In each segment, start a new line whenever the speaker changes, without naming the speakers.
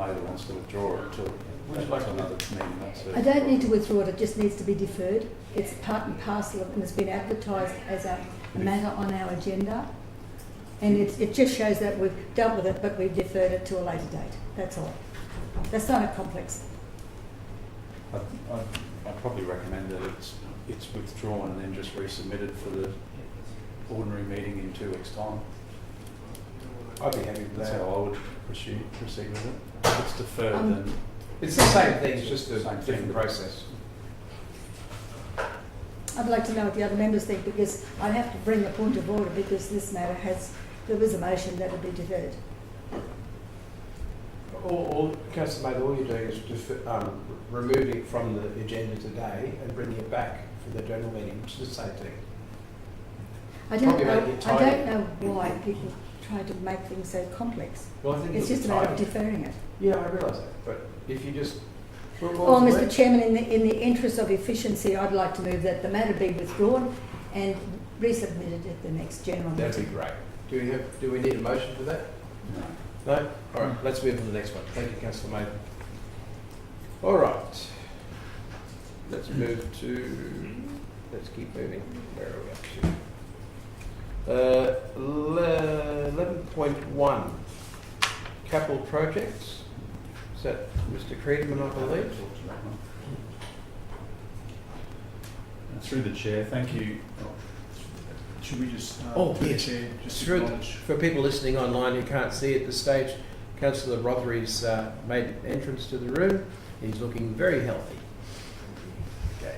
Mather wants to withdraw it to another meeting.
I don't need to withdraw it, it just needs to be deferred. It's part and parcel of, and it's been advertised as a matter on our agenda. And it just shows that we've dealt with it, but we've deferred it to a later date. That's all. That's not a complex.
I'd probably recommend that it's withdrawn and then just resubmitted for the ordinary meeting in 2 weeks' time.
I'd be happy with
That's
that.
how I would proceed with it. If it's deferred, then
It's the same thing, it's just a
Same
different
thing.
process.
I'd like to know what the other members think, because I have to bring a point of order, because this matter there was a motion that would be deferred.
Councillor Mather, all you're doing is removing it from the agenda today and bringing it back for the general meeting, which is the same thing.
I don't
Probably make it
know
tidy.
why people try to make things so complex.
Well, I think
It's just a matter of deferring it.
Yeah, I realise that, but if you just...
Oh, Mr. Chairman, in the interest of efficiency, I'd like to move that the matter be withdrawn and resubmitted at the next general meeting.
That'd be great. Do we need a motion for that?
no.
No? All right, let's move on to the next one. Thank you, Councillor Mather. All right. Let's move to... Let's keep moving. Where are we up to? 11.1. Capital projects. Is that Mr. Creedman, I believe?
Through the chair, thank you.
Should we just...
Yes.
Chair, just
Through
acknowledge...
for people listening online who can't see at the stage, Councillor Rothery's made an entrance to the room. He's looking very healthy. Okay.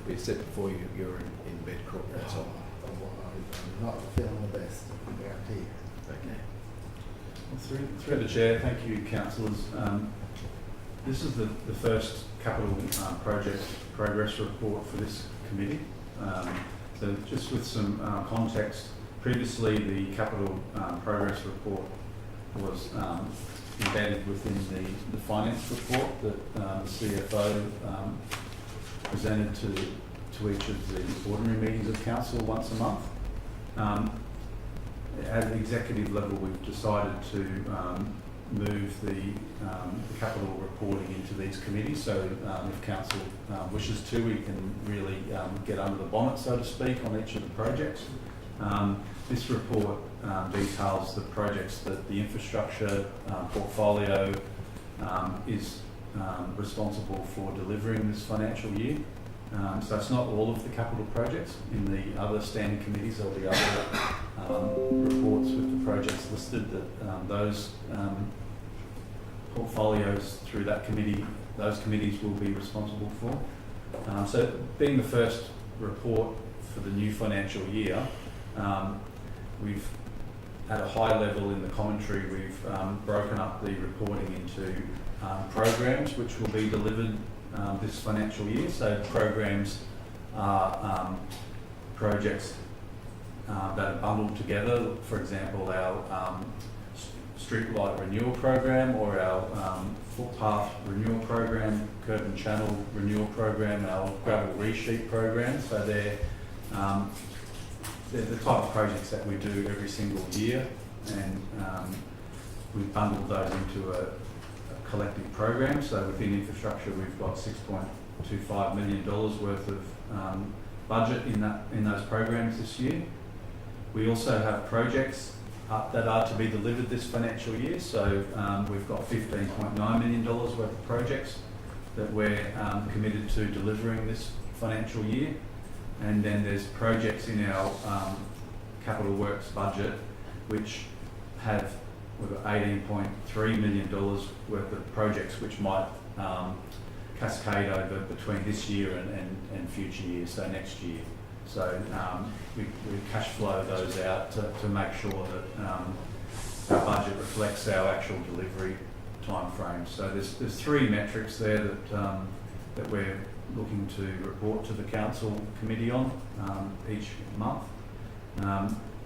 We said before you're in bed, Crook, that's all.
I'm not feeling the best, I guarantee you.
Okay.
Through the chair, thank you, councillors. This is the first capital project progress report for this committee. So just with some context, previously the capital progress report was embedded within the finance report that the CFO presented to each of the ordinary meetings of council once a month. At the executive level, we've decided to move the capital reporting into these committees. So if council wishes to, we can really get under the bonnet, so to speak, on each of the projects. This report details the projects that the infrastructure portfolio is responsible for delivering this financial year. So it's not all of the capital projects. In the other standing committees, there'll be other reports with the projects listed that those portfolios through that committee, those committees will be responsible for. So being the first report for the new financial year, we've at a high level in the commentary, we've broken up the reporting into programs which will be delivered this financial year. So programs are projects that are bundled together. For example, our street light renewal program, or our footpath renewal program, curb and channel renewal program, our gravel resheet program. So they're the type of projects that we do every single year, and we've bundled those into a collective program. So within infrastructure, we've got $6.25 million worth of budget in those programs this year. We also have projects that are to be delivered this financial year. So we've got $15.9 million worth of projects that we're committed to delivering this financial year. And then there's projects in our capital works budget which we've got $18.3 million worth of projects which might cascade over between this year and future years, so next year. So we cash flow those out to make sure that our budget reflects our actual delivery time frame. So there's three metrics there that we're looking to report to the council committee on each month.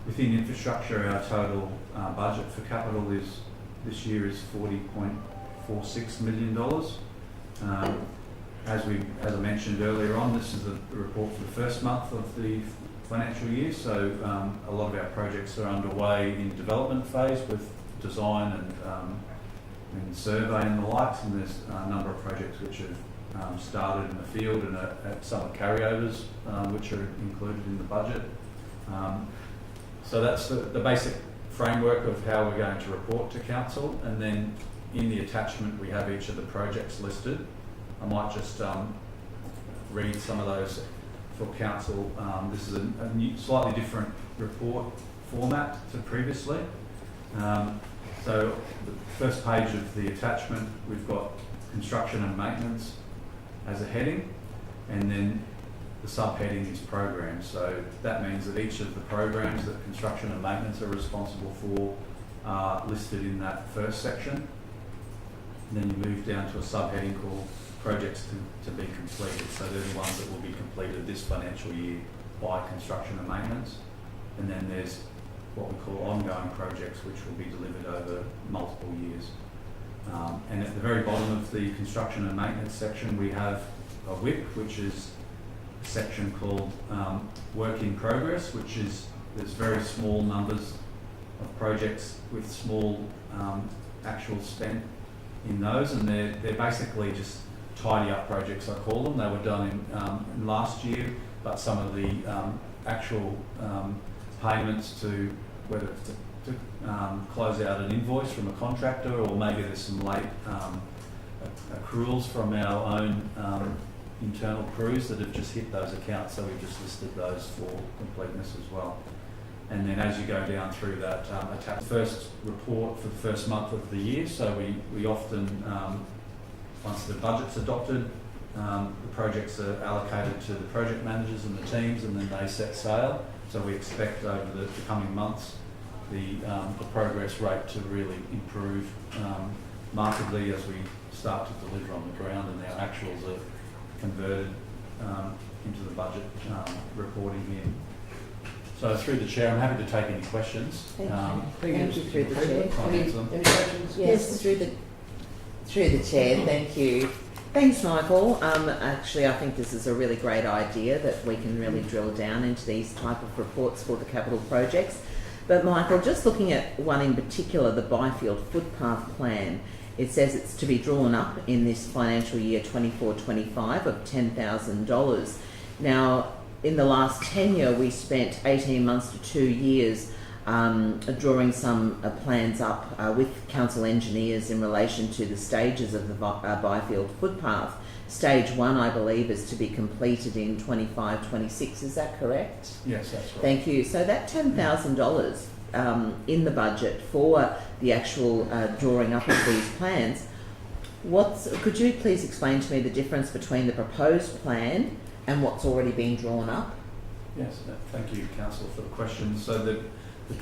Within infrastructure, our total budget for capital this year is $40.46 million. As I mentioned earlier on, this is a report for the first month of the financial year, so a lot of our projects are underway in development phase with design and survey and the likes, and there's a number of projects which have started in the field and some are carryovers which are included in the budget. So that's the basic framework of how we're going to report to council, and then in the attachment we have each of the projects listed. I might just read some of those for council. This is a new, slightly different report format to previously. So the first page of the attachment, we've got construction and maintenance as a heading, and then the subheading is programs. So that means that each of the programs that construction and maintenance are responsible for are listed in that first section. And then you move down to a subheading called projects to be completed. So they're the ones that will be completed this financial year by construction and maintenance. And then there's what we call ongoing projects, which will be delivered over multiple years. And at the very bottom of the construction and maintenance section, we have a WIP, which is a section called work in progress, which is, there's very small numbers of projects with small actual spend in those, and they're basically just tidy up projects, I call them. They were done in last year, but some of the actual payments to whether it's to close out an invoice from a contractor, or maybe there's some late accruals from our own internal crews that have just hit those accounts, so we've just listed those for completeness as well. And then as you go down through that, attach the first report for the first month of the year. So we often, once the budget's adopted, the projects are allocated to the project managers and the teams, and then they set sail. So we expect over the coming months the progress rate to really improve markedly as we start to deliver on the ground, and our actuals are converted into the budget reporting here. So through the chair, I'm happy to take any questions.
Thank you through the chair.
Comments on them.
Any questions?
Yes, through the chair. Thank you. Thanks, Michael. Actually, I think this is a really great idea that we can really drill down into these type of reports for the capital projects. But Michael, just looking at one in particular, the Byfield footpath plan, it says it's to be drawn up in this financial year 24-25 of $10,000. Now, in the last tenure, we spent 18 months to 2 years drawing some plans up with council engineers in relation to the stages of the Byfield footpath. Stage 1, I believe, is to be completed in 25-26. Is that correct?
Yes, that's right.
Thank you. So that $10,000 in the budget for the actual drawing up of these plans, could you please explain to me the difference between the proposed plan and what's already been drawn up?
Yes, thank you, Councillor, for the question. So the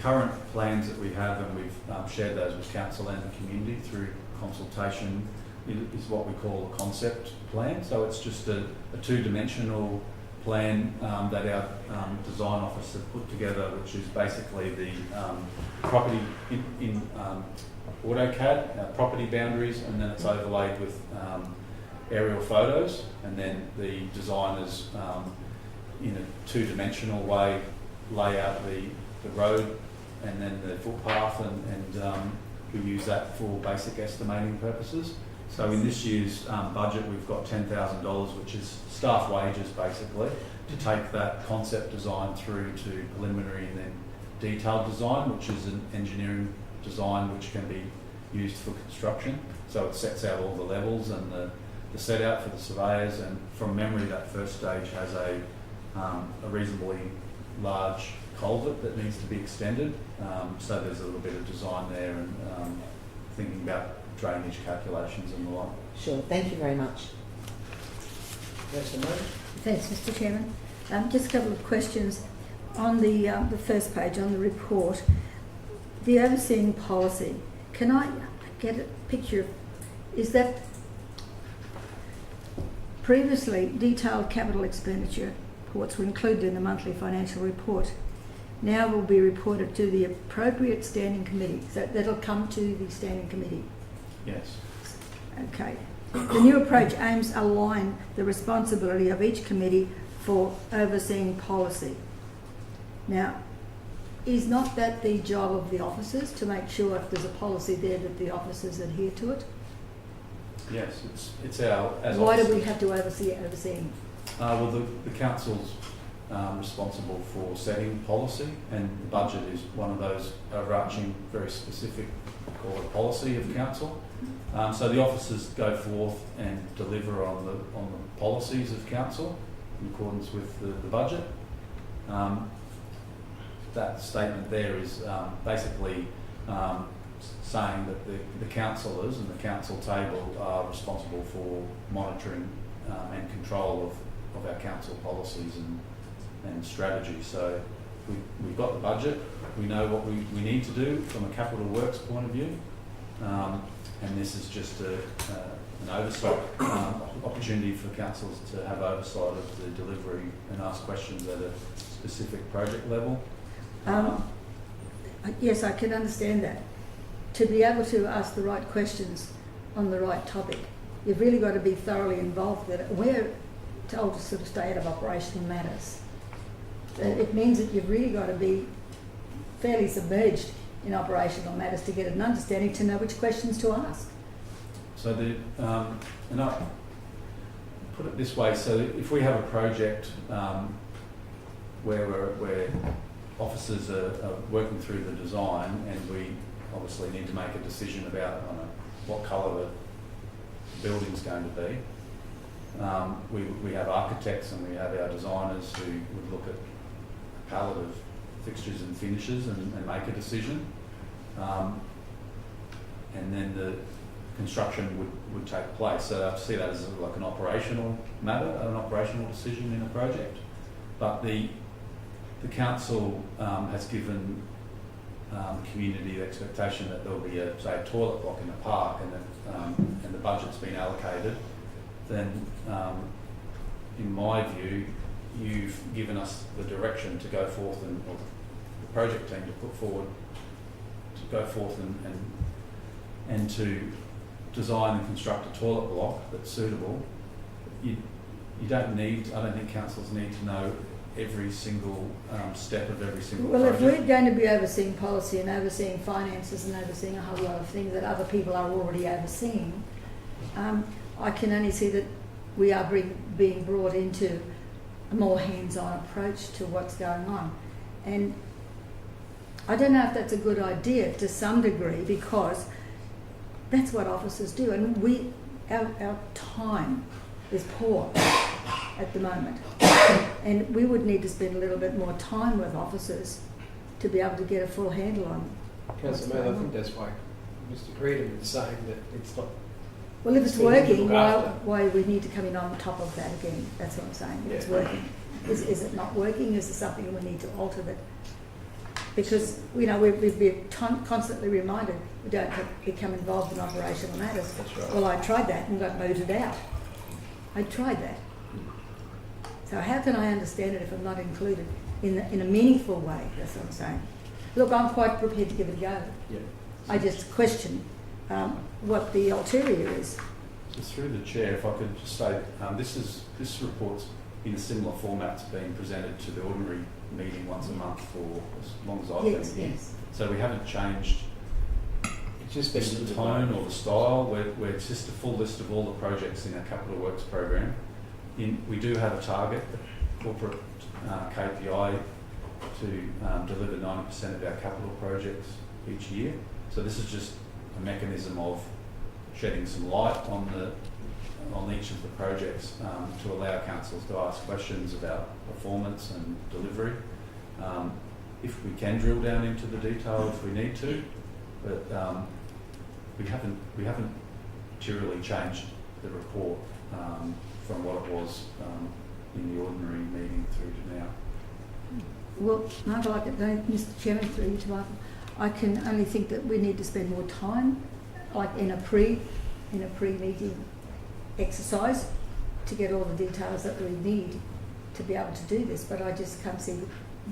current plans that we have, and we've shared those with council and the community through consultation, is what we call a concept plan. So it's just a two-dimensional plan that our design office have put together, which is basically the property in AutoCAD, property boundaries, and then it's overlaid with aerial photos, and then the designers in a two-dimensional way lay out the road and then the footpath, and we use that for basic estimating purposes. So in this year's budget, we've got $10,000, which is staff wages basically, to take that concept design through to preliminary and then detailed design, which is an engineering design which can be used for construction. So it sets out all the levels and the set out for the surveyors, and from memory that first stage has a reasonably large culvert that needs to be extended. So there's a little bit of design there, and thinking about drainage calculations and the like.
Sure, thank you very much.
Thanks, Mr. Chairman. Just a couple of questions. On the first page, on the report, the overseeing policy, can I get a picture of, is that previously detailed capital expenditure reports were included in the monthly financial report, now will be reported to the appropriate standing committee, so that'll come to the standing committee?
Yes.
Okay. The new approach aims to align the responsibility of each committee for overseeing policy. Now, is not that the job of the officers to make sure if there's a policy there that the officers adhere to it?
Yes, it's our, as
Why do
officers-
we have to oversee?
well, the council's responsible for setting policy, and the budget is one of those overarching, very specific, call it policy of council. So the officers go forth and deliver on the policies of council in accordance with the budget. That statement there is basically saying that the councillors and the council table are responsible for monitoring and control of our council policies and strategy. So we've got the budget, we know what we need to do from a capital works point of view, and this is just an oversight opportunity for councils to have oversight of the delivery and ask questions at a specific project level.
Yes, I can understand that. To be able to ask the right questions on the right topic, you've really got to be thoroughly involved with it. We're told to sort of stay out of operational matters. It means that you've really got to be fairly submerged in operational matters to get an understanding, to know which questions to ask.
So and I put it this way, so if we have a project where officers are working through the design, and we obviously need to make a decision about what colour the building's going to be, we have architects and we have our designers who would look at a palette of fixtures and finishes and make a decision, and then the construction would take place. So I see that as like an operational matter, an operational decision in a project. But the council has given the community the expectation that there'll be a toilet block in a park, and the budget's been allocated. Then, in my view, you've given us the direction to go forth or the project team to put forward, to go forth and to design and construct a toilet block that's suitable. You don't need, I don't think councils need to know every single step of every single project.
Well, if we're going to be overseeing policy and overseeing finances and overseeing a whole lot of things that other people are already overseeing, I can only see that we are being brought into a more hands-on approach to what's going on. And I don't know if that's a good idea to some degree, because that's what officers do, and our time is poor at the moment, and we would need to spend a little bit more time with officers to be able to get a full handle on what's
Councillor Mayor,
going
I think
on.
that's why Mr. Creedon is saying that it's not.
Well, if it's
we need to
working,
look after.
why we need to come in on top of that again? That's what I'm saying. If it's
Yeah.
working, is it not working? Is there something we need to alter that? Because we've been constantly reminded we don't become involved in operational matters.
That's right.
Well, I tried that and got mooted out. I tried that. So how can I understand it if I'm not included in a meaningful way? That's what I'm saying. Look, I'm quite prepared to give it a go.
Yeah.
I just question what the ulterior is.
Just through the chair, if I could just say, this report's in a similar format to being presented to the ordinary meeting once a month for as long as I've
Yes,
been here.
yes.
So we haven't changed
It's just been
the tone or the style. We're it's just a full list of all the projects in our capital works program. We do have a target, a corporate KPI, to deliver 90% of our capital projects each year. So this is just a mechanism of shedding some light on each of the projects to allow councils to ask questions about performance and delivery. If we can drill down into the detail if we need to, but we haven't materially changed the report from what it was in the ordinary meeting through to now.
Well, Michael, Mr. Chairman, through you to Michael, I can only think that we need to spend more time, like in a pre-meeting exercise, to get all the details that we need to be able to do this. But I just can't see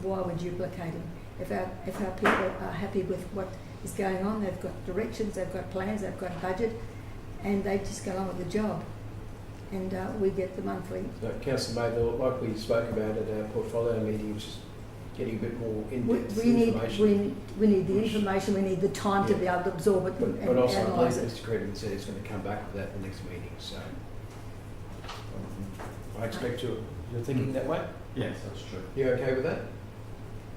why we're duplicating. If our people are happy with what is going on, they've got directions, they've got plans, they've got a budget, and they just go on with the job. And we get the monthly.
So, Councillor Mayor, like we spoke about at our portfolio meeting, which is getting a bit more
We,
in-depth
we need
information.
we need the information. We need the time to
Yeah.
be able to absorb it and
But also, I
analyse
believe
it.
Mr. Creedman said he's going to come back with that in the next meeting, so I expect you're thinking that way?
Yes, that's true.
You okay with that?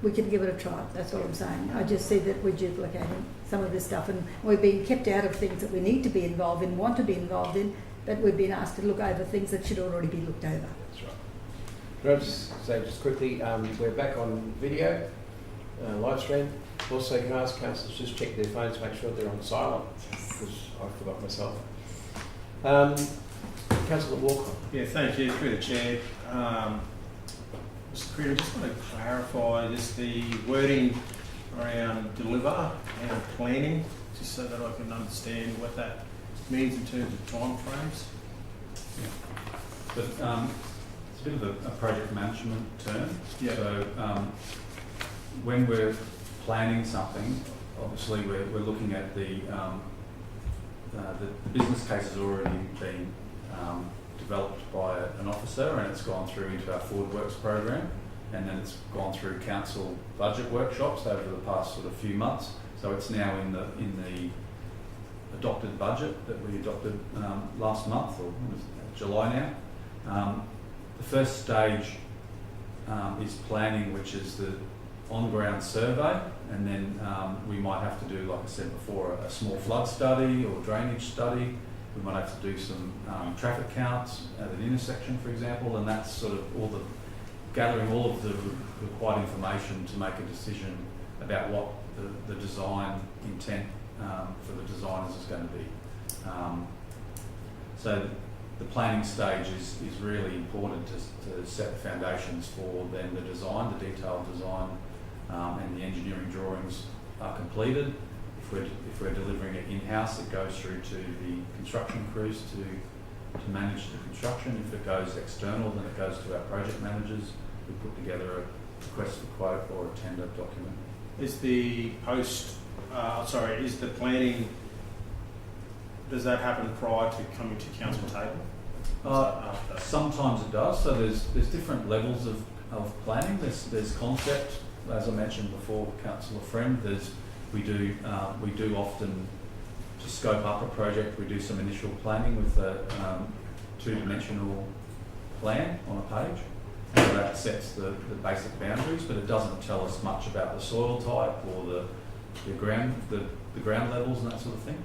We can give it a try. That's all I'm saying. I just see that we're duplicating some of this stuff, and we're being kept out of things that we need to be involved in, want to be involved in, but we've been asked to look over things that should already be looked over.
That's right. Can I just say just quickly, we're back on video, live stream. Also, can I ask councillors just check their phones, make sure they're on silent, because I forgot myself. Councillor Walker.
Yeah, thank you, through the chair. Mr. Creed, I just want to clarify just the wording around deliver and planning, just so that I can understand what that means in terms of timeframes.
But it's a bit of a project management term.
Yeah.
So when we're planning something, obviously we're looking at the business case has already been developed by an officer, and it's gone through into our Forward Works program, and then it's gone through council budget workshops over the past sort of few months. So it's now in the adopted budget that we adopted last month, or was it July now. The first stage is planning, which is the on-ground survey, and then we might have to do, like I said before, a small flood study or drainage study. We might have to do some traffic counts at an intersection, for example, and that's sort of gathering all of the required information to make a decision about what the design intent for the designers is going to be. So the planning stage is really important to set the foundations for then the design, the detailed design, and the engineering drawings are completed. If we're delivering it in-house, it goes through to the construction crews to manage the construction. If it goes external, then it goes to our project managers who put together a request for quote or a tender document.
Is the is the planning, does that happen prior to coming to council table? After?
Sometimes it does. So there's different levels of planning. There's concept, as I mentioned before, Councillor Friend. We do often, to scope up a project, we do some initial planning with a two-dimensional plan on a page. So that sets the basic boundaries, but it doesn't tell us much about the soil type or the ground levels and that sort of thing.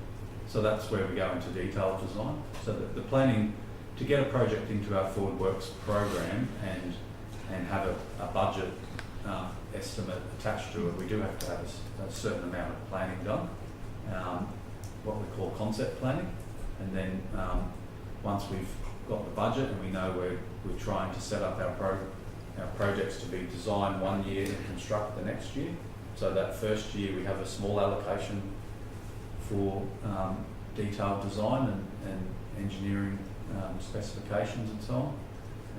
So that's where we go into detailed design. So the planning to get a project into our Forward Works program and have a budget estimate attached to it, we do have to have a certain amount of planning done, what we call concept planning, and then once we've got the budget and we know we're trying to set up our projects to be designed one year and construct the next year. So that first year we have a small allocation for detailed design and engineering specifications and so on,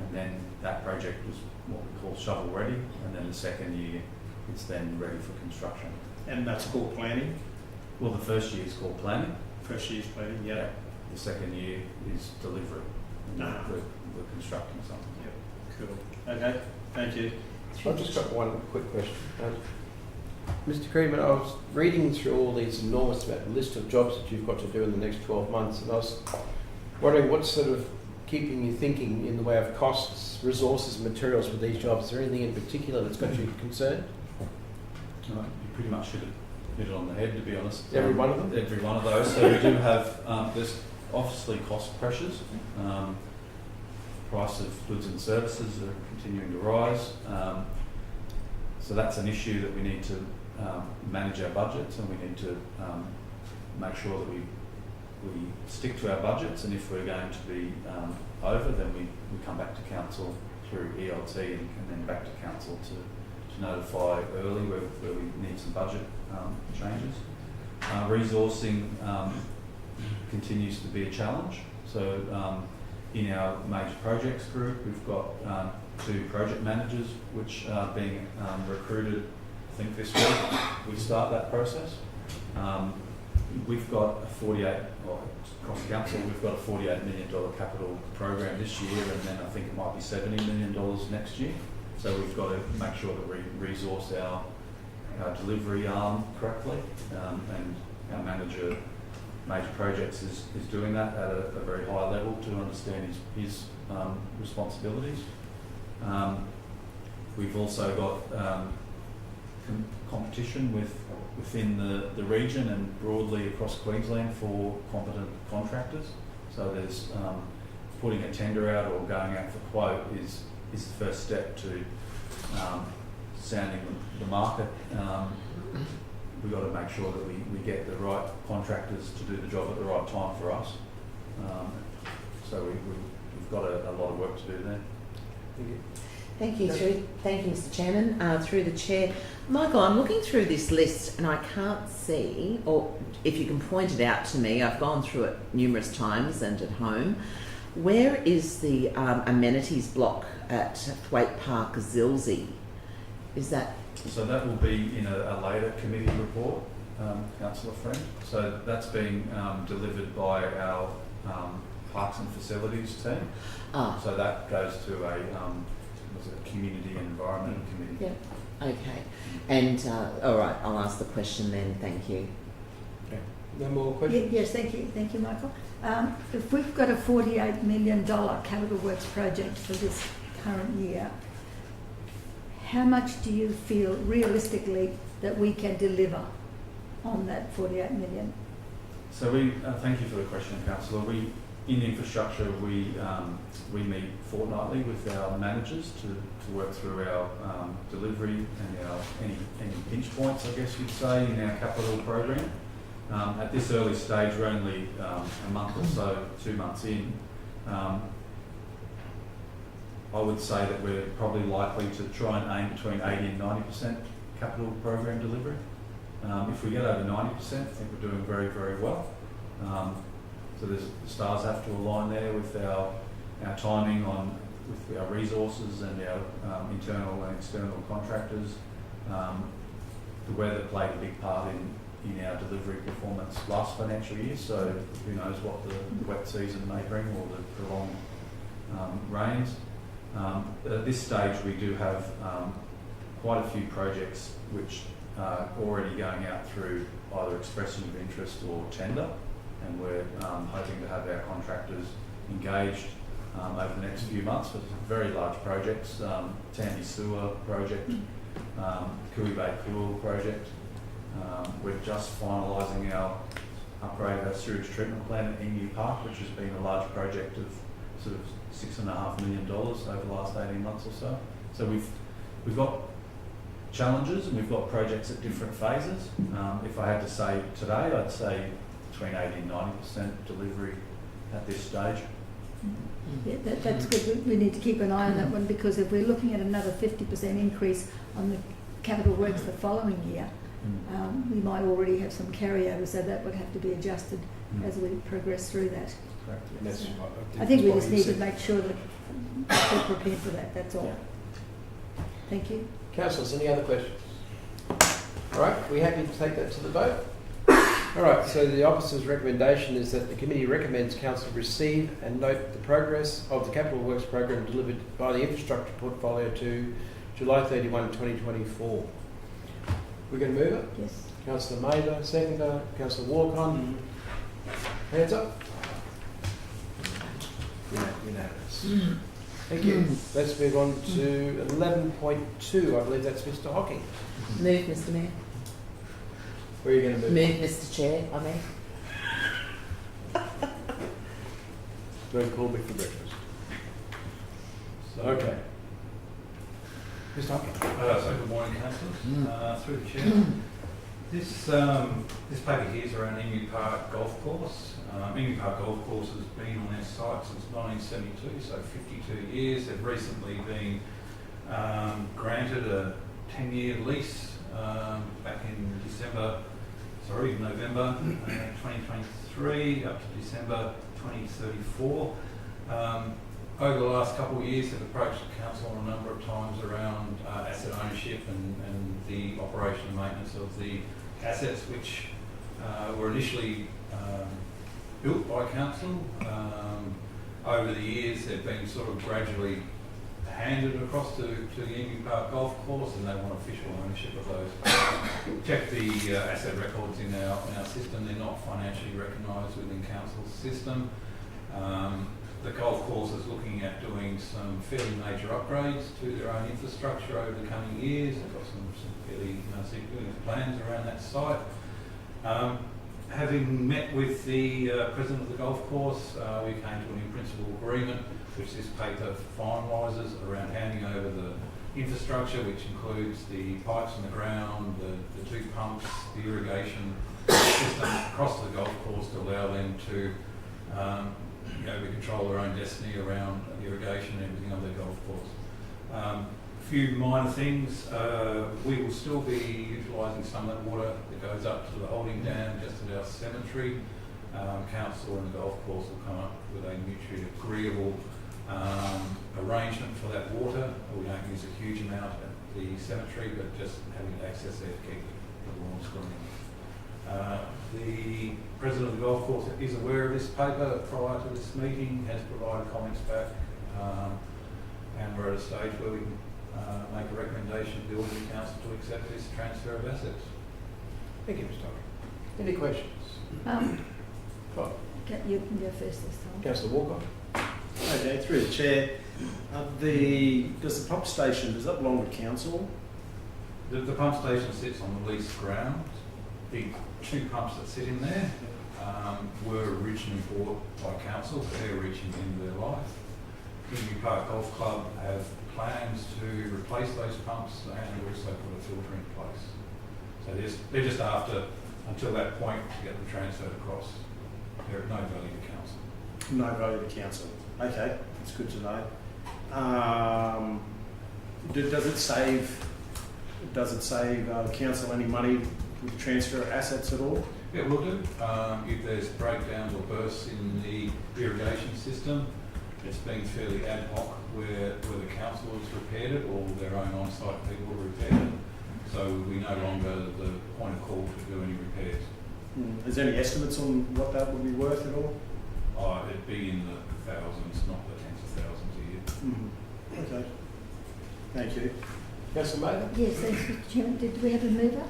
and then that project was what we call shovel ready, and then the second year it's then ready for construction.
And that's called planning?
Well, the first year is called planning.
First year's planning, yeah.
The second year is delivery.
Ah.
We're constructing something.
Yep. Cool. Okay, thank you.
I've just got one quick question. Mr. Creedman, I was reading through all these enormous list of jobs that you've got to do in the next 12 months, and I was wondering what's sort of keeping you thinking in the way of costs, resources, materials for these jobs. Is there anything in particular that's got you concerned?
You pretty much hit it on the head, to be honest.
Every one of them?
Every one of those. So we do have, there's obviously cost pressures. Price of goods and services are continuing to rise. So that's an issue that we need to manage our budgets, and we need to make sure that we stick to our budgets, and if we're going to be over, then we come back to council through ELT and then back to council to notify early where we need some budget changes. Resourcing continues to be a challenge. So in our major projects group, we've got 2 project managers which are being recruited. I think this week we start that process. We've got across council, we've got a $48 million capital program this year, and then I think it might be $70 million next year. So we've got to make sure that we resource our delivery arm correctly, and our manager major projects is doing that at a very high level to understand his responsibilities. We've also got competition within the region and broadly across Queensland for competent contractors. So there's putting a tender out or going out for quote is the first step to sounding the market. We've got to make sure that we get the right contractors to do the job at the right time for us. So we've got a lot of work to do there.
Thank you. Thank you, Mr. Chairman. Through the chair, Michael, I'm looking through this list and I can't see, or if you can point it out to me. I've gone through it numerous times and at home. Where is the amenities block at Thwaite Park, Zilsey? Is that?
So that will be in a later committee report, Councillor Friend. So that's being delivered by our Parks and Facilities team. So that goes to a community and environment committee.
Yeah. Okay. And all right, I'll ask the question then. Thank you.
Okay. No more questions?
Yes, thank you, Michael. If we've got a $48 million capital works project for this current year, how much do you feel realistically that we can deliver on that 48 million?
So we thank you for the question, Councillor. We in infrastructure we meet fortnightly with our managers to work through our delivery and our any pinch points, I guess you'd say, in our capital program. At this early stage, we're only a month or so, 2 months in. I would say that we're probably likely to try and aim between 80 and 90% capital program delivery. If we get over 90%, I think we're doing very, very well. So the stars have to align there with our timing with our resources and our internal and external contractors. The weather played a big part in our delivery performance last financial year, so who knows what the wet season may bring or the prolonged rains. At this stage we do have quite a few projects which are already going out through either expression of interest or tender, and we're hoping to have our contractors engaged over the next few months with very large projects, Tandy Sewer project, Cooey Bay Pool project. We're just finalising our upgrade of our sewage treatment plant at Emu Park, which has been a large project of sort of $6.5 million over the last 18 months or so. So we've got challenges and we've got projects at different phases. If I had to say today, I'd say between 80 and 90% delivery at this stage.
Yeah, that's good. We need to keep an eye on that one, because if we're looking at another 50% increase on the capital works the following year, we might already have some carryover, so that would have to be adjusted as we progress through that.
Correct.
That's
So
what
I think we
what
just
you
need to
said.
make sure that we're prepared for that, that's all. Thank you.
Councillors, any other questions? All right, we happy to take that to the vote? All right, so the officer's recommendation is that the committee recommends council receive and note the progress of the capital works program delivered by the infrastructure portfolio to July 31, 2024. We're going to move it?
Yes.
Councillor Mather, seconder. Councillor Walcon. Hands up. Unanimous. Thank you. Let's move on to 11.2. I believe that's Mr. Hocking.
Move, Mr. Mayor.
Where are you going to move?
Move, Mr. Chair. I mean.
Don't call me for breakfast. Okay. Mr. Hocking.
So good morning, councillors. Through the chair. This paper here is around Emu Park Golf Course. Emu Park Golf Course has been on their site since 1972, so 52 years. They've recently been granted a 10-year lease back in November 2023 up to December 2034. Over the last couple of years, they've approached the council a number of times around asset ownership and the operation and maintenance of the assets, which were initially built by council. Over the years, they've been sort of gradually handed across to the Emu Park Golf Course, and they want official ownership of those. Check the asset records in our system. They're not financially recognised within council's system. The golf course is looking at doing some fairly major upgrades to their own infrastructure over the coming years. They've got some fairly significant plans around that site. Having met with the president of the golf course, we came to an in-principle agreement, which this paper finalises, around handing over the infrastructure, which includes the pipes in the ground, the two pumps, the irrigation system across the golf course to allow them to control their own destiny around irrigation and everything on their golf course. A few minor things. We will still be utilising some of that water that goes up to the holding dam just at our cemetery. Council and the golf course will come up with a mutually agreeable arrangement for that water. We don't use a huge amount at the cemetery, but just having access there to keep the lawns green. The president of the golf course is aware of this paper prior to this meeting, has provided comments back, and we're at a stage where we can make a recommendation to the Auditing Council to accept this transfer of assets.
Thank you, Mr. Doherty. Any questions?
You can go first this time.
Councillor Walker.
Okay, through the chair. Does the pump station, does that belong to council?
The pump station sits on the leased ground. The two pumps that sit in there were originally bought by council. They're reaching the end of their life. Emu Park Golf Club have plans to replace those pumps and also put a filter in place. So they're just after, until that point, to get them transferred across. They're of no value to council.
No value to council. Okay, that's good to know. Does it save council any money with transfer of assets at all?
Yeah, we'll do. If there's breakdowns or bursts in the irrigation system, it's been fairly ad hoc where the council has repaired it or their own on-site people repaired it. So we're no longer the point of call to do any repairs.
Is there any estimates on what that would be worth at all?
Oh, it'd be in the thousands, not the tens of thousands a year.
Okay. Thank you.
Councillor Mather.
Yes, thanks, Mr. Chairman. Did we have a mover?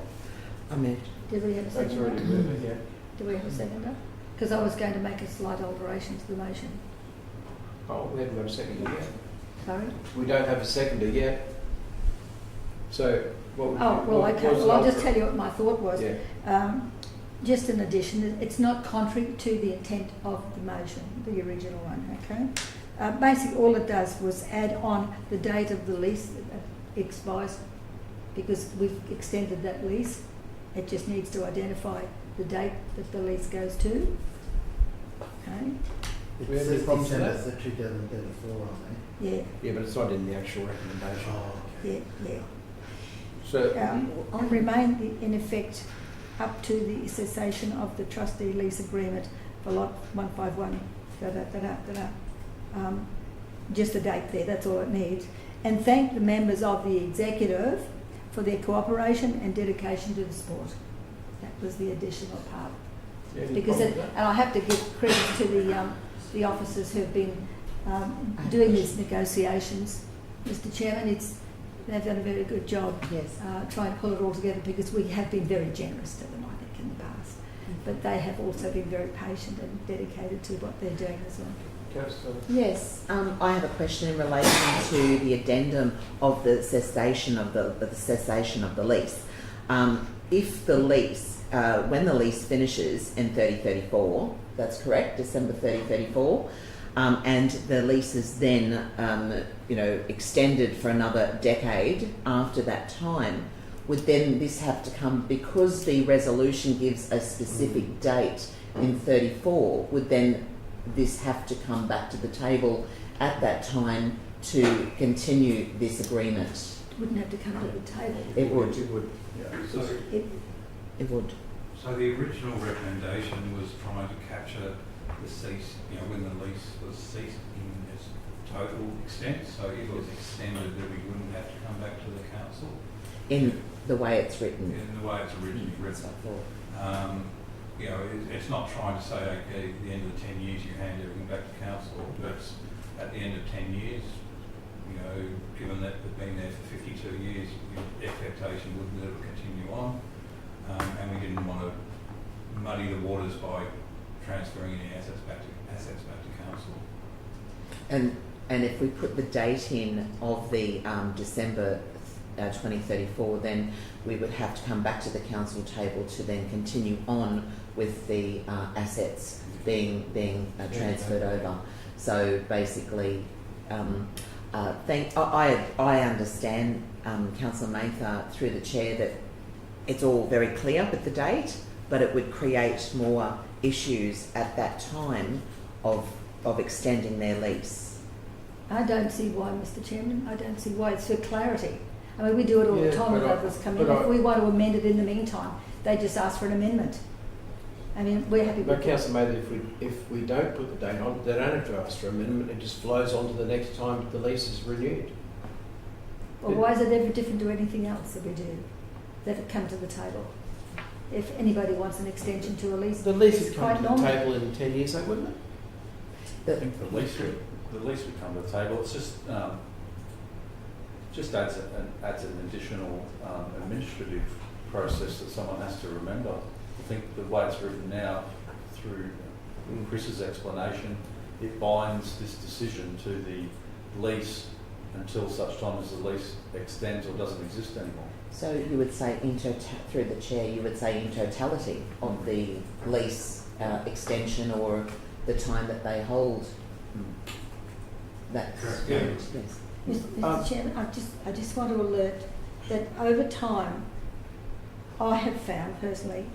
I moved.
Did we have a
That's already
seconder?
moving, yeah.
Do we have a seconder? Because I was going to make a slight alteration to the motion.
Oh, we haven't got a seconder yet.
Sorry?
We don't have a seconder yet. So, what would
Oh,
you...
well,
what
okay.
was
Well, I'll
the-
just tell you what my thought was.
Yeah.
Just an addition, it's not contrary to the intent of the motion, the original one, okay? Basically, all it does was add on the date of the lease that expires, because we've extended that lease. It just needs to identify the date that the lease goes to. Okay?
Do we have any
It's
problems with
December
that?
2034 on
Yeah,
Yeah, but it's not in the actual recommendation.
there.
yeah.
So,
I'll remain in effect up to the cessation of the trustee lease agreement for lot 151, just the date there, that's all it needs. And thank the members of the executive for their cooperation and dedication to the sport. That was the additional part.
yeah, any
Because
problem with
and I have to give credit to the officers who've been doing these negotiations. Mr. Chairman, they've done a very good job
Yes.
trying to pull it all together, because we have been very generous to them, I think, in the past. But they have also been very patient and dedicated to what they're doing as well.
that? Councillor.
Yes, I have a question in relation to the addendum of the cessation of the lease. If the lease, when the lease finishes in 3034, that's correct, December 3034, and the lease is then, extended for another decade after that time, would then this have to come, because the resolution gives a specific date in 34, would then this have to come back to the table at that time to continue this agreement?
It wouldn't have to come to the table.
It would.
It would, yeah.
So,
It would.
so the original recommendation was trying to capture the cease, when the lease was ceased in its total extent. So if it was extended, that we wouldn't have to come back to the council
In the way it's written.
in the way it's originally written. It's not trying to say, okay, at the end of the 10 years you hand everything back to council, but at the end of 10 years, you know, given that they've been there for 52 years, the expectation would never continue on, and we didn't want to muddy the waters by transferring any assets back to council.
And if we put the date in of the December 2034, then we would have to come back to the council table to then continue on with the assets being transferred over. So basically, I understand, Councillor Mather, through the chair, that it's all very clear with the date, but it would create more issues at that time of extending their lease.
I don't see why, Mr Chairman. I don't see why. It's for clarity. I mean, we do it all the time with others come in. If we want to amend it in the meantime, they just ask for an amendment. I mean, we're happy with
But Councillor Mather, if we don't put the date on, they don't have to ask for amendment. It just flows on to the next time the lease is renewed.
Well, why is it ever different to anything else that we do that have come to the table? If anybody wants an extension to a lease,
The lease
it's
would come
quite
to the
normal.
table in 10 years, though, wouldn't it?
I think the lease would come to the table. It's just adds an additional administrative process that someone has to remember. I think the way it's written now, through Chris's explanation, it binds this decision to the lease until such time as the lease extends or doesn't exist anymore.
So you would say, through the chair, you would say in totality of the lease extension or the time that they hold. That's
Correct.
yes.
Mr Chairman, I just want to alert that over time, I have found personally,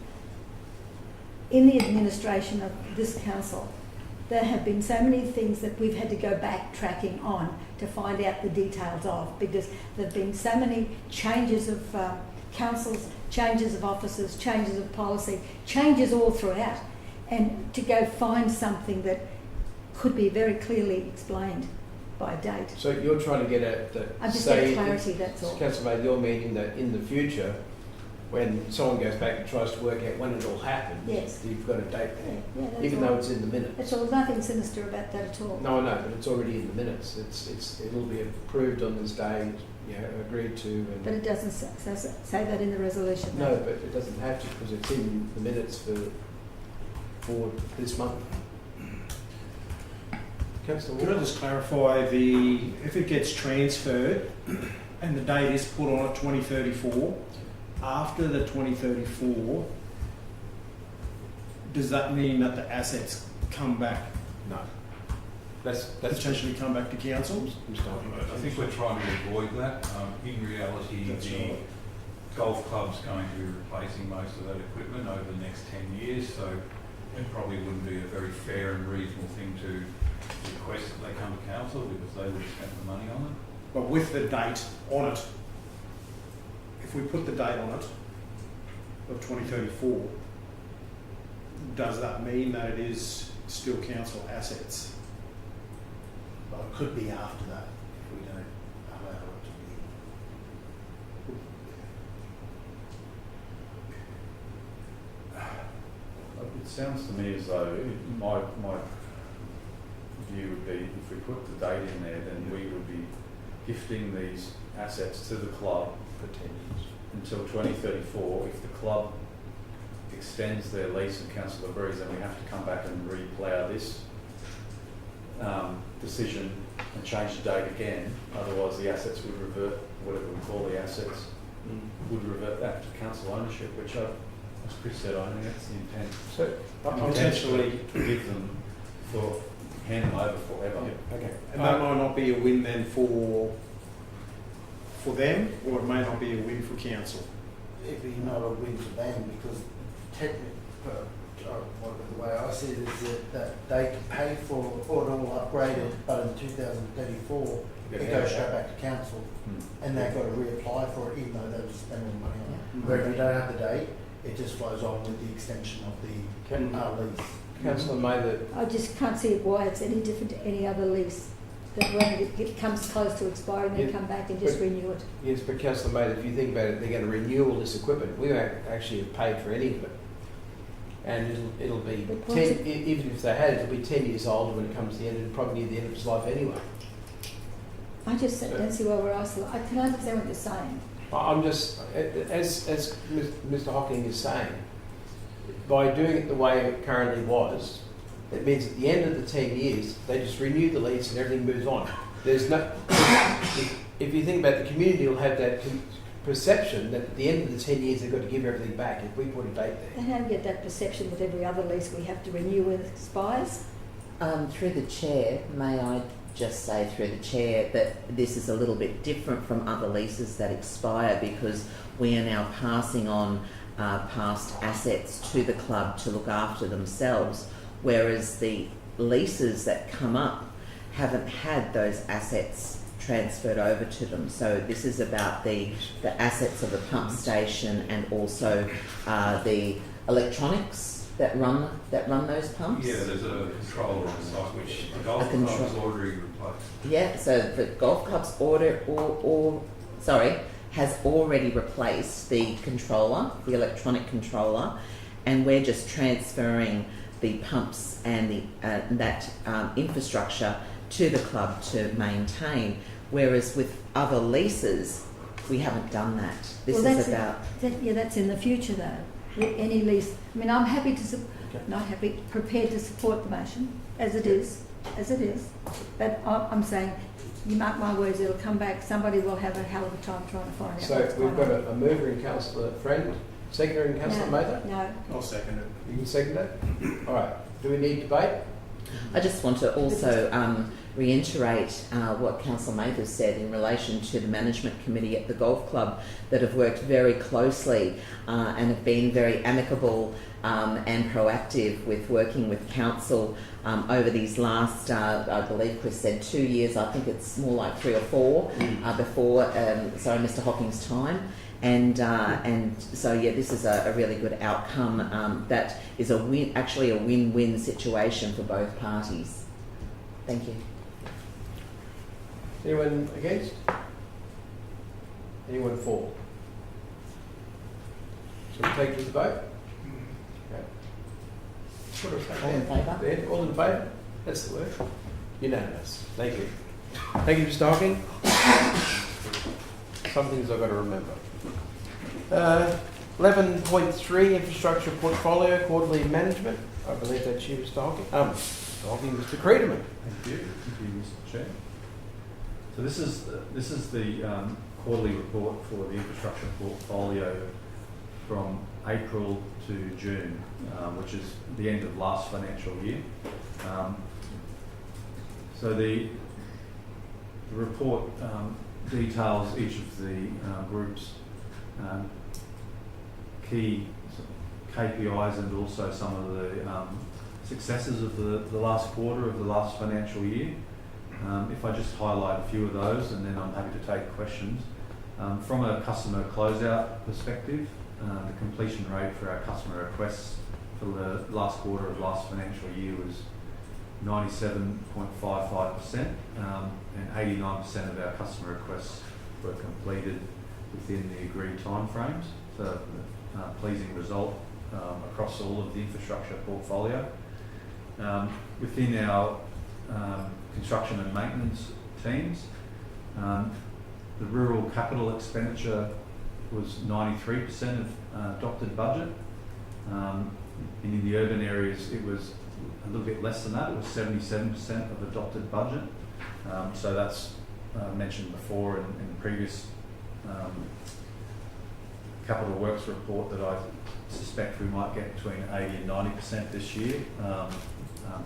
in the administration of this council, there have been so many things that we've had to go backtracking on to find out the details of, because there have been so many changes of councils, changes of officers, changes of policy, changes all throughout, and to go find something that could be very clearly explained by date.
So you're trying to get at that.
I just get clarity, that's all.
Councillor Mather, you're meaning that in the future, when someone goes back and tries to work out when it all happened,
Yes.
you've got a date there,
Yeah, that's
even
all.
though it's in the minutes.
That's all. Nothing sinister about that at all.
No, I know, but it's already in the minutes. It'll be approved on this day, agreed to.
But it doesn't say that in the resolution.
No, but it doesn't have to, because it's in the minutes for this month. Councillor
Could I
Walker?
just clarify if it gets transferred and the date is put on at 2034, after the 2034, does that mean that the assets come back,
No. That's
potentially come back to council?
I think we're trying to avoid that. In reality,
That's
the
right.
golf club's going to be replacing most of that equipment over the next 10 years, so it probably wouldn't be a very fair and reasonable thing to request that they come to council, because they would have spent the money on it.
But with the date on it, if we put the date on it of 2034, does that mean that it is still council assets?
But it could be after that if we don't allow it to be.
It sounds to me as though my view would be, if we put the date in there, then we would be gifting these assets to the club
for 10 years.
until 2034. If the club extends their lease and council agrees, then we have to come back and replough this decision and change the date again. Otherwise, the assets would revert, whatever we call the assets, would revert back to council ownership, which, as Chris said, I think that's the intent.
So,
Potentially to give them, hand them over forever.
okay.
And that might not be a win then for them, or it may not be a win for council.
It'd be not a win for them, because technically, the way I see it is that they can pay for it all upgraded, but in 2034, it goes straight back to council, and they've got to reapply for it, even though they've spent all the money on it. Where if you don't have the date, it just flows on with the extension of the lease.
Councillor Mather,
I just can't see why it's any different to any other lease. That when it comes close to expiring, they
Yeah,
come back and just renew it.
yes, but Councillor Mather, if you think about it, they're going to renew all this equipment. We won't actually have paid for any of it. And it'll be
But
10, even if they had, it'll be 10 years old when it comes to the end, and probably near the end of its life anyway.
I just don't see why we're isolated. I can understand what you're saying.
I'm just, as Mr. Hocking is saying, by doing it the way it currently was, it means at the end of the 10 years, they just renew the lease and everything moves on. There's no, if you think about it, the community will have that perception that at the end of the 10 years they've got to give everything back if we put a date
They
there.
don't get that perception with every other lease we have to renew when it expires.
Through the chair, may I just say through the chair that this is a little bit different from other leases that expire because we are now passing on past assets to the club to look after themselves, whereas the leases that come up haven't had those assets transferred over to them. So this is about the assets of the pump station and also the electronics that run those pumps.
Yeah, there's a controller on site which the golf
A
club
control-
has already replaced.
Yeah, so the golf club's has already replaced the controller, the electronic controller, and we're just transferring the pumps and that infrastructure to the club to maintain. Whereas with other leases, we haven't done that. This
Well,
is
that's
about
that's in the future though. Any lease. I mean, I'm happy to,
Okay.
not happy, prepared to support the motion as it is. But I'm saying, you mark my words, it'll come back. Somebody will have a hell of a time trying to find out.
So
what's
we've
going
got
on.
a mover in Councillor Friend, seconder in Councillor Mather.
No.
I'll second it.
You can second that? All right. Do we need debate?
I just want to also reiterate what Councillor Mather said in relation to the management committee at the golf club that have worked very closely and have been very amicable and proactive with working with council over these last, I believe Chris said 2 years, I think it's more like 3 or 4 before, Mr. Hocking's time. And so yeah, this is a really good outcome that is actually a win-win situation for both parties. Thank you.
Anyone against? Anyone for? Shall we take to the vote? Okay. What do I say?
All in favour?
There, all in favour? That's the word. Unanimous. Thank you. Thank you, Mr. Hocking. Some things I've got to remember. 11.3 Infrastructure Portfolio Quarterly Management. I believe that's you, Mr. Hocking. Mr. Hocking, Mr. Creedeman.
Thank you, Mr. Chair. So this is the quarterly report for the infrastructure portfolio from April to June, which is the end of last financial year. So the report details each of the group's key KPIs and also some of the successes of the last quarter of the last financial year. If I just highlight a few of those, and then I'm happy to take questions. From a customer closeout perspective, the completion rate for our customer requests for the last quarter of last financial year was 97.55%, and 89% of our customer requests were completed within the agreed timeframes. So a pleasing result across all of the infrastructure portfolio. Within our construction and maintenance teams, the rural capital expenditure was 93% of adopted budget. And in the urban areas, it was a little bit less than that. It was 77% of adopted budget. So that's mentioned before in the previous capital works report that I suspect we might get between 80 and 90% this year.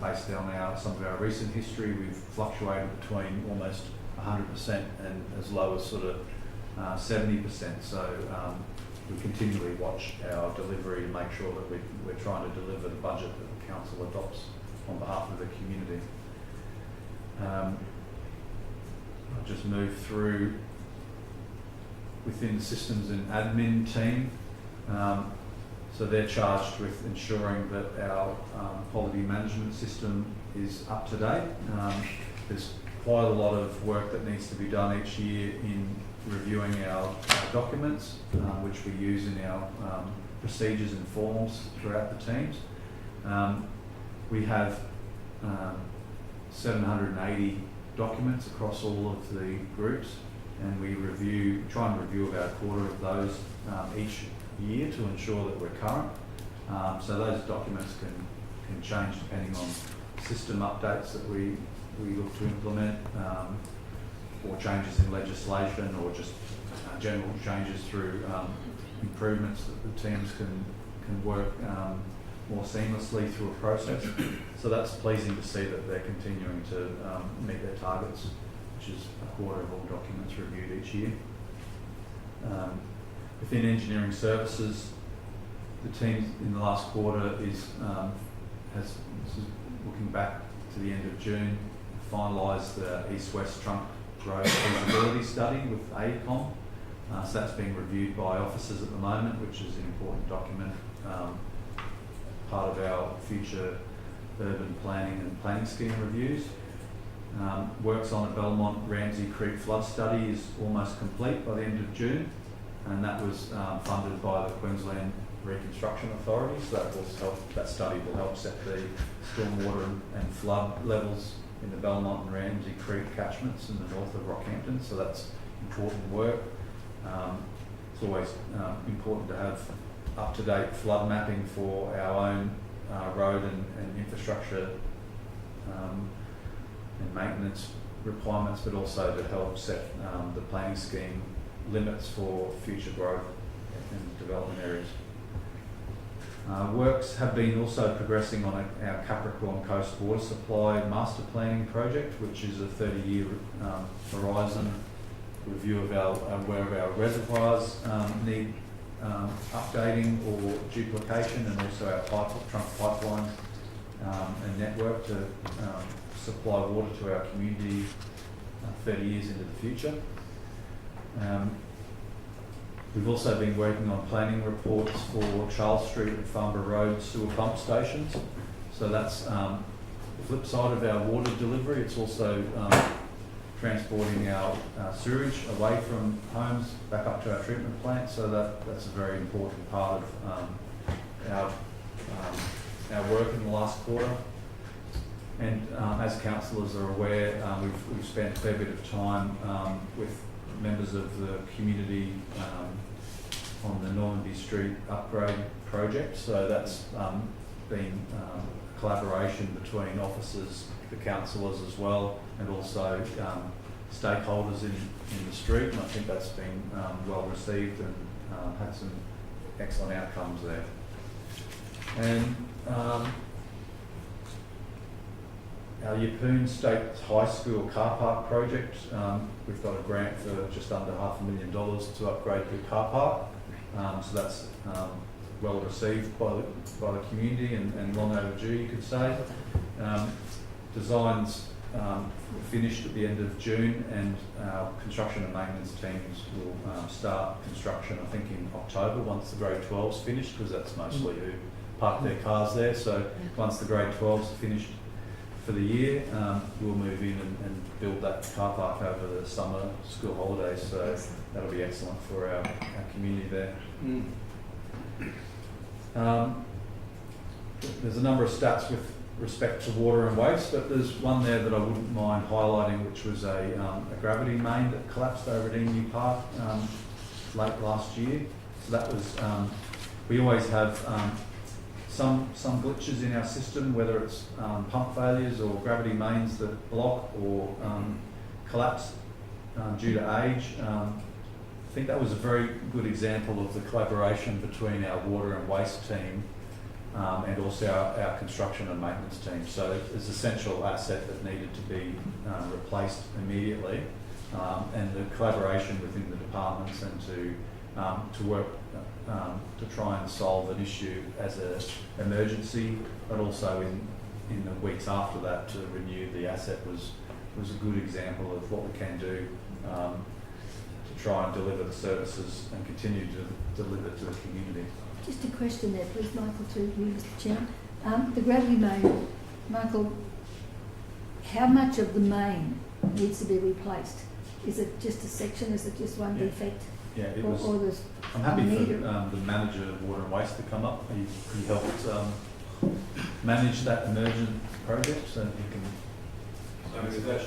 Based on some of our recent history, we've fluctuated between almost 100% and as low as sort of 70%. So we continually watch our delivery to make sure that we're trying to deliver the budget that the council adopts on behalf of the community. I'll just move through within the systems and admin team. So they're charged with ensuring that our quality management system is up to date. There's quite a lot of work that needs to be done each year in reviewing our documents, which we use in our procedures and forms throughout the teams. We have 780 documents across all of the groups, and we try and review about a quarter of those each year to ensure that we're current. So those documents can change depending on system updates that we look to implement, or changes in legislation, or just general changes through improvements that the teams can work more seamlessly through a process. So that's pleasing to see that they're continuing to meet their targets, which is a quarter of all documents reviewed each year. Within engineering services, the team in the last quarter this is looking back to the end of June, finalised the East-West Trunk Road feasibility study with AECOM. So that's being reviewed by officers at the moment, which is an important document, part of our future urban planning and planning scheme reviews. Works on a Belmont Ramsey Creek flood study is almost complete by the end of June, and that was funded by the Queensland Reconstruction Authority. So that study will help set the stormwater and flood levels in the Belmont and Ramsey Creek catchments in the north of Rockhampton. So that's important work. It's always important to have up-to-date flood mapping for our own road and infrastructure and maintenance requirements, but also to help set the planning scheme limits for future growth in development areas. Works have been also progressing on our Capricorn Coast Water Supply Master Planning Project, which is a 30-year horizon review of where our reservoirs need updating or duplication, and also our trunk pipelines and network to supply water to our community 30 years into the future. We've also been working on planning reports for Charles Street and Farnborough Road sewer pump stations. So that's the flip side of our water delivery. It's also transporting our sewage away from homes back up to our treatment plant. So that's a very important part of our work in the last quarter. And as councillors are aware, we've spent a fair bit of time with members of the community on the Normanby Street upgrade project. So that's been a collaboration between officers, the councillors as well, and also stakeholders in the street. And I think that's been well received and had some excellent outcomes there. And our Yeppoon State High School car park project, we've got a grant for just under $500,000 to upgrade the car park. So that's well received by the community and long overdue, you could say. Designs were finished at the end of June, and our construction and maintenance teams will start construction, I think, in October once the grade 12's finished, because that's mostly who park their cars there. So once the grade 12's are finished for the year, we'll move in and build that car park over the summer school holidays. So that'll be excellent for our community there. There's a number of stats with respect to water and waste, but there's one there that I wouldn't mind highlighting, which was a gravity main that collapsed over at Emu Park late last year. So that was, we always have some glitches in our system, whether it's pump failures or gravity mains that block or collapse due to age. I think that was a very good example of the collaboration between our water and waste team and also our construction and maintenance team. So it's an essential asset that needed to be replaced immediately, and the collaboration within the departments and to work to try and solve an issue as an emergency, but also in the weeks after that to renew the asset was a good example of what we can do to try and deliver the services and continue to deliver to the community.
Just a question there, please, Michael, to you, Mr. Chairman. The gravity main, Michael, how much of the main needs to be replaced? Is it just a section? Is it just one defect?
Yeah, it was. I'm happy for the manager of water and waste to come up. He helped manage that emergent project, so he can
So with that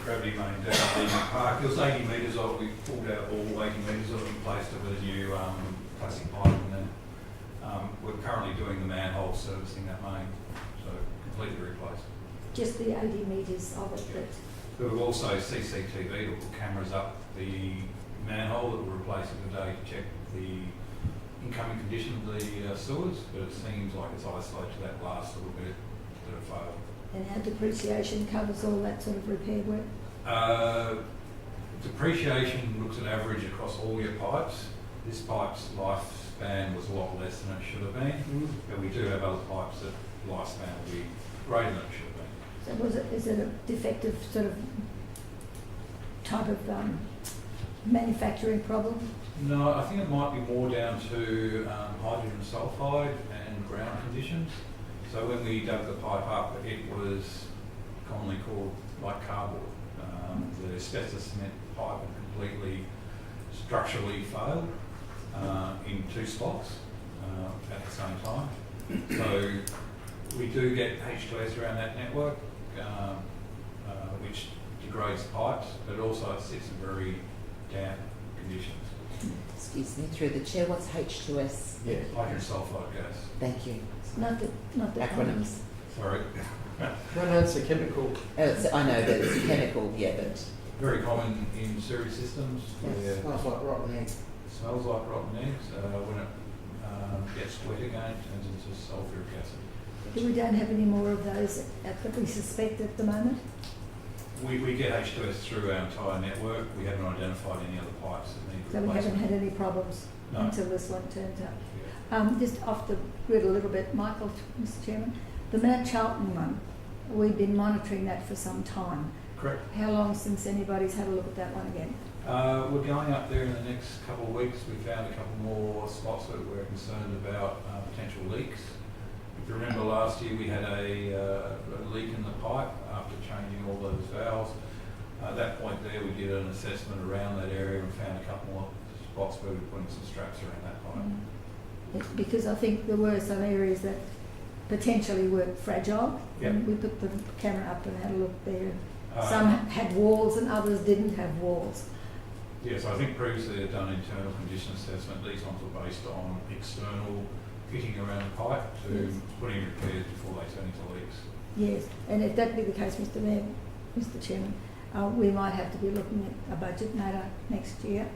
gravity main down the park, it was 80 metres of it. We pulled out all 80 metres of it and placed it with a new plastic pipe, and then we're currently doing the manhole servicing that main, so completely replaced.
Just the 80 metres of it that,
But we've also CCTV that put cameras up the manhole that we're replacing today to check the incoming condition of the sewers, but it seems like it's isolated to that last little bit that it failed.
and our depreciation covers all that sort of repair work.
Depreciation looks at average across all your pipes. This pipe's lifespan was a lot less than it should have been, but we do have other pipes that lifespan will be greater than it should have been.
So is it a defective sort of type of manufacturing problem?
No, I think it might be more down to hydrogen sulfide and ground conditions. So when we dug the pipe up, it was commonly called like cardboard. The asbestos cement pipe had completely structurally failed in two spots at the same time. So we do get H2S around that network, which degrades pipes, but also it sits in very damp conditions.
Excuse me, through the chair, what's H2S?
Yeah.
Hydrogen sulfide gas.
Thank you.
Not the
Acronyms.
Sorry.
No, it's a chemical.
I know that it's a chemical, yeah, but
Very common in sewage systems.
It smells like rotten egg.
It smells like rotten eggs. When it gets wet again, it turns into sulfuric acid.
We don't have any more of those that we suspect at the moment.
We get H2S through our entire network. We haven't identified any other pipes that need
So we haven't
replacement.
had any problems
No.
until this one turns up.
Yeah.
Just off the grid a little bit, Michael, Mr. Chairman, the Mount Charlton one, we've been monitoring that for some time.
Correct.
How long since anybody's had a look at that one again?
We're going up there in the next couple of weeks. We found a couple more spots that we're concerned about potential leaks. If you remember last year, we had a leak in the pipe after changing all those valves. At that point there, we did an assessment around that area and found a couple more spots where we were putting some straps around that pipe.
It's because I think there were some areas that potentially were fragile.
Yep.
And we put the camera up and had a look there.
Uh,
Some had walls and others didn't have walls.
Yes, I think previously they'd done internal condition assessment. These ones were based on external fitting around the pipe to
Yes.
put in repairs before they turn into leaks.
Yes, and if that be the case, Mr. Mayor, Mr. Chairman, we might have to be looking at a budget matter next year.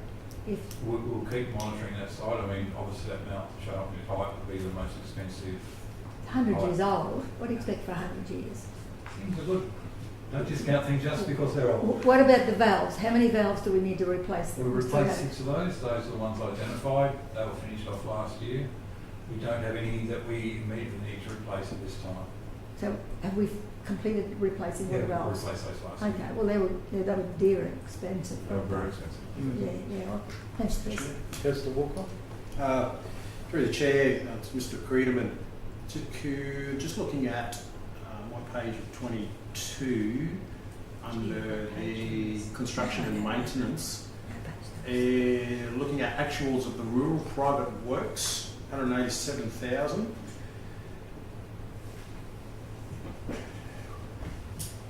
If
We'll keep monitoring that side. I mean, obviously that Mount Charlton pipe would be the most expensive.
100
Right.
years old, what do you expect for 100 years?
Things are good. Don't discount things just because they're old.
What about the valves? How many valves do we need to replace?
We replaced 6 of those. Those are the ones identified. They were finished off last year. We don't have any that we immediately need to replace at this time.
So have we completed replacing all
Yeah,
the
we
valves?
replaced those last year.
Okay, well they were dear and expensive.
They were very expensive.
Yeah, well, thanks, Chris.
Councillor Walker.
Through the chair, to Mr. Creedman, just looking at my page of 22 under the construction and maintenance, looking at actuals of the rural private works, 187,000.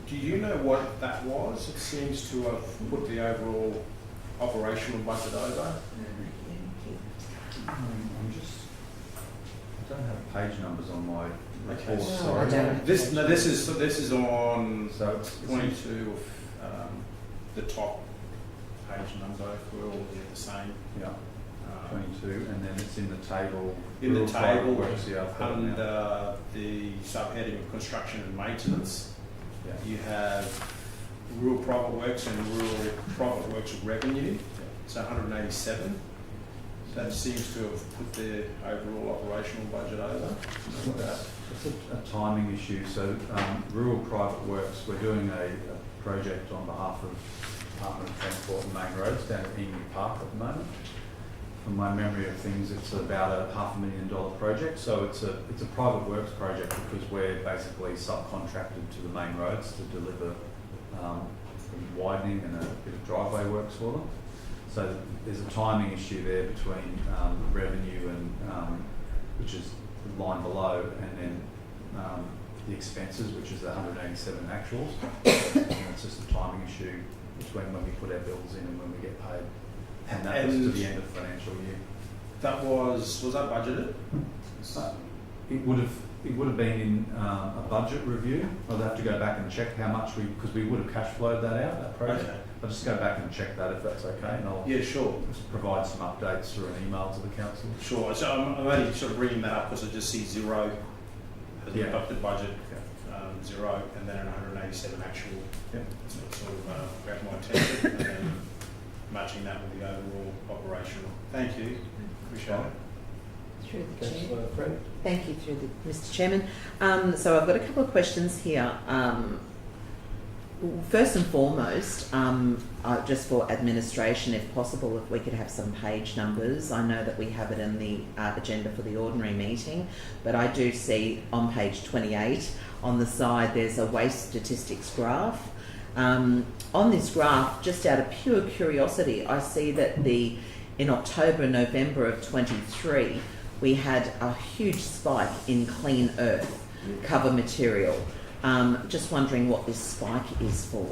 Do you know what that was? It seems to have put the overall operational budget over.
I don't have page numbers on my
Okay,
report,
sorry.
sorry.
This is on
So it's
22 of the top page number. If we're all the same.
Yeah, 22, and then it's in the table.
In the
rural private
table
works, yeah, I've got it now.
under the subheading of construction and maintenance,
Yeah.
you have rural private works and rural private works revenue. So 187. That seems to have put the overall operational budget over.
It's a timing issue. So rural private works, we're doing a project on behalf of Department of Transport and Main Roads down at Emu Park at the moment. From my memory of things, it's about a $500,000 project. So it's a private works project because we're basically subcontracted to the main roads to deliver widening and a bit of driveway works for them. So there's a timing issue there between revenue and which is the line below, and then the expenses, which is the 187 actuals. And it's just a timing issue between when we put our bills in and when we get paid. And that was to the end of the financial year.
That was that budgeted?
It would have been in a budget review. I'd have to go back and check how much because we would have cash flowed that out, that project.
Okay.
I'll just go back and check that if that's okay, and I'll
Yeah, sure.
just provide some updates through an email to the council.
Sure. So I'm only sort of bringing that up because I just see zero as
Yeah.
an adopted budget, zero, and then an 187 actual.
Yep.
So it sort of grabbed my attention, and then matching that with the overall operational. Thank you. Appreciate it.
Through the chair.
Councillor Friend?
Thank you, through the, Mr. Chairman. So I've got a couple of questions here. First and foremost, just for administration, if possible, if we could have some page numbers. I know that we have it in the agenda for the ordinary meeting, but I do see on page 28 on the side there's a waste statistics graph. On this graph, just out of pure curiosity, I see that in October, November of 23, we had a huge spike in clean earth cover material. Just wondering what this spike is for.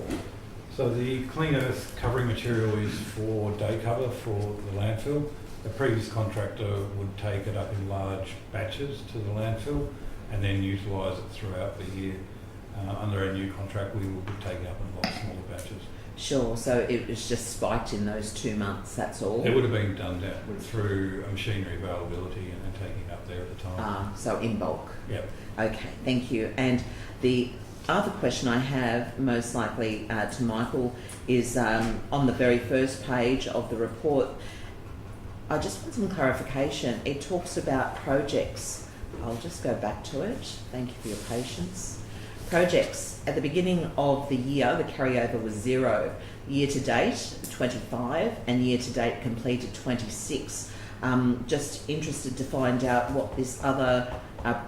So the clean earth covering material is for day cover for the landfill. The previous contractor would take it up in large batches to the landfill and then utilise it throughout the year. Under a new contract, we will be taking up in a lot smaller batches.
Sure, so it was just spiked in those 2 months, that's all?
It would have been done down through machinery availability and taking it up there at the time.
So in bulk?
Yep.
Okay, thank you. And the other question I have, most likely to Michael, is on the very first page of the report. I just want some clarification. It talks about projects. I'll just go back to it. Thank you for your patience. Projects. At the beginning of the year, the carryover was 0. Year to date, 25, and year to date completed 26. Just interested to find out what this other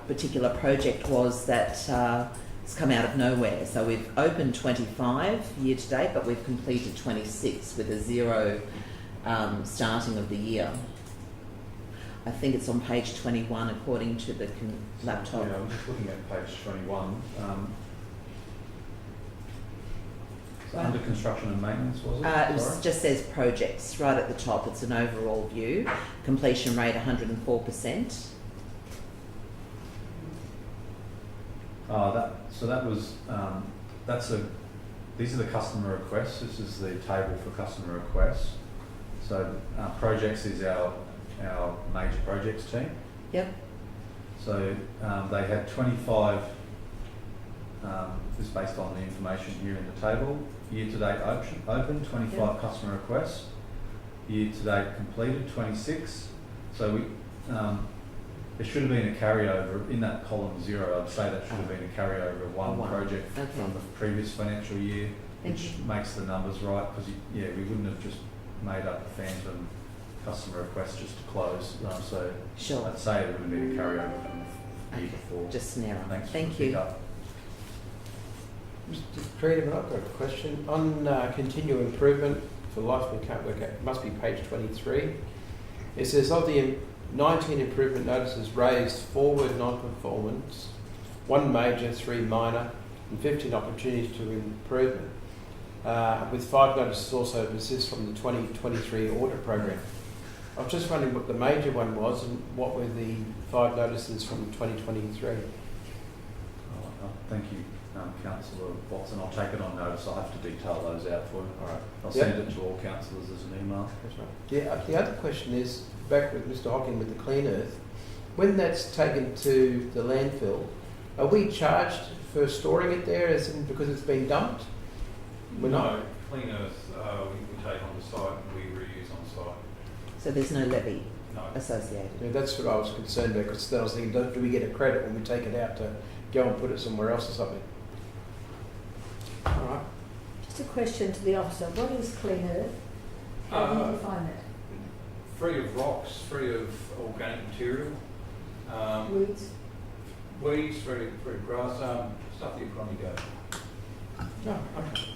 particular project was that has come out of nowhere. So we've opened 25 year to date, but we've completed 26 with a 0 starting of the year. I think it's on page 21 according to the laptop.
Yeah, I'm just looking at page 21. So under construction and maintenance, was it? Sorry?
Just says projects right at the top. It's an overall view. Completion rate 104%.
These are the customer requests. This is the table for customer requests. So projects is our major projects team.
Yep.
So they had 25, this is based on the information here in the table, year to date open 25
Yep.
customer requests, year to date completed 26. So there should have been a carryover in that column 0. I'd say that should have been a carryover of one project
Okay.
from the previous financial year,
Thank
which
you.
makes the numbers right, because we wouldn't have just made up a phantom customer request just to close. So
Sure.
I'd say it would have been a carryover from the year
Okay.
before.
Just an error.
Thanks for
Thank
the
you.
pickup.
Mr. Creative, I've got a question. On continual improvement, for life we can't work out, it must be page 23. It says, of the 19 improvement notices raised, 4 were non-performance, 1 major, 3 minor, and 15 opportunities to improvement, with 5 notices also persist from the 2023 audit program. I was just wondering what the major one was and what were the 5 notices from 2023.
Thank you, Councillor Watson. I'll take it on notice. I'll have to detail those out for you.
All right.
I'll
Yep.
send it to all councillors as an email.
That's right. Yeah, the other question is, back with Mr. Hocking with the Clean Earth, when that's taken to the landfill, are we charged for storing it there as in because it's been dumped? We're not.
No, Clean Earth we take on the site and we reuse on site.
So there's no levy
No.
associated.
Yeah, that's what I was concerned about, because I was thinking, do we get a credit when we take it out to go and put it somewhere else or something? All right.
Just a question to the officer. What is clean earth? How do you define that?
Free of rocks, free of organic material,
Weeds?
weeds, free of grass, stuff that you probably go.
No, okay.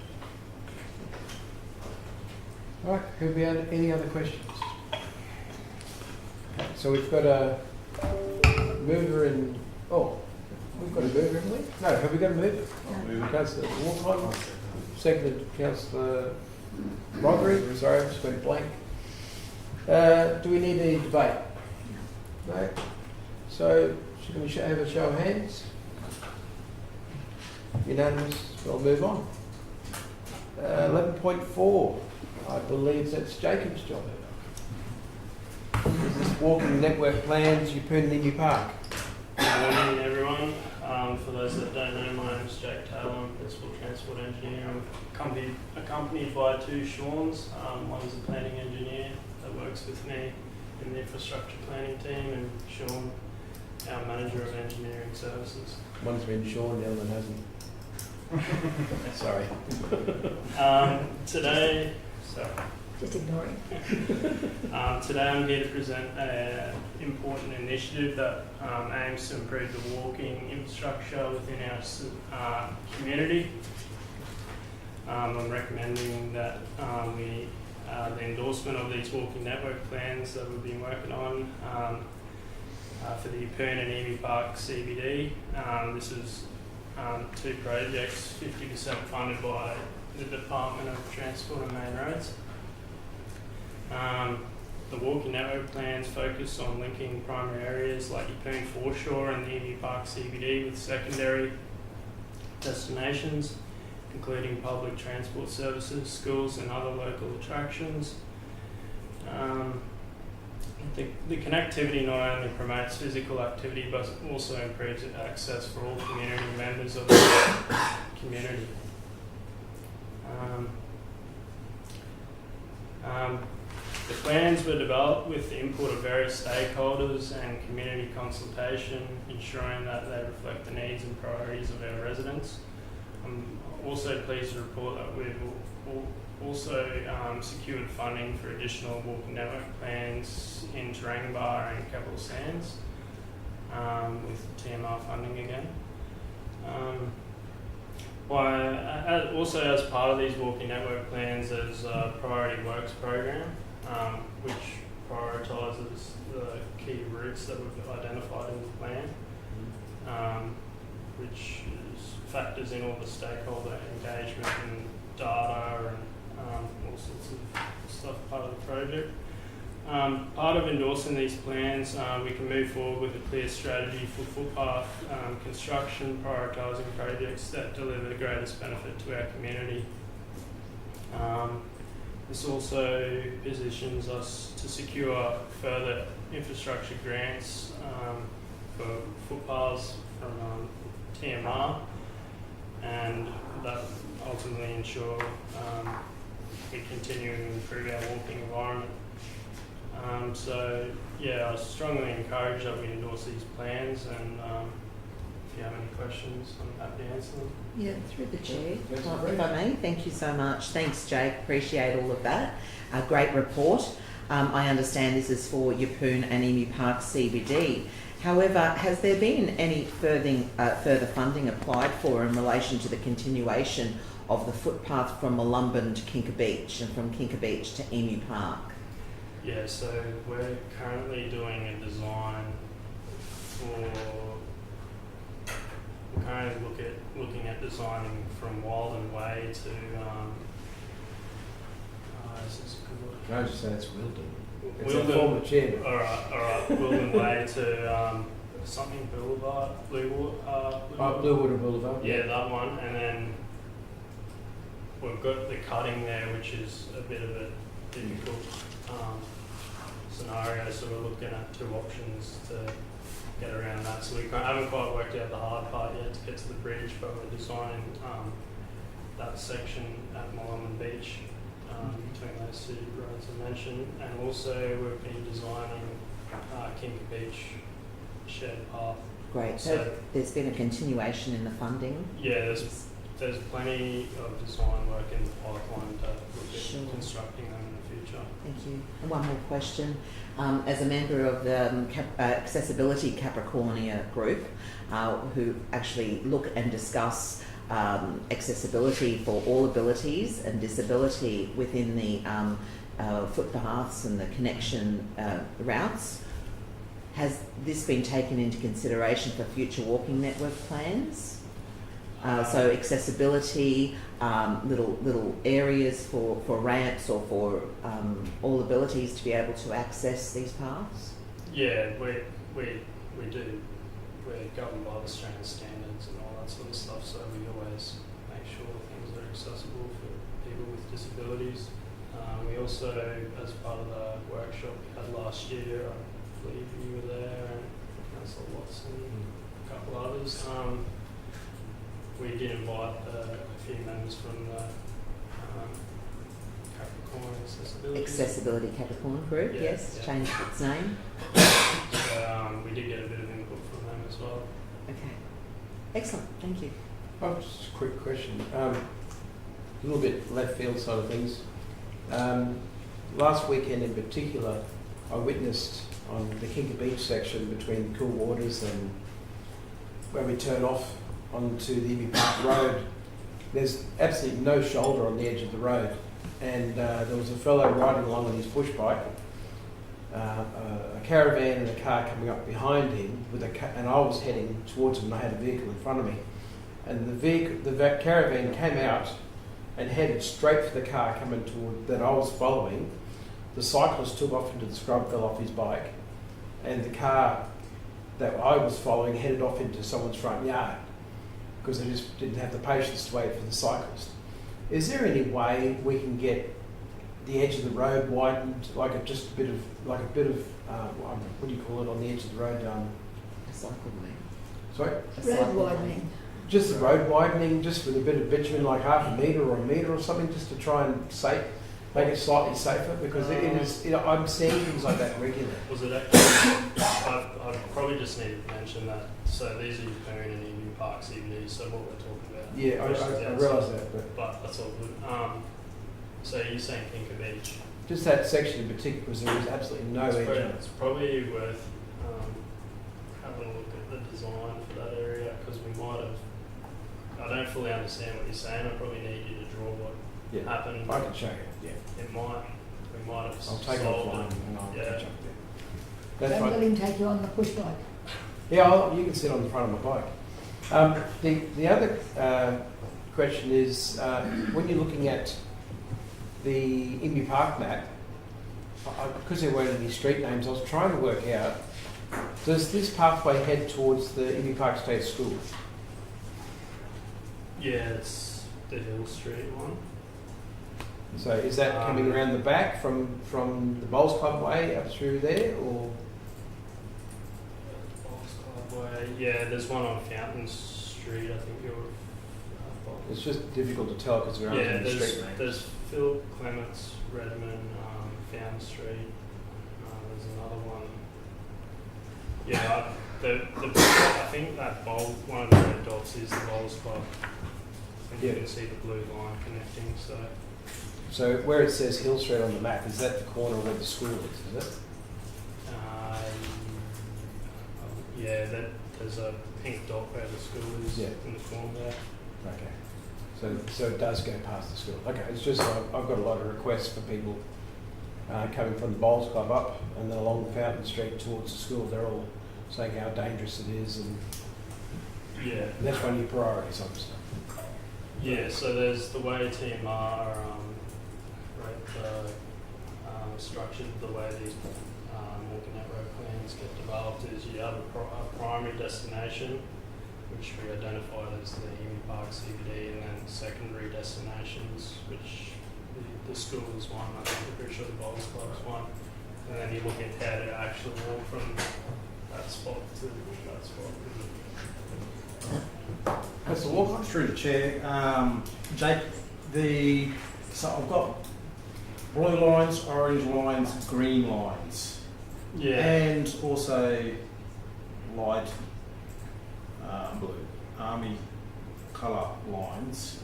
All right, have we had any other questions? Okay, so we've got a mover and, we've got a mover, haven't we? No, have we got a mover?
No.
Councillor Walcott, seconded Councillor Roderick, sorry, I've just went blank. Do we need any debate? No? So, should we have a show of hands? Unanimous, we'll move on. 11.4, I believe that's Jacob's job. This is walking network plans, Yeppoon and Emu Park.
Good morning, everyone. For those that don't know, my name is Jake Taylor. I'm Principal Transport Engineer. I'm accompanied by two Seans. One's a planning engineer that works with me in the infrastructure planning team, and Sean, our Manager of Engineering Services.
One's been Sean, the other one hasn't. Sorry.
Today,
Just ignoring.
today I'm here to present an important initiative that aims to improve the walking infrastructure within our community. I'm recommending that the endorsement of these walking network plans that we've been working on for the Yeppoon and Emu Park CBD. This is two projects, 50% funded by the Department of Transport and Main Roads. The walking network plans focus on linking primary areas like Yeppoon Foreshore and the Emu Park CBD with secondary destinations, including public transport services, schools and other local attractions. The connectivity not only promotes physical activity but also improves access for all community members of the community. The plans were developed with the input of various stakeholders and community consultation, ensuring that they reflect the needs and priorities of our residents. I'm also pleased to report that we've also secured funding for additional walking network plans in Tarangbar and Capital Sands with TMR funding again. Also, as part of these walking network plans, there's a priority works program which prioritises the key routes that we've identified in the plan, which factors in all the stakeholder engagement and data and all sorts of stuff part of the project. Part of endorsing these plans, we can move forward with a clear strategy for footpath construction, prioritising projects that deliver the greatest benefit to our community. This also positions us to secure further infrastructure grants for footpaths from TMR, and that ultimately ensure we continue to improve our walking environment. I strongly encourage that we endorse these plans, and if you have any questions, I'm happy to answer them.
Yeah, through the chair. If I may, thank you so much. Thanks, Jake. Appreciate all of that. A great report. I understand this is for Yeppoon and Emu Park CBD. However, has there been any further funding applied for in relation to the continuation of the footpath from Molumban to Kinka Beach and from Kinka Beach to Emu Park?
Yeah, so we're currently doing a design we're currently looking at designing from Walden Way to
Can I just say it's Wilden? It's
Wilden,
a former chairman.
Alright, Wilden Way to something Boulevard,
Bluewater Boulevard.
Yeah, that one, and then we've got the cutting there, which is a bit of a difficult scenario, so we're looking at two options to get around that. So we haven't quite worked out the hard part yet to get to the bridge, but we're designing that section at Molumban Beach between those two roads I mentioned, and also we've been designing Kinka Beach shared path.
Great. So there's been a continuation in the funding?
Yeah, there's plenty of design work in the pipeline to look at constructing them in the future.
Thank you. And one more question. As a member of the Accessibility Capricornia group, who actually look and discuss accessibility for all abilities and disability within the footpaths and the connection routes, has this been taken into consideration for future walking network plans? So accessibility, little areas for ramps or for all abilities to be able to access these paths?
Yeah, we do. We're governed by the Australian standards and all that sort of stuff, so we always make sure things are accessible for people with disabilities. We also, as part of the workshop we had last year, I believe you were there, and Councillor Watson and a couple others, we did invite a few members from the Capricorn
Accessibility Capricorn Group,
Yeah,
yes,
yeah.
changed its name.
So we did get a bit of input from them as well.
Okay, excellent, thank you.
Oh, just a quick question. A little bit left field side of things. Last weekend in particular, I witnessed on the Kinka Beach section between Cool Waters and where we turn off onto the Ivy Park Road, there's absolutely no shoulder on the edge of the road. And there was a fellow riding along on his push bike, a caravan and a car coming up behind him, and I was heading towards him and I had a vehicle in front of me. And the caravan came out and headed straight for the car coming toward that I was following. The cyclist took off into the scrub, fell off his bike, and the car that I was following headed off into someone's front yard because they just didn't have the patience to wait for the cyclist. Is there any way we can get the edge of the road widened, like a bit of what do you call it on the edge of the road?
A cycleway.
Sorry,
Road widening.
just the road widening, just with a bit of bitumen, like half a metre or a metre or something, just to try and make it slightly safer, because it is. I'm seeing things like that regularly.
Was it actually? I probably just need to mention that. So these are your Poon and Emu Park CBD. So what we're talking about.
Yeah, I realise that,
But that's all good. So you're saying Kinka Beach?
just that section in particular, because there is absolutely no edge on it.
It's probably worth having a look at the design for that area, because we might have. I don't fully understand what you're saying. I probably need you to draw what
Yeah,
happened.
I can show you. Yeah,
We might have
I'll take it
solved
offline
it.
and I'll
Yeah.
catch up there. That's
Don't let
fine.
him take you on the push bike.
Yeah, you can sit on the front of my bike. The other question is, when you're looking at the Emu Park map, because there weren't any street names, I was trying to work out, does this pathway head towards the Emu Park State School?
Yeah, it's the Hill Street one.
So is that coming around the back from the Bowls Club way up through there, or?
Yeah, there's one on Fountain Street. I think you're.
It's just difficult to tell because there aren't
Yeah,
any street names.
there's Phil Clements, Redmond, Fountain Street. There's another one. Yeah, I think that bowl, one of the red dots is the Bowls Club. And you can see the blue line connecting.
So where it says Hill Street on the map, is that the corner where the school is it?
Yeah, there's a pink dot where the school is in the corner there.
Okay. So it does go past the school. Okay, it's just I've got a lot of requests for people coming from the Bowls Club up and then along Fountain Street towards the school. They're all saying how dangerous it is, and that's one of your priorities, obviously.
Yeah, so there's the way TMR structured, the way these walking network plans get developed is you have a primary destination, which we identified as the Emu Park CBD, and then secondary destinations, which the school is one, I think I'm pretty sure the Bowls Club is one, and then you look at how to actually walk from that spot to that spot.
That's the walk through the chair. Jake, so I've got blue lines, orange lines, green lines.
Yeah.
And also light blue, army colour lines.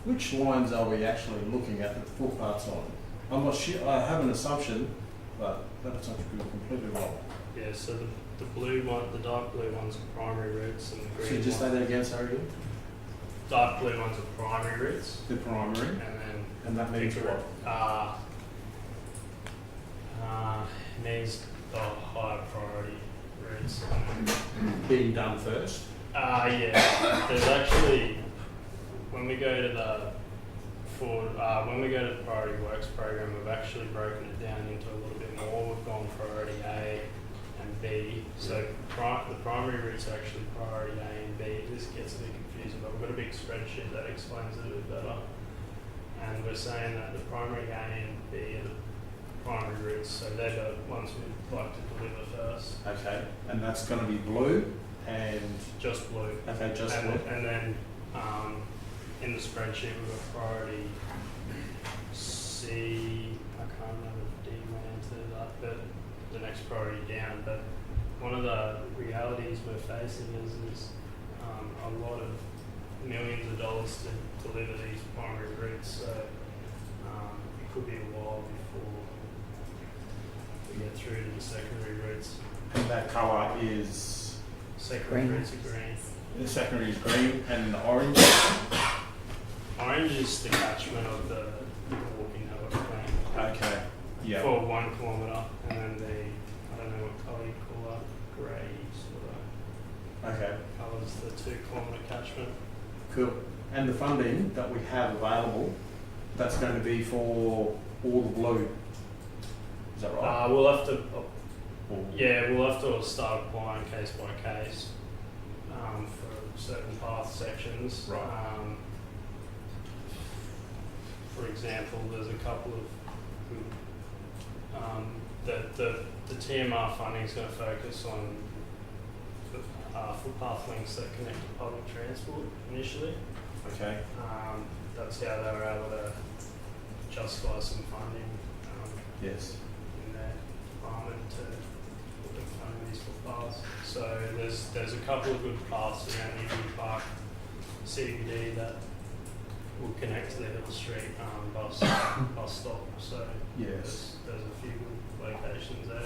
Which lines are we actually looking at the footpaths on? I'm not sure, I have an assumption, but that assumption could be completely wrong.
Yeah, so the blue one, the dark blue ones are primary routes, and the green
So you just say
one,
that again, sorry?
dark blue ones are primary routes,
The primary,
and then
and that means what?
means the higher priority routes.
being done first?
Yeah, there's actually, when we go to the priority works program, we've actually broken it down into a little bit more. We've gone priority A and B. So the primary routes are actually priority A and B. This gets a bit confusing, but we've got a big spreadsheet that explains it a bit better. And we're saying that the primary A and B are the primary routes, so they're the ones we'd like to deliver first.
Okay, and that's going to be blue and
Just blue.
okay, just
and,
blue.
and then in the spreadsheet we've got priority C. I can't remember if D went into that, but the next priority down. But one of the realities we're facing is a lot of millions of dollars to deliver these primary routes. So it could be a while before we get through to the secondary routes.
And that colour is
Secondary
Green.
routes are green.
the secondary is green and the orange.
Orange is the catchment of the walking network plan
Okay. Yeah.
for 1 kilometre, and then I don't know what colour you call that, grey sort
Okay.
of colours the 2 kilometre catchment.
Cool. And the funding that we have available, that's going to be for all the blue. Is that right?
We'll have to,
Or-
we'll have to start applying case by case for certain path sections.
Right.
For example, there's a couple of the TMR funding is going to focus on footpath links that connect to public transport initially.
Okay.
That's how they were able to justify some funding
Yes.
in their department to look at funding these footpaths. So there's a couple of good paths around Eden Park CBD that will connect to the Hill Street bus stop. So
Yes.
there's a few good locations there.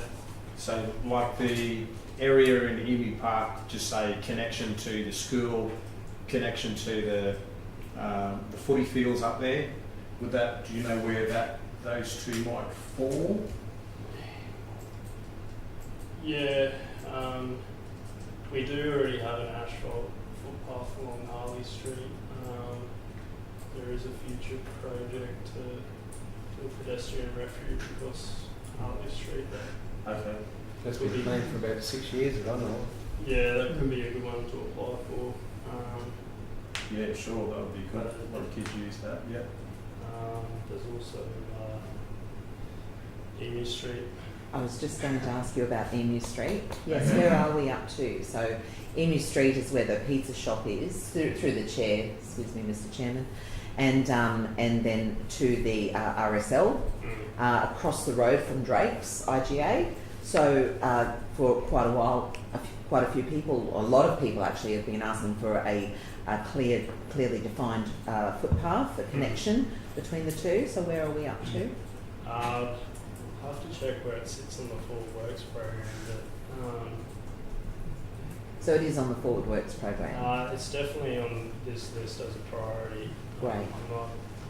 So, like the area in Emu Park, just say connection to the school, connection to the footy fields up there. Would that? Do you know where those two might fall?
Yeah, we do already have an asphalt footpath along Harley Street. There is a future project to do a pedestrian refuge across Harley Street there.
Okay.
That's been planned for about 6 years, I don't know.
Yeah, that could be a good one to apply for.
Yeah, sure. That would be good. A lot of kids use that. Yeah.
There's also Emu Street.
I was just going to ask you about Emu Street. Yes,
Okay.
where are we up to? So Emu Street is where the pizza shop is, through the chair, excuse me, Mr. Chairman, and then to the RSL, across the road from Drake's IGA. So for quite a while, quite a few people, a lot of people actually have been asking for a clearly defined footpath, a connection between the two. So where are we up to?
I'll have to check where it sits on the Forward Works program, but
So it is on the Forward Works program.
it's definitely on this list as a priority.
Great.
I'm not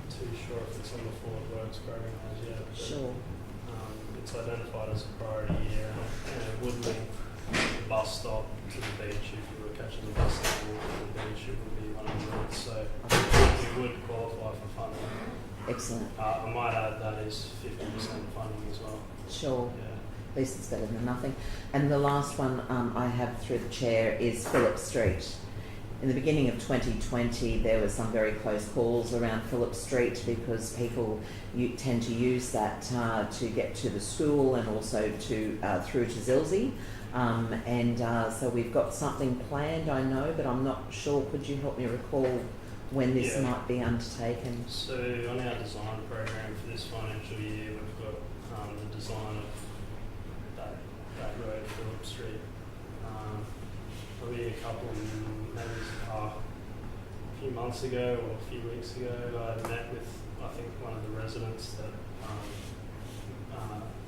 too sure if it's on the Forward Works program as yet. But,
Sure.
it's identified as a priority here, and it would link the bus stop to the beach. If you were catching the bus stop or to the beach, it would be one of the routes. So it would qualify for funding.
Excellent.
I might add that is 50% funding as well.
Sure.
Yeah.
At least it's better than nothing. And the last one I have through the chair is Phillip Street. In the beginning of 2020, there were some very close calls around Phillip Street because people tend to use that to get to the school and also to through to Zilsey. So we've got something planned, I know, but I'm not sure. Could you help me recall when this
Yeah.
might be undertaken?
So on our design program for this financial year, we've got the design of that road, Phillip Street. Probably maybe a few months ago or a few weeks ago, I met with one of the residents that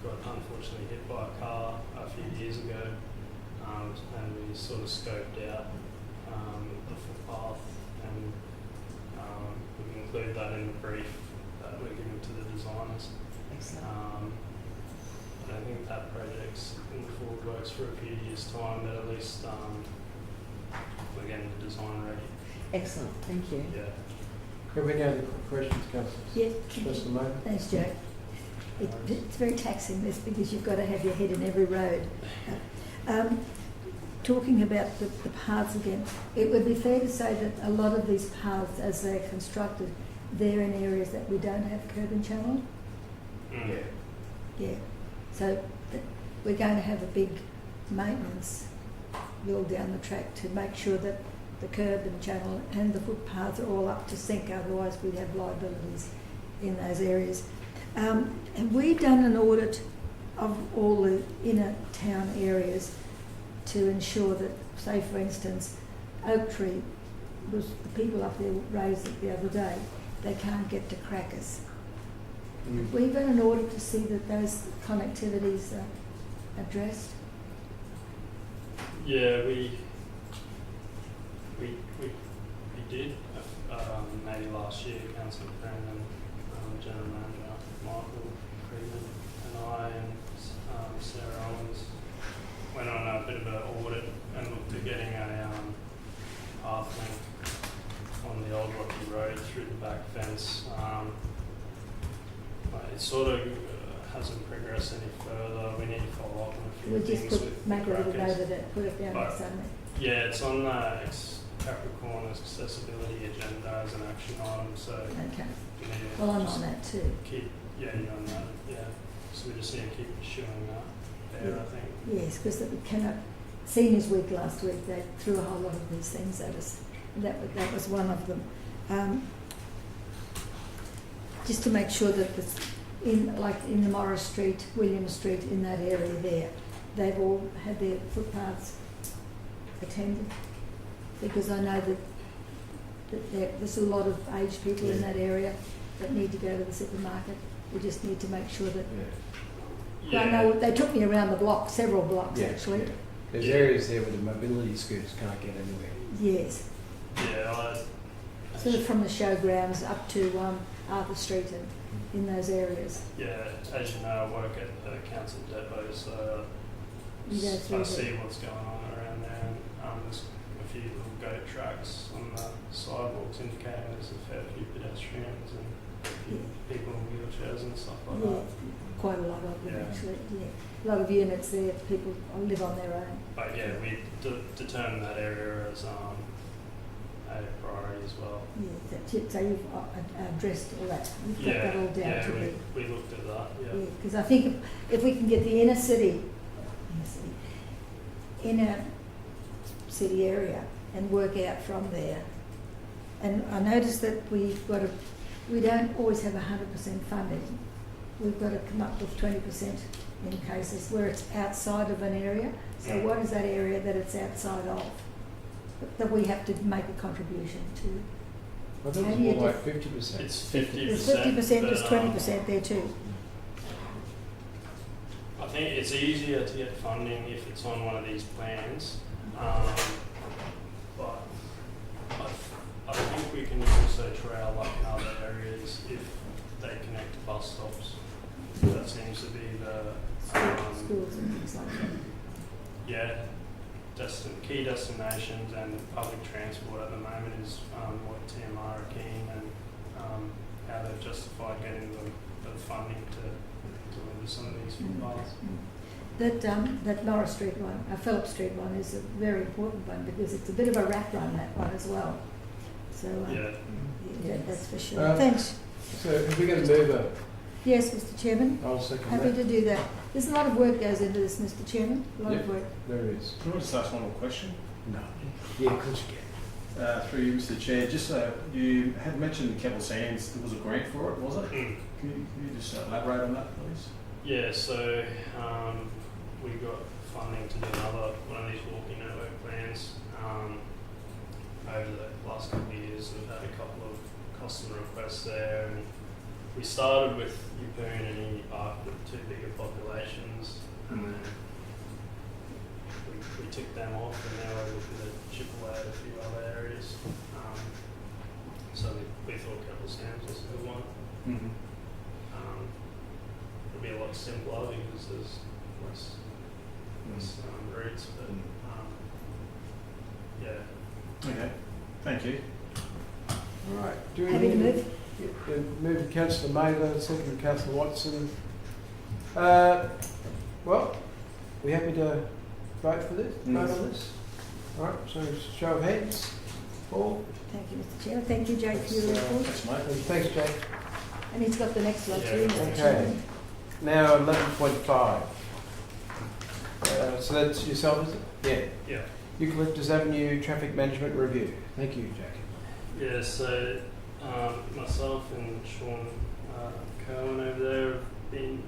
got unfortunately hit by a car a few years ago, and we sort of scoped out the footpath, and we include that in the brief that we're giving to the designers.
Excellent.
don't think that project's in the forward works for a few years' time, but at least we're getting the design ready.
Excellent, thank you.
Yeah.
Have we any other questions, councillors?
Yeah,
Councillor Mogan?
thanks, Joe. It's very taxing this because you've got to have your head in every road. Talking about the paths again, it would be fair to say that a lot of these paths, as they're constructed, they're in areas that we don't have curb and channel.
Mm.
Yeah. So we're going to have a big maintenance bill down the track to make sure that the curb and channel and the footpaths are all up to sync, otherwise we'd have liabilities in those areas. And we've done an audit of all the inner town areas to ensure that, say for instance, Oak Tree, was the people up there raised it the other day, they can't get to Crackers. We've done an audit to see that those connectivities are addressed.
Yeah, we did maybe last year. Councillor Brandon, General Manager Michael Creedman, and I and Sarah Owens went on a bit of an audit and looked at getting a path link on the old Rocky Road through the back fence. But it sort of hasn't progressed any further. We need to follow up on a few
We just
things with
make a little
Crackers.
note of that, put it down
Right.
somewhere.
Yeah, it's on the Capricorn accessibility agenda as an action item, so
Okay.
we need to
Well, I'm
just
on that too.
keep, you're on that, yeah. So we just need to keep pursuing that there,
Yeah.
I think.
Yes, because we cannot. Seniors Week last week, they threw a whole lot of these things at us. That was one of them. Just to make sure that in the Morris Street, William Street, in that area there, they've all had their footpaths attended. Because I know that there's a lot of aged people in that area that need to go to the supermarket. We just need to make sure that.
Yeah.
I know they took me around the block, several blocks
Yeah,
actually.
yeah. There's areas there where the mobility scooters can't get anywhere.
Yes,
Yeah,
sort of from the showgrounds up to Arthur Street and in those areas.
yeah, as you know, I work at the council depot, so
You go through
I
there.
see what's going on around there. And there's a few little goat tracks on the sidewalks indicating there's a fair few pedestrians and people in wheelchairs and stuff like
Yeah,
that.
quite a lot of them
Yeah.
actually. Yeah, a lot of units there. People live on their own.
But yeah, we determined that area as a priority as well.
Yeah, that's it. So you've addressed all that. You've got
Yeah,
that all down
yeah,
to be.
we looked at that. Yeah.
Because I think if we can get the inner city area and work out from there. And I noticed that we don't always have 100% funding. We've got to come up with 20% in cases where it's outside of an area. So what is that area that it's outside of that we have to make a contribution to?
I thought
How
it
do you
was more like 50%.
It's 50%.
There's 50%, there's
but,
20% there too.
I think it's easier to get funding if it's on one of these plans, but I think we can also trail up in other areas if they connect to bus stops. That seems to be the
Schools and things like that.
yeah, key destinations and public transport at the moment is what TMR are keen and how they've justified getting the funding to deliver some of these footpaths.
That Norris Street one, Phillip Street one is a very important one because it's a bit of a rat run, that one as well. So
Yeah.
that's for sure. Thanks.
So if we're going to move a,
Yes, Mr. Chairman.
I'll second
Happy
that.
to do that. There's a lot of work goes into this, Mr. Chairman. A lot of work.
There it is.
Can I just ask one more question?
No. Yeah, of course you can.
Through you, Mr. Chair, just you had mentioned Keppel Sands, there was a grant for it, was it?
Mm.
Can you just elaborate on that, please?
Yeah, so we got funding to do another one of these walking network plans. Over the last couple of years, we've had a couple of customer requests there, and we started with Yeppoon and Emu Park with two bigger populations, and then we ticked them off, and now we're looking to chip away at a few other areas. So we thought Keppel Sands was a good one.
Mm-hmm.
it'll be a lot simpler because there's less routes, but yeah.
Okay, thank you.
All right. Do we
Happy to
need-
move?
Yeah, moved Councillor Mather, second Councillor Watson. Well, we happy to vote for this? Vote on this? All right, so show of hands. Paul?
Thank you, Mr Chair. Thank you, Jake, for your report.
And thanks, Jake.
And he's got the next one
Yeah.
too, Mr
Okay.
Chairman.
Now 11.5. So that's yourself, is it? Yeah.
Yeah.
Eucalyptus Avenue Traffic Management Review. Thank you, Jake.
Yeah, so myself and Sean Cohen over there have been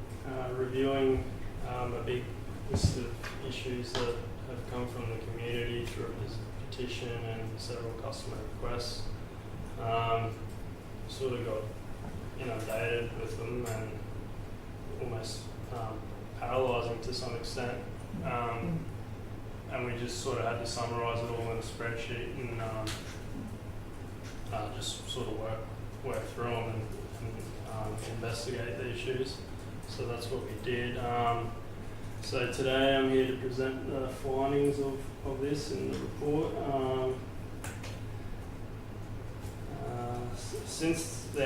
reviewing a big list of issues that have come from the community through a petition and several customer requests. Sort of got inundated with them and almost paralysing to some extent. And we just sort of had to summarise it all in a spreadsheet and just sort of work through them and investigate the issues. So that's what we did. So today I'm here to present the findings of this in the report. Since the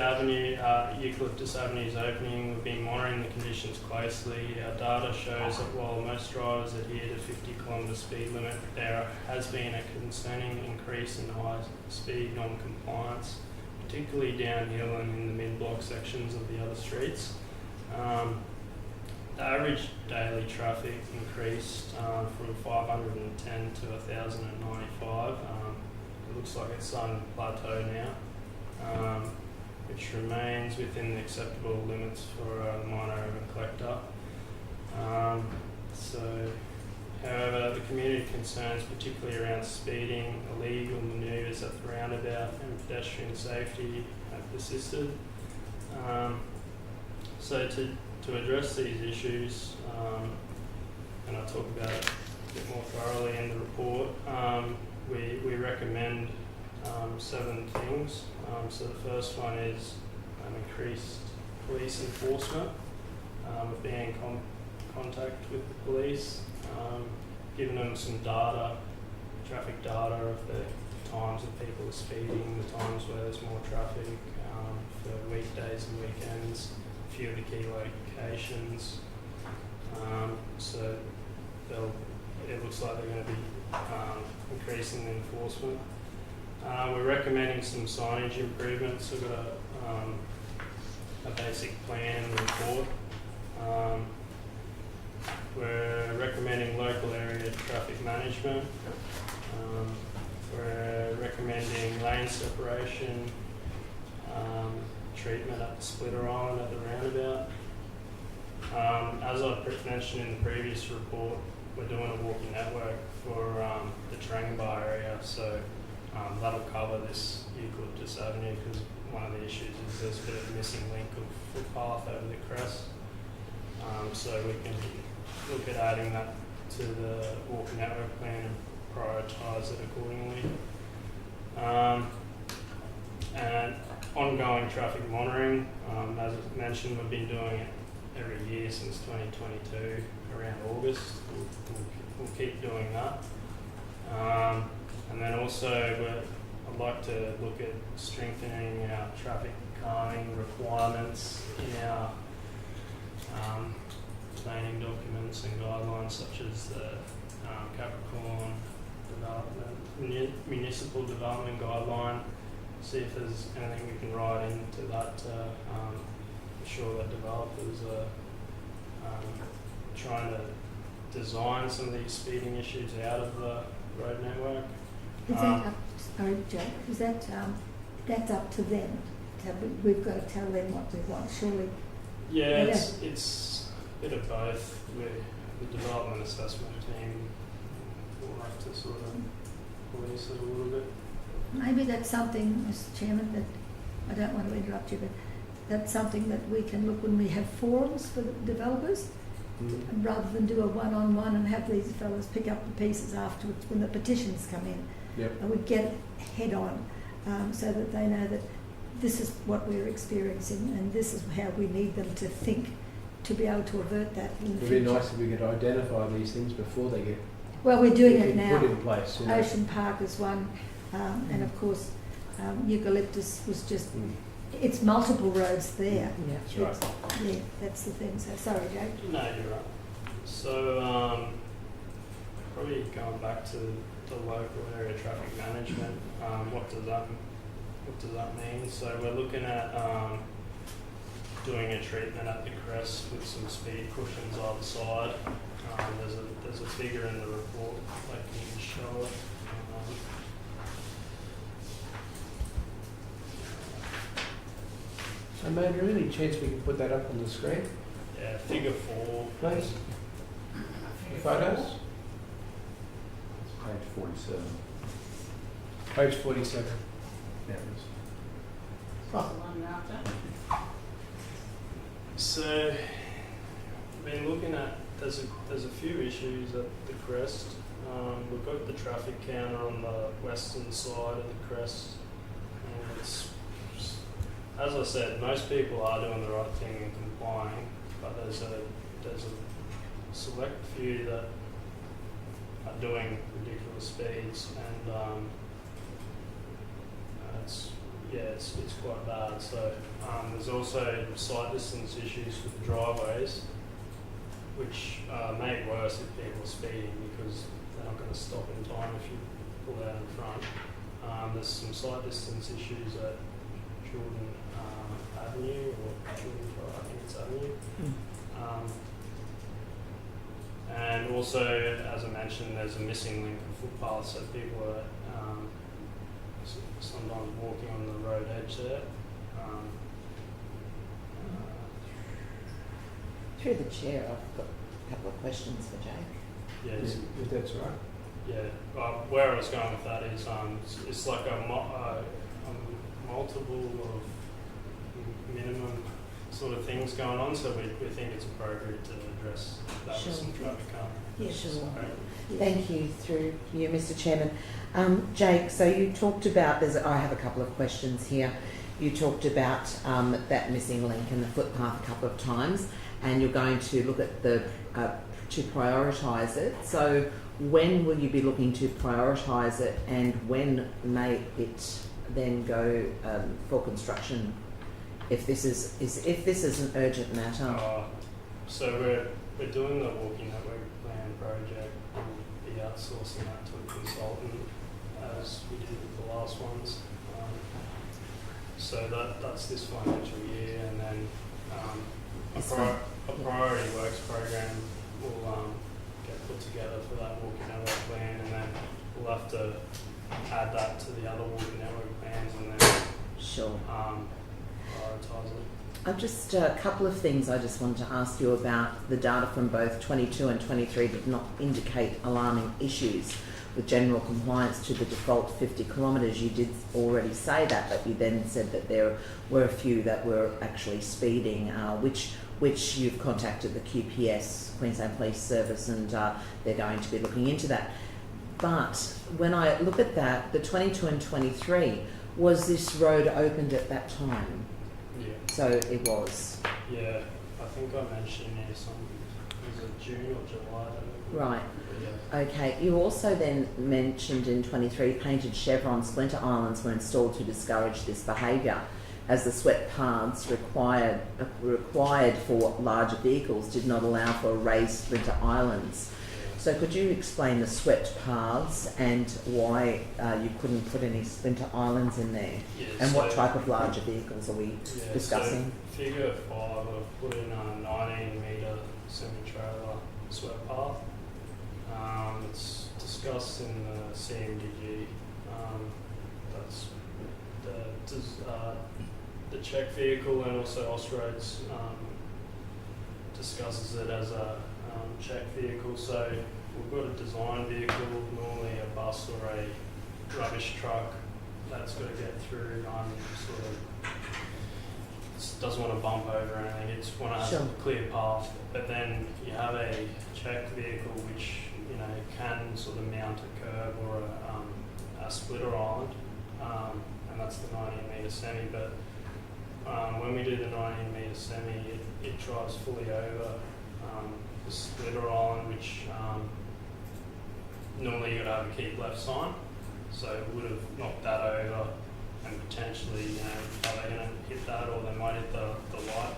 Eucalyptus Avenue's opening, we've been monitoring the conditions closely. Our data shows that while most drivers adhere to 50 km speed limit, there has been a concerning increase in high-speed non-compliance, particularly downhill and in the mid-block sections of the other streets. The average daily traffic increased from 510 to 1,095. It looks like it's starting to plateau now, which remains within the acceptable limits for a minor urban collector. However, the community concerns, particularly around speeding, illegal manoeuvres at the roundabout and pedestrian safety, have persisted. So to address these issues, and I'll talk about it a bit more thoroughly in the report, we recommend 7 things. So the first one is increased police enforcement. We've been in contact with the police, giving them some data, traffic data of the times that people are speeding, the times where there's more traffic for weekdays and weekends, a few of the key locations. So it looks like they're going to be increasing the enforcement. We're recommending some signage improvements. We've got a basic plan report. We're recommending local area traffic management. We're recommending lane separation, treatment at the splitter island at the roundabout. As I mentioned in the previous report, we're doing a walking network for the Trangibar area, so that'll cover this Eucalyptus Avenue because one of the issues is there's a bit of a missing link of footpath over the crest. So we can look at adding that to the walking network plan and prioritise it accordingly. And ongoing traffic monitoring, as I mentioned, we've been doing it every year since 2022, around August. We'll keep doing that. And then also, I'd like to look at strengthening our traffic calming requirements in our planning documents and guidelines, such as the Capricorn Development Municipal Development Guideline. See if there's anything we can write into that to ensure that developers are trying to design some of these speeding issues out of the road network.
Is that up, sorry, Jake, is that, that's up to them? We've got to tell them what we want, surely.
Yeah, it's a bit of both. The development assessment team will have to sort of police it a little bit.
Maybe that's something, Mr Chairman, that, I don't want to interrupt you, but that's something that we can look when we have forums for the developers, and rather than do a one-on-one and have these fellows pick up the pieces afterwards when the petitions come in.
Yep.
And we get it head on, so that they know that this is what we're experiencing and this is how we need them to think to be able to avert that in the
It'd be
future.
nice if we could identify these things before they get
Well, we're doing it now.
put in place. You know.
Ocean Park is one, and of course, eucalyptus was just, it's multiple roads there.
Yeah.
That's right.
Yeah, that's the thing. So, sorry, Jake.
No, you're right. So, probably going back to the local area traffic management, what does that mean? So we're looking at doing a treatment at the crest with some speed cushions either side. There's a figure in the report, like you can show it.
Amanda, any chance we can put that up on the screen,
Yeah, figure 4.
please? The photos?
It's page 47.
Page 47.
Yeah, it is.
So, I've been looking at, there's a few issues at the crest. We've got the traffic counter on the western side of the crest, and it's, as I said, most people are doing the right thing and complying, but there's a select few that are doing ridiculous speeds, and it's quite bad. So there's also sight distance issues with the driveways, which are made worse if people are speeding because they're not going to stop in time if you pull out in front. There's some sight distance issues at Jordan Avenue, or Jordan Drive, I think it's Avenue. And also, as I mentioned, there's a missing link of footpaths, so people are sometimes walking on the road edge there.
Through the chair, I've got a couple of questions for Jake.
Yes.
If that's right.
Yeah. Where I was going with that is, it's like a multiple of minimum sort of things going on. So we think it's appropriate to address that
Sure.
with some traffic calming.
Yeah,
Sure.
Yeah.
Thank you, through you, Mr. Chairman. Jake, so you talked about, I have a couple of questions here. You talked about that missing link and the footpath a couple of times, and you're going to look at to prioritise it. So when will you be looking to prioritise it, and when may it then go for construction? If this is an urgent matter.
So we're doing the walking network plan project. We'll be outsourcing that to a consultant, as we did with the last ones. So that's this financial year, and then a priority works program will get put together for that walking network plan, and then we'll have to add that to the other walking network plans, and then
Sure.
prioritise it.
Just a couple of things I just wanted to ask you about. The data from both 22 and 23 did not indicate alarming issues with general compliance to the default 50 kilometres. You did already say that, but you then said that there were a few that were actually speeding, which you've contacted the QPS, Queensland Police Service, and they're going to be looking into that. But when I look at that, the 22 and 23, was this road opened at that time?
Yeah.
So it was.
Yeah, I think I mentioned here was it June or July?
Right.
Yeah.
Okay. You also then mentioned in 23 painted chevron splinter islands were installed to discourage this behaviour, as the swept paths required for larger vehicles did not allow for raised splinter islands. So could you explain the swept paths and why you couldn't put any splinter islands in there?
Yeah,
And what
so-
type of larger vehicles are we discussing?
So figure 5, I've put in a 19-metre semi-trailer swept path. It's discussed in the CMDG. That's the check vehicle, and also Austroads discusses it as a check vehicle. So we've got a design vehicle, normally a bus or a rubbish truck that's got to get through doesn't want to bump over or anything. It's want to have
Sure.
a clear path. But then you have a check vehicle which can sort of mount a curb or a splitter island, and that's the 19-metre semi. But when we do the 19-metre semi, it drives fully over the splitter island, which normally you'd have a keep left sign, so it would have knocked that over, and potentially, you know, are they going to hit that, or they might hit the light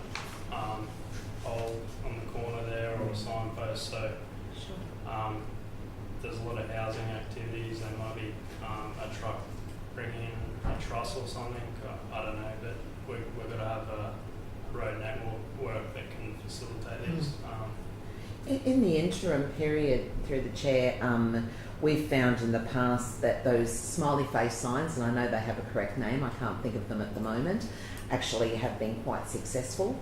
pole on the corner there, or a signpost. So there's a lot of housing activities. There might be a truck bringing in a truss or something. I don't know, but we're going to have a road network that can facilitate this.
In the interim period, through the chair, we've found in the past that those smiley face signs, and I know they have a correct name, I can't think of them at the moment, actually have been quite successful.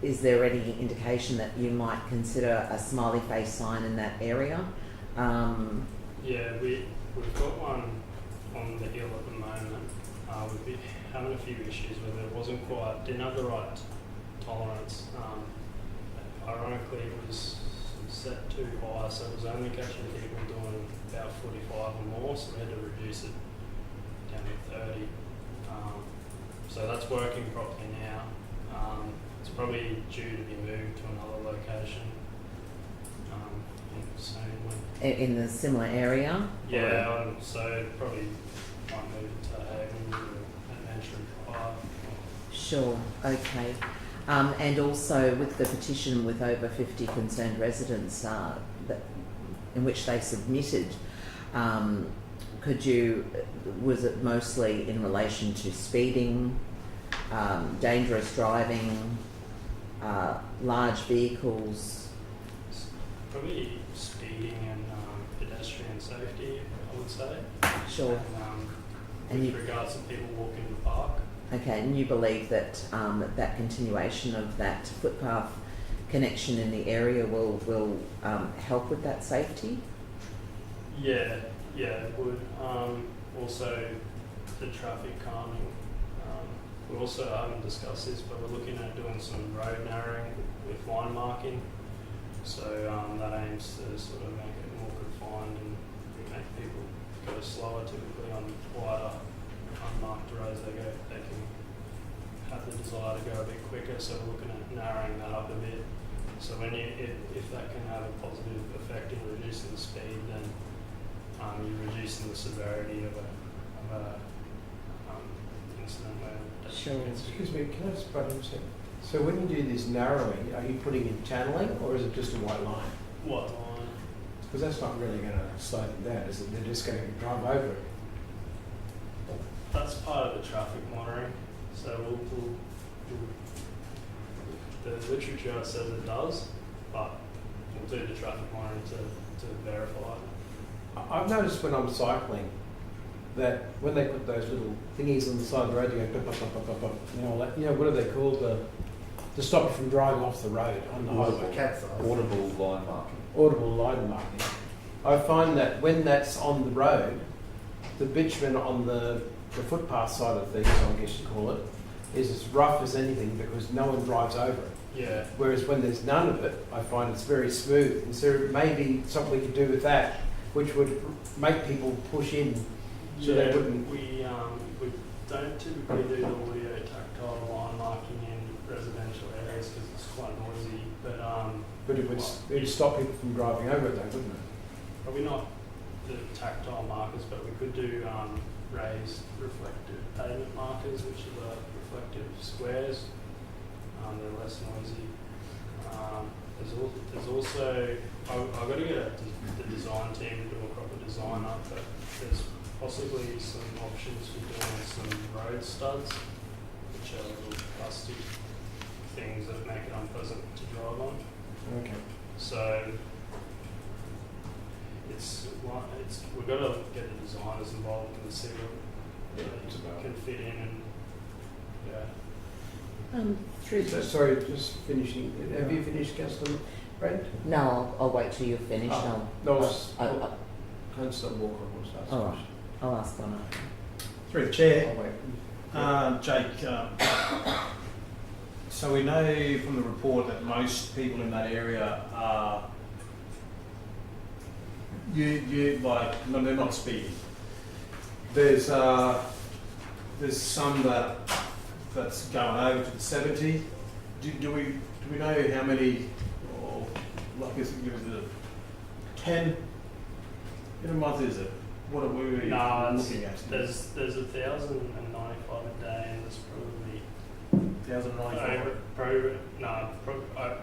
Is there any indication that you might consider a smiley face sign in that area?
Yeah, we've got one on the hill at the moment. We've been having a few issues with it. It didn't have the right tolerance. Ironically, it was set too high, so it was only catching people doing about 45 or more, so we had to reduce it down to 30. So that's working properly now. It's probably due to be moved to another location soon.
In the similar area?
Yeah, so probably might move it to Haven or Adventure Drive.
Sure, okay. And also with the petition with over 50 concerned residents in which they submitted, was it mostly in relation to speeding, dangerous driving, large vehicles?
Probably speeding and pedestrian safety, I would say.
Sure.
And
And
with regards to people walking the park.
Okay, and you believe that that continuation of that footpath connection in the area will help with that safety?
Yeah, it would. Also, the traffic calming. We also haven't discussed this, but we're looking at doing some road narrowing with line marking. So that aims to sort of make it more confined and make people go slower. Typically on wider, unmarked roads, they can have the desire to go a bit quicker. So we're looking at narrowing that up a bit. So if that can have a positive effect in reducing the speed, then you're reducing the severity of a incident where.
Sure.
Excuse me, can I just butt in a second? So when you do this narrowing, are you putting in channeling or is it just a white line?
White line.
Because that's not really going to slow them down, is it? They're just going to drive over it.
That's part of the traffic monitoring. So the literature says it does, but we'll do the traffic monitoring to verify it.
I've noticed when I'm cycling that when they put those little thingies on the side of the road, you go, pop, pop, pop, pop, pop, you know, what are they called? To stop you from driving off the road on the highway.
Cat's eyes.
Audible line marking.
Audible line marking. I find that when that's on the road, the bitumen on the footpath side of things, I guess you call it, is as rough as anything because no one drives over it.
Yeah.
Whereas when there's none of it, I find it's very smooth. And so maybe something we could do with that, which would make people push in. So
yeah,
they wouldn't.
We don't typically do the audio tactile line marking in residential areas because it's quite noisy. But
it would stop people from driving over it, though, wouldn't it?
probably not the tactile markers, but we could do raised reflective pavement markers, which are the reflective squares. They're less noisy. There's also I've got to get the design team to do a proper design up, but there's possibly some options for doing some road studs, which are little plastic things that make it unpleasant to drive on.
Okay.
So we've got to get the designers involved and see what they can fit in and
Sorry, just finishing. Have you finished, Councillor Brent?
No, I'll wait till you're finished.
Oh, Councillor Walker wants to ask a
all right.
question.
I'll ask one after.
Through the chair,
I'll wait.
Jake, so we know from the report that most people in that area are, they're not speeding. There's some that that's going over to the 70. Do we know how many, or like is it 10 in a month is it? What are we looking at?
There's 1,095 a day, and there's probably
1,095.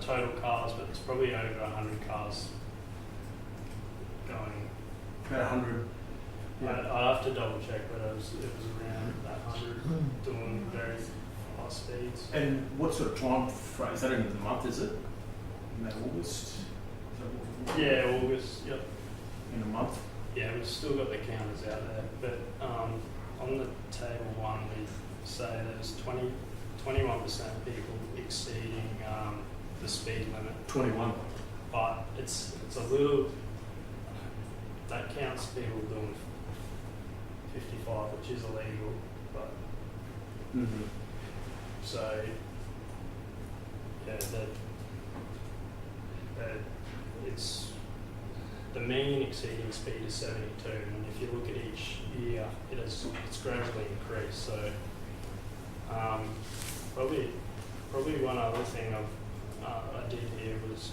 total cars, but there's probably over 100 cars going.
About 100.
I'd have to double check, but it was around that 100 doing very fast speeds.
And what sort of time frame? Is that in the month, is it? In that August? Is that what-
Yeah, August, yep.
In a month?
Yeah, we've still got the counters out there, but on the table one, we say there's 21% of people exceeding the speed limit,
21.
but it's a little, that counts people doing 55, which is illegal, but
Mm-hmm.
so yeah, it's the mean exceeding speed is 72, and if you look at each year, it's gradually increased. So probably one other thing I did here was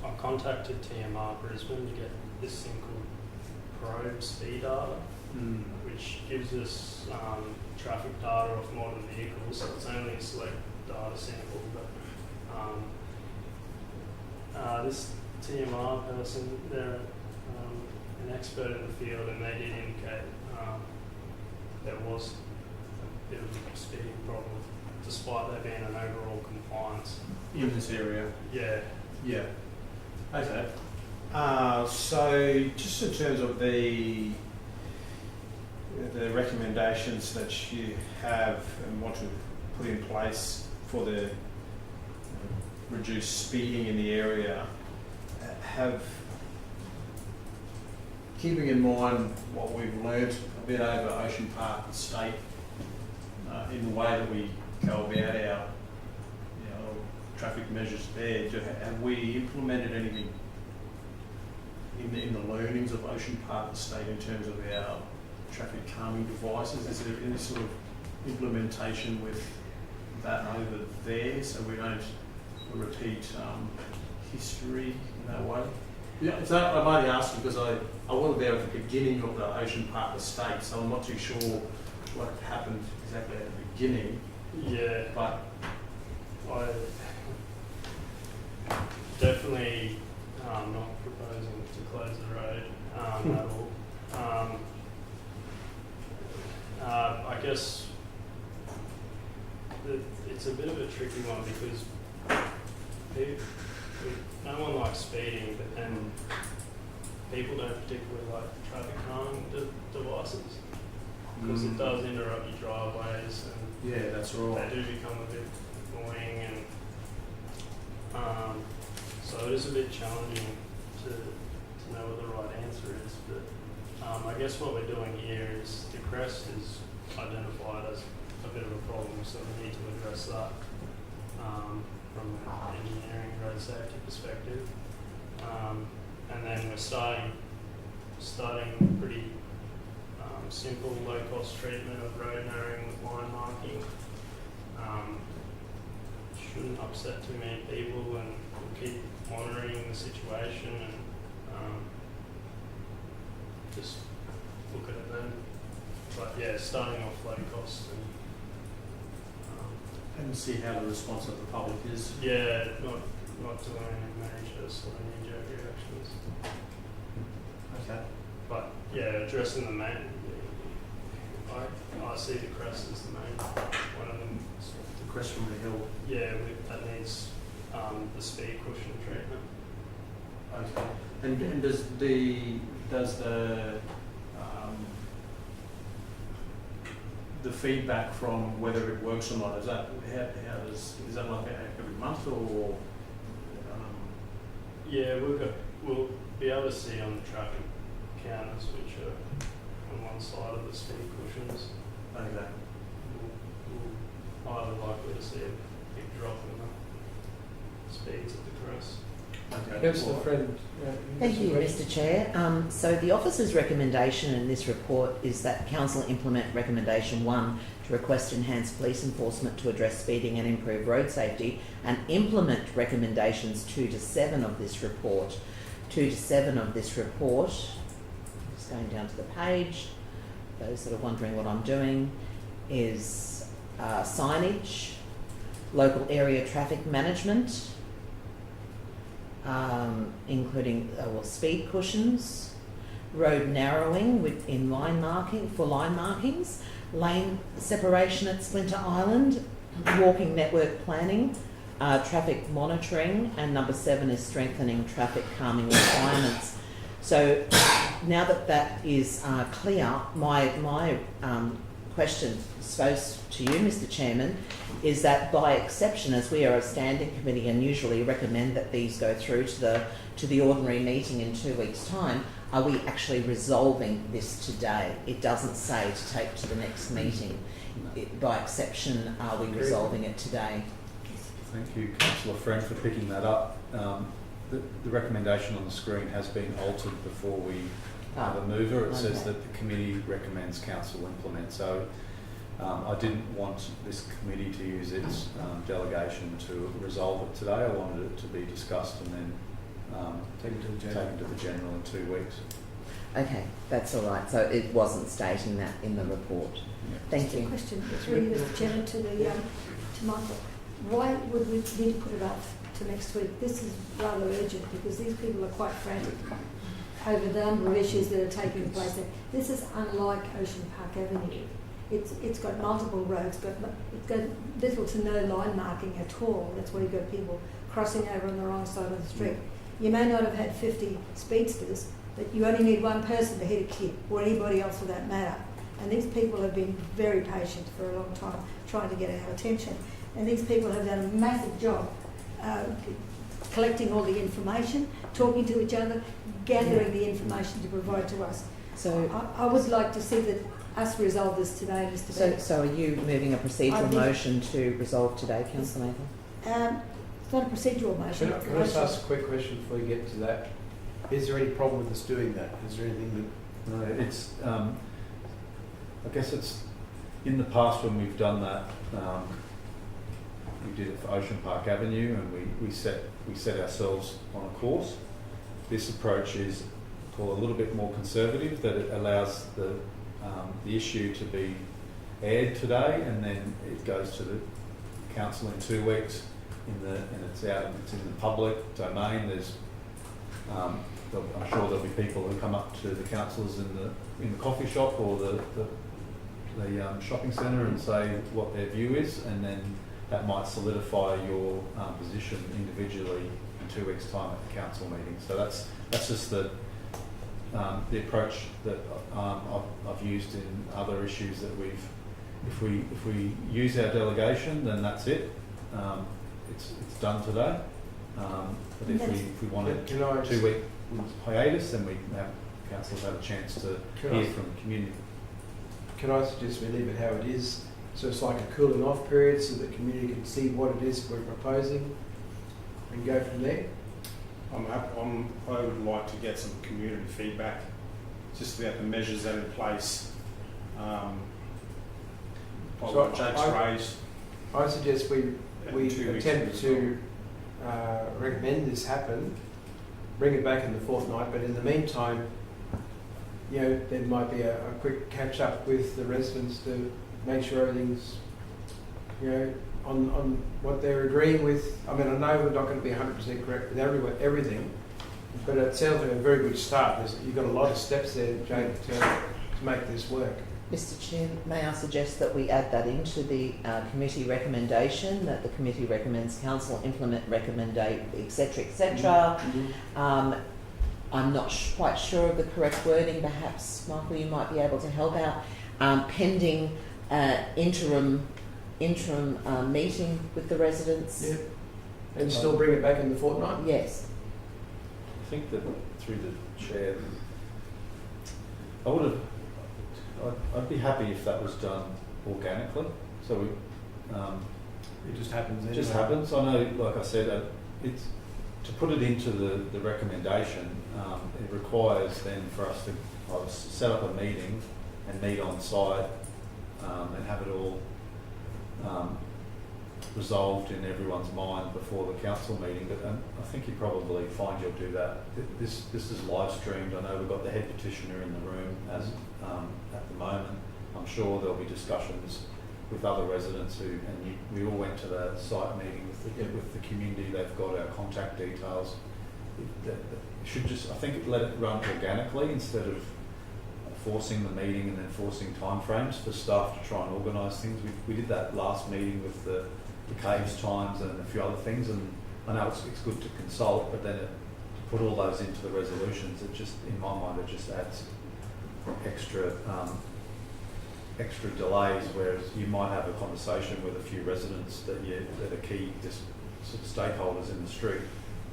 I contacted TMR Brisbane to get this thing called probe speed data, which gives us traffic data off motor vehicles. So it's only a select data sample, but this TMR person, they're an expert in the field, and they did indicate there was a bit of a speeding problem, despite there being an overall compliance.
In this area?
Yeah.
Yeah. Okay. So just in terms of the recommendations that you have and want to put in place for the reduced speeding in the area, keeping in mind what we've learnt a bit over Ocean Park Estate, in the way that we go about our traffic measures there, have we implemented anything in the learnings of Ocean Park Estate in terms of our traffic calming devices? Is there any sort of implementation with that over there, so we don't repeat history in that way? Yeah, so I'm only asking because I want to be at the beginning of the Ocean Park Estate, so I'm not too sure what happened exactly at the beginning.
Yeah.
But
I definitely not proposing to close the road at all. I guess it's a bit of a tricky one because no one likes speeding, but then people don't particularly like traffic calming devices because it does interrupt your driveways, and
yeah, that's right.
they do become a bit annoying, and so it is a bit challenging to know what the right answer is. But I guess what we're doing here is the crest is identified as a bit of a problem, so we need to address that from an engineering road safety perspective. And then we're starting pretty simple, low-cost treatment of road narrowing with line marking. Shouldn't upset too many people, and we'll keep monitoring the situation and just look at it then. But yeah, starting off low cost
And see how the response of the public is.
yeah, not doing any major sort of knee-jerk reactions.
Okay.
But yeah, addressing the main, I see the crest as the main one of them.
The crest from the hill.
Yeah, that needs the speed cushion treatment.
Okay. And does the feedback from whether it works or not, is that like every month or?
Yeah, we'll be able to see on the traffic counters, which are on one side of the speed cushions.
Okay.
We'll either likely to see a big drop in the speeds of the crest.
Councillor Friend.
Thank you, Mr Chair. So the officer's recommendation in this report is that Council implement recommendation 1 to request enhanced police enforcement to address speeding and improve road safety, and implement recommendations 2 to 7 of this report. 2 to 7 of this report, just going down to the page, those that are wondering what I'm doing, is signage, local area traffic management, including speed cushions, road narrowing in line markings, lane separation at Splinter Island, walking network planning, traffic monitoring, and number 7 is strengthening traffic calming requirements. So now that that is clear, my question posed to you, Mr Chairman, is that by exception, as we are a standing committee and usually recommend that these go through to the ordinary meeting in 2 weeks' time, are we actually resolving this today? It doesn't say to take to the next meeting. By exception, are we resolving it today?
Thank you, Councillor Friend, for picking that up. The recommendation on the screen has been altered before we have a mover. It says that the committee recommends council implement. So I didn't want this committee to use its delegation to resolve it today. I wanted it to be discussed and then taken to the general in 2 weeks.
Okay, that's all right. So it wasn't stating that in the report.
Yeah.
Thank you.
Question, through Mr Chairman, to Michael. Why would we need to put it off to next week? This is rather urgent because these people are quite frantic over the number of issues that are taking place there. This is unlike Ocean Park Avenue. It's got multiple roads, it's got little to no line marking at all. That's why you've got people crossing over on the wrong side of the street. You may not have had 50 speedsters, but you only need one person to hit a kid, or anybody else for that matter. And these people have been very patient for a long time, trying to get our attention. And these people have done a massive job collecting all the information, talking to each other, gathering the information to provide to us.
So
I would like to see that us resolve this today, Mr. Bennett.
So are you moving a procedural motion to resolve today, Councillor Nathan?
It's not a procedural motion.
Can I just ask a quick question before we get to that? Is there any problem with us doing that? Is there anything that...
No, it's, I guess it's, in the past when we've done that, we did it for Ocean Park Avenue and we set ourselves on a course. This approach is a little bit more conservative, that it allows the issue to be aired today and then it goes to the council in 2 weeks and it's in the public domain. There's I'm sure there'll be people who come up to the councillors in the coffee shop or the shopping centre and say what their view is, and then that might solidify your position individually in 2 weeks' time at the council meeting. So that's just the approach that I've used in other issues that if we use our delegation, then that's it. It's done today. But if we want a 2 week hiatus, then we have councillors have a chance to hear from the community.
Can I suggest we leave it how it is? So it's like a cooling off period so the community can see what it is we're proposing and go from there?
I would like to get some community feedback just about the measures that are in place. What Jake's raised.
I suggest we attempt to recommend this happen, bring it back in the fortnight, but in the meantime, there might be a quick catch up with the residents to make sure everything's, on what they're agreeing with. I mean, I know we're not going to be 100% correct with everything, but it sounds like a very good start. You've got a lot of steps there, Jake, to make this work.
Mr Chair, may I suggest that we add that into the committee recommendation, that the committee recommends council implement, recommendate, etc., etc. I'm not quite sure of the correct wording. Perhaps, Michael, you might be able to help out. Pending interim meeting with the residents.
Yeah. And still bring it back in the fortnight?
Yes.
I think that through the chair, I'd be happy if that was done organically. So
it just happens.
It just happens. I know, like I said, it's to put it into the recommendation, it requires then for us to either set up a meeting and meet on site and have it all resolved in everyone's mind before the council meeting. But I think you probably find you'll do that. This is live streamed. I know we've got the head petitioner in the room as at the moment. I'm sure there'll be discussions with other residents we all went to the site meeting with the community. They've got our contact details. It should just, I think, let it run organically instead of forcing the meeting and then forcing timeframes for staff to try and organise things. We did that last meeting with the caves times and a few other things, and I know it's good to consult, but then to put all those into the resolutions, it just, in my mind, it just adds extra delays, whereas you might have a conversation with a few residents that are key just sort of stakeholders in the street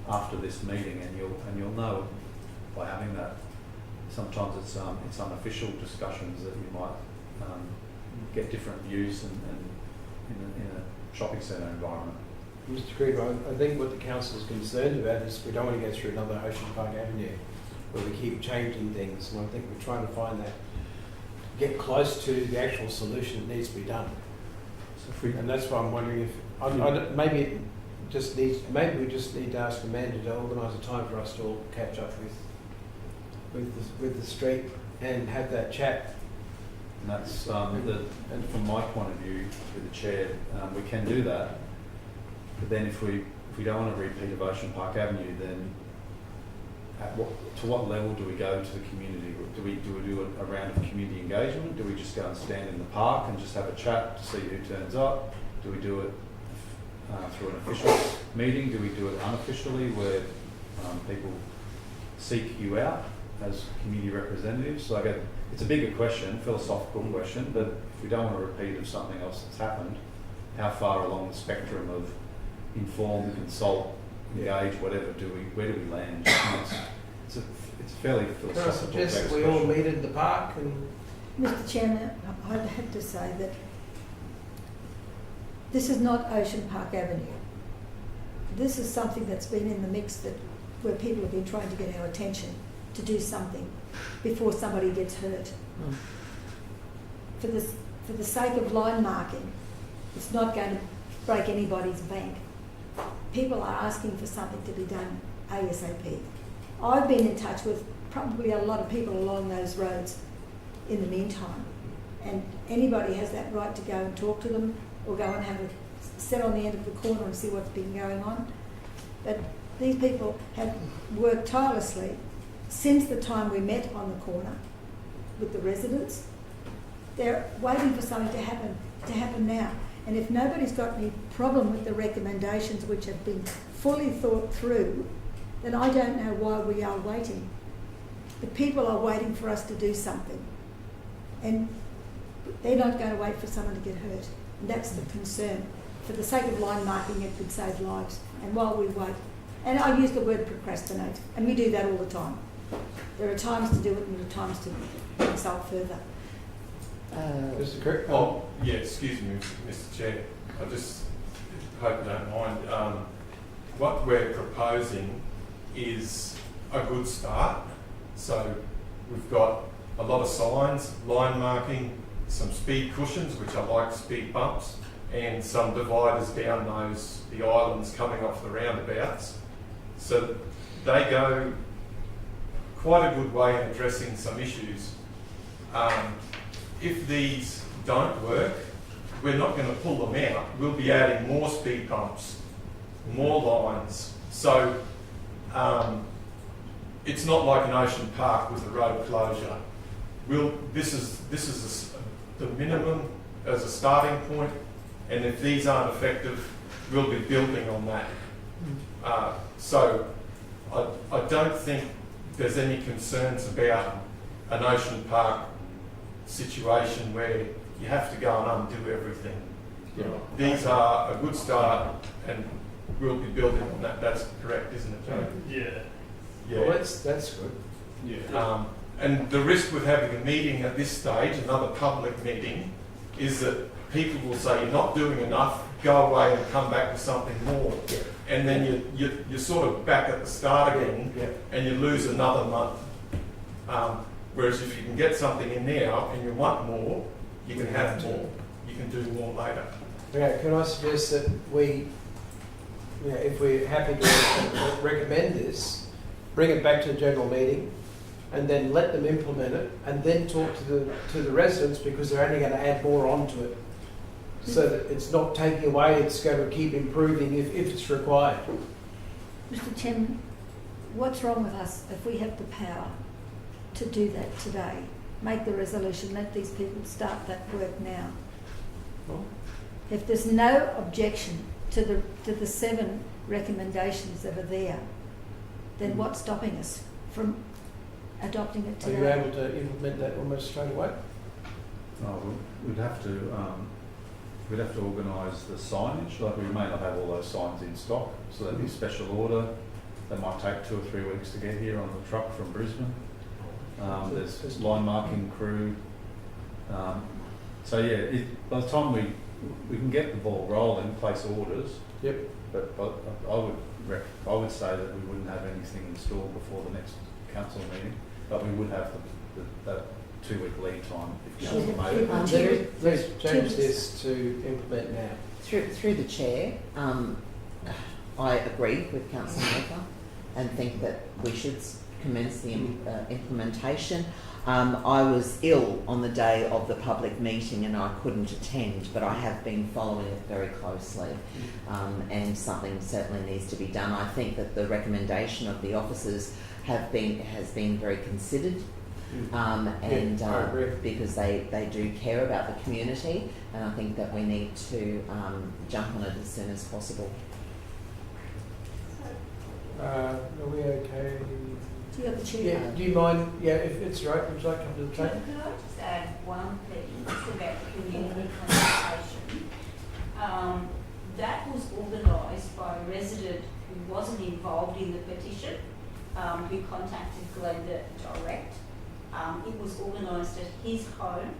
after this meeting, and you'll know by having that. Sometimes it's unofficial discussions that you might get different views and in a shopping centre environment.
Mr. Creeper, I think what the council is concerned about is we don't want to go through another Ocean Park Avenue where we keep changing things, and I think we're trying to find that, get close to the actual solution that needs to be done. And that's why I'm wondering if maybe we just need to ask Amanda to organise a time for us to all catch up with the street and have that chat.
And that's and from my point of view, with the chair, we can do that. But then if we don't want to repeat of Ocean Park Avenue, then to what level do we go to the community? Do we do a round of community engagement? Do we just go and stand in the park and just have a chat to see who turns up? Do we do it through an official meeting? Do we do it unofficially, where people seek you out as community representatives? So it's a bigger question, philosophical question, but if we don't want a repeat of something else that's happened, how far along the spectrum of inform, consult, engage, whatever, where do we land? It's a fairly philosophical
Can I suggest that we all meet in the park? And
Mr. Chairman, I'd have to say that this is not Ocean Park Avenue. This is something that's been in the mix where people have been trying to get our attention to do something before somebody gets hurt. For the sake of line marking, it's not going to break anybody's bank. People are asking for something to be done ASAP. I've been in touch with probably a lot of people along those roads in the meantime, and anybody has that right to go and talk to them or go and sit on the end of the corner and see what's been going on. But these people have worked tirelessly since the time we met on the corner with the residents. They're waiting for something to happen now. And if nobody's got any problem with the recommendations which have been fully thought through, then I don't know why we are waiting. The people are waiting for us to do something. And they're not going to wait for someone to get hurt. And that's the concern. For the sake of line marking, it could save lives. And while we wait, and I use the word procrastinate, and we do that all the time. There are times to do it and there are times to consult further.
Mr. Crick?
Oh, yeah, excuse me, Mr. Chair. I just hope you don't mind. What we're proposing is a good start. So we've got a lot of signs, line marking, some speed cushions, which are like speed bumps, and some dividers down the islands coming off the roundabouts. So they go quite a good way in addressing some issues. If these don't work, we're not going to pull them out. We'll be adding more speed bumps, more lines. So it's not like an ocean park with a road closure. This is the minimum as a starting point, and if these aren't effective, we'll be building on that. So I don't think there's any concerns about an ocean park situation where you have to go and undo everything.
Yeah.
These are a good start, and we'll be building on that. That's correct, isn't it, Joe?
Yeah.
Well, that's good.
And the risk with having a meeting at this stage, another public meeting, is that people will say you're not doing enough, go away and come back with something more.
Yeah.
And then you're sort of back at the start again,
Yeah.
and you lose another month. Whereas if you can get something in now and you want more, you can have more. You can do more later.
Okay, can I suggest that we, if we're happy to recommend this, bring it back to the general meeting, and then let them implement it, and then talk to the residents, because they're only going to add more onto it, so that it's not taking away. It's going to keep improving if it's required.
Mr. Chairman, what's wrong with us if we have the power to do that today? Make the resolution, let these people start that work now.
Well,
If there's no objection to the 7 recommendations that are there, then what's stopping us from adopting it
are you
today?
able to implement that almost straight away?
We'd have to organise the signage. Like, we may not have all those signs in stock, so that'd be a special order. They might take 2 or 3 weeks to get here on the truck from Brisbane. There's line marking crew. So yeah, by the time we can get the ball rolling, place orders.
Yep.
But I would say that we wouldn't have anything installed before the next council meeting, but we would have the 2-week lead time if
Sure.
council made it.
Let's change this to implement now.
Through the chair, I agree with Councillor Maker and think that we should commence the implementation. I was ill on the day of the public meeting and I couldn't attend, but I have been following it very closely, and something certainly needs to be done. I think that the recommendation of the officers has been very considered, and
I agree.
because they do care about the community, and I think that we need to jump on it as soon as possible.
Are we okay?
Do you have the chair?
Yeah, do you mind? Yeah, if it's right, would you like to come to the table?
Can I just add one thing just about the community consultation? That was organised by a resident who wasn't involved in the petition, who contacted Glenda direct. It was organised at his home.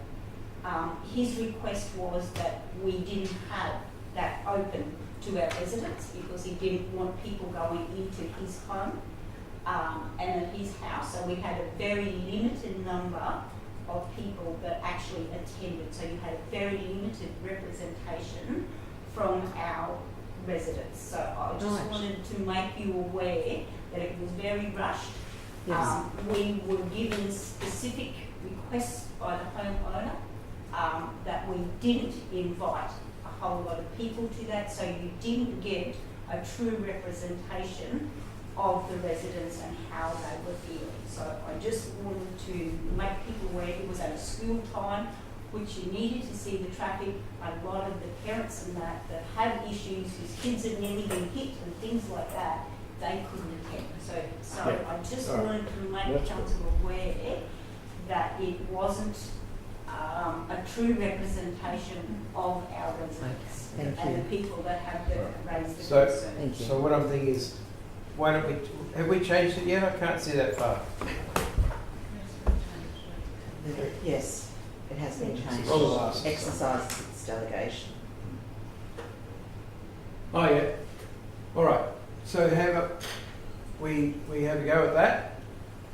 His request was that we didn't have that open to our residents because he didn't want people going into his home. And at his house, so we had a very limited number of people that actually attended. So you had a very limited representation from our residents. So I just wanted to make you aware that it was very rushed.
Yes.
We were given specific requests by the homeowner that we didn't invite a whole lot of people to that, so you didn't get a true representation of the residents and how they were feeling. So I just wanted to make people aware it was at a school time, which you needed to see the traffic. A lot of the parents and that have issues whose kids have nearly been hit and things like that, they couldn't attend. So
Yeah.
I just
All right.
wanted to make
That's
council aware that it wasn't a true representation of our residents
Thank
and
you.
the people that have raised the
So-
concern.
Thank you.
So what I'm thinking is, why don't have we changed it yet? I can't see that far.
Yes, it has been changed.
On the last.
Exercises its delegation.
Oh yeah. All right. So we have a go at that,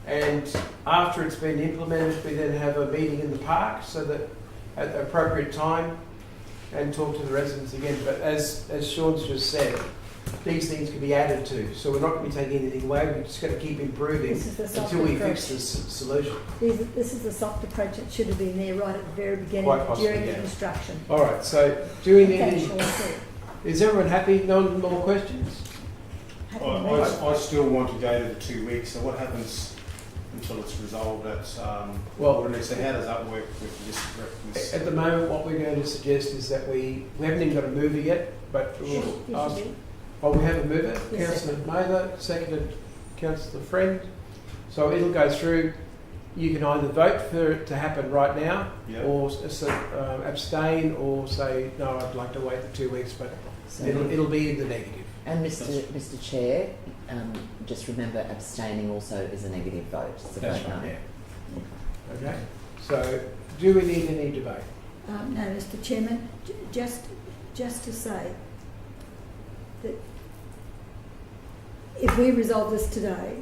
and after it's been implemented, we then have a meeting in the park so that at the appropriate time, and talk to the residents again. But as Sean's just said, these things can be added to. So we're not going to be taking anything away. We're just going to keep improving
This is the soft
until we
approach.
fix this solution.
This is the soft approach that should have been there right at the very beginning
Quite possibly,
during the
yeah.
construction.
All right. So do we need
Okay,
any?
Sean, too.
Is everyone happy? No more questions?
Happy to meet you.
I still want to go to the 2 weeks, so what happens until it's resolved at
Well-
ordinary? So how does that work with this?
At the moment, what we're going to suggest is that we haven't even got a mover yet, but
Yes,
we'll
you
ask.
do.
Oh, we have a mover,
Yes,
Councillor Mather, seconded Councillor Friend. So it'll go through. You can either vote for it to happen right now,
Yeah.
or abstain, or say no, I'd like to wait the 2 weeks, but
So,
it'll be in the negative.
and Mr. Chair, just remember abstaining also is a negative vote. It's a
That's
vote
right.
no.
Yeah. Okay. So do we need any debate?
No, Mr. Chairman, just to say that if we resolve this today,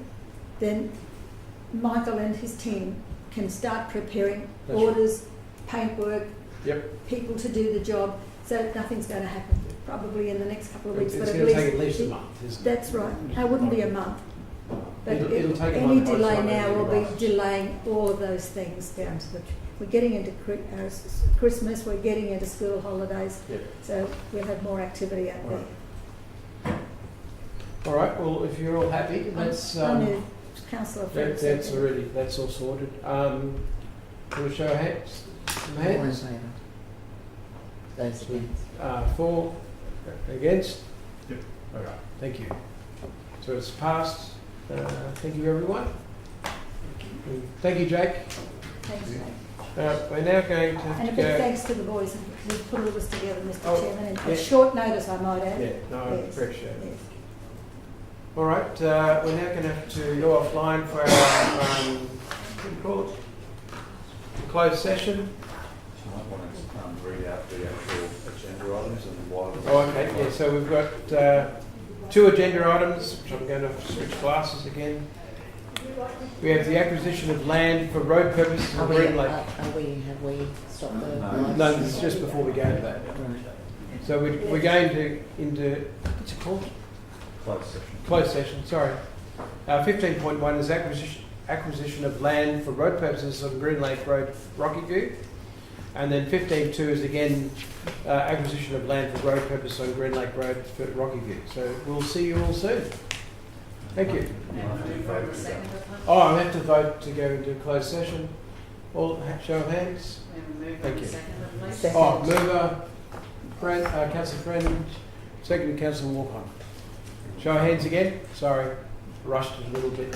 then Michael and his team can start preparing
That's right.
orders, paintwork,
Yep.
people to do the job, so nothing's going to happen probably in the next couple of weeks.
It's
but
going to take at least a month, isn't it?
That's right. No, it wouldn't be a month. But
It'll take a
any
month by the
delay
time
now
everything
will be
arrives.
delaying all of those things down to the. We're getting into Christmas. We're getting into school holidays,
Yep.
so we'll have more activity out there.
All right. Well, if you're all happy, let's.
I knew Councillor Frank said
That's
that.
already. That's all sorted. Can we show hands? Some
All in
hands.
favour? Those against?
For, against?
Yep.
All right, thank you. So it's passed. Thank you, everyone. Thank you, Jake.
Thanks, mate.
We're now going to have
And a
to
big
go.
thanks to the boys who put all this together, Mr.
Oh,
Chairman, and
yeah.
at short notice, I might add.
Yeah, no, I
Yes,
appreciate it.
yes.
All right, we're now going to have to go offline for our, what do you call it? Closed session.
You might want to read out the actual agenda items and why.
Oh, okay, yeah, so we've got two agenda items, which I'm going to switch glasses again. We have the acquisition of land for road purposes in
Have
Green Lake.
we stopped the?
No.
No, this is just before we go to that.
Right.
So we're going to into, what's it called?
Closed session.
Closed session, sorry. 15.1 is acquisition of land for road purposes on Green Lake Road, Rocky View. And then 15.2 is again acquisition of land for road purposes on Green Lake Road for Rocky View. So we'll see you all soon. Thank you. Oh, I have to vote to go into closed session. All show of hands. Thank you. Oh, mover, Councillor Friend, second Councillor Walcott. Show of hands again. Sorry, rushed it a little bit.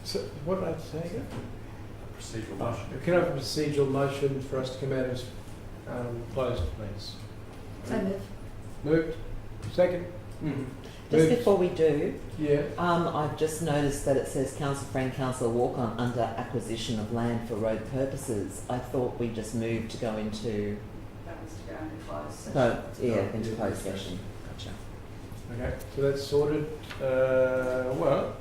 So what did I say again?
Procedural motion.
Can I have a procedural motion for us to come out as closed, please?
So move.
Moved. Second?
Just
Moved.
before we do,
Yeah.
I've just noticed that it says Councillor Frank, Councillor Walker under acquisition of land for road purposes. I thought we just moved to go into,
That was to go into closed session.
into closed session. Gotcha.
Okay, so that's sorted. Well,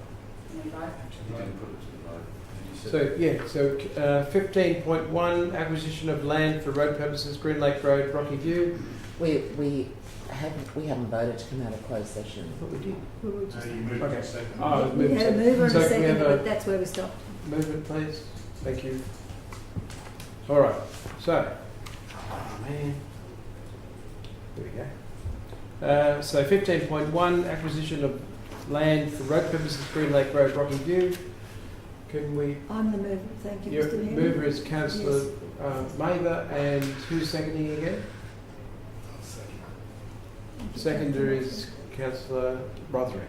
We vote.
You didn't put it to the vote. And you said-
so 15.1 acquisition of land for road purposes, Green Lake Road, Rocky View.
We haven't voted to come out of closed session.
What we did.
We were just,
You moved
Okay.
to second.
Oh,
we had a mover and
So
a
can we
second,
have a-
but that's where we stopped.
Movement, please. Thank you. All right. So, oh man, there we go. So 15.1 acquisition of land for road purposes, Green Lake Road, Rocky View. Can we?
I'm the mover, thank you,
Your
Mr Mayor.
mover is Councillor Mather, and who's seconding again? Seconder is Councillor Rothery.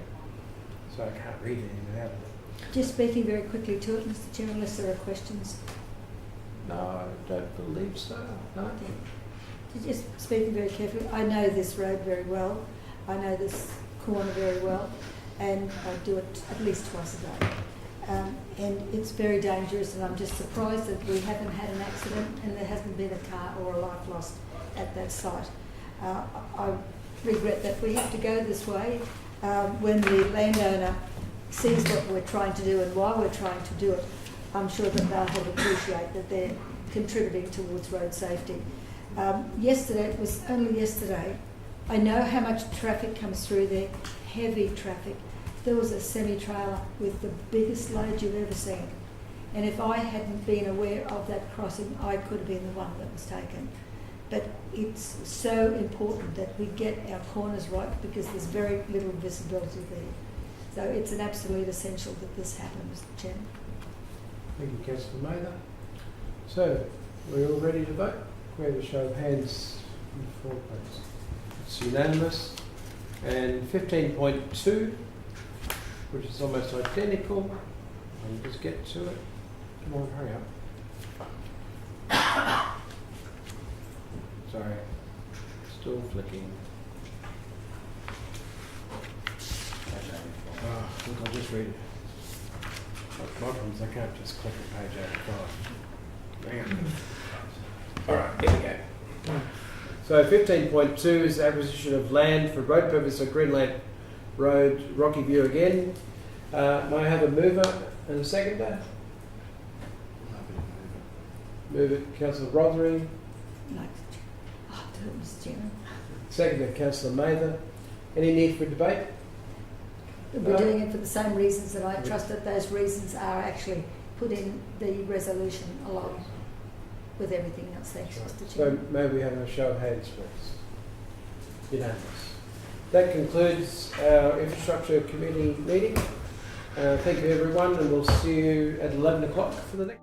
So I can't read anything without it.
Just speaking very quickly to it, Mr Chair, unless there are questions.
No, I don't believe so. No.
Just speaking very carefully, I know this road very well. I know this corner very well, and I do it at least twice a day. And it's very dangerous, and I'm just surprised that we haven't had an accident and there hasn't been a car or a life lost at that site. I regret that we have to go this way. When the landowner sees what we're trying to do and why we're trying to do it, I'm sure that they'll appreciate that they're contributing towards road safety. Yesterday, it was only yesterday, I know how much traffic comes through there, heavy traffic. There was a semi-trailer with the biggest load you've ever seen. And if I hadn't been aware of that crossing, I could have been the one that was taken. But it's so important that we get our corners right because there's very little visibility there. So it's an absolute essential that this happen, Mr. Chairman.
Thank you, Councillor Mather. So, we're all ready to vote? We have a show of hands before please. It's unanimous. And 15.2, which is almost identical. I'll just get to it. Come on, hurry up. Sorry, still flicking. Oh, look, I'll just read it. My problem is I can't just click at page 85. Hang on. Alright, here we go. So 15.2 is acquisition of land for road purpose of Greenland Road, Rocky View again. May I have a mover and a seconder? Move it, Councillor Rothery.
No, oh, do it, Mr. Chairman.
Seconder, Councillor Mather. Any need for debate?
We're doing it for the same reasons that I trust that those reasons are actually put in the resolution along with everything else. Thanks, Mr.
So
Chairman.
may we have a show of hands, please? Unanimous. That concludes our infrastructure committee meeting. Thank you everyone, and we'll see you at 11 o'clock for the next.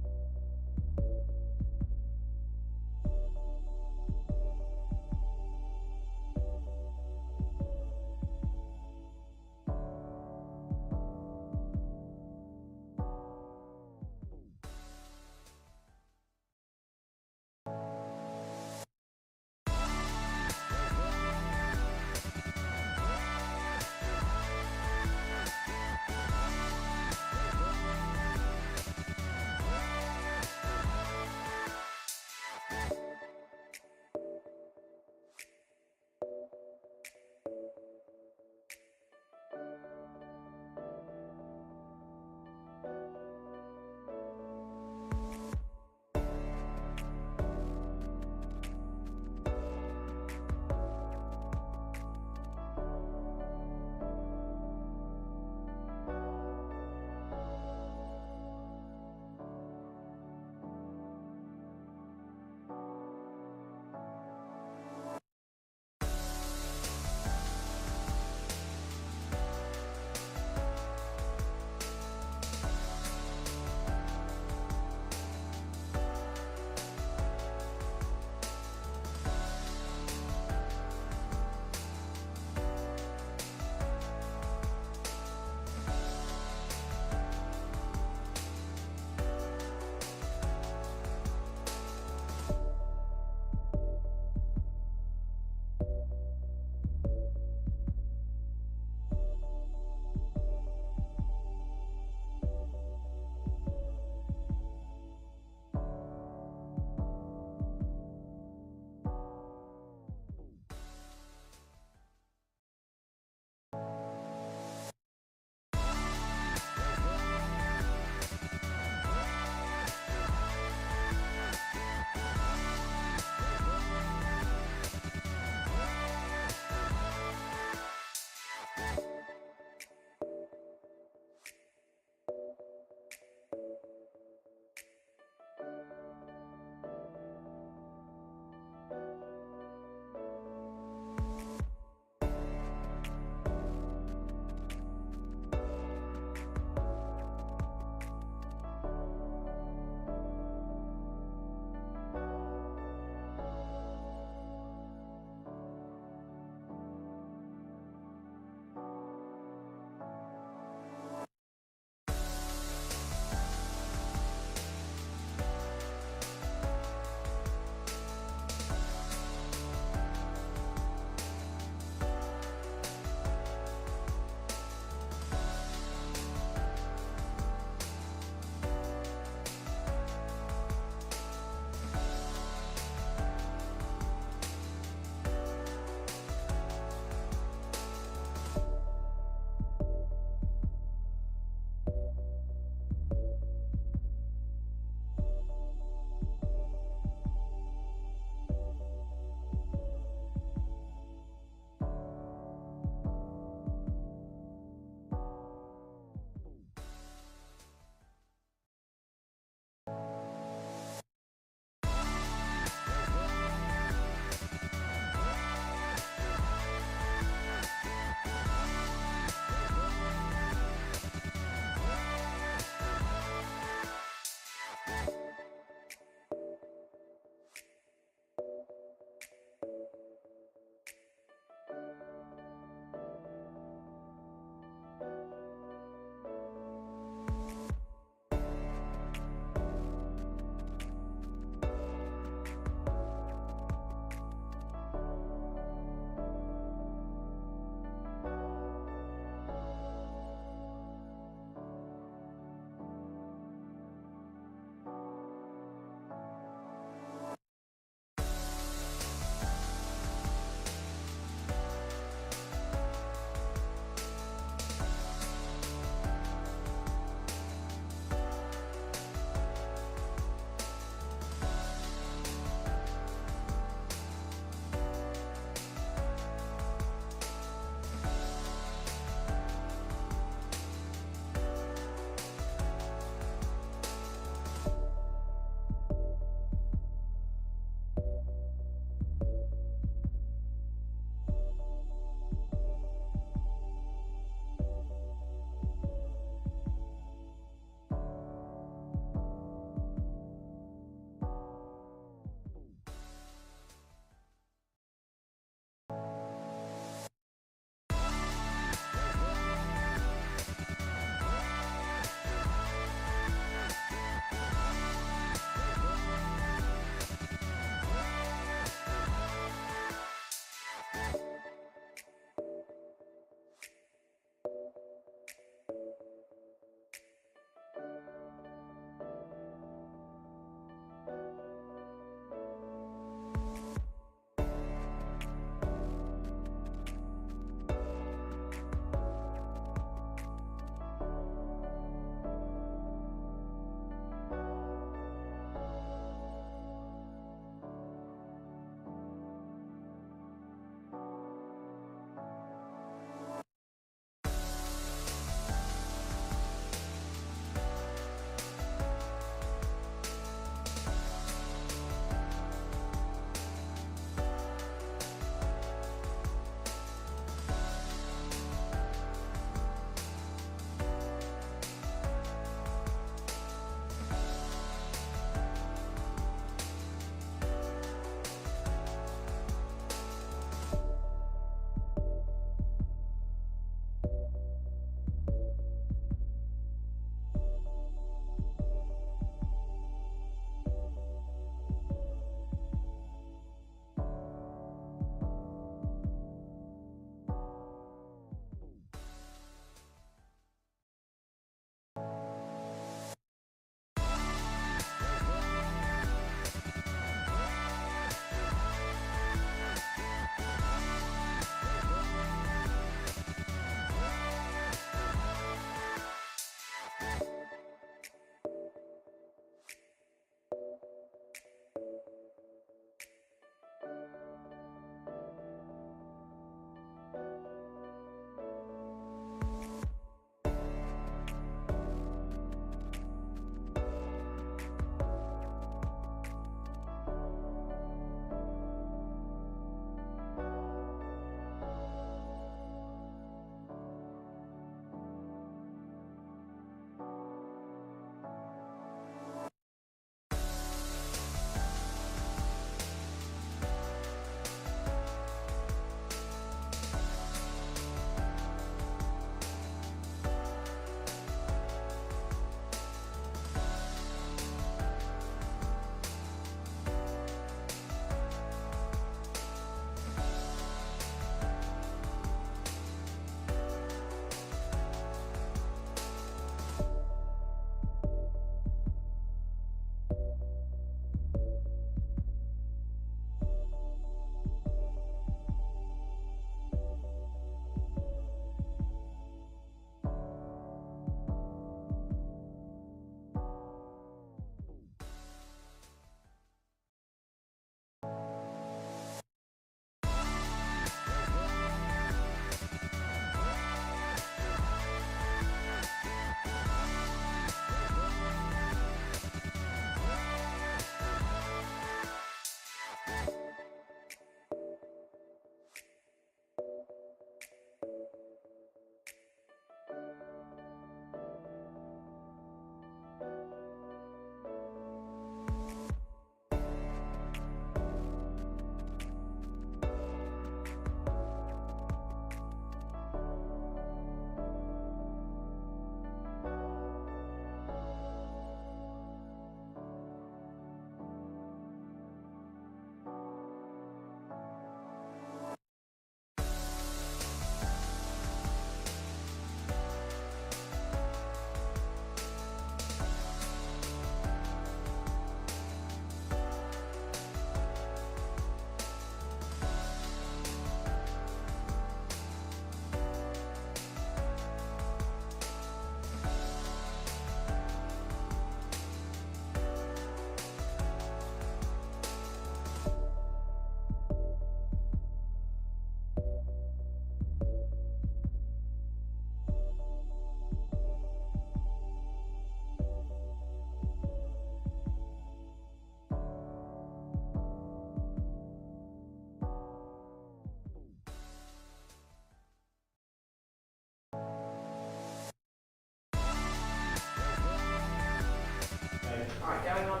All right, going on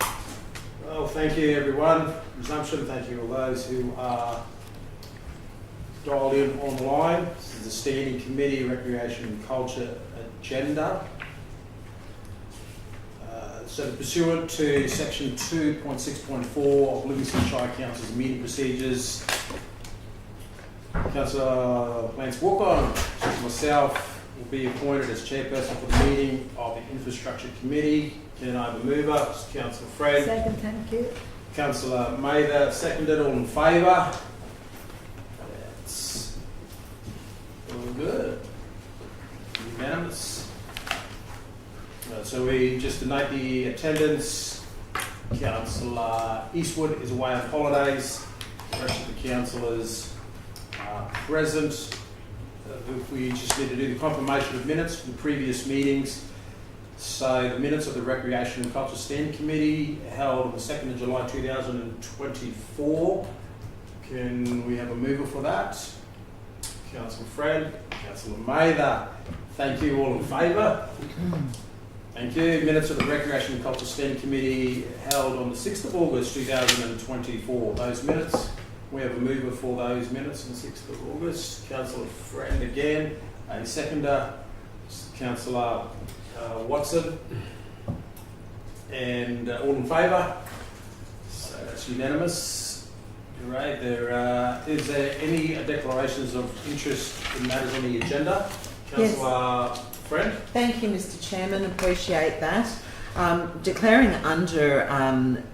now.
Well, thank you everyone. Resumption, thank you all those who are dialed in online. This is the Standing Committee Recreation and Culture Agenda. So pursuant to section 2.6.4 of Livingstone Shire Council's meeting procedures, Councillor Lance Walker and myself will be appointed as chairperson for the meeting of the Infrastructure Committee. Can I have a mover? Councillor Fred.
Second, thank you.
Councillor Mather, seconded. All in favour? That's all good. Unanimous. So we just to note the attendance. Councillor Eastwood is away on holidays. The rest of the councillors are present. We just need to do the confirmation of minutes from the previous meetings. So the minutes of the Recreation and Culture Standing Committee held on the 2nd of July 2024. Can we have a mover for that? Councillor Fred, Councillor Mather. Thank you. All in favour? Thank you. Minutes of the Recreation and Culture Standing Committee held on the 6th of August 2024. Those minutes, we have a mover for those minutes on the 6th of August. Councillor Friend again, a seconder, Councillor Watson, and all in favour? So that's unanimous. Right, is there any declarations of interest in matters on the agenda? Councillor Friend?
Thank you, Mr. Chairman. Appreciate that. Declaring under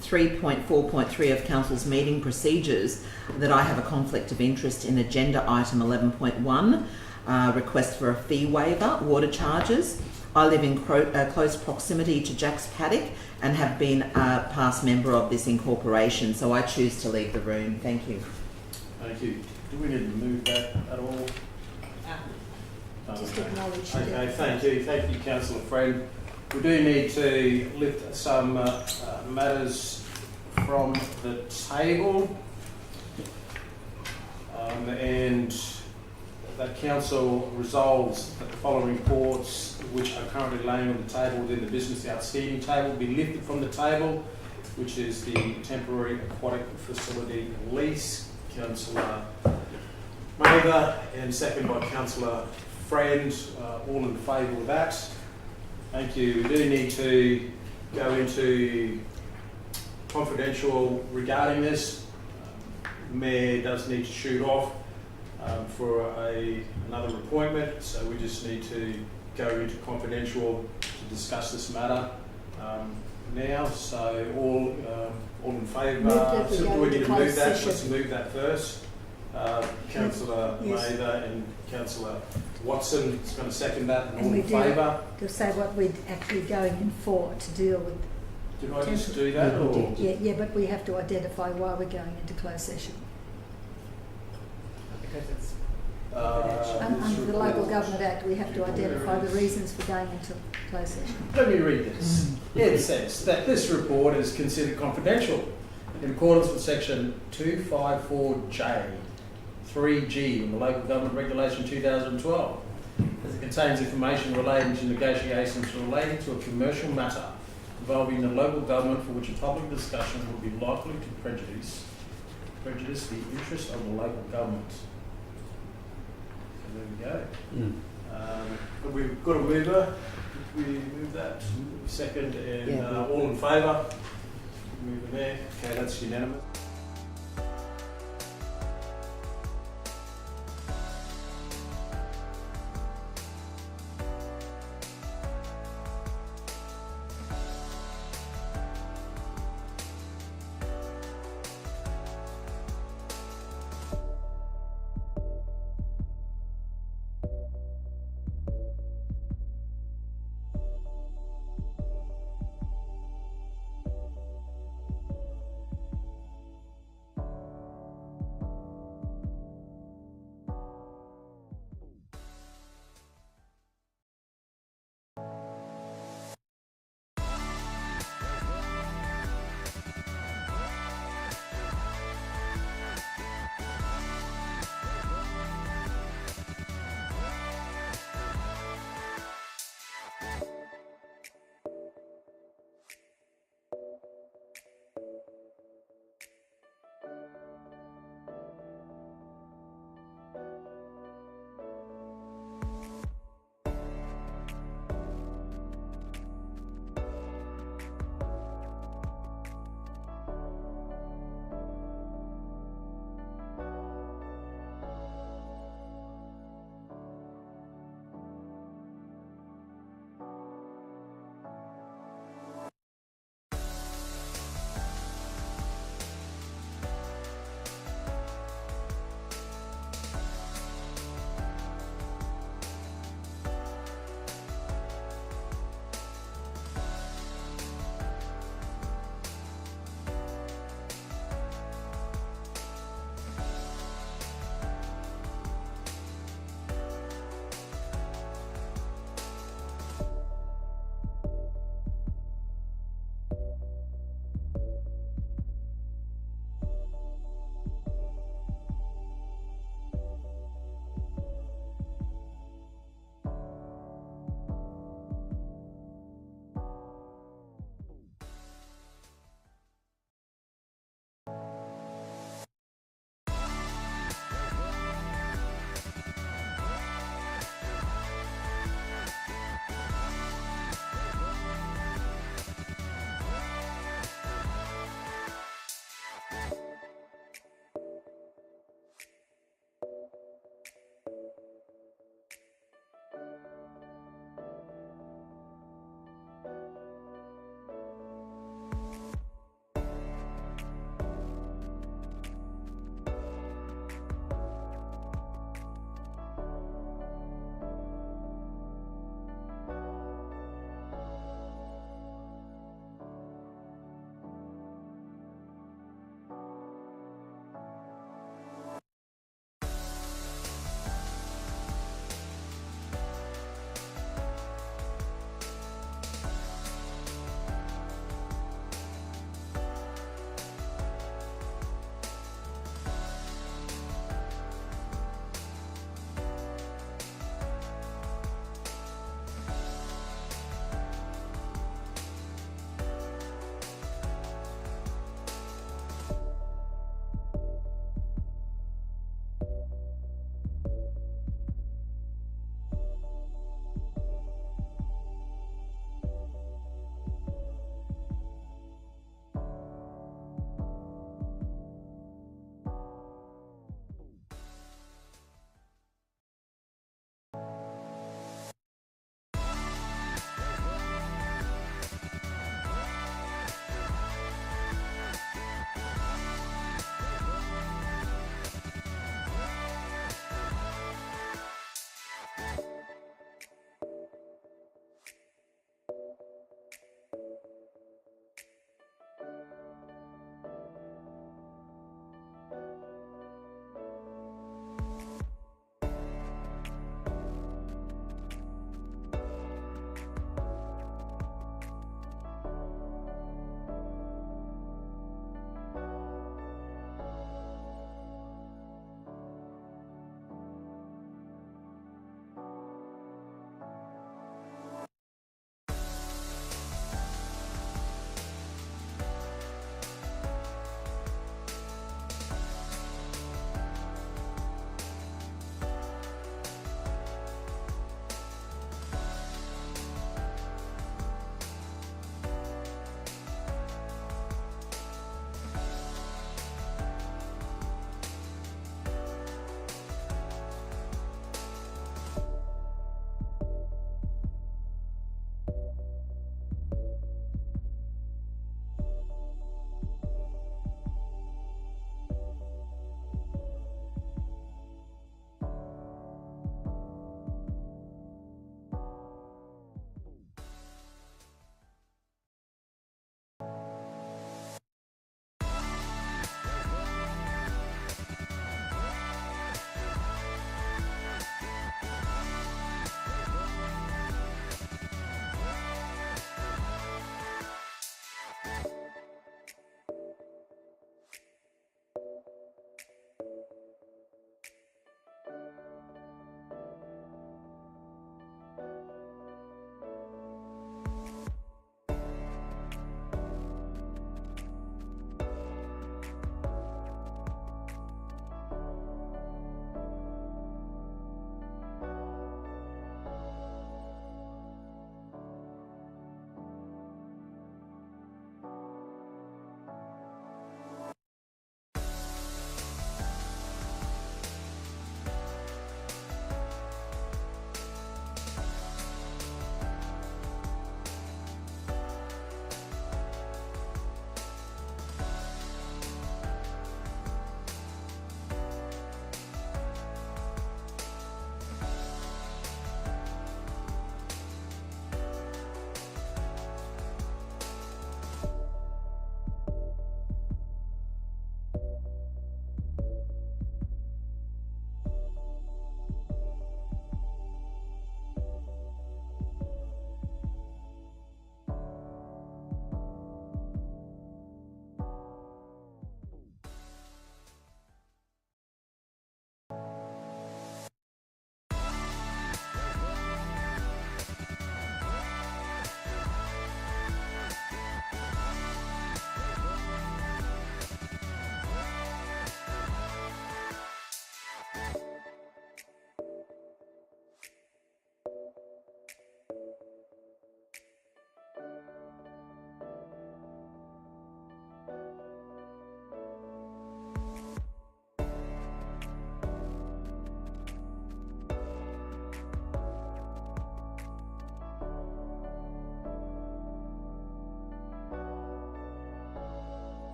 3.4.3 of Council's meeting procedures that I have a conflict of interest in agenda item 11.1, request for a fee waiver, water charges. I live in close proximity to Jack's Paddock and have been a past member of this incorporation, so I choose to leave the room. Thank you.
Thank you. Do we need to move that at all?
Just acknowledge
Okay,
it.
thank you. Thank you, Councillor Friend. We do need to lift some matters from the table, and that Council resolves that the following reports, which are currently laying on the table within the business outstanding table, be lifted from the table, which is the temporary aquatic facility lease. Councillor Mather, and second by Councillor Friend. All in favour of that? Thank you. We do need to go into confidential regarding this. Mayor does need to shoot off for another appointment, so we just need to go into confidential to discuss this matter now. So all in favour? Do we need to move that? Let's move that first. Councillor Mather and Councillor Watson is going to second that, and all in favour?
To say what we're actually going in for to deal with.
Did I just do that? Or?
Yeah, but we have to identify why we're going into closed session.
Because it's
Under the Local Government Act, we have to identify the reasons for going into closed session.
Let me read this. It says that this report is considered confidential in accordance with section 254J 3G in the Local Government Regulation 2012, as it contains information relating to negotiations relating to a commercial matter involving the local government for which a public discussion would be likely to prejudice the interest of the local government. So there we go. We've got a mover. Did we move that? Second, and all in favour? Moving there. Okay, that's unanimous.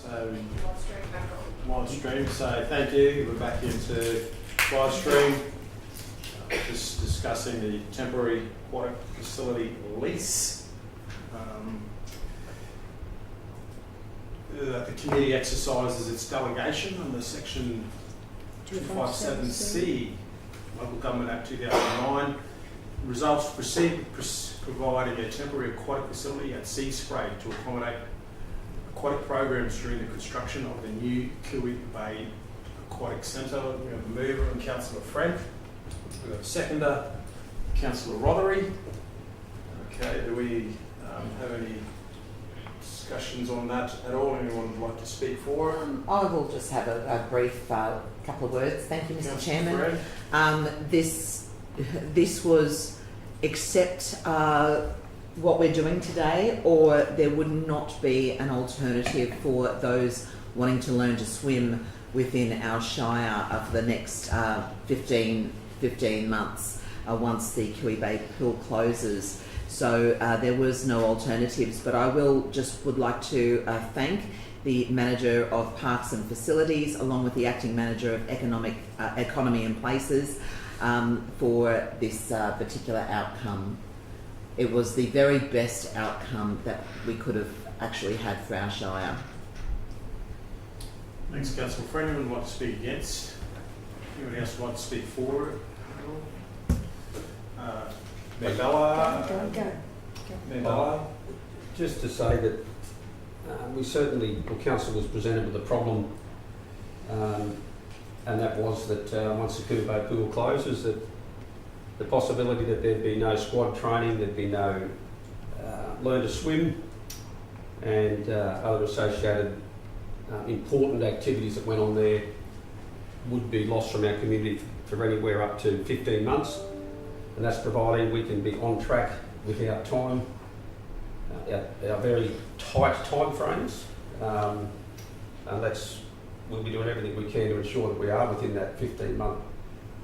So live stream. So thank you. We're back into live stream. Just discussing the temporary aquatic facility lease. The committee exercises its delegation under section 257C, Local Government Act 2009. Results proceed providing a temporary aquatic facility at Sea Spray to accommodate aquatic programs during the construction of the new Kui Bay Aquatic Centre. We have a mover and Councillor Frank. We have a seconder, Councillor Rothery. Okay, do we have any discussions on that at all? Anyone would like to speak for it?
I will just have a brief couple of words. Thank you, Mr.
Councillor
Chairman.
Fred?
This was accept what we're doing today, or there would not be an alternative for those wanting to learn to swim within our Shire for the next 15 months once the Kui Bay pool closes. So there was no alternatives, but I would like to thank the Manager of Parks and Facilities along with the Acting Manager of Economy and Places for this particular outcome. It was the very best outcome that we could have actually had for our Shire.
Thanks, Councillor Friend. Anyone would like to speak against? Anyone else would like to speak for it? Mandela?
Go.
Mandela?
Just to say that we certainly, the council was presented with a problem, and that was that once the Kui Bay pool closes, that the possibility that there'd be no squad training, there'd be no learn to swim, and other associated important activities that went on there would be lost from our community for anywhere up to 15 months. And that's providing we can be on track with our time, our very tight time frames, and we'll be doing everything we can to ensure that we are within that 15-month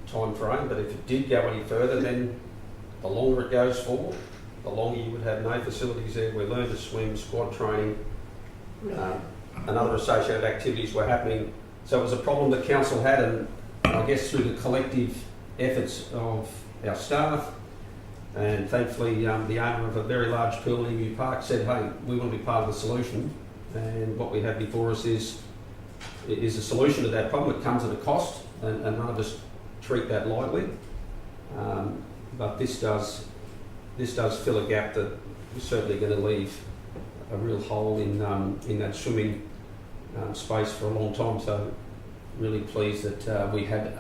time frame. But if it did go any further, then the longer it goes for, the longer you would have no facilities there where learn to swim, squad training, and other associated activities were happening. So it was a problem that council had, and I guess through the collective efforts of our staff, and thankfully the owner of a very large pool in Emu Park said, hey, we want to be part of the solution, and what we have before us is a solution to that problem. It comes at a cost, and none of us treat that lightly, but this does fill a gap that is certainly going to leave a real hole in that swimming space for a long time. So really pleased that we had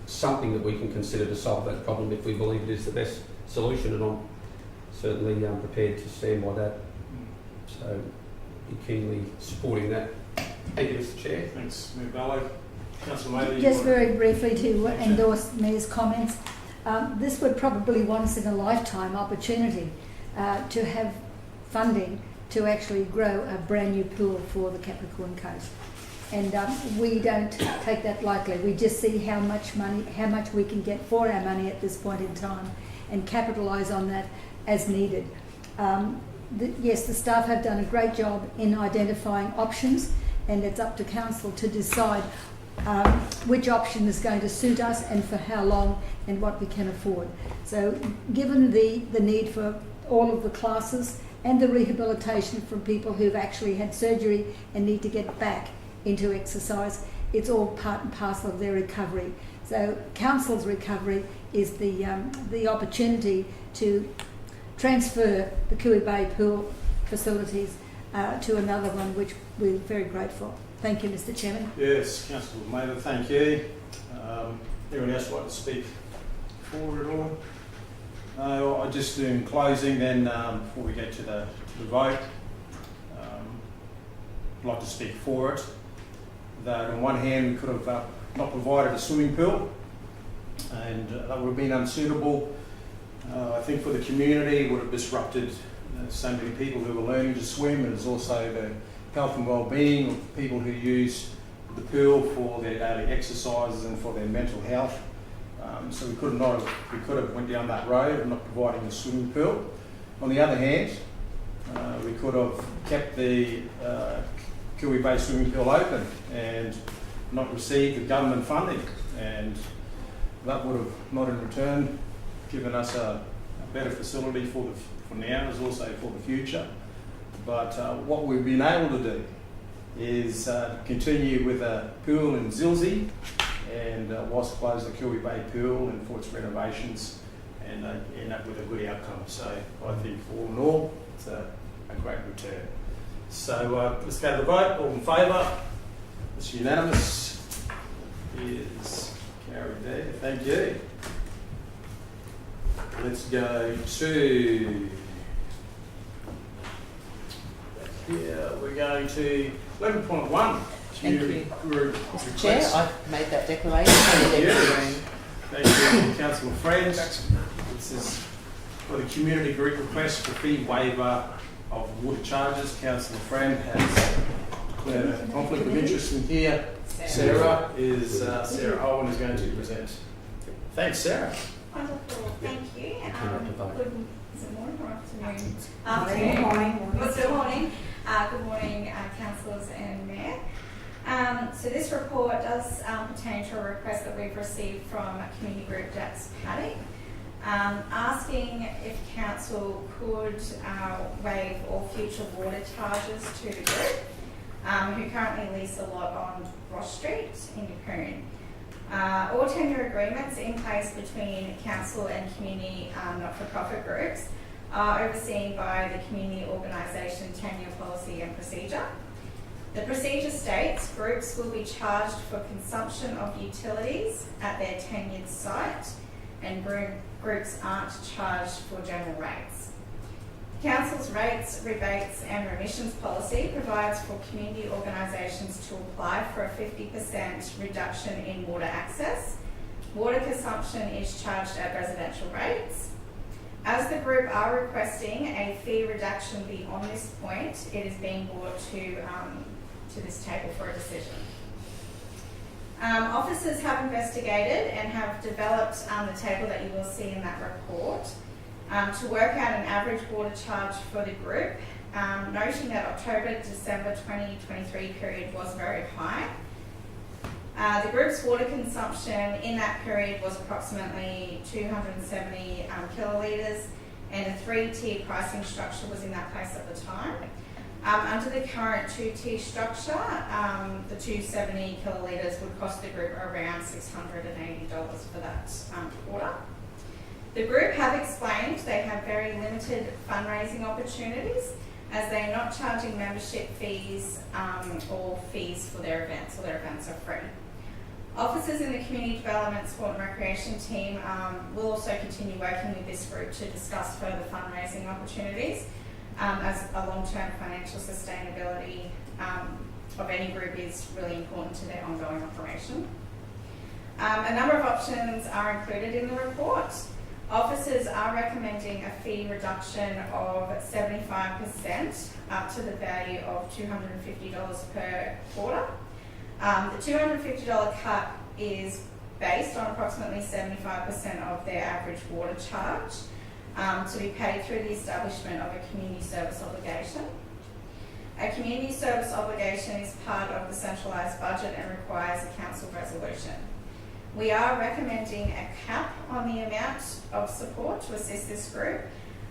something that we can consider to solve that problem if we believe it is the best solution, and I'm certainly prepared to stand by that. So be keenly supporting that. Thank you, Mr. Chair.
Thanks, Mayor Barlow. Councillor Maybe.
Just very briefly to endorse Mayor's comments. This would probably once in a lifetime opportunity to have funding to actually grow a brand new pool for the Capricorn Coast. And we don't take that lightly. We just see how much we can get for our money at this point in time and capitalise on that as needed. Yes, the staff have done a great job in identifying options, and it's up to council to decide which option is going to suit us and for how long and what we can afford. So given the need for all of the classes and the rehabilitation from people who've actually had surgery and need to get back into exercise, it's all part and parcel of their recovery. So council's recovery is the opportunity to transfer the Kui Bay pool facilities to another one, which we're very grateful. Thank you, Mr. Chairman.
Yes, Councillor Mather, thank you. Anyone else like to speak for it all? I just in closing then, before we get to the vote, I'd like to speak for it. That on one hand we could have not provided a swimming pool, and that would have been unsuitable. I think for the community, it would have disrupted so many people who were learning to swim, and it's also the health and well-being of people who use the pool for their daily exercises and for their mental health. So we could have went down that road of not providing a swimming pool. On the other hand, we could have kept the Kilby Bay swimming pool open and not received the government funding, and that would have not in return given us a better facility for now as also for the future. But what we've been able to do is continue with a pool in Zilsey and whilst close the Kilby Bay pool and for its renovations and end up with a good outcome. So I think all in all, it's a great return. So let's go to the vote. All in favour? It's unanimous. Is carried there. Thank you. Let's go to... Yeah, we're going to 11.1. Community Group
Mr. Chair,
request.
I've made that declaration.
Thank you, Councillor Friend. This is for the community group request for fee waiver of water charges. Councillor Friend has declared a conflict of interest in here. Sarah Owen is going to present. Thanks, Sarah.
Wonderful, thank you. Is it morning or afternoon?
Afternoon.
Morning. Good morning. Good morning, councillors and mayor. So this report does pertain to a request that we've received from Community Group Jack's Paddock, asking if council could waive all future water charges to the group, who currently lease a lot on Ross Street in Yeppoon. All tenure agreements in place between council and community not-for-profit groups are overseen by the community organisation tenure policy and procedure. The procedure states groups will be charged for consumption of utilities at their tenured site, and groups aren't charged for general rates. Council's rates, rebates and remissions policy provides for community organisations to apply for a 50% reduction in water access. Water consumption is charged at residential rates. As the group are requesting a fee reduction beyond this point, it is being brought to this table for a decision. Officers have investigated and have developed the table that you will see in that report to work out an average water charge for the group, noting that October-December 2023 period was very high. The group's water consumption in that period was approximately 270 kilolitres, and a 3-tier pricing structure was in that place at the time. Under the current 2-tier structure, the 270 kilolitres would cost the group around $680 for that quarter. The group have explained they have very limited fundraising opportunities as they are not charging membership fees or fees for their events, or their events are free. Officers in the Community Development, Sport and Recreation team will also continue working with this group to discuss further fundraising opportunities, as a long-term financial sustainability of any group is really important to their ongoing operation. A number of options are included in the report. Officers are recommending a fee reduction of 75% up to the value of $250 per quarter. The $250 cut is based on approximately 75% of their average water charge, to be paid through the establishment of a community service obligation. A community service obligation is part of the centralised budget and requires a council resolution. We are recommending a cap on the amount of support to assist this group,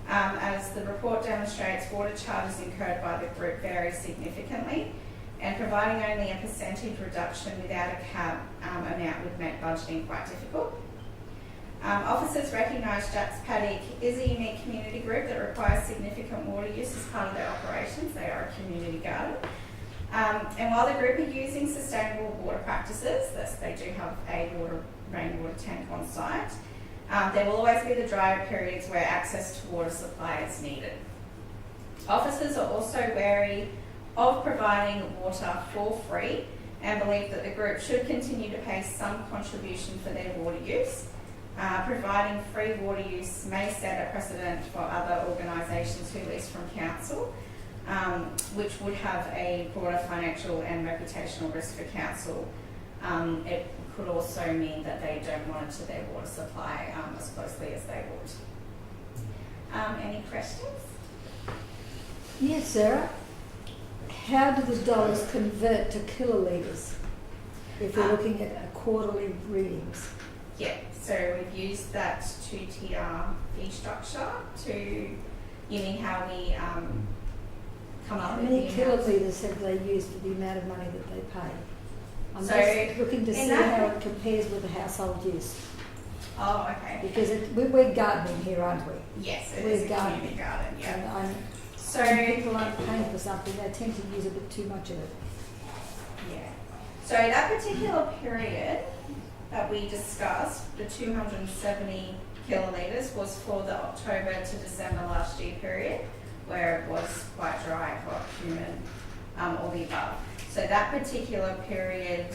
as the report demonstrates water charges incurred by the group vary significantly, and providing only a percentage reduction without a cap amount would make budgeting quite difficult. Officers recognise Jack's Paddock is a unique community group that requires significant water use as part of their operations. They are a community garden. And while the group are using sustainable water practices, thus they do have a rainwater tank on site, there will always be the drier periods where access to water supply is needed. Officers are also wary of providing water for free and believe that the group should continue to pay some contribution for their water use. Providing free water use may set a precedent for other organisations who lease from council, which would have a broader financial and reputational risk for council. It could also mean that they don't monitor their water supply as closely as they would. Any questions?
Yes, Sarah. How do the dollars convert to kilolitres if you're looking at quarterly readings?
Yeah, so we've used that two-tier fee structure to, you mean how we come up
How
with
many
the amounts?
kilolitres have they used for the amount of money that they pay? I'm
So,
just looking to
in
see
that-
how it compares with the household use.
Oh, okay.
Because we're gardening here, aren't we?
Yes, it
We're
is a
gardening.
community garden, yeah.
And
So,
when people aren't paying for something, they tend to use a bit too much of it.
yeah. So that particular period that we discussed, the 270 kilolitres, was for the October to December last year period, where it was quite dry, hot, humid, all the above. So that particular period,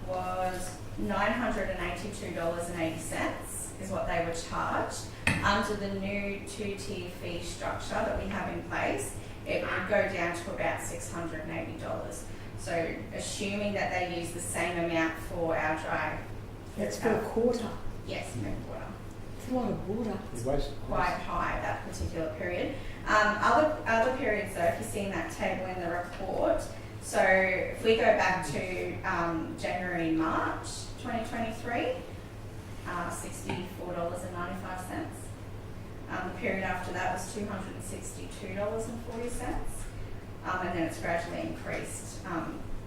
was $982.80 is what they were charged. Under the new two-tier fee structure that we have in place, it would go down to about $680. So assuming that they use the same amount for our dry,
That's for a quarter.
yes, per quarter.
It's a lot of water.
You wasted
Quite high that particular period. Other periods though, if you see in that table in the report, so if we go back to January and March 2023, $64.95. The period after that was $262.40. And then it's gradually increased,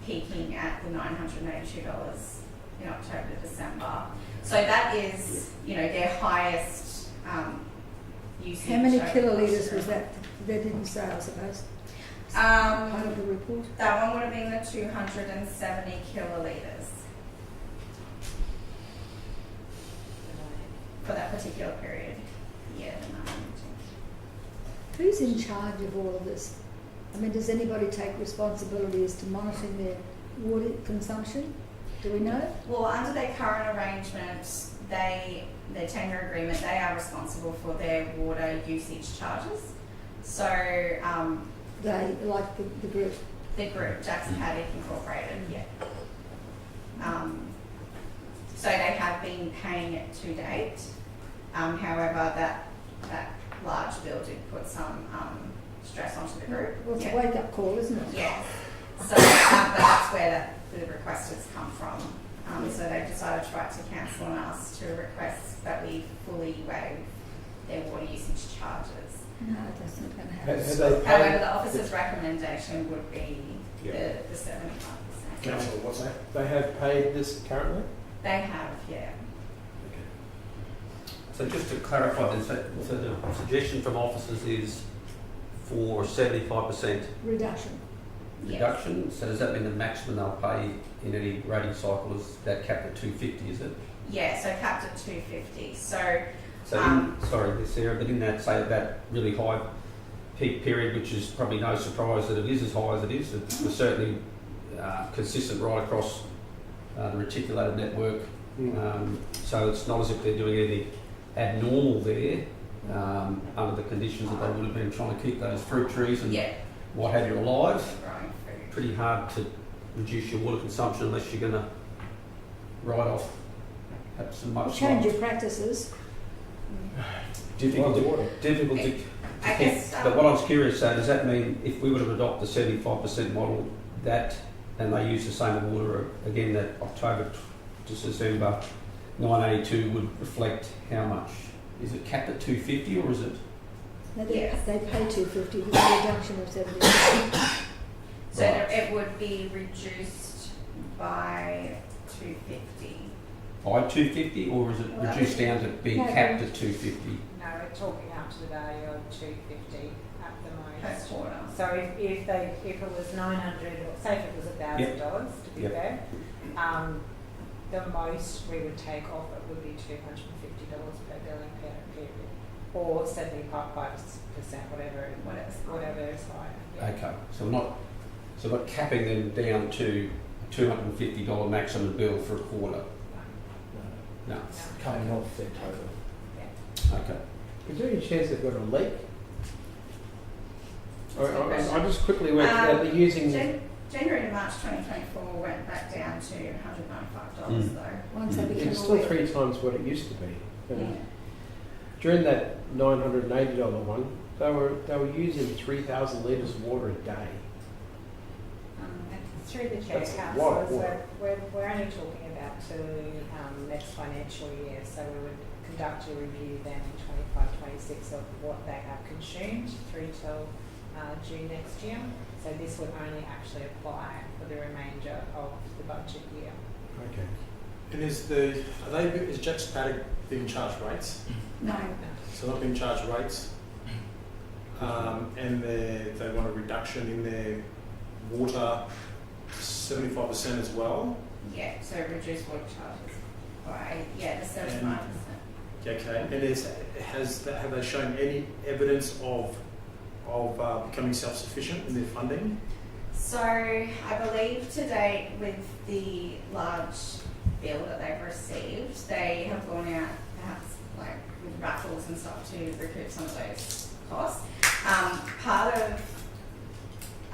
peaking at the $982 in October to December. So that is, their highest usage.
How many
over the
kilolitres
last
was
year.
that? They didn't say, I suppose. Part of the report.
That one would have been the 270 kilolitres for that particular period. Yeah, the 902.
Who's in charge of all of this? I mean, does anybody take responsibility as to monitoring their water consumption? Do we know?
Well, under their current arrangements, their tenure agreement, they are responsible for their water usage charges. So
They, like the group.
the group, Jackson Paddock Incorporated, yeah. So they have been paying it to date. However, that large bill did put some stress onto the group.
Well, it's
Yeah.
a wake-up call, isn't it?
Yes. So that's where the request has come from. So they've decided to write to council and ask to request that we fully waive their water usage charges.
No, that's not going to
Have
happen.
they paid?
However, the officer's recommendation would be
Yeah.
the 75%.
Councillor, what's that?
They have paid this currently?
They have, yeah.
So just to clarify then, so the suggestion from officers is for 75%
Reduction.
Yes.
reduction. So does that mean the maximum they'll pay in any rating cycle is that capped at 250, is it?
Yeah, so capped at 250. So
So sorry, Sarah, but in that, say that really high peak period, which is probably no surprise that it is as high as it is, it's certainly consistent right across the reticulated network. So it's not as if they're doing anything abnormal there under the conditions that they would have been trying to keep those fruit trees and
yeah,
what have you alive.
growing food.
Pretty hard to reduce your water consumption unless you're going to write off perhaps some much
Change your practices.
difficult to
I
keep.
guess,
But what I was curious, so does that mean if we were to adopt the 75% model, that and they use the same water again, that October to December 982 would reflect how much? Is it capped at 250 or is it?
No, they,
Yes.
they pay 250 with a reduction of 70.
So
Right.
it would be reduced by 250.
By 250 or is it
Well, that
reduced
would-
down to being
No,
capped at 250?
No, we're talking up to the value of 250 at the
per
most.
quarter.
So if it was 900, or say if it was $1,000, to be
Yep.
fair, the most we would take off it would be $250 per billing period, or 75%, whatever is higher. Yeah.
Okay, so we're not capping them down to $250 maximum bill for a quarter. No.
Coming off their total.
Okay.
Is there any chance they've got a leak? I just quickly worked out they're using.
January to March 2024 went back down to $195 though.
Once they become
It's still
aware.
3 times what it used to be.
Yeah.
during that $980 one, they were using 3,000 litres of water a day.
Through the chair,
That's a lot of
councillors,
water.
we're only talking about to next financial year, so we would conduct a review then in 25-26 of what they have consumed through till June next year. So this would only actually apply for the remainder of the budget year.
Okay. And is Jack's Paddock being charged rates?
No.
So not being charged rates, and they want a reduction in their water 75% as well.
Yeah, so reduce water charges by, the 75%.
Okay, and have they shown any evidence of becoming self-sufficient in their funding?
So I believe to date with the large bill that they've received, they have gone out perhaps like with raffles and stuff to recoup some of those costs. Part of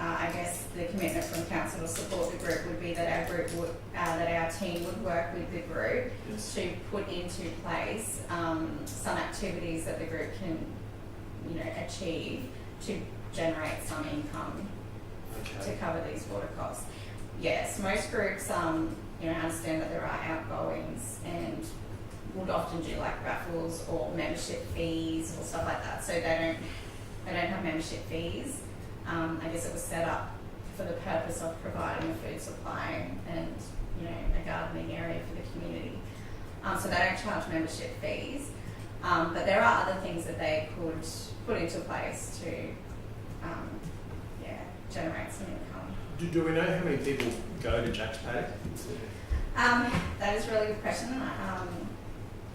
I guess the commitment from council to support the group would be that our team would work with the group to put into place some activities that the group can, achieve to generate some income to cover these water costs. Yes, most groups, understand that there are outgoings and would often do like raffles or membership fees or stuff like that. So they don't have membership fees. I guess it was set up for the purpose of providing a food supply and a gardening area for the community. So they don't charge membership fees, but there are other things that they could put into place to generate some income.
Do we know how many people go to Jack's Paddock?
That is a really good question.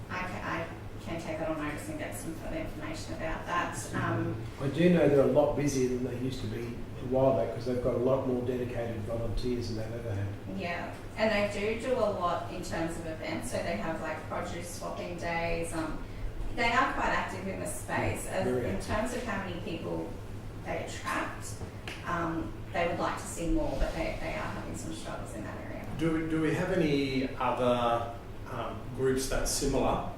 I can take that on notice and get some further information about that.
I do know they're a lot busier than they used to be a while back because they've got a lot more dedicated volunteers than they've ever had.
Yeah, and they do a lot in terms of events. So they have like produce swapping days. They are quite active in the space. In terms of how many people they attract, they would like to see more, but they are having some struggles in that area.
Do we have any other groups that's similar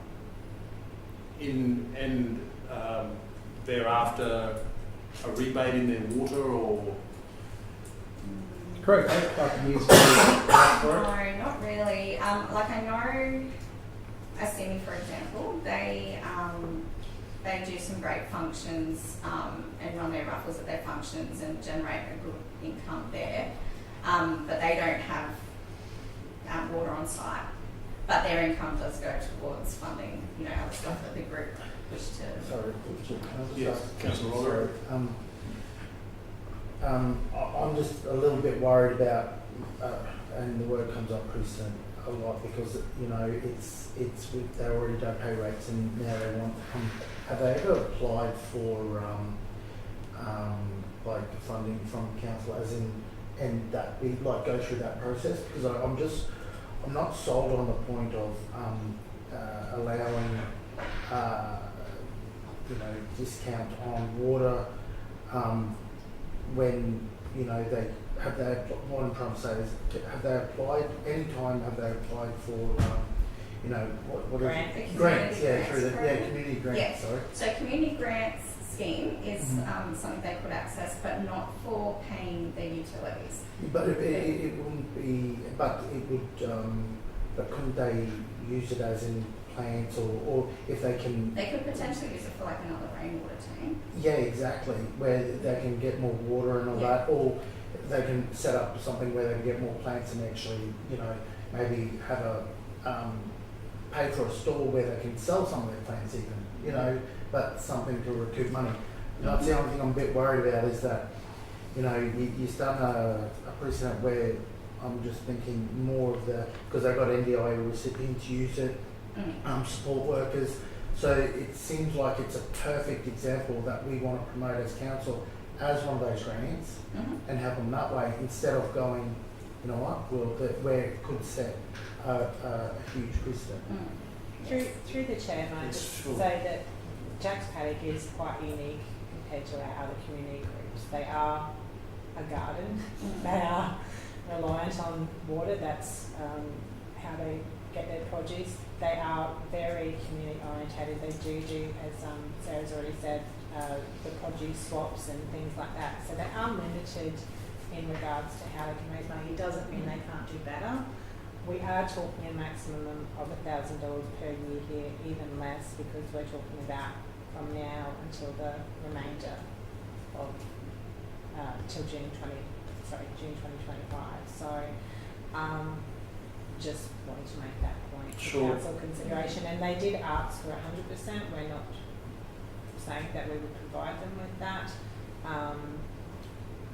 and thereafter a rebate in their water or?
Correct. Years ago.
No, not really. Like I know Assini, for example, they do some great functions and run their raffles at their functions and generate a good income there. But they don't have water on site. But their income does go towards funding, other stuff that the group wish to.
Sorry,
Yes, Councillor Roller.
I'm just a little bit worried about, and the word comes up precedent a lot because they already don't pay rates and now they want. Have they ever applied for like funding from council, as in, and that we like go through that process? Because I'm not sold on the point of allowing discount on water when what I'm trying to say is, have they applied for what
Grant,
is it?
the
Grants,
community
through the
grants
community grants.
Yes.
Sorry.
So community grants scheme is something they could access, but not for paying their utilities.
But it wouldn't be. But it would. But couldn't they use it as in plants, or if they can?
They could potentially use it for like another rainwater tank.
Yeah, exactly. Where they can get more water and all that, or they can set up something where they can get more plants and actually, maybe have a pay for a store where they can sell some of their plants even, but something to recoup money. That's the only thing I'm a bit worried about is that, you start a precedent where I'm just thinking more of because they've got NDI recipients use it, support workers. So it seems like it's a perfect example that we want to promote as council as one of those grants and help them that way instead of going, where it could set a huge precedent.
Through the chair, I just say that Jack's Paddock is quite unique compared to our other community groups. They are a garden. They are reliant on water. That's how they get their produce. They are very community orientated. They do, as Sarah's already said, the produce swaps and things like that. So they are limited in regards to how they can raise money. It doesn't mean they can't do better. We are talking a maximum of $1,000 per year here, even less, because we're talking about from now until the remainder of till June 2025. So just wanted to make that point for
Sure.
council consideration. And they did ask for 100%. We're not saying that we would provide them with that.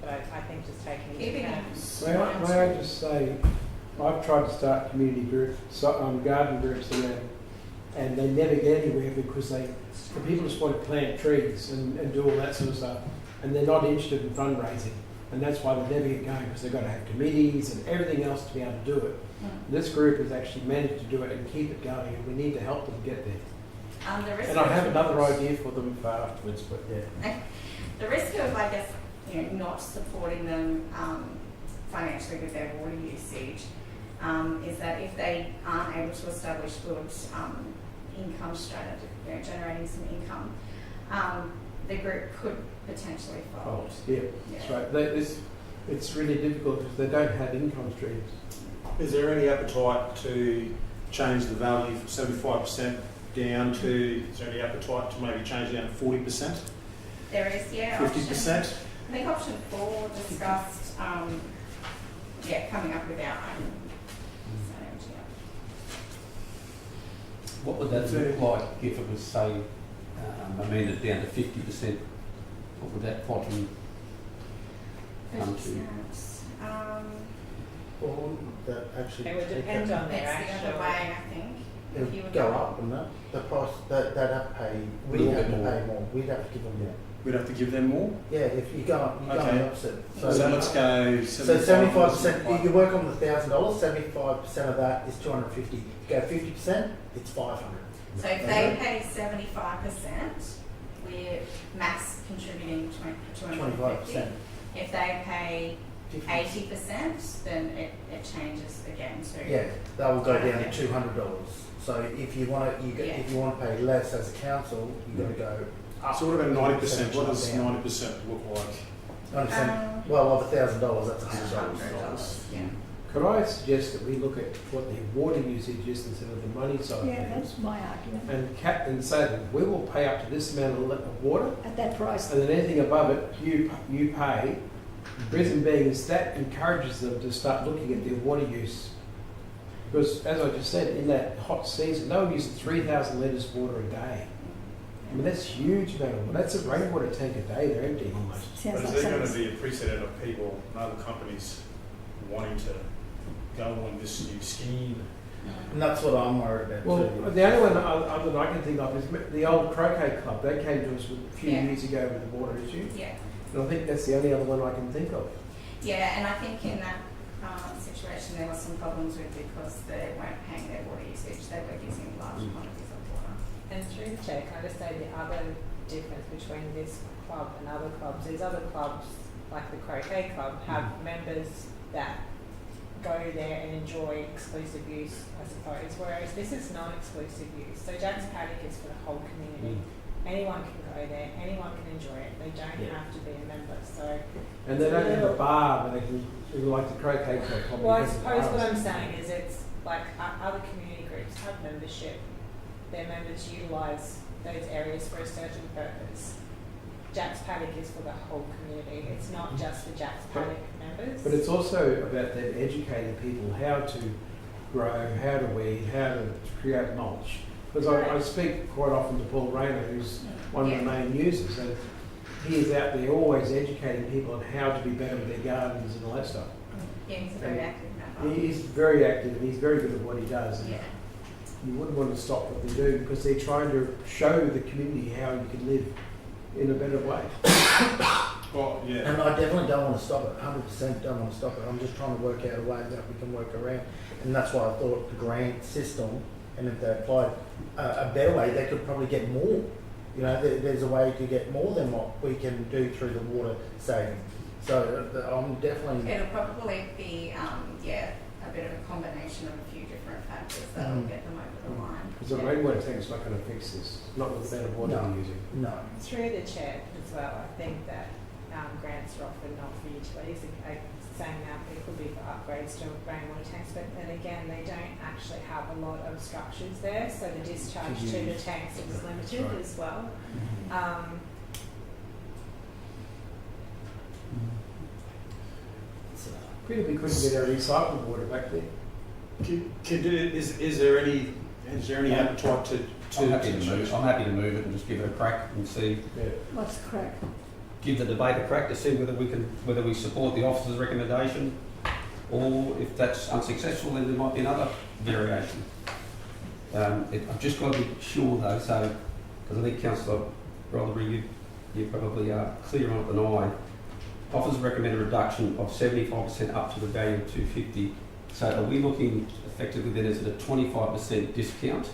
But I think just taking into account.
May I just say, I've tried to start community groups, garden groups around, and they never get anywhere because the people just want to plant trees and do all that sort of stuff, and they're not interested in fundraising, and that's why they never get going, because they've got to have committees and everything else to be able to do it. This group has actually managed to do it and keep it going, and we need to help them get there. And I have another idea for them for afterwards, but yeah.
The risk of, I guess, not supporting them financially with their water usage is that if they aren't able to establish good income strategy, generating some income, the group could potentially fold.
Yeah, that's right. It's really difficult because they don't have income streams.
Is there any appetite to change the value from 75% down to, is there any appetite to maybe change down to 40%?
There is,
50%?
I think option 4 discussed, coming up with our own.
What would that look like if it was, say, amended down to 50%? What would that quantum come to?
Well, that actually.
It would depend on their
That's the
actual.
other way, I think.
It
If you
would
were
go
going-
up, wouldn't it? The price, they'd have to pay, we'd
Little
have to
bit more.
pay more, we'd have to give them more.
We'd have to give them more?
Yeah, if you go
Okay.
the opposite.
So let's go
75%, you work on the $1,000, 75% of that is 250. You go 50%, it's 500.
So if they pay 75%, we're max contributing 250.
25%.
If they pay
50.
80%, then it changes again to.
Yeah, that will go down to $200. So if you want to, if you want to pay less as a council, you've got to go up.
So what about 90%? What does
down.
90% look like?
90%. Well, of $1,000, that's $100.
$100, yeah.
Could I suggest that we look at what the water usage is instead of the money side
Yeah,
of things?
that's my argument.
And say that we will pay up to this amount of water,
At that price,
and then anything above it, you pay. Reason being is that encourages them to start looking at their water use. Because, as I just said, in that hot season, they were using 3,000 litres of water a day. I mean, that's a huge amount of water. That's a rainwater tank a day, they're emptying almost.
sounds
But is
like
there going to
something.
be a precedent of people and other companies wanting to go on this new scheme?
And that's what I'm worried about
Well,
too.
the only one other than I can think of is the old croquet club. They came to us a few
Yeah.
years ago with the water issue.
Yeah.
And I think that's the only other one I can think of.
Yeah, and I think in that situation there were some problems with because they weren't paying their water usage. They were using large quantities of water.
And through the chair, can I just say the other difference between this club and other clubs is other clubs, like the Croquet Club, have members that go there and enjoy exclusive use, I suppose, whereas this is non-exclusive use. So Jack's Paddock is for the whole community. Anyone can go there, anyone can enjoy it. They don't have to be a member. So,
And they don't have a bar where they can, like the croquet club. probably
well, I
has a
suppose
bar.
what I'm saying is it's like other community groups have membership. Their members utilise those areas for a certain purpose. Jack's Paddock is for the whole community. It's not just for Jack's Paddock members.
But it's also about them educating people how to grow, how to weed, how to create mulch. Because I speak quite often to Paul Rayner, who's one of the main users, and he is out there always educating people on how to be better with their gardens and all that stuff.
Yeah, he's a very active member.
He's very active and he's very good at what he does. And
Yeah.
you wouldn't want to stop what they do because they're trying to show the community how you can live in a better way.
Well, yeah.
And I definitely don't want to stop it, 100% don't want to stop it. I'm just trying to work out a way that we can work around. And that's why I thought the grant system, and if they applied a better way, they could probably get more. You know, there's a way to get more than what we can do through the water saving. So I'm definitely...
It'll probably be, a bit of a combination of a few different factors that will get them over the line.
Because the rainwater tank's not going to fix this, not with the amount of water
No.
we're using.
No.
Through the chair as well, I think that grants are offered not for utilities, saying that it could be for upgrades to rainwater tanks, but then again, they don't actually have a lot of structures there, so the discharge to the tanks is limited
right.
as well.
Pretty we couldn't get our recycled water back there.
Is there any appetite to
I'm happy to move. I'm happy to move it and just give it a crack and see.
Yeah.
What's the crack?
Give the debate a crack to see whether we support the officer's recommendation, or if that's unsuccessful, then there might be another variation. I've just got to be sure though, so because I think Councillor Rotherbury, you probably are clear on it than I. Officers recommend a reduction of 75% up to the value of 250. So are we looking effectively then, is it a 25% discount?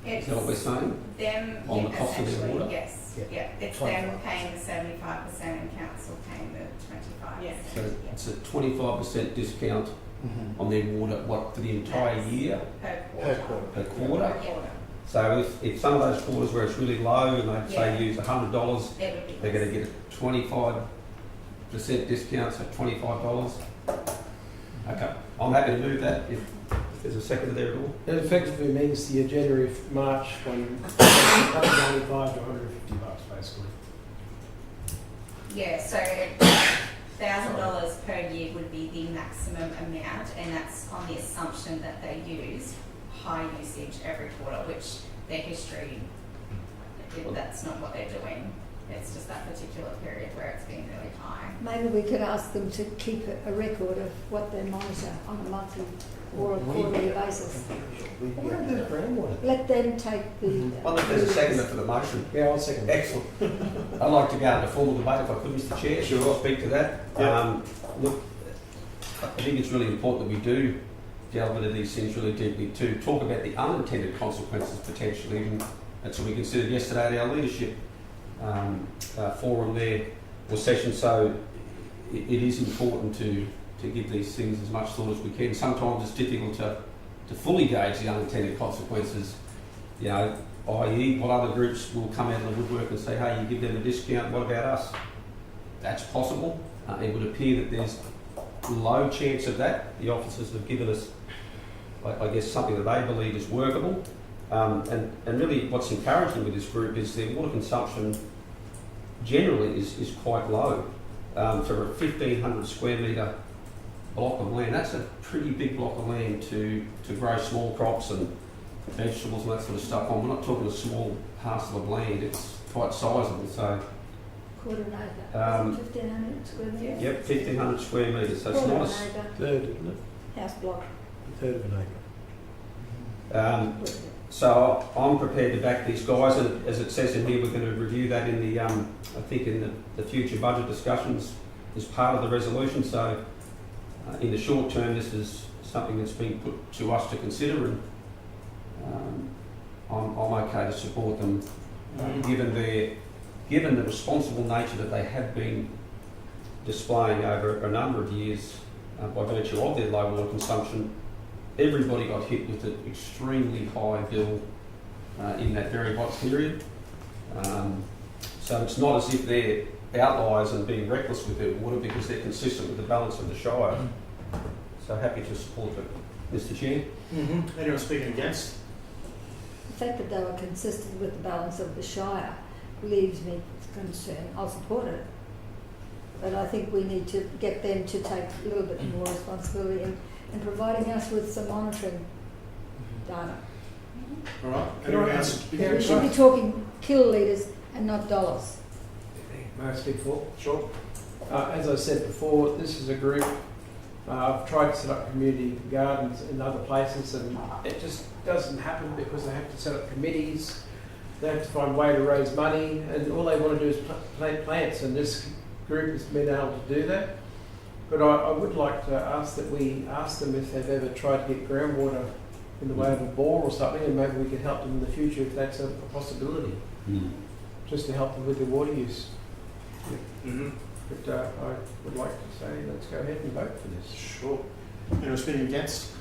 Is that what we're saying?
Them,
On the cost of their
essentially,
water?
yes.
Yeah.
Yeah, it's
25%.
them paying the 75% and council paying the 25%.
Yeah.
So it's a 25% discount on their water, what, for the entire year?
Per
Per
quarter.
quarter.
Per quarter?
Yeah.
So if some of those quarters where it's really low and they say use $100,
It would be
they're going
less.
to get a 25% discount, so $25. Okay, I'm happy to move that if there's a second there at all.
It effectively means the January, March one, $195 to $150 basically.
Yeah, so $1,000 per year would be the maximum amount, and that's on the assumption that they use high usage every quarter, which their history, that's not what they're doing. It's just that particular period where it's been really high.
Maybe we could ask them to keep a record of what they monitor on a monthly or a quarterly basis.
What happened to the groundwater?
Let them take the.
Well, if there's a second for the motion.
Yeah, I'll second that.
Excellent. I'd like to go into formal debate if I could, Mr Chair. Sure. I'll speak to that.
Yeah.
Look, I think it's really important that we do delve into these things really deeply to talk about the unintended consequences potentially, and that's what we considered yesterday at our leadership forum there, or session. So it is important to give these things as much thought as we can. Sometimes it's difficult to fully gauge the unintended consequences, you know, i.e. what other groups will come out of the woodwork and say, hey, you give them a discount, what about us? That's possible. It would appear that there's low chance of that. The officers have given us, I guess, something that they believe is workable. And really what's encouraging with this group is their water consumption generally is quite low. For a 1,500 square metre block of land, that's a pretty big block of land to grow small crops and vegetables and that sort of stuff on. We're not talking a small parcel of land, it's quite sizable. So
Quarter an acre. 1,500 square metres?
yep, 1,500 square metres, so it's
Quarter
not
an
a
acre,
Third, isn't it?
house block.
A third of an acre.
So I'm prepared to back these guys, and as it says in here, we're going to review that in the, I think in the future budget discussions as part of the resolution. So in the short term, this is something that's been put to us to consider, and I'm okay to support them, given the responsible nature that they have been displaying over a number of years by virtue of their low water consumption. Everybody got hit with an extremely high bill in that very hot period. So it's not as if they're outliers and being reckless with their water, because they're consistent with the balance of the Shire. So happy to support it, Mr Chair.
Anyone speaking against?
The fact that they were consistent with the balance of the Shire leaves me concerned. I'll support it. But I think we need to get them to take a little bit more responsibility in providing us with some monitoring data.
All right. Anyone else?
We should be talking kilolitres and not dollars.
May I speak for?
Sure.
As I said before, this is a group. I've tried to set up community gardens in other places, and it just doesn't happen because they have to set up committees. They have to find a way to raise money, and all they want to do is plant plants, and this group has been able to do that. But I would like to ask that we ask them if they've ever tried to get groundwater in the way of a bore or something, and maybe we can help them in the future if that's a possibility, just to help them with their water use. But I would like to say let's go ahead and vote for this.
Sure. Anyone speaking against?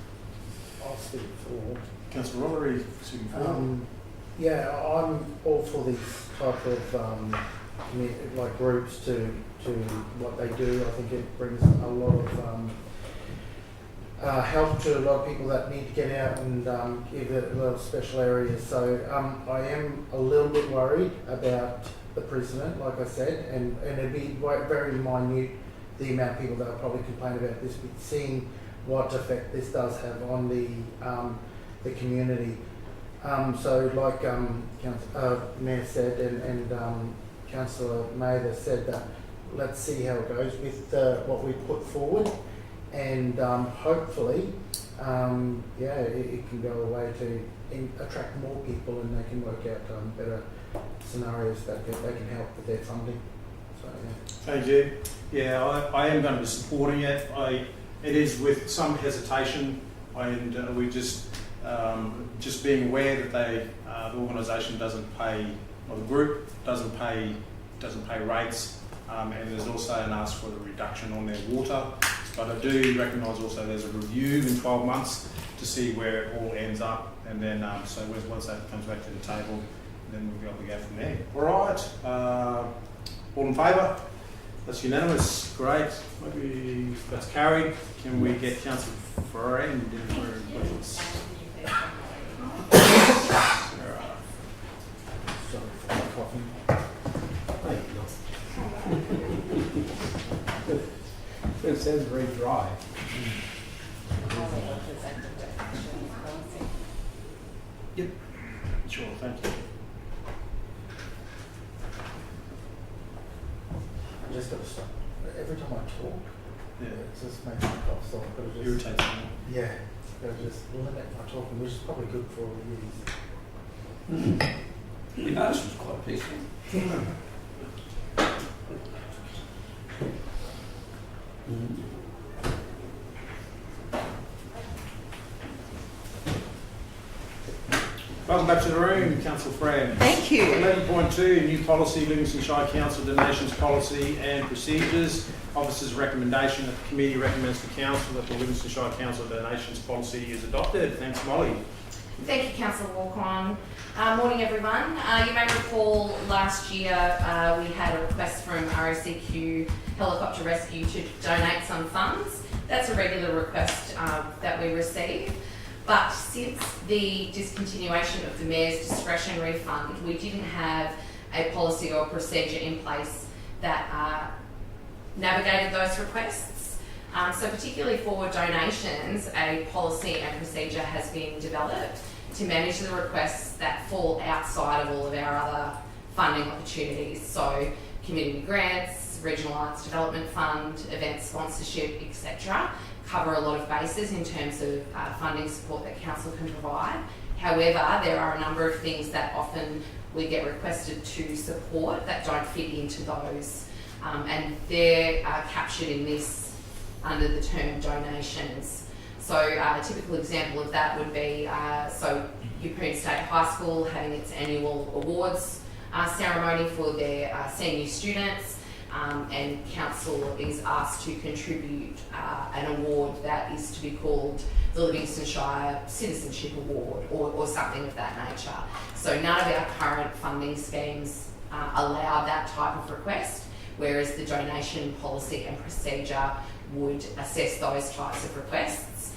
I'll speak for.
Councillor Roller, are you speaking for?
Yeah, I'm all for these type of like groups to what they do. I think it brings a lot of help to a lot of people that need to get out and give it a lot of special areas. So I am a little bit worried about the precedent, like I said, and it'd be very minute the amount of people that will probably complain about this, but seeing what effect this does have on the community. So like Mayor said and Councillor Mather said, that let's see how it goes with what we put forward, and hopefully it can go away to attract more people, and they can work out better scenarios that they can help with their funding. So
Thank you. Yeah, I am going to be supporting it. It is with some hesitation, and we just being aware that the organisation doesn't pay, or the group doesn't pay rates, and there's also an ask for a reduction on their water. But I do recognise also there's a review in 12 months to see where it all ends up, and then so once that comes back to the table, then we'll be able to go from there. All right. All in favour? That's unanimous. Great. Maybe if that's carried, can we get Councillor Friend in for questions?
sorry for my coughing.
It says very dry.
Yep. Sure, thank you.
I just got to stop. Every time I talk,
Yeah.
it just makes me cough, so I've got to just...
Irritates me.
Yeah, got to just limit my talking, which is probably good for you.
You noticed it was quite peaceful.
Welcome back to the room, Councillor Fran.
Thank you.
11.2, new policy, Livingstone Shire Council donations policy and procedures. Officer's recommendation that the committee recommends to council that the Livingstone Shire Council donations policy is adopted. Thanks, Molly.
Thank you, Councillor Walk-on. Morning, everyone. You may recall last year we had a request from RACQ Helicopter Rescue to donate some funds. That's a regular request that we receive. But since the discontinuation of the Mayor's discretionary fund, we didn't have a policy or procedure in place that navigated those requests. So particularly for donations, a policy and procedure has been developed to manage the requests that fall outside of all of our other funding opportunities. So community grants, Regional Arts Development Fund, event sponsorship, etc. cover a lot of bases in terms of funding support that council can provide. However, there are a number of things that often we get requested to support that don't fit into those, and they're captured in this under the term donations. So a typical example of that would be so Yeppoon State High School having its annual awards ceremony for their senior students. And council is asked to contribute an award that is to be called the Livingstone Shire Citizenship Award or something of that nature. So none of our current funding schemes allow that type of request, whereas the donation policy and procedure would assess those types of requests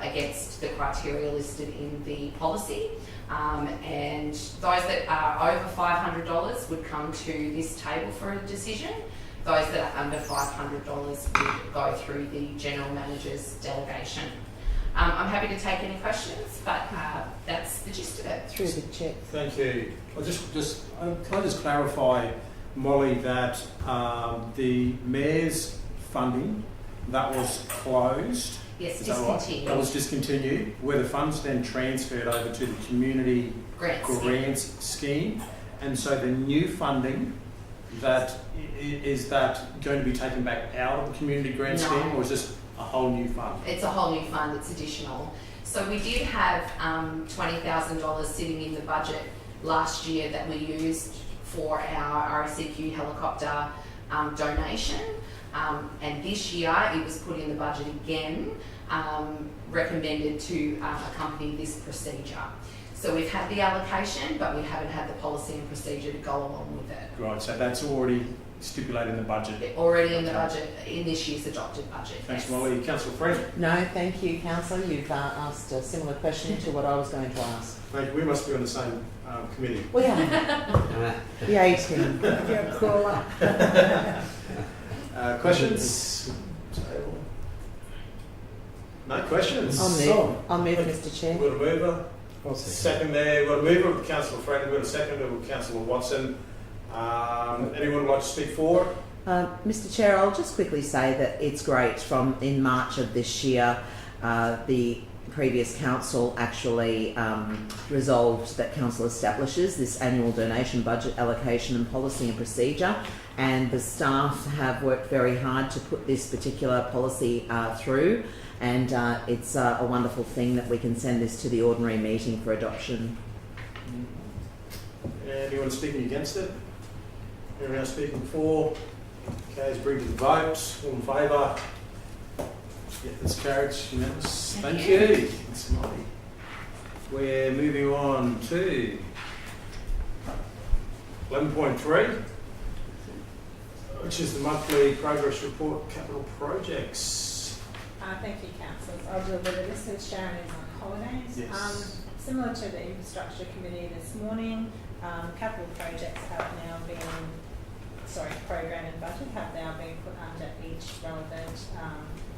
against the criteria listed in the policy. And those that are over $500 would come to this table for a decision. Those that are under $500 would go through the General Manager's delegation. I'm happy to take any questions, but that's the gist of it.
Through the check.
Thank you. Can I just clarify, Molly, that the Mayor's funding, that was closed?
Yes,
Is that right?
discontinued.
That was discontinued. Were the funds then transferred over to the community grants scheme? And so the new funding, is that going to be taken back out of the community grant scheme, or is this a whole new fund?
It's a whole new fund, it's additional. So we did have $20,000 sitting in the budget last year that we used for our RACQ helicopter donation. And this year it was put in the budget again, recommended to accompany this procedure. So we've had the allocation, but we haven't had the policy and procedure to go along with it.
Right, so that's already stipulated in the budget.
Already in the budget, in this year's adopted budget.
Thanks,
yes.
Molly. Councillor Friend.
No, thank you, Councillor. You've asked a similar question to what I was going to ask.
Thank you. We must be on the same committee.
We are. The 18.
You're a caller.
Questions? No questions?
I'll move, Mr. Chair.
We've got a mover. Second there. We've got a mover with Councillor Friend. We've got a seconder with Councillor Watson. Anyone would like to speak for?
Mr. Chair, I'll just quickly say that it's great. From in March of this year, the previous council actually resolved that council establishes this annual donation budget allocation and policy and procedure, and the staff have worked very hard to put this particular policy through, and it's a wonderful thing that we can send this to the ordinary meeting for adoption.
Anyone speaking against it? Anyone else speaking for? Okay, let's bring to the vote. All in favour? Yeah, that's carried. Unanimous. Thank you. That's Molly. We're moving on to 11.3, which is the monthly progress report, capital projects.
Thank you, councillors. I'll deliver this since Sharon is on holidays.
Yes.
Similar to the infrastructure committee this morning, capital projects have now been, program and budget have now been put under each relevant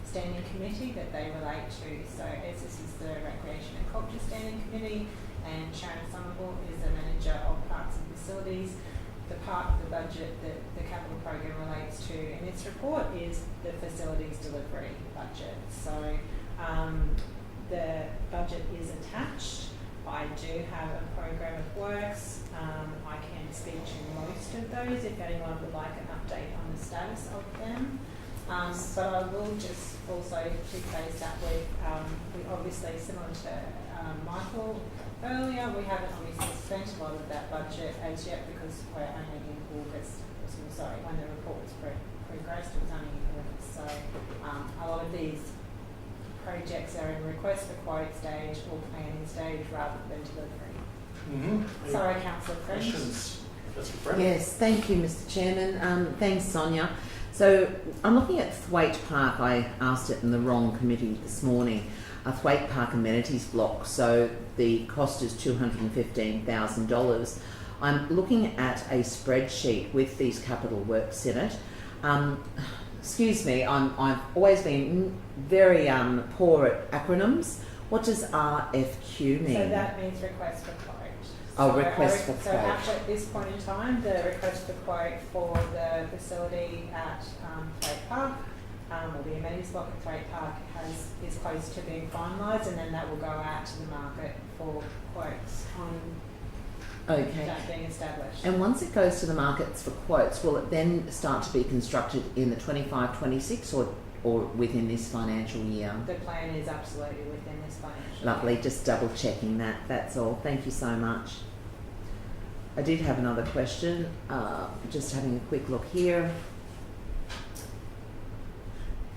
standing committee that they relate to. So as this is the Recreation and Culture Standing Committee, and Sharon Somerville is the manager of Parks and Facilities, the part of the budget that the capital program relates to in its report is the facilities delivery budget. So the budget is attached. I do have a program of works. I can speak to most of those if anyone would like an update on the status of them. But I will just also to face that with, we obviously, similar to Michael earlier, we haven't obviously spent a lot of that budget as yet because we're only in August, when the report was progressed, it was only in August. So a lot of these projects are in request for quote stage or planning stage rather than delivery.
Mm-hmm.
Sorry, Councillor Friend.
Questions? Councillor Friend?
Yes, thank you, Mr. Chairman. Thanks, Sonia. So I'm looking at Thwaite Park. I asked it in the wrong committee this morning. A Thwaite Park amenities block. So the cost is $215,000. I'm looking at a spreadsheet with these capital works in it. Excuse me, I've always been very poor at acronyms. What does RFQ mean?
So that means request for quote.
Oh, request for
So
quote.
at this point in time, the request for quote for the facility at Thwaite Park, or the amenities block at Thwaite Park, is close to being finalised, and then that will go out to the market for quotes on that being established.
And once it goes to the markets for quotes, will it then start to be constructed in the 25-26 or within this financial year?
The plan is absolutely within this financial year.
Lovely, just double checking that, that's all. Thank you so much. I did have another question, just having a quick look here.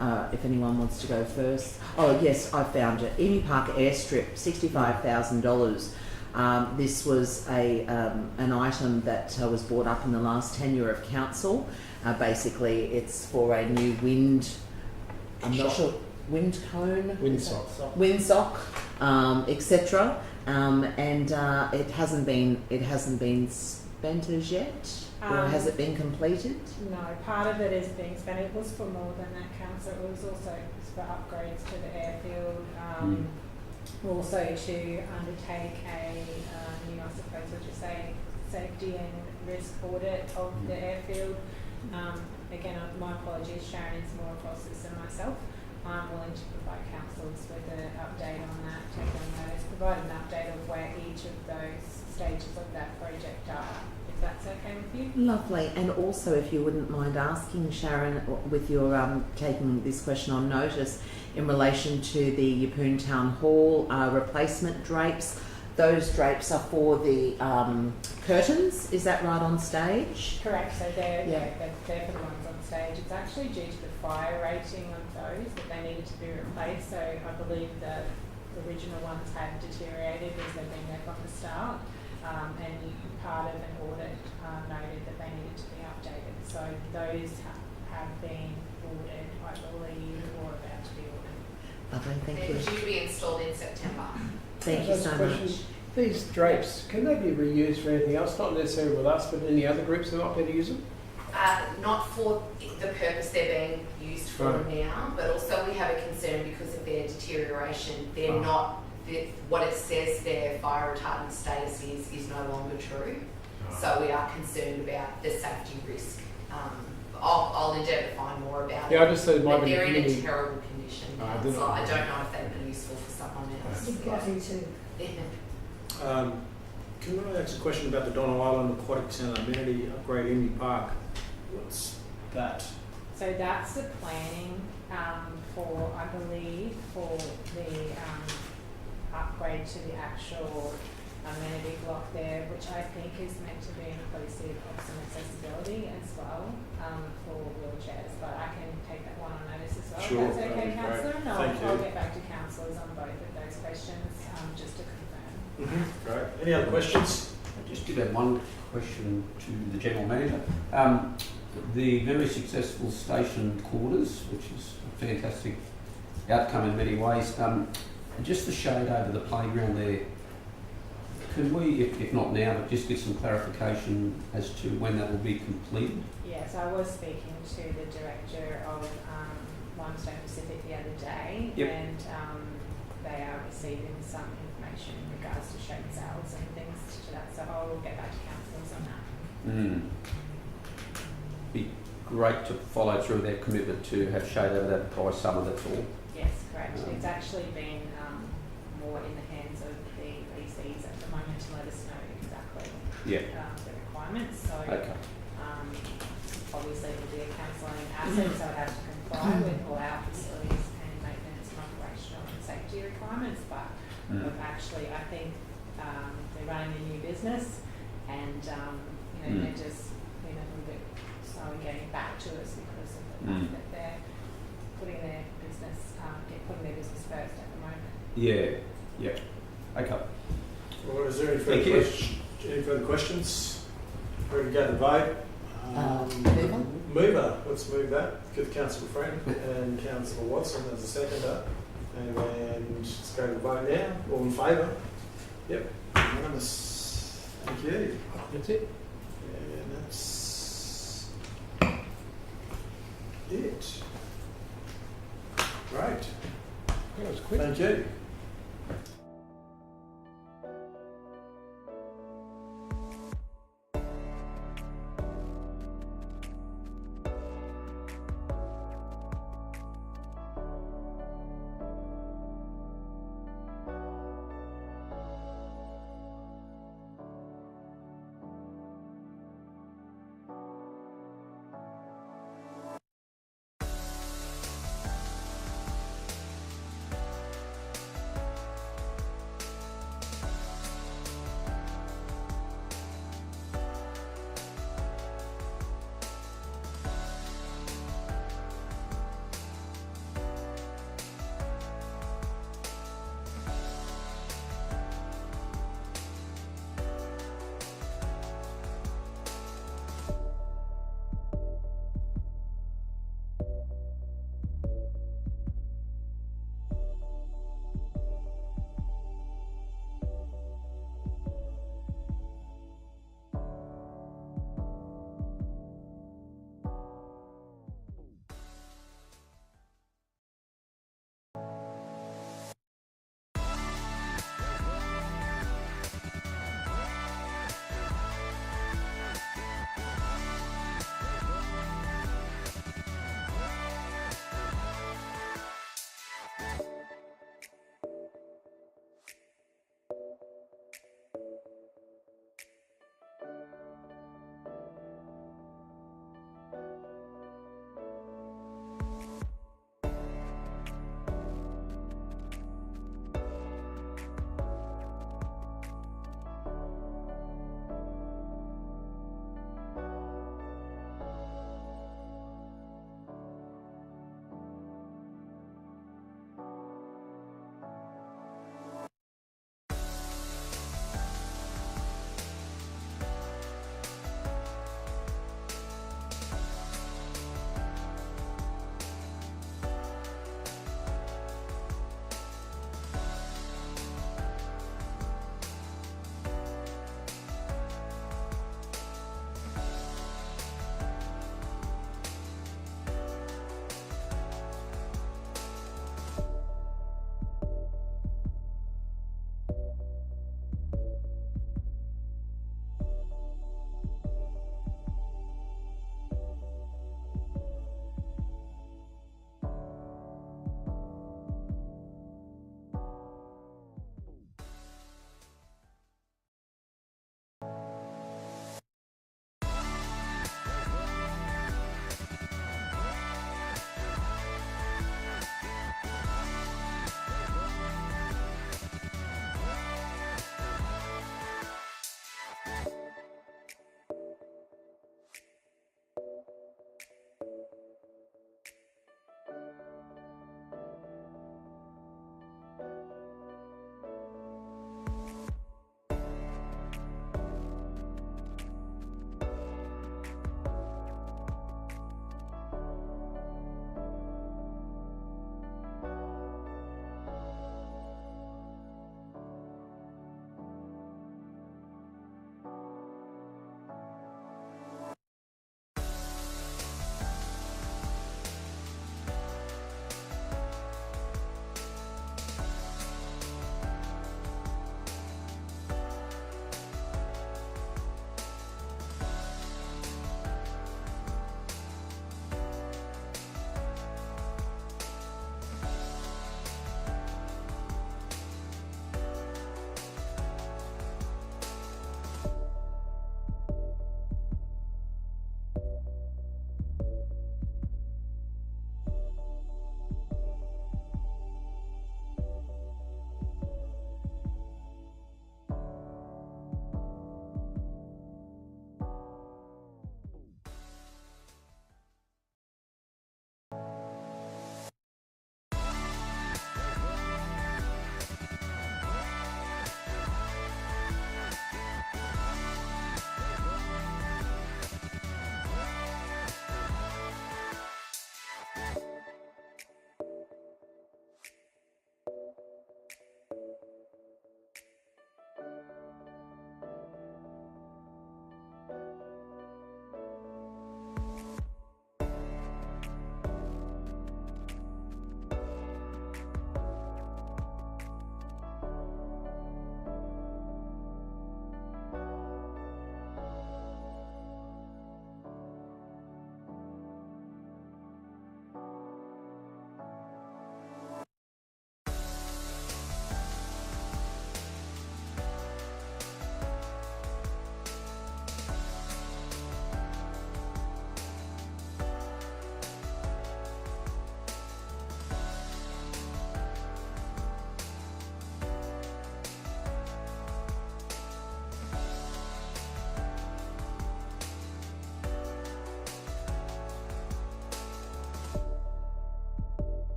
If anyone wants to go first. Oh yes, I found it. Emu Park Airstrip, $65,000. This was an item that was brought up in the last tenure of council. Basically, it's for a new wind. I'm not sure. Wind cone. Windsock, etc. And it hasn't been spent as yet. Or has it been completed?
No, part of it is being spent. It was for more than that, council. It was also for upgrades to the airfield. Also to undertake a new, I suppose, what you say, safety and risk audit of the airfield. Again, my apologies, Sharon is more across this than myself. I'm willing to provide councillors with an update on that, take on notice, provide an update of where each of those stages of that project are, if that's okay with you.
Lovely. And also, if you wouldn't mind asking Sharon, with your taking this question on notice, in relation to the Yeppoon Town Hall replacement drapes, those drapes are for the curtains. Is that right on stage?
Correct, so they're,
Yeah.
they're for the ones on stage. It's actually due to the fire rating of those that they needed to be replaced. So I believe the original ones had deteriorated as they've been there from the start. And part of an audit noted that they needed to be updated. So those have been ordered, I believe, or about to be ordered.
Lovely, thank
They're
you.
due to be installed in September.
Thank you so much.
These drapes, can they be reused for anything else? Not necessarily with us, but any other groups that might be able to use them?
Not for the purpose they're being used for
Right.
now, but also we have a concern because of their deterioration. They're not, what it says their fire retardant status is no longer true. So we are concerned about the safety risk. I'll endeavour to find more about
Yeah,
it.
I just said it might
But
be
they're in a
really-
terrible condition
I
now,
didn't
so
know.
I don't know if they'd be useful for someone else.
Me too.
Yeah.
Can I ask a question about the Donald Island Aquatic Centre amenity upgrade in the park? What's that?
So that's the planning for, I believe, for the upgrade to the actual amenity block there, which I think is meant to be inclusive of some accessibility as well for wheelchairs. But I can take that one on notice as well.
Sure,
If that's
that'd
okay,
be great.
councillor. And
Thank
I'll
you.
get back to councillors on both of those questions just to confirm.
Great. Any other questions?
I just did have one question to the General Manager. The very successful station quarters, which is a fantastic outcome in many ways, just the shade over the playground there, could we, if not now, but just get some clarification as to when that will be completed?
Yes, I was speaking to the director of Livingstone Pacific the other day,
Yep.
and they are receiving some information in regards to shade sales and things to that. So I will get back to councillors on that.
Be great to follow through their commitment to have shade over that by summer, that's all.
Yes, correct. It's actually been more in the hands of the PCs at the moment to let us know exactly the requirements. So
Okay.
obviously it will be a counselling asset, so it has to comply with all our facilities and maintenance and operational and safety requirements. But look, actually, I think they're running a new business, and they're just a little bit slow in getting back to us because of the fact that they're putting their business first at the moment.
Yeah. Okay.
Well, is there any
Thank you.
any further questions? Ready to go to the vote?
Mover?
Mover. Let's move that. Give Councillor Friend and Councillor Watson as a seconder. And then let's go to the vote now. All in favour? Yep. Unanimous. Thank you.
That's it.
And that's it. Great.
That was quick.
Thank you.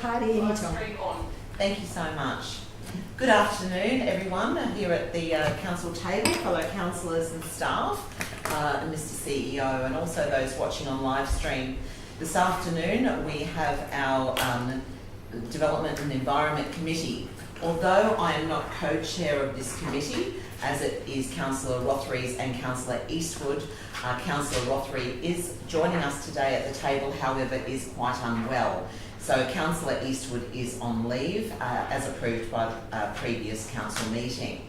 party anytime.
Thank you so much. Good afternoon, everyone, here at the council table, fellow councillors and staff, and Mr CEO, and also those watching on live stream. This afternoon we have our Development and Environment Committee. Although I am not co-chair of this committee, as it is Councillor Rothery's and Councillor Eastwood, Councillor Rothery is joining us today at the table, however is quite unwell. So Councillor Eastwood is on leave, as approved by a previous council meeting.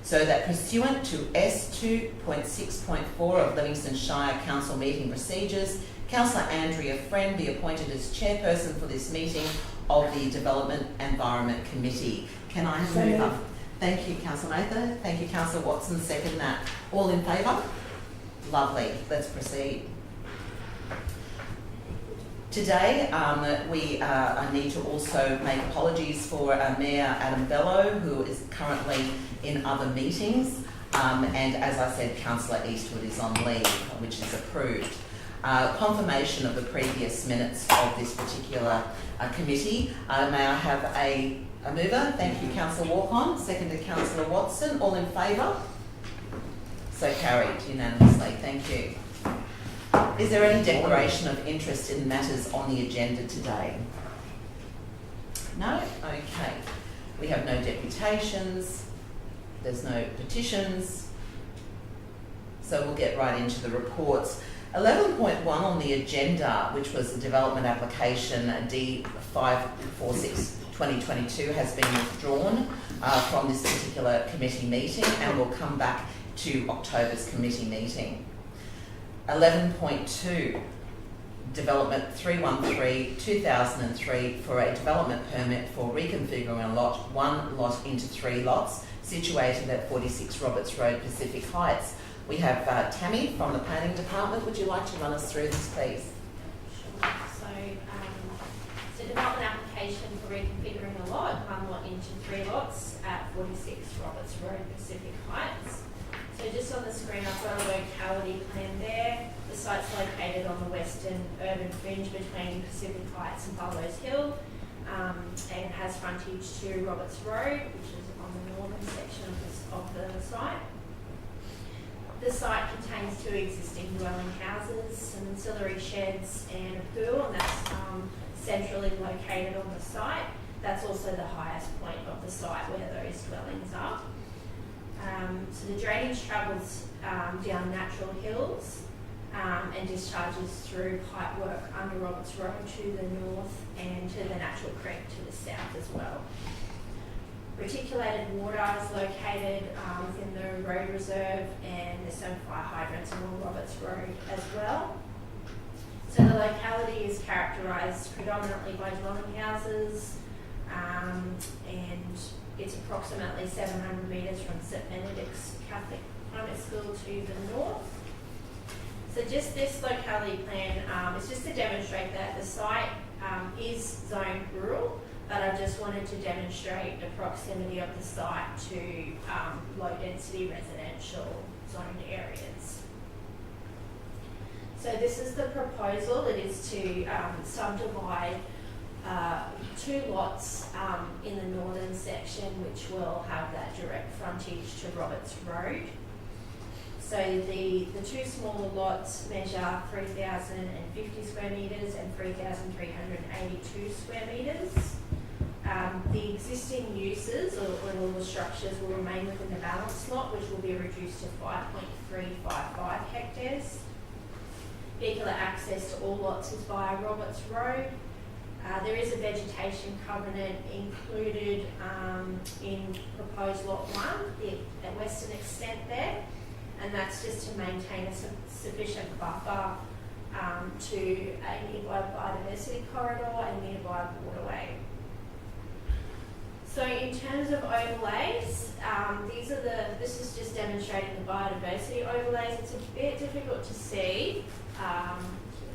So that pursuant to S2.6.4 of Livingstone Shire Council Meeting Procedures, Councillor Andrea Friend be appointed as chairperson for this meeting of the Development Environment Committee. Can I move up? Thank you, Councillor Mather. Thank you, Councillor Watson. Second that. All in favour? Lovely. Let's proceed. Today, I need to also make apologies for Mayor Adam Bello, who is currently in other meetings, and as I said, Councillor Eastwood is on leave, which is approved. Confirmation of the previous minutes of this particular committee. May I have a mover? Thank you, Councillor Walk-on. Seconded, Councillor Watson. All in favour? So carried unanimously. Thank you. Is there any declaration of interest in matters on the agenda today? No? Okay. We have no deputations. There's no petitions. So we'll get right into the reports. 11.1 on the agenda, which was the development application D546-2022, has been withdrawn from this particular committee meeting and will come back to October's committee meeting. 11.2, Development 313-2003 for a development permit for reconfiguring one lot into 3 lots situated at 46 Roberts Road, Pacific Heights. We have Tammy from the Planning Department. Would you like to run us through this, please?
Sure. So development application for reconfiguring a lot, one lot into 3 lots at 46 Roberts Road, Pacific Heights. So just on the screen, I've got a locality plan there. The site's located on the western urban fringe between Pacific Heights and Barlows Hill, and has frontage to Roberts Road, which is on the northern section of the site. The site contains 2 existing dwelling houses, some ancillary sheds and a pool, and that's centrally located on the site. That's also the highest point of the site where those dwellings are. So the drainage travels down natural hills and discharges through pipework under Roberts Road to the north and to the natural creek to the south as well. Reticulated water is located within the road reserve, and there's some fire hydrants along Roberts Road as well. So the locality is characterised predominantly by dwelling houses, and it's approximately 700 metres from St Benedict's Catholic Primary School to the north. So just this locality plan is just to demonstrate that the site is zoned rural, but I just wanted to demonstrate the proximity of the site to low density residential zoned areas. So this is the proposal. It is to subdivide 2 lots in the northern section, which will have that direct frontage to Roberts Road. So the 2 smaller lots measure 3,050 square metres and 3,382 square metres. The existing uses or all the structures will remain within the balance lot, which will be reduced to 5.355 hectares. Vehicular access to all lots is via Roberts Road. There is a vegetation covenant included in proposed lot 1, the western extent there, and that's just to maintain a sufficient buffer to a nearby biodiversity corridor and nearby waterway. So in terms of overlays, this is just demonstrating the biodiversity overlays. It's a bit difficult to see.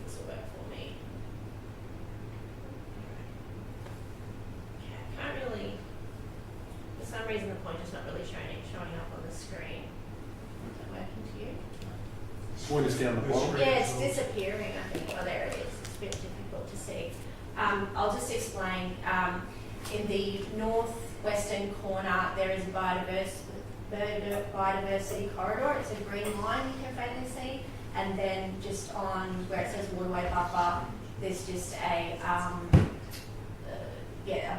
This will work for me. Okay, I can't really, for some reason the pointer's not really showing up on the screen. Is that working to you?
Point is down the bottom.
Yeah, it's disappearing, I think. Oh, there it is. It's a bit difficult to see. I'll just explain. In the northwestern corner, there is a biodiversity corridor. It's a green line you can faintly see. And then just on where it says waterway buffer, there's just a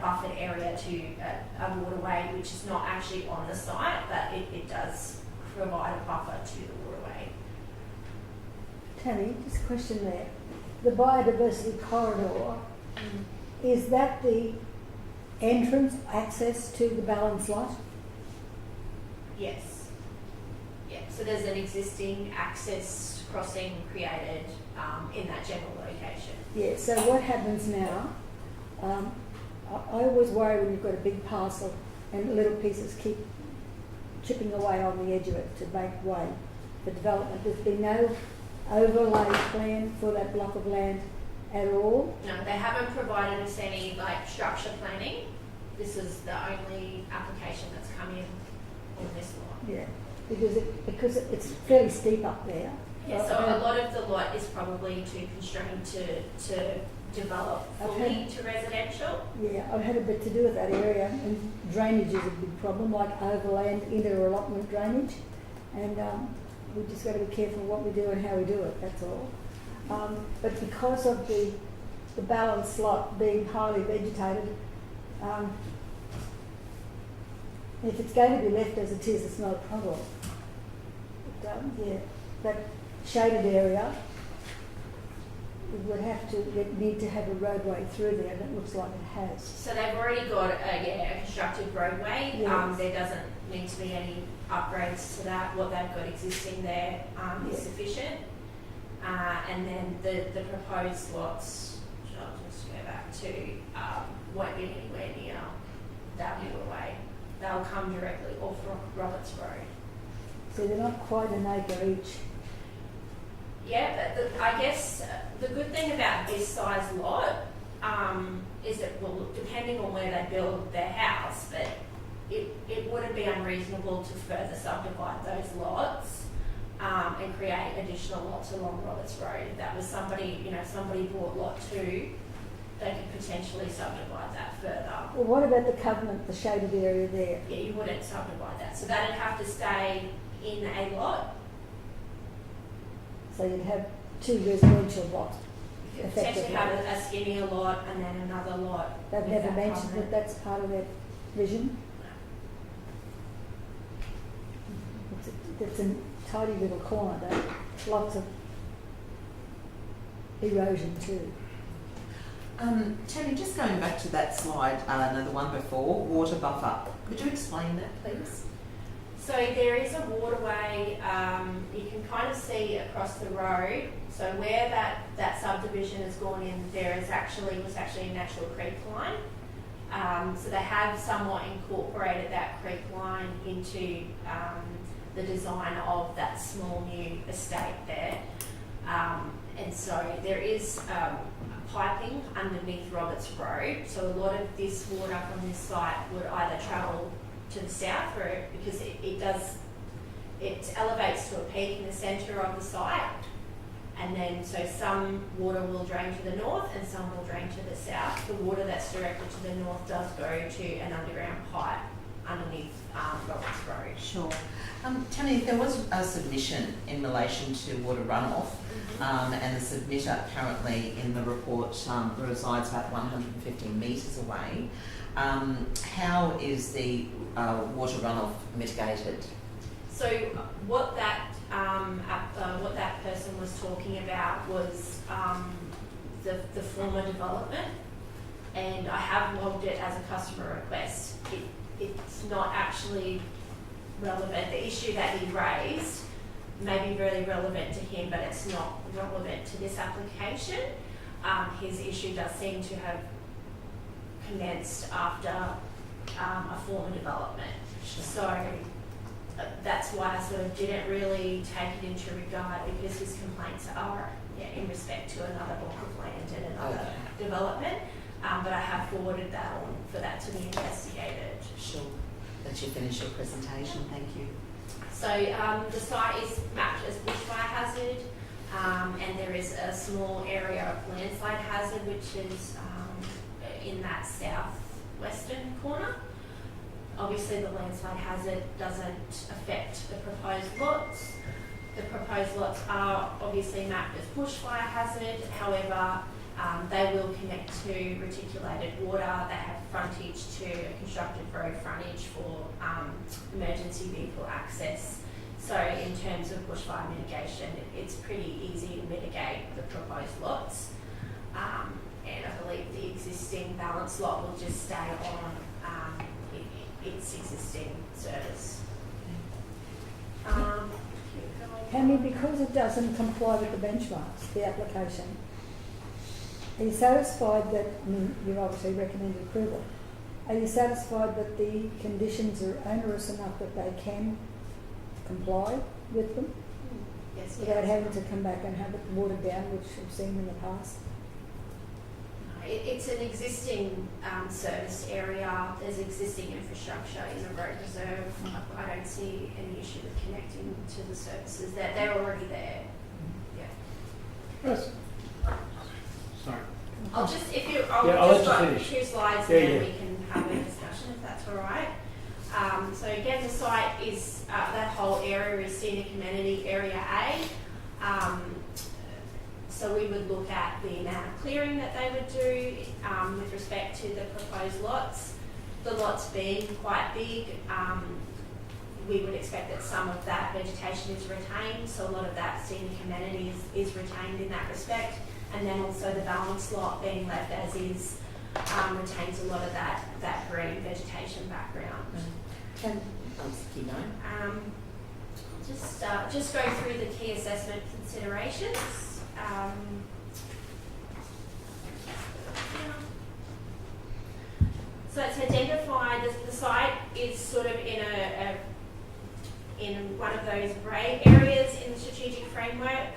buffered area to a waterway, which is not actually on the site, but it does provide a buffer to the waterway.
Tammy, just a question there. The biodiversity corridor, is that the entrance access to the balance lot?
Yes. Yeah, so there's an existing access crossing created in that general location.
Yeah, so what happens now, I always worry when you've got a big parcel and little pieces keep chipping away on the edge of it to make way for development. There's been no overlay plan for that block of land at all?
No, they haven't provided us any structure planning. This is the only application that's come in on this lot.
Yeah, because it's fairly steep up there.
Yeah, so a lot of the lot is probably too constrained to develop fully to residential.
Yeah, I've had a bit to do with that area, and drainage is a big problem, like overland inter-allotment drainage, and we've just got to be careful what we do and how we do it, that's all. But because of the balanced lot being highly vegetated, if it's going to be left as it is, it's not a problem. But, that shaded area, we would have to need to have a roadway through there, and it looks like it has.
So they've already got a constructed roadway.
Yes.
There doesn't need to be any upgrades to that. What they've got existing there is sufficient. And then the proposed lots, which I'll just go back to, won't be anywhere near that waterway. They'll come directly off Roberts Road.
So they're not quite an acre each.
Yeah, but I guess the good thing about this size lot is that, well, depending on where they build their house, but it wouldn't be unreasonable to further subdivide those lots and create additional lots along Roberts Road. If that was somebody bought lot 2, they could potentially subdivide that further.
Well, what about the covenant, the shaded area there?
Yeah, you wouldn't subdivide that. So that'd have to stay in a lot.
So you'd have 2 residential lots.
You could potentially have a skinnier lot and then another lot.
They've never mentioned that that's part of their vision? It's a tidy little corner, though. Lots of erosion too.
Tammy, just going back to that slide, the one before, water buffer. Could you explain that, please?
So there is a waterway, you can kind of see across the road. So where that subdivision has gone in, was actually a natural creek line. So they have somewhat incorporated that creek line into the design of that small new estate there. And so there is piping underneath Roberts Road. So a lot of this water from this site would either travel to the south, because it elevates to a peak in the centre of the site, and then so some water will drain to the north and some will drain to the south. The water that's directed to the north does go to an underground pipe underneath Roberts Road.
Sure. Tammy, there was a submission in relation to water runoff, and the submitter currently in the report resides about 150 metres away. How is the water runoff mitigated?
So what that person was talking about was the former development, and I have logged it as a customer request. It's not actually relevant. The issue that he raised may be really relevant to him, but it's not relevant to this application. His issue does seem to have commenced after a former development.
Sure.
So that's why I sort of didn't really take it into regard, because his complaints are in respect to another block of land and another development. But I have forwarded that on for that to be investigated.
Sure. That you finish your presentation. Thank you.
So the site is mapped as bushfire hazard. and there is a small area of landslide hazard which is in that southwestern corner. Obviously the landslide hazard doesn't affect the proposed lots. The proposed lots are obviously mapped as bushfire hazard, however they will connect to reticulated water. They have frontage to a constructed road frontage for emergency vehicle access. So in terms of bushfire mitigation, it's pretty easy to mitigate the proposed lots. And I believe the existing balance lot will just stay on its existing service.
Hammy, because it doesn't comply with the benchmarks, the application, are you satisfied that, I mean, you've obviously recommended approval, are you satisfied that the conditions are onerous enough that they can comply with them?
Yes,
Without having to come back and have it watered down, which we've seen in the past?
It's an existing service area. There's existing infrastructure in the road reserve. I don't see any issue with connecting to the services. They're already there. Yeah.
Yes. Sorry.
I'll just
I'll let you
got
finish.
2 slides
Yeah,
and then
yeah.
we can have a discussion if that's all right. So again, the site is that whole area is scenic amenity area A. So we would look at the amount of clearing that they would do with respect to the proposed lots. The lots being quite big, we would expect that some of that vegetation is retained, so a lot of that scenic amenity is retained in that respect. And then also the balance lot being left as is retains a lot of that green vegetation background.
Can keep going.
Just go through the key assessment considerations. So it's identified that the site is sort of in one of those grey areas in the strategic framework.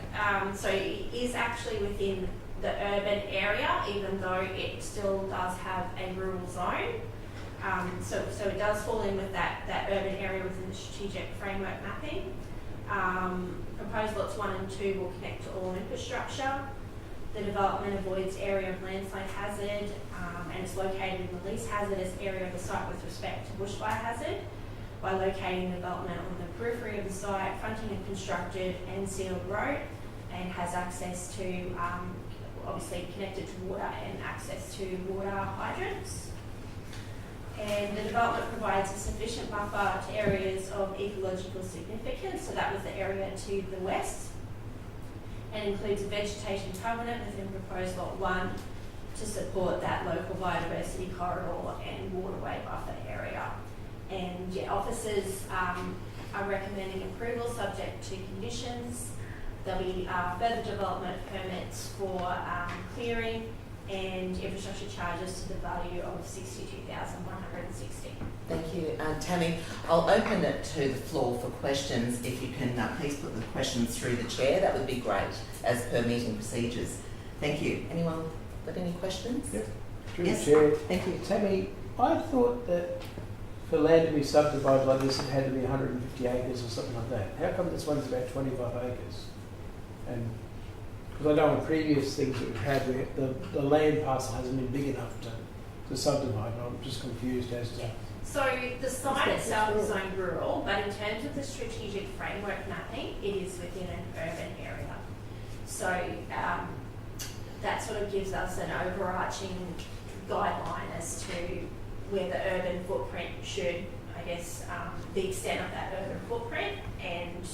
So it is actually within the urban area, even though it still does have a rural zone. So it does fall in with that urban area within the strategic framework mapping. Proposed lots 1 and 2 will connect to all infrastructure. The development avoids area of landslide hazard and is located in the least hazardous area of the site with respect to bushfire hazard by locating development on the periphery of the site, fronting a constructed and sealed road, and has access to, obviously connected to water and access to water hydrants. And the development provides a sufficient buffer to areas of ecological significance, so that was the area to the west, and includes a vegetation covenant within proposed lot 1 to support that local biodiversity corridor and waterway buffer area. And yeah, officers are recommending approval subject to conditions. There'll be further development permits for clearing and infrastructure charges to the value of $62,160.
Thank you. Tammy, I'll open it to the floor for questions. If you can please put the questions through the chair, that would be great, as per meeting procedures. Thank you. Anyone got any questions?
Yep. Through
Yes.
the chair.
Thank you.
Tammy, I thought that for land to be subdivided like this, it had to be 150 acres or something like that. How come this one's about 25 acres? And because I know in previous things that we've had, the land parcel hasn't been big enough to subdivide. I'm just confused as to.
So the site itself is zoned rural, but in terms of the strategic framework mapping, it is within an urban area. So that sort of gives us an overarching guideline as to where the urban footprint should, I guess, the extent of that urban footprint, and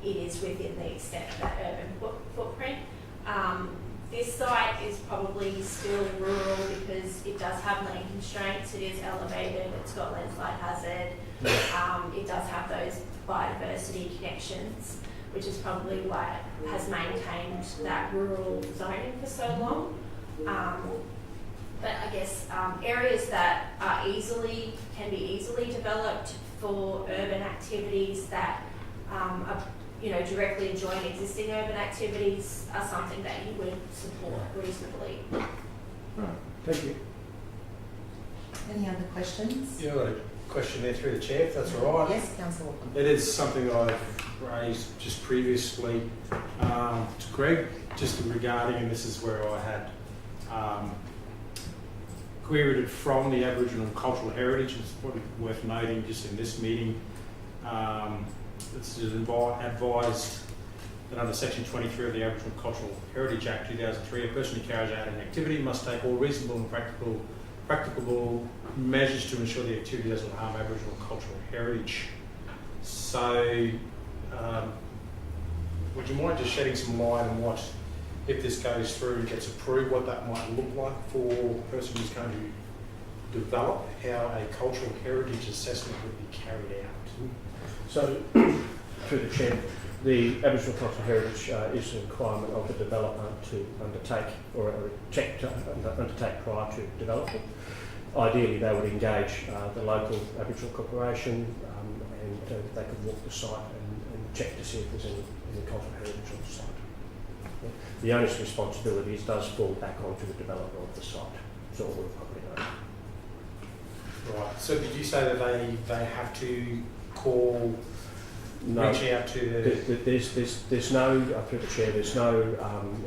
it is within the extent of that urban footprint. This site is probably still rural because it does have land constraints, it is elevated, it's got landslide hazard, it does have those biodiversity connections, which is probably why it has maintained that rural zoning for so long. But I guess areas that are can be easily developed for urban activities that are directly adjoin existing urban activities are something that you would support reasonably.
Right, thank you.
Any other questions?
Yeah, I've got a
question there through the chair, if that's all right.
Yes, Councillor Walker.
It is something I've raised just previously to Greg, just regarding, and this is where I had queried it from the Aboriginal Cultural Heritage. It's probably worth noting just in this meeting. It's advised that under Section 23 of the Aboriginal Cultural Heritage Act 2003, a person who carries out an activity must take all reasonable and practicable measures to ensure the activity doesn't harm Aboriginal cultural heritage. So, would you mind just shedding some light on what, if this goes through and gets approved, what that might look like for the person who's going to develop, how a cultural heritage assessment would be carried out?
So, through the chair, the Aboriginal Cultural Heritage is a requirement of the developer to undertake, or a check to undertake prior to development. Ideally, they would engage the local Aboriginal corporation, and they could walk the site and check to see if there's any cultural heritage on the site. The onus responsibilities does fall back onto the developer of the site. It's all we've probably known.
Right. So did you say that they have to call,
no,
reach out to the...
There's no, through the chair, there's no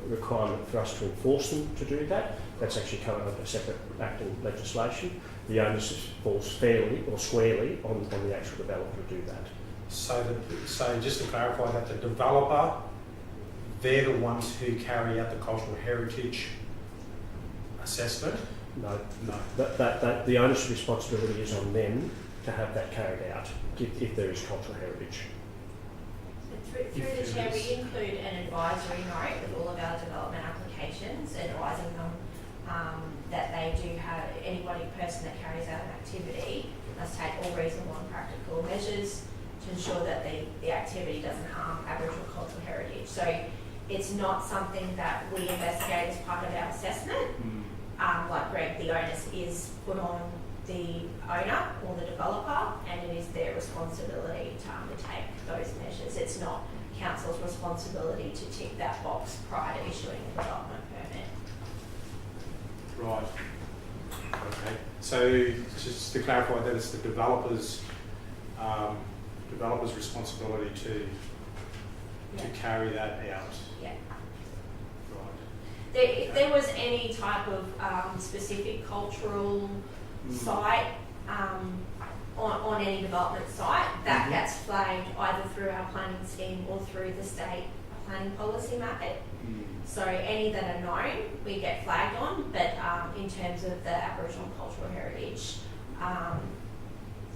requirement for us to enforce them to do that. That's actually covered under a separate act and legislation. The onus falls fairly or squarely on the actual developer to do that.
So just to clarify that, the developer, they're the ones who carry out the cultural heritage assessment?
No. That the onus responsibility is on them to have that carried out if there is cultural heritage.
Through the chair, we include an advisory note with all of our development applications, advising them that they do have, person that carries out an activity must take all reasonable and practical measures to ensure that the activity doesn't harm Aboriginal cultural heritage. So it's not something that we investigate as part of our assessment. Like Greg, the onus is put on the owner or the developer, and it is their responsibility to undertake those measures. It's not council's responsibility to tick that box prior to issuing a development permit.
Right. Okay. So just to clarify, that it's the developer's responsibility to carry that out.
Yeah.
Right.
If there was any type of specific cultural site on any development site, that gets flagged either through our planning scheme or through the state planning policy method. So any that are known, we get flagged on, but in terms of the Aboriginal cultural heritage,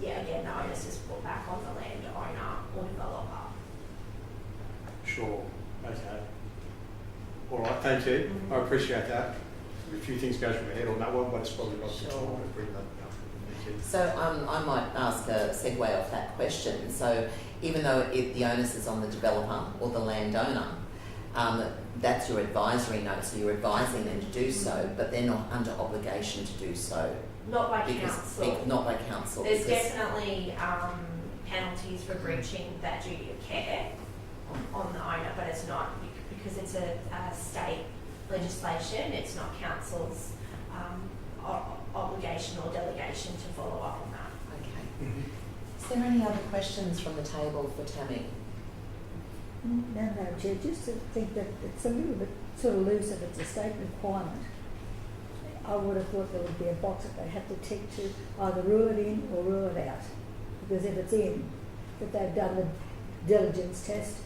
again, the onus is put back on the landowner or developer.
Sure. Okay. All right. Thank you. I appreciate that. A few things go through my head on that one, but it's probably not the time to bring that up. Thank you.
So I might ask a segue off that question. So even though the onus is on the developer or the landowner, that's your advisory note, so you're advising them to do so, but they're not under obligation to do so.
Not by council.
Not by council.
There's definitely penalties for breaching that duty of care on the owner, but it's not, because it's a state legislation, it's not council's obligation or delegation to follow up on that.
Okay. Is there any other questions from the table for Tammy?
No, Chair, just to think that it's a little bit sort of loose if it's a state requirement. I would have thought there would be a box that they have to tick to either rule it in or rule it out. Because if it's in, that they've done the diligence test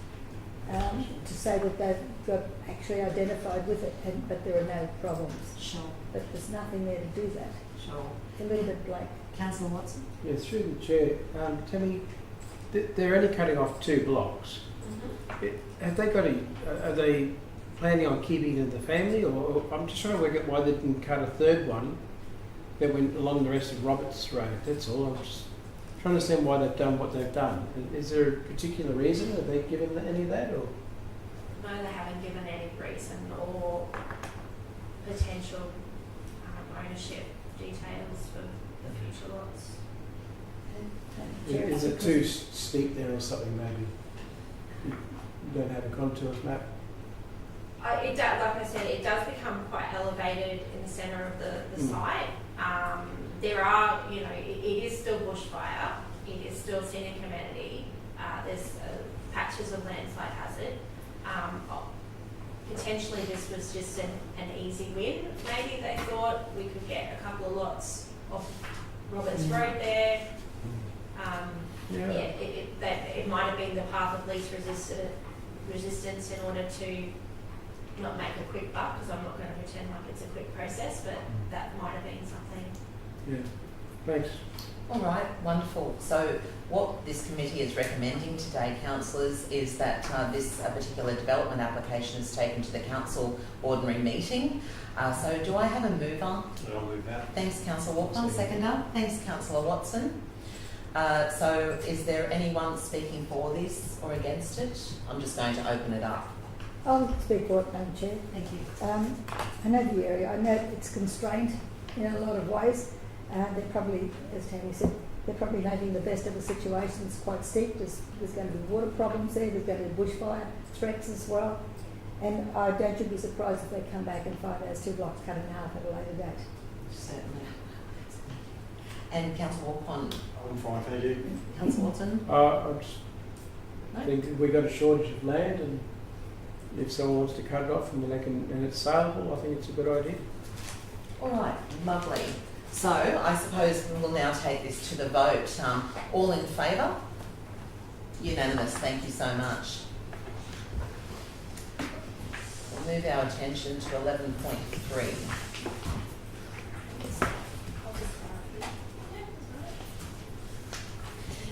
to say that they've got actually identified with it, but there are no problems.
Sure.
But there's nothing there to do that.
Sure.
It's a little bit blank.
Councillor Watson?
Yeah, through the chair, Tammy, they're only cutting off 2 blocks. Have they got are they planning on keeping it in the family, or I'm just trying to work out why they didn't cut a 3rd one that went along the rest of Roberts Road. That's all. I'm just trying to understand why they've done what they've done. Is there a particular reason? Have they given any of that, or?
No, they haven't given any reason or potential ownership details for the future lots.
Is it too steep there or something, maybe? You don't have a contours map?
It does, like I said, it does become quite elevated in the centre of the site. there are, you know, it is still bushfire, it is still scenic amenity, there's patches of landslide hazard. Potentially this was just an easy win. Maybe they thought we could get a couple of lots off Roberts Road there. It might have been the path of least resistance in order to not make a quick buck, because I'm not going to pretend like it's a quick process, but that might have been something.
Yeah, thanks.
All right, wonderful. So what this committee is recommending today, councillors, is that this particular development application is taken to the council ordinary meeting. So do I have a mover?
I'll move that.
Thanks, Councillor Walker. Seconder. Thanks, Councillor Watson. So is there anyone speaking for this or against it? I'm just going to open it up.
I'll speak for it, Madam Chair.
Thank you.
I know the area. I know it's constrained in a lot of ways. They're probably, as Tammy said, they're probably making the best of the situation. It's quite steep. There's going to be water problems there. There's going to be bushfire threats as well. And I don't think be surprised if they come back and find those 2 blocks cut in half at a later date.
Certainly. And Councillor Walcon.
I'm fine, thank you.
Councillor Watson.
I just think we've got a shortage of land, and if someone wants to cut it off and it's saleable, I think it's a good idea.
All right, lovely. So I suppose we will now take this to the vote. All in favour? Unanimous. Thank you so much. We'll move our attention to 11.3.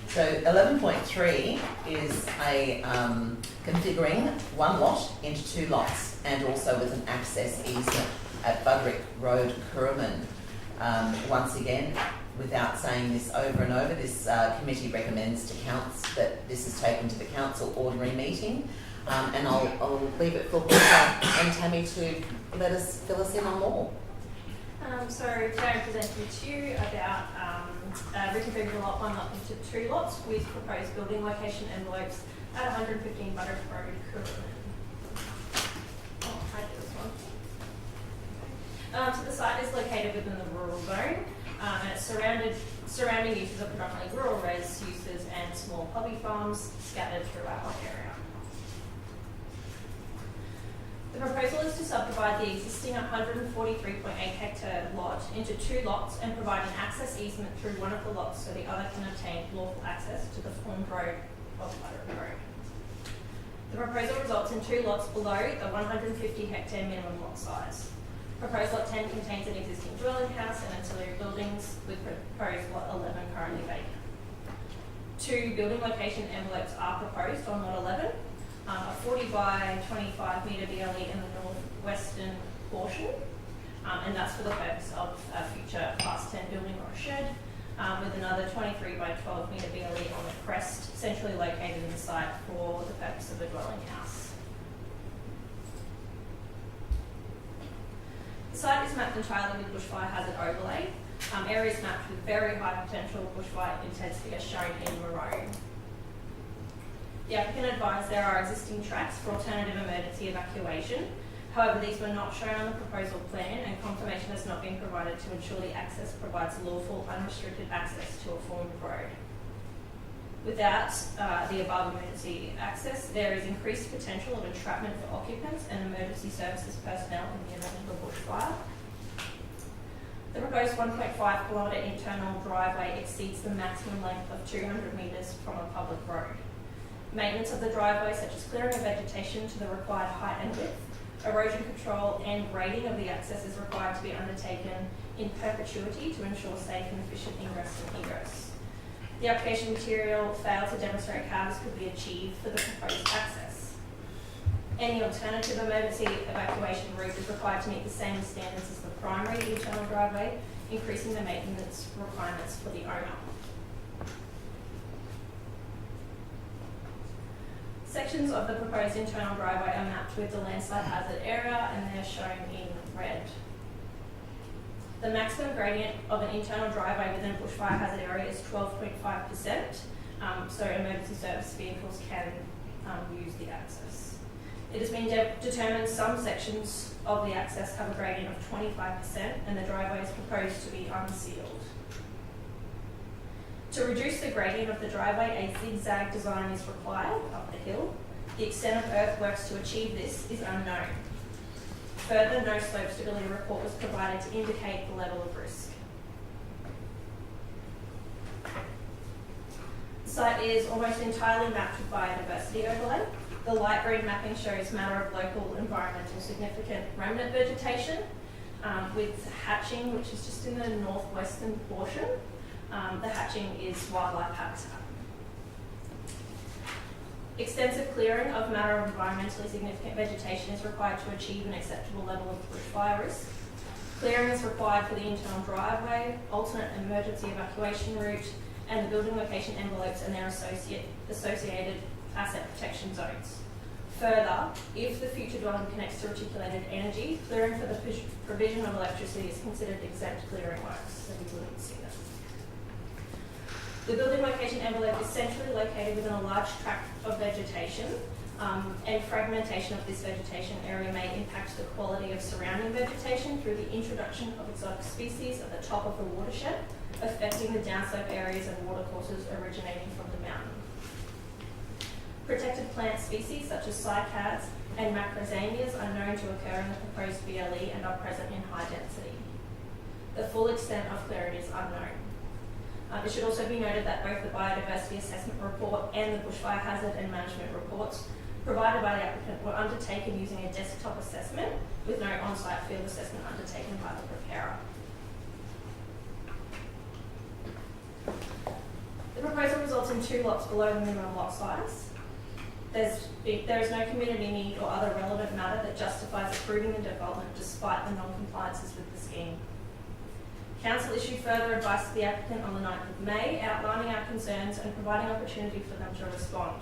So 11.3 is a configuring one lot into 2 lots, and also with an access easement at Budrick Road, Curruman. Once again, without saying this over and over, this committee recommends to council that this is taken to the council ordinary meeting, and I'll leave it for Peter and Tammy to fill us in on more.
So today I'm presenting to you about reconfiguring lot 1 up into 2 lots with proposed building location envelopes at 115 Budrick Road, Curruman. Oh, I did this one. So the site is located within the rural zone, and it's surrounding uses are predominantly rural res uses and small hobby farms scattered throughout the area. The proposal is to subdivide the existing 143.8 hectare lot into 2 lots and provide an access easement through one of the lots so the other can obtain lawful access to the formed road of Budrick Road. The proposal results in 2 lots below the 150 hectare minimum lot size. Proposed lot 10 contains an existing dwelling house and ancillary buildings, with proposed lot 11 currently vacant. 2 building location envelopes are proposed on lot 11. A 40 by 25 metre BLE in the northwestern portion, and that's for the purpose of a future class 10 building or a shed, with another 23 by 12 metre BLE on the crest, centrally located in the site for the purpose of a dwelling house. The site is mapped entirely with bushfire hazard overlay. Areas mapped with very high potential bushfire intensity are shown in maroon. The applicant advised there are existing tracks for alternative emergency evacuation. However, these were not shown on the proposal plan, and confirmation has not been provided to ensure the access provides lawful, unrestricted access to a formed road. Without the above emergency access, there is increased potential of entrapment for occupants and emergency services personnel in the event of a bushfire. The proposed 1.5 kilometre internal driveway exceeds the maximum length of 200 metres from a public road. Maintenance of the driveway, such as clearing of vegetation to the required height and width, erosion control and grading of the access is required to be undertaken in perpetuity to ensure safe and efficient ingress and egress. The application material failed to demonstrate how this could be achieved for the proposed access. Any alternative emergency evacuation route is required to meet the same standards as the primary internal driveway, increasing the maintenance requirements for the owner. Sections of the proposed internal driveway are mapped with the landslide hazard area, and they're shown in red. The maximum gradient of an internal driveway within a bushfire hazard area is 12.5%, so emergency service vehicles can use the access.
It has been determined some sections of the access have a gradient of 25% and the driveway is proposed to be unsealed. To reduce the gradient of the driveway, a zigzag design is required up the hill. The extent of earthworks to achieve this is unknown. Further, no slope stability report was provided to indicate the level of risk. The site is almost entirely mapped with biodiversity overlay. The light green mapping shows matter of local environmental significant remnant vegetation, with hatching, which is just in the northwestern portion. The hatching is wildlife habitat. Extensive clearing of matter of environmentally significant vegetation is required to achieve an acceptable level of bushfire risk. Clearing is required for the internal driveway, alternate emergency evacuation route, and the building location envelopes and their associated asset protection zones. Further, if the future dwelling connects to reticulated energy, clearing for the provision of electricity is considered exempt clearing works, so we wouldn't see that. The building location envelope is centrally located within a large tract of vegetation, and fragmentation of this vegetation area may impact the quality of surrounding vegetation through the introduction of exotic species at the top of the watershed, affecting the downslope areas and watercourses originating from the mountain. Protected plant species such as cycads and macrozamias are known to occur in the proposed BLE and are present in high density. The full extent of clearing is unknown. It should also be noted that both the biodiversity assessment report and the bushfire hazard and management reports provided by the applicant were undertaken using a desktop assessment with no on-site field assessment undertaken by the preparer. The proposal results in 2 lots below the minimum lot size. There is no community need or other relevant matter that justifies approving the development despite the non-compliances with the scheme. Council issued further advice to the applicant on the 9th of May, outlining our concerns and providing opportunity for them to respond.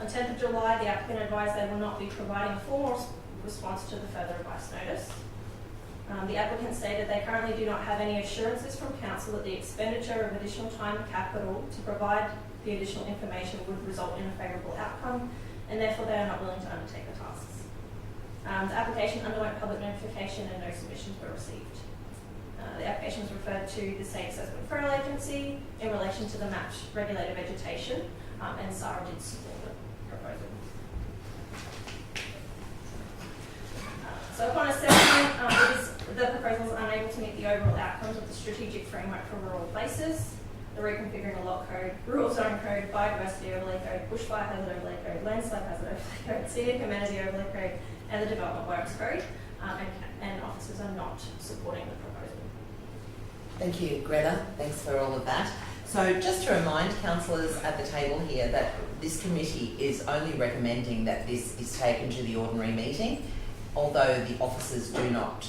On 10th of July, the applicant advised they will not be providing a formal response to the further advice notice. The applicant stated they currently do not have any assurances from Council that the expenditure of additional time and capital to provide the additional information would result in a favourable outcome, and therefore they are not willing to undertake the tasks. The application underwent public notification and no submissions were received. The application was referred to the State Assessment Referral Agency in relation to the mapped regulated vegetation, and SARA did support the proposal. So upon assessment, the proposal is unable to meet the overall outcomes of the strategic framework for rural places, the reconfiguring a lot code, rural zone code, biodiversity overlay code, bushfire hazard overlay code, landslide hazard overlay code, scenic amenity overlay code, and the development works code, and officers are not supporting the proposal.
Thank you, Greta. Thanks for all of that. So just to remind councillors at the table here that this committee is only recommending that this is taken to the ordinary meeting, although the officers do not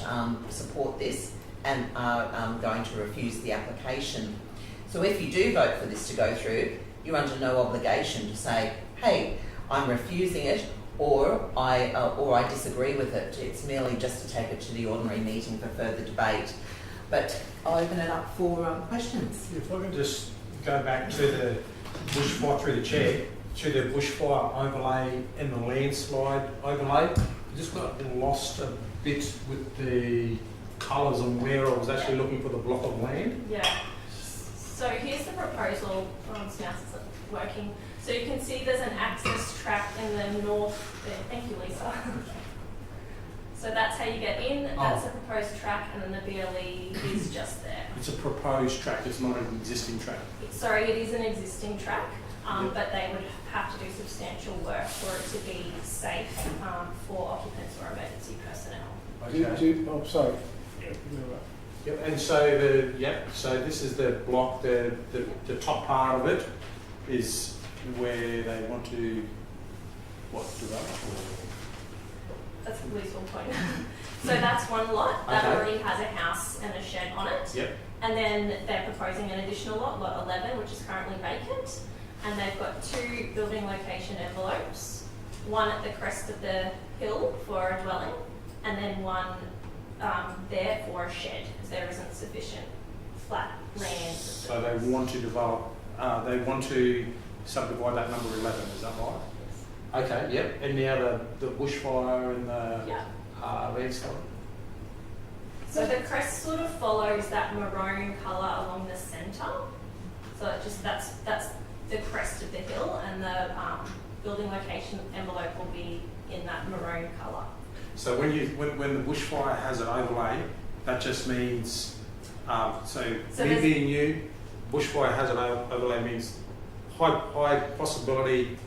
support this and are going to refuse the application. So if you do vote for this to go through, you're under no obligation to say, hey, I'm refusing it, or I disagree with it. It's merely just to take it to the ordinary meeting for further debate. But I'll open it up for questions.
If I can just go back to the bushfire through the chair, to the bushfire overlay and the landslide overlay. I just got lost a bit with the colours and where I was actually looking for the block of land.
Yeah. So here's the proposal. Mouse is working. So you can see there's an access track in the north there. Thank you, Lisa. So that's how you get in. That's the proposed track, and then the BLE is just there.
It's a proposed track. It's not an existing track.
Sorry, it is an existing track, but they would have to do substantial work for it to be safe for occupants or emergency personnel.
Okay. Sorry. Yep. And so so this is the block. The top part of it is where they want to develop.
That's a useful point. So that's one lot that already has a house and a shed on it.
Yep.
And then they're proposing an additional lot, lot 11, which is currently vacant. And they've got 2 building location envelopes, one at the crest of the hill for a dwelling, and then one there for a shed, because there isn't sufficient flat land.
So they want to develop, they want to subdivide that number 11, is that right? Okay, yep. And now the bushfire and the
Yeah.
landslide.
So the crest sort of follows that maroon colour along the centre. So it just that's the crest of the hill, and the building location envelope will be in that maroon colour.
So when the bushfire has an overlay, that just means so me
there's-
being you, bushfire has an overlay means high possibility.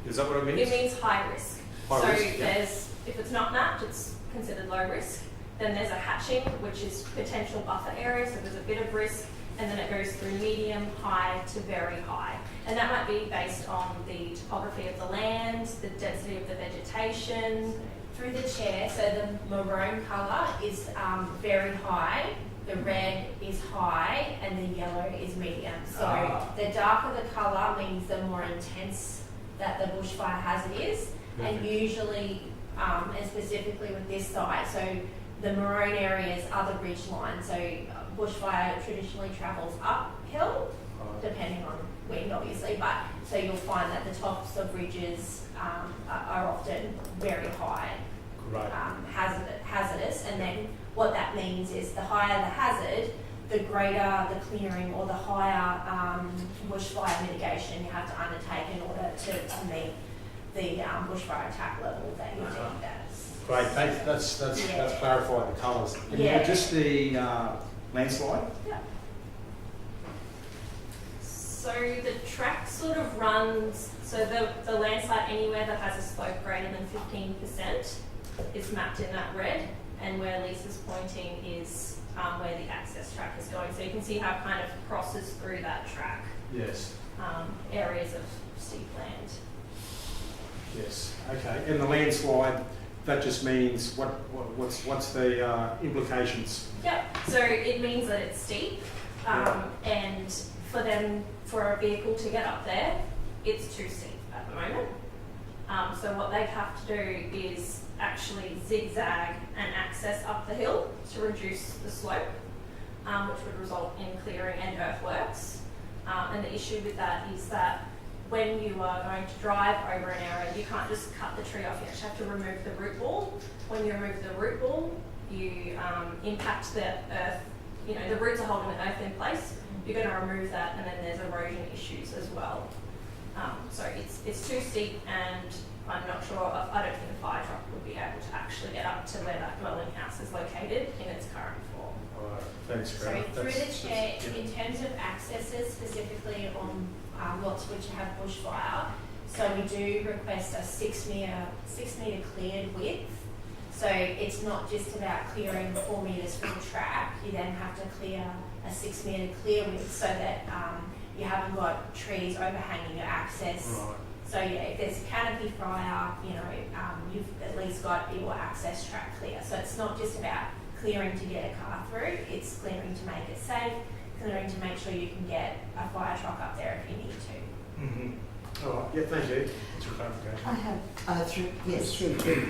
Is that what it means?
It means high risk.
High
so
risk, yeah.
there's if it's not mapped, it's considered low risk. Then there's a hatching, which is potential buffer area, so there's a bit of risk, and then it goes through medium, high to very high. And that might be based on the topography of the land, the density of the vegetation.
Through the chair, so the maroon colour is very high, the red is high, and the yellow is medium. So the darker the colour means the more intense that the bushfire hazard is. And usually, and specifically with this site, so the maroon areas are the ridge line. So bushfire traditionally travels uphill, depending on wind obviously, but so you'll find that the tops of ridges are often very high, hazardous, and then what that means is the higher the hazard, the greater the clearing or the higher bushfire mitigation you have to undertake in order to meet the bushfire attack level that you're deemed as.
Great, that's clarified the colours. And
Yeah.
just the landslide.
Yeah. So the track sort of runs, so the landslide anywhere that has a slope greater than 15% is mapped in that red, and where Lisa's pointing is where the access track is going. So you can see how it kind of crosses through that track,
Yes.
areas of steep land.
Yes. Okay. And the landslide, that just means what's the implications?
Yep, so it means that it's steep, and for a vehicle to get up there, it's too steep at the moment. So what they have to do is actually zigzag and access up the hill to reduce the slope, which would result in clearing and earthworks. And the issue with that is that when you are going to drive over an area, you can't just cut the tree off, you actually have to remove the root ball. When you remove the root ball, you impact the earth, the roots are holding the earth in place. You're going to remove that, and then there's erosion issues as well. So it's too steep, and I'm not sure, I don't think a fire truck would be able to actually get up to where that dwelling house is located in its current form.
All right. Thanks,
So
Graham.
through the chair, in terms of accesses, specifically on lots which have bushfire, so we do request a 6 metre cleared width. So it's not just about clearing 4 metres from the track, you then have to clear a 6 metre clear width so that you haven't got trees overhanging your access.
Right.
So yeah, if there's a canopy fire, you've at least got your access track clear. So it's not just about clearing to get a car through, it's clearing to make it safe, clearing to make sure you can get a fire truck up there if you need to.
Mm-hmm. All right. Yeah, thank you. That's your clarification.
I have, through.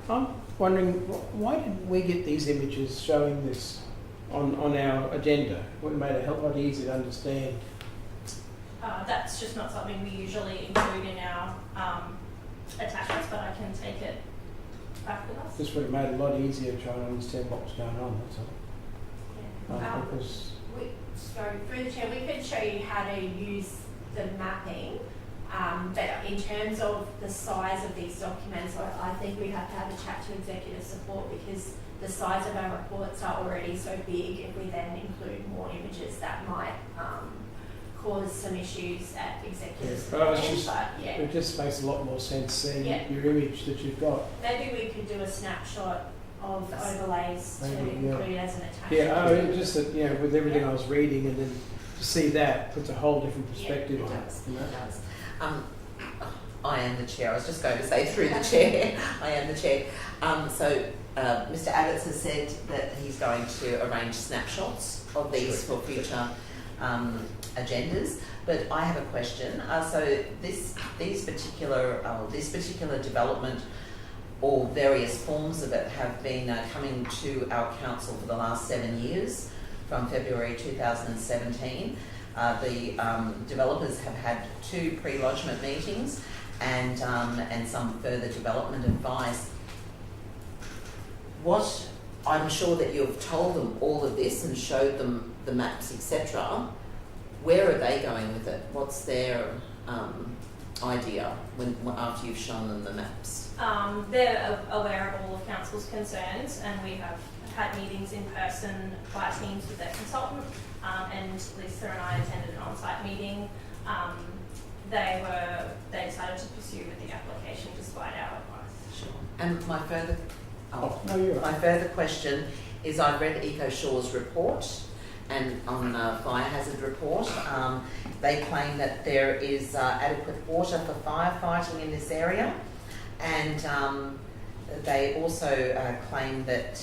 I'm wondering, why did we get these images showing this on our agenda? What made it a hell of a lot easier to understand?
That's just not something we usually include in our attachments, but I can take it back with us.
This would have made it a lot easier trying to understand what was going on, that's all.
Yeah.
Because
So through the chair, we could show you how to use the mapping, but in terms of the size of these documents, I think we have to have a chat to executive support because the size of our reports are already so big. If we then include more images, that might cause some issues at executive support.
It just makes a lot more sense seeing
Yeah.
your image that you've got.
Maybe we could do a snapshot of the overlays to
Maybe,
include as an attachment.
Yeah, just that, with everything I was reading, and then to see that puts a whole different perspective
Yeah,
on
it
it.
does.
You know?
It does. I am the chair. I was just going to say through the chair. I am the chair. Mr. Abbots has said that he's going to arrange snapshots of these for future agendas. But I have a question. So this particular development, or various forms of it, have been coming to our council for the last 7 years, from February 2017. The developers have had 2 pre-lodgement meetings, and some further development advice. What I'm sure that you've told them all of this and showed them the maps, etc. Where are they going with it? What's their idea after you've shown them the maps?
They're aware of all of council's concerns, and we have had meetings in person by teams with their consultant, and Lisa and I attended an on-site meeting. They decided to pursue with the application despite our advice.
Sure. And my further
you're right.
my further question is, I've read EcoShore's report, and on fire hazard report, they claim that there is adequate water for firefighting in this area, and they also claim that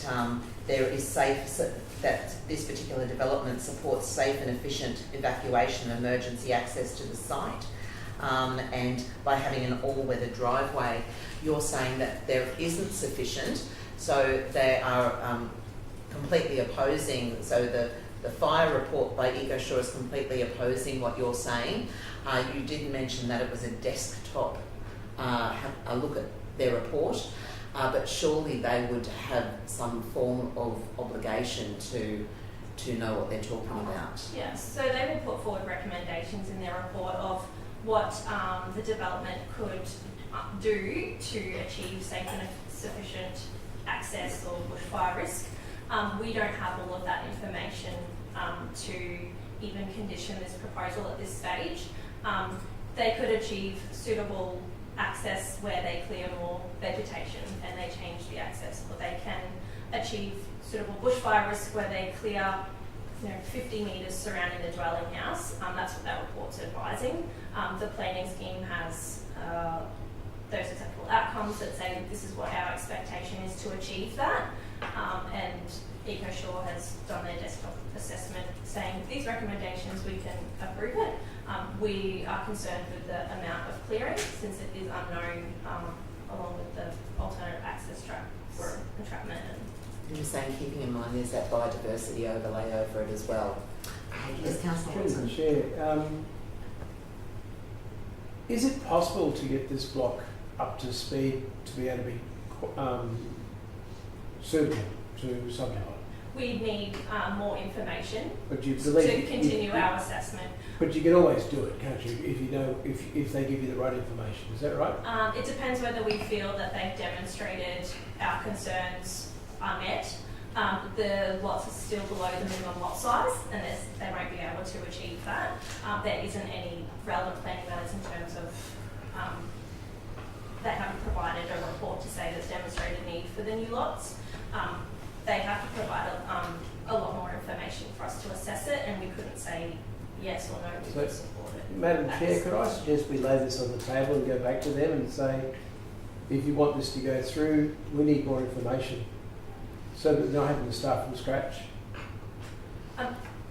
there is that this particular development supports safe and efficient evacuation and emergency access to the site. And by having an all-weather driveway, you're saying that there isn't sufficient, so they are completely opposing, so the fire report by EcoShore is completely opposing what you're saying. You did mention that it was a desktop a look at their report, but surely they would have some form of obligation to know what they're talking about.
Yes, so they will put forward recommendations in their report of what the development could do to achieve safe and sufficient access or bushfire risk. We don't have all of that information to even condition this proposal at this stage. They could achieve suitable access where they clear more vegetation and they change the access, or they can achieve suitable bushfire risk where they clear 50 metres surrounding the dwelling house. That's what that report's advising. The planning scheme has those acceptable outcomes that say this is what our expectation is to achieve that. And EcoShore has done their desktop assessment saying these recommendations, we can approve it. We are concerned with the amount of clearing since it is unknown, along with the alternative access track for entrapment.
And you're saying, keeping in mind there's that biodiversity overlay over it as well. Yes, Councillor Watson.
Chair, is it possible to get this block up to speed to be able to be suitable to subdivide?
We need more information
But you
to
believe
continue our assessment.
But you can always do it, can't you? If you know, if they give you the right information, is that right?
It depends whether we feel that they've demonstrated our concerns are met. The lots are still below the minimum lot size, and they won't be able to achieve that. There isn't any relevant planning matters in terms of they haven't provided a report to say there's demonstrated need for the new lots. They have to provide a lot more information for us to assess it, and we couldn't say yes or no, we would support it.
Madam Chair, could I suggest we lay this on the table and go back to them and say, if you want this to go through, we need more information, so that they're not having to start from scratch.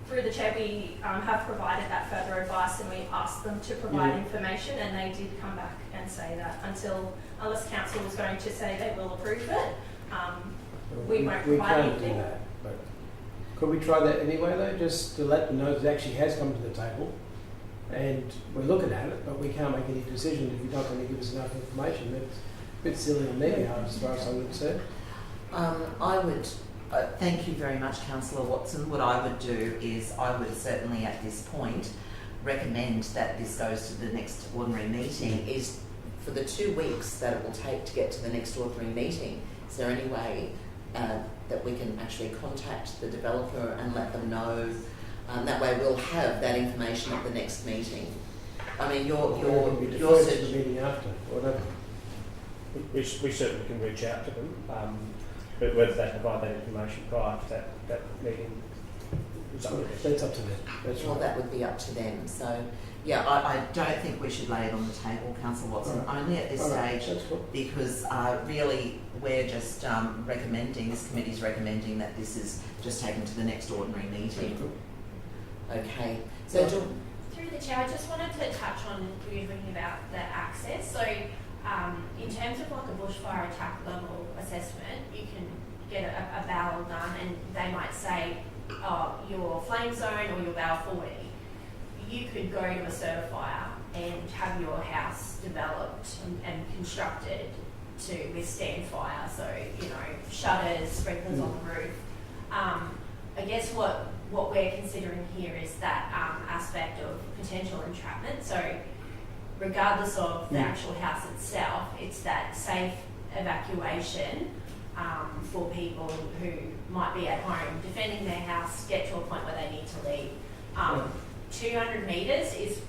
Through the chair, we have provided that further advice, and we asked them to provide information, and they did come back and say that unless council was going to say they will approve it, we won't provide anything.
We can't do that, but could we try that anyway though, just to let them know that it actually has come to the table and we're looking at it, but we can't make any decision if you're not going to give us enough information. That's a bit silly on their behalf as far as I'm concerned.
I would, thank you very much, Councillor Watson. What I would do is I would certainly at this point recommend that this goes to the next ordinary meeting. Is for the 2 weeks that it will take to get to the next ordinary meeting, is there any way that we can actually contact the developer and let them know? That way we'll have that information at the next meeting. I mean, your
the meeting after, whatever. We certainly can reach out to them, but whether they provide that information prior to that meeting, that's up to them. That's
well,
right.
that would be up to them. So, yeah, I don't think we should lay it on the table, Councillor Watson, only at this stage, because really we're just recommending, this committee's recommending that this is just taken to the next ordinary meeting. Okay. So,
through the chair, I just wanted to touch on you talking about the access. So, in terms of like a bushfire attack level assessment, you can get a barrel done, and they might say, oh, your flame zone or your barrel 40. you could go to a certifier and have your house developed and constructed to withstand fire. So, you know, shutters, sprinklers on the roof. I guess what we're considering here is that aspect of potential entrapment. So regardless of the actual house itself, it's that safe evacuation for people who might be at home defending their house, get to a point where they need to leave. 200 metres is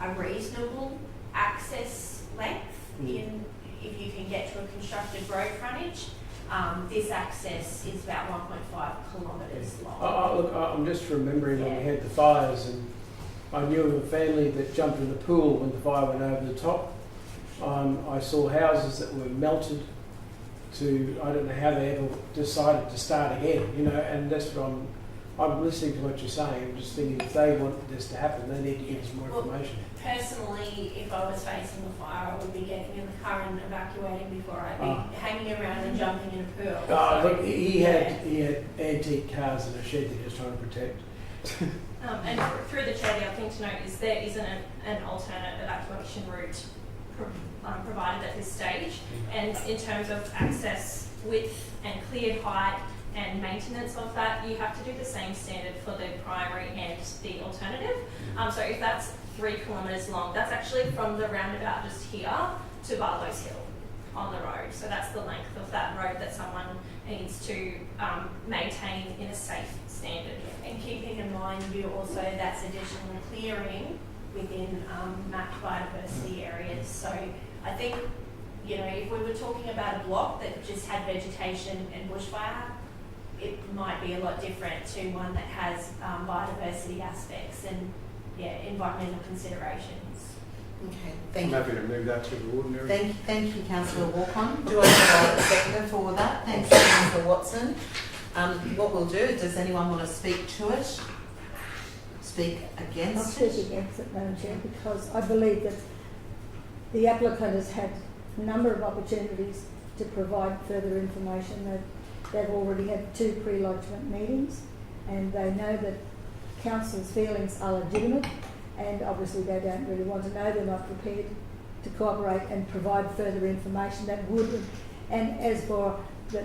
a reasonable access length if you can get to a constructed road frontage. This access is about 1.5 kilometres long.
Look, I'm just remembering when we had the fires, and I knew of a family that jumped in the pool when the fire went over the top. I saw houses that were melted to, I don't know how they ever decided to start again, you know, and that's what I'm listening to what you're saying. I'm just thinking if they want this to happen, they need to give us more information.
Personally, if I was facing a fire, I would be getting in the car and evacuating before I'd be hanging around and jumping in a pool.
Look, he had antique cars in a shed that he was trying to protect.
And through the chair, the other thing to note is there isn't an alternate evacuation route provided at this stage. And in terms of access width and cleared height and maintenance of that, you have to do the same standard for the primary and the alternative. So if that's 3 kilometres long, that's actually from the roundabout just here to Barlow's Hill on the road. So that's the length of that road that someone needs to maintain in a safe standard.
And keeping in mind you also, that's additional clearing within mapped biodiversity areas. So I think, you know, if we were talking about a block that just had vegetation and bushfire, it might be a lot different to one that has biodiversity aspects and environmental considerations.
Okay, thank you.
I'm happy to move that to the ordinary.
Thank you, Councillor Walcon. Do I have a seconder for that? Thanks, Councillor Watson. What we'll do, does anyone want to speak to it? Speak
I'll
against it?
speak against it, Madam Chair, because I believe that the applicant has had a number of opportunities to provide further information. They've already had 2 pre-lodgement meetings, and they know that council's feelings are legitimate, and obviously they don't really want to know. They're not prepared to cooperate and provide further information that would, and as for the,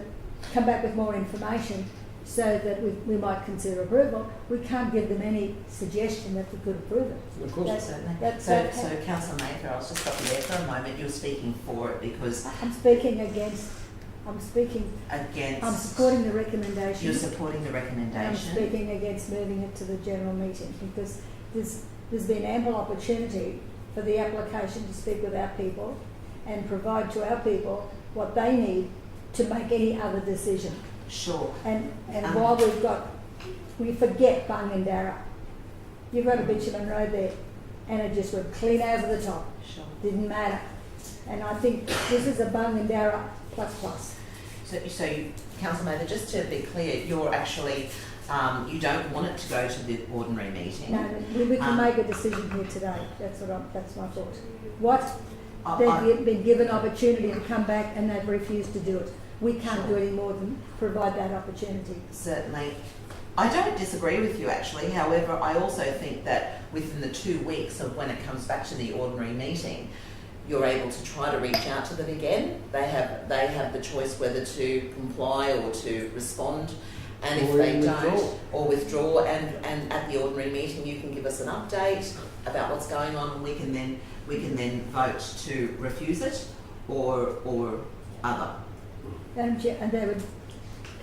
come back with more information so that we might consider approval. We can't give them any suggestion that we could approve it.
Of course.
Certainly. So Councillor Maker, I'll just stop you there for a moment. You're speaking for it because...
I'm speaking against. I'm supporting the recommendation.
You're supporting the recommendation.
I'm speaking against moving it to the general meeting because there's been ample opportunity for the application to speak with our people and provide to our people what they need to make any other decision.
Sure.
And while we forget Bungendara. You've got a bitumen road there and it just went clean over the top.
Sure.
Didn't matter. And I think this is a Bungendara plus.
So Councillor Mather, just to be clear, you're actually, you don't want it to go to the ordinary meeting.
No, we can make a decision here today. That's my thought. They've been given opportunity to come back and they've refused to do it. We can't do any more than provide that opportunity.
Certainly. I don't disagree with you actually. However, I also think that within the 2 weeks of when it comes back to the ordinary meeting, you're able to try to reach out to them again. They have the choice whether to comply or to respond, and if they don't, or withdraw. And at the ordinary meeting, you can give us an update about what's going on, and we can then vote to refuse it or other.
And they would.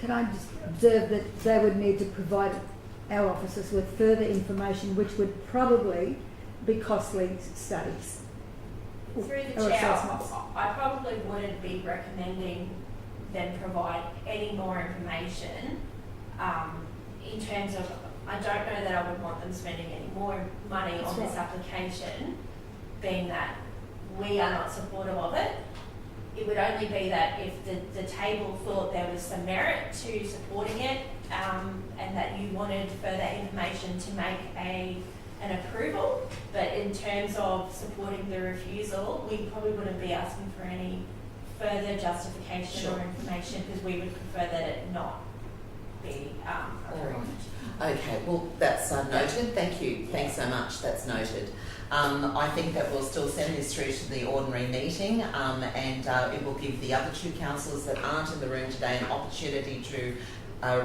Can I just observe that they would need to provide our officers with further information, which would probably be costly studies.
Through the chair, I probably wouldn't be recommending them provide any more information in terms of, I don't know that I would want them spending any more money on this application, being that we are not supportive of it. It would only be that if the table thought there was some merit to supporting it and that you wanted further information to make an approval, but in terms of supporting the refusal, we probably wouldn't be asking for any further justification or information because we would prefer that it not be approved.
Okay, well, that's noted. Thank you. Thanks so much. That's noted. I think that we'll still send this through to the ordinary meeting, and it will give the other two councillors that aren't in the room today an opportunity to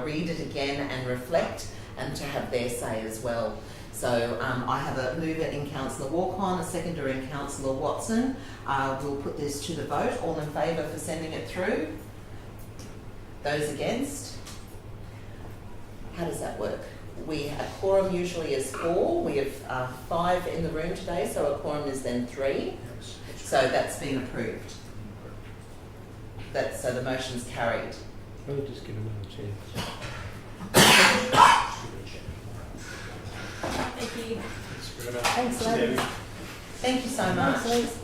read it again and reflect and to have their say as well. So I have a mover in Councillor Walk-on, a seconder in Councillor Watson. We'll put this to the vote. All in favour for sending it through? Those against? How does that work? A quorum usually is 4. We have 5 in the room today, so a quorum is then 3. So that's been approved. So the motion's carried.
I'll just give another chance.
Thank you.
Thanks, ladies.
Thank you so much.
Thanks, Liz.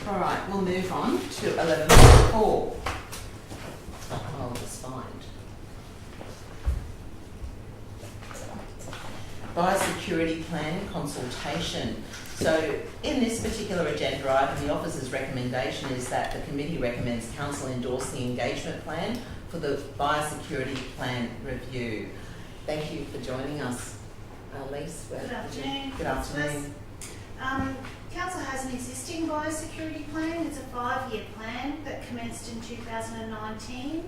All right, we'll move on to 11.4. I'll just find. Biosecurity plan consultation. So in this particular agenda item, the officer's recommendation is that the committee recommends council endorse the engagement plan for the biosecurity plan review. Thank you for joining us. Lise.
Good afternoon.
Good afternoon.
Council has an existing biosecurity plan. It's a 5-year plan that commenced in 2019.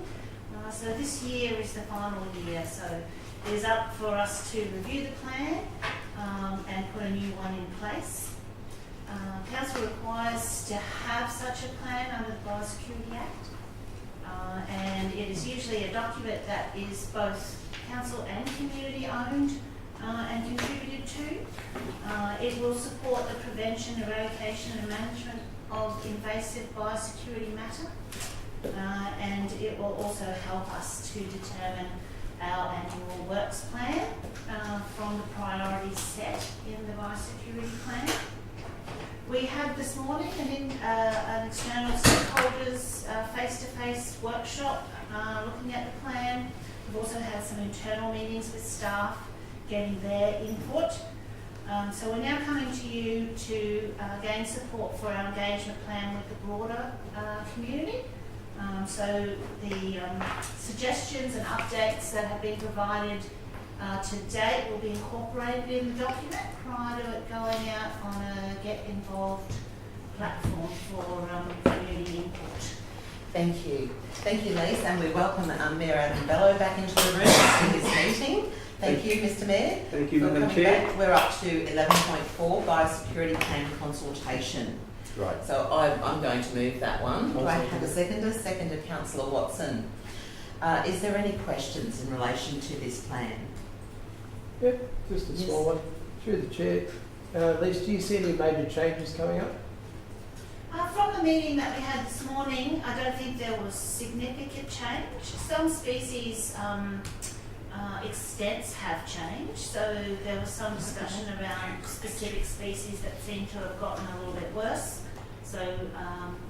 So this year is the final year. So it is up for us to review the plan and put a new one in place. Council requires to have such a plan under the Biosecurity Act. And it is usually a document that is both council and community owned and contributed to. It will support the prevention, eradication and management of invasive biosecurity matter, and it will also help us to determine our annual works plan from the priorities set in the biosecurity plan. We had this morning an external stakeholders face-to-face workshop looking at the plan. We've also had some internal meetings with staff getting their input. So we're now coming to you to gain support for our engagement plan with the broader community. So the suggestions and updates that have been provided to date will be incorporated in the document prior to it going out on a Get Involved platform for community input.
Thank you. Thank you, Lise, and we welcome Mayor Adam Bello back into the room for this meeting. Thank you, Mr Mayor.
Thank you,
for
Madam
coming
Chair.
back. We're up to 11.4, biosecurity plan consultation.
Right.
So I'm going to move that one. Do I have a seconder? Seconder, Councillor Watson. Is there any questions in relation to this plan?
Yeah, just a small one. Through the chair. Lise, do you see any major changes coming up?
From the meeting that we had this morning, I don't think there was significant change. Some species extents have changed, so there was some discussion around specific species that seem to have gotten a little bit worse. So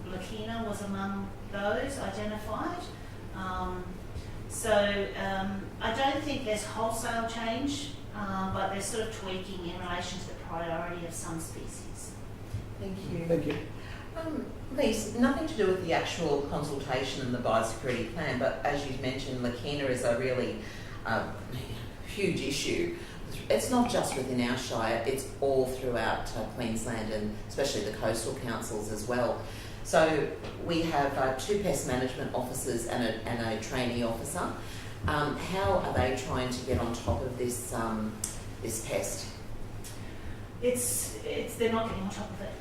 Lakina was among those identified. I don't think there's wholesale change, but there's sort of tweaking in relation to the priority of some species.
Thank you.
Thank you.
Lise, nothing to do with the actual consultation and the biosecurity plan, but as you've mentioned, Lakina is a really huge issue. It's not just within our shire, it's all throughout Queensland and especially the coastal councils as well. So we have 2 pest management officers and a trainee officer. How are they trying to get on top of this this pest?
They're not getting on top of it.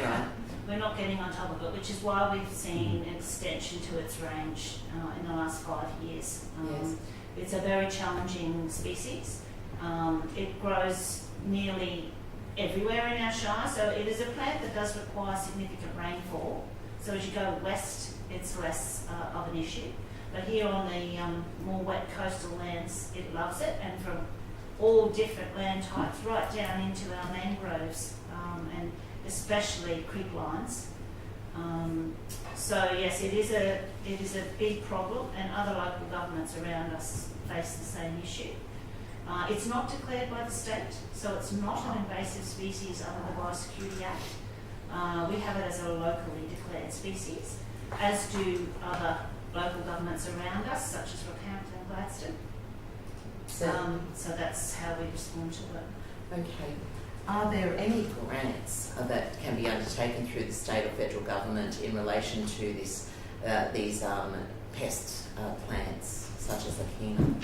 Right.
We're not getting on top of it, which is why we've seen an extension to its range in the last 5 years.
Yes.
It's a very challenging species. It grows nearly everywhere in our shire, so it is a plant that does require significant rainfall. So as you go west, it's less of an issue. But here on the more wet coastal lands, it loves it, and from all different land types right down into our mangroves and especially creek lines. So yes, it is a big problem, and other local governments around us face the same issue. It's not declared by the state, so it's not an invasive species under the Biosecurity Act. We have it as a locally declared species, as do other
local governments around us, such as Rockhampton and Gladstone. So that's how we respond to it.
Okay. Are there any grants that can be undertaken through the state or federal government in relation to these pest plants, such as Lakina?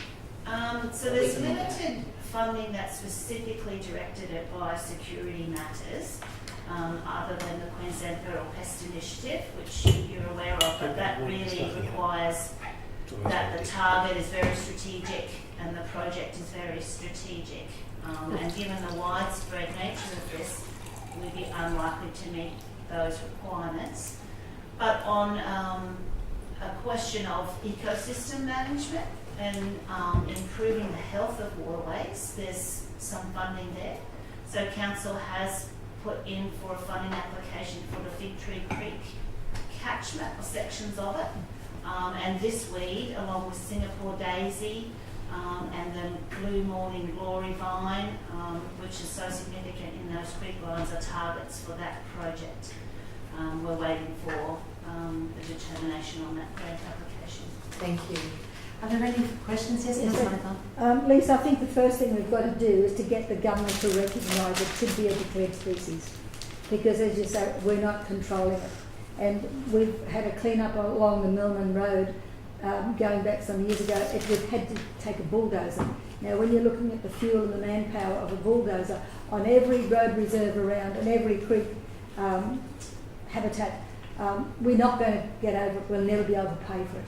So there's limited funding that's specifically directed at biosecurity matters, other than the Queensland Federal Pest Initiative, which you're aware of, but that really requires that the target is very strategic and the project is very strategic. And given the widespread nature of this, we'd be unlikely to meet those requirements. But on a question of ecosystem management and improving the health of waterways, there's some funding there. So Council has put in for a funding application for the Fig Tree Creek catchment, or sections of it. And this weed, along with Singapore daisy, and the blue morning glory vine, which is so significant in those creek lines, are targets for that project. We're waiting for a determination on that grant application.
Thank you. Are there any questions? Yes,
Lisa, I think the first thing we've got to do is to get the government to recognise it should be a declared species, because as you say, we're not controlling it. And we've had a clean-up along the Millman Road going back some years ago. We've had to take a bulldozer. Now, when you're looking at the fuel and the manpower of a bulldozer on every road reserve around and every creek habitat, we're not going to get over it. We'll never be able to pay for it.